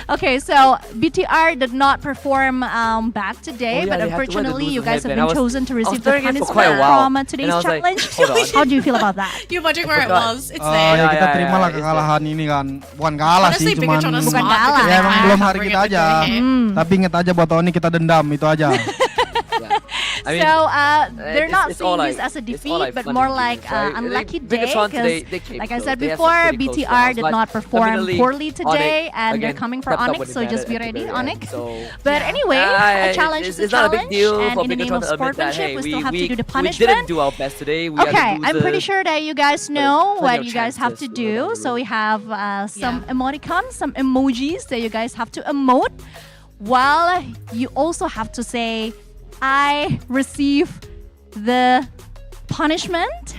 Okay, so BTR did not perform back today, Oh, yeah, but they had to wear the unfortunately you loser guys have headband. been chosen to receive the staring at it for punishment quite a while, from and today's I was like, challenge. hold on. How do you feel about that? You're wondering where it forgot. was. It's Ya there. kita yeah, terima lah yeah, kekalahan ini kan. Bukan kalah Honestly, sih, cuman Bigatron is Bukan smart kalah. because ya they emang are belum hari covering kita it with aja. their hair. Tapi inget aja buat tahun ini kita dendam itu aja. I mean, So they're not it's all seeing this like- as a it's all defeat, like but fun more and like games, right? unlucky They- day Bigatron today, because, they came like I close. said They have before, some pretty close BTR rounds, did but not perform definitely poorly today, Onyx, and they're again, coming for stepped up Onyx, when so they just be mattered at the ready, very end. Onyx. So, But anyway, a challenge is a it's not a big challenge, deal and for in the name Bigatron of to admit that, sportsmanship, hey, we still have to do the we punishment. didn't do our best today. We are the Okay, I'm pretty losers. sure that you guys know plenty what of you guys have to chances, you know, do. down the So road. we have some emoticons, some emojis that you guys have to emote. While you also have to say, I receive the punishment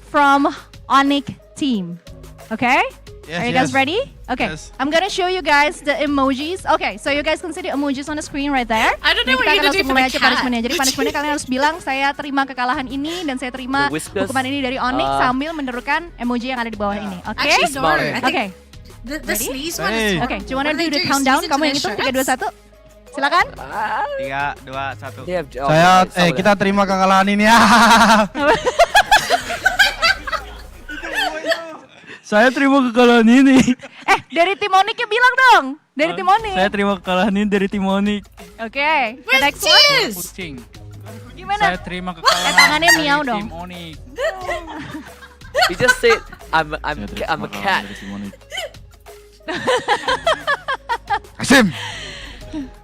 from Onyx team. Okay? Yes, Are you guys yes. ready? Okay. Yes. I'm gonna show you guys the emojis. Okay, so you guys can see the emojis on the screen right there. I don't know Dan what kita you're akan gonna do langsung for mulai the aja cat. punishment-nya. Jadi punishment-nya kalian harus bilang saya terima kekalahan ini dan saya terima The whiskers. hukuman ini dari Onyx sambil menderukan emoji yang ada di bawah ini. Oke? Actually, no. Smart. I think Okay. the Ready? sneeze one Hey. is Oke, do you wanna What do they the do? countdown? Sneeze Kamu into yang hitung their 3 2 1. Silakan. 3, 2, 1. They have- oh, Saya sorry, kita terima kekalahan ini ya. Saya terima kekalahan ini. Dari tim Onyx bilang dong. Dari tim Onyx. Saya terima kekalahan ini dari tim Onyx. Oke. The Where's next one. Cheers? Kucing. Gimana? Saya terima kekalahan tangannya dari miau dong. tim Onyx. He just said, I'm a cat. Kasim.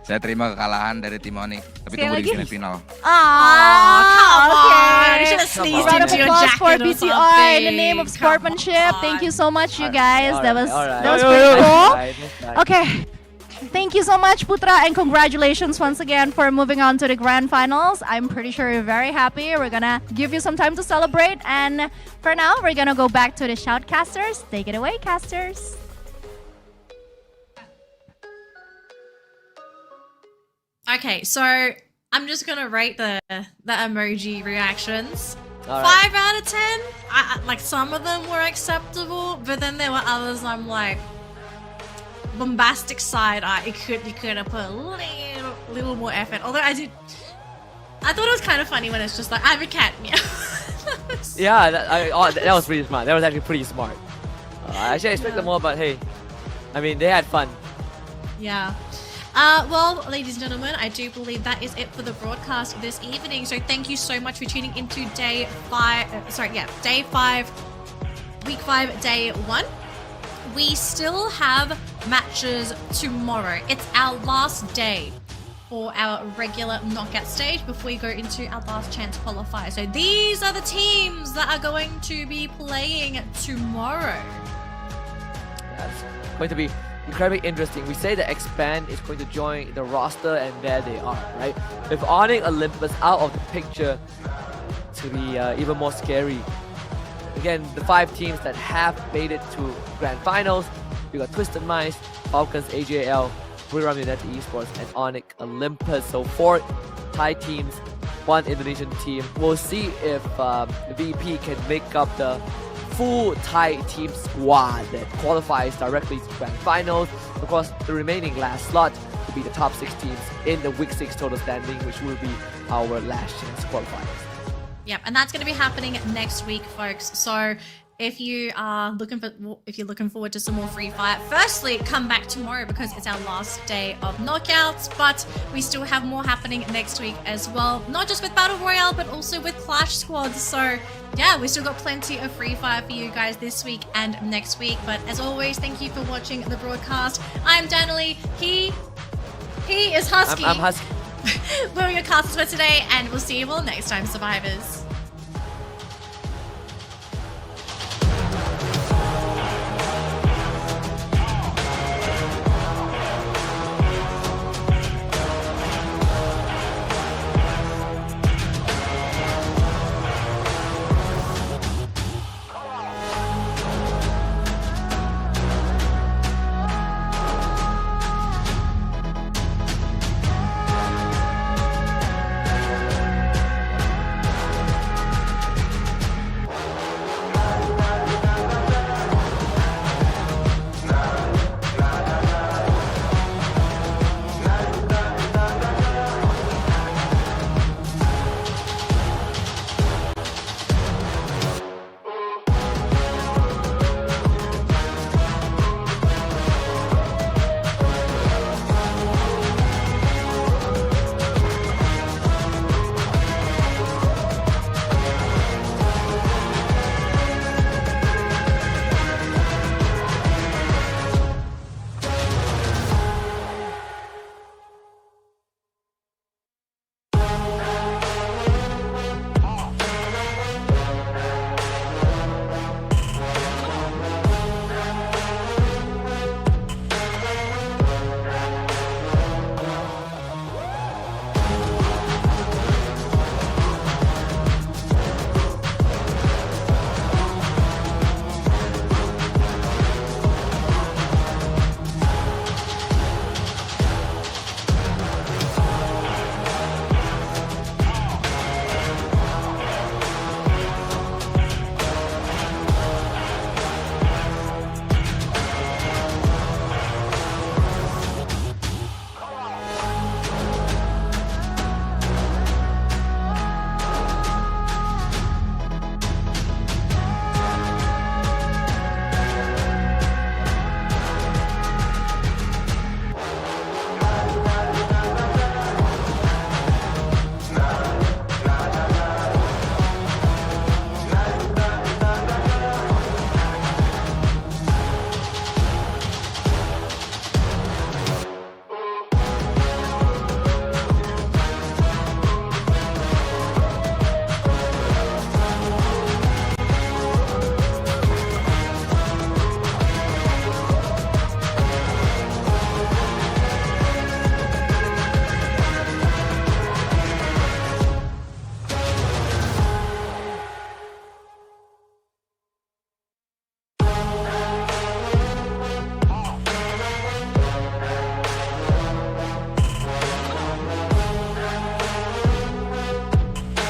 Saya terima kekalahan dari tim Onyx, tapi Sekali tunggu di lagi. semifinal. come okay. on. You should have sneezed Round of into your applause jacket for or BTR in the something. name of Come sportsmanship. on. Thank you so much, you guys. That was Alright. pretty cool. Alright. Okay. Thank you so much, Putra, and congratulations once again for moving on to the grand finals. I'm pretty sure you're very happy. We're gonna give you some time to celebrate, and for now, we're gonna go back to the shoutcasters. Take it away, casters. Okay, so I'm just gonna rate the emoji reactions. Alright. 5 out of 10. Like some of them were acceptable, but then there were others I'm like bombastic side eye. You could have put a little more effort. Although I thought it was kind of funny when it's just like I'm a cat. Meow. Yeah, that was pretty smart. That was actually pretty smart. Actually, I expected more, but hey, I mean, they had fun. Yeah. Well, ladies and gentlemen, I do believe that is it for the broadcast this evening. So thank you so much for tuning into day 5, week 5, day 1. We still have matches tomorrow. It's our last day for our regular knockout stage before we go into our last chance qualifier. So these are the teams that are going to be playing tomorrow. That's going to be incredibly interesting. We say that Expand is going to join the roster, and there they are, right? With Onyx Olympus out of the picture, to be even more scary. Again, the 5 teams that have made it to grand finals, we got Twisted Minds, Falcons, AJL, Buriram United Esports, and Onyx Olympus. So 4 Thai teams, 1 Indonesian team. We'll see if VP can make up the full Thai team squad that qualifies directly to grand finals. Of course, the remaining last slot will be the top 6 teams in the week 6 total standing, which will be our last chance qualifiers. Yep, and that's going to be happening next week, folks. So if you're looking forward to some more free fire, firstly, come back tomorrow because it's our last day of knockouts. But we still have more happening next week as well, not just with Battle Royale, but also with Clash Squads. So yeah, we still got plenty of free fire for you guys this week and next week. But as always, thank you for watching the broadcast. I'm Danilee. He is Husky. I'm Husky. We're your casters for today, and we'll see you all next time, survivors.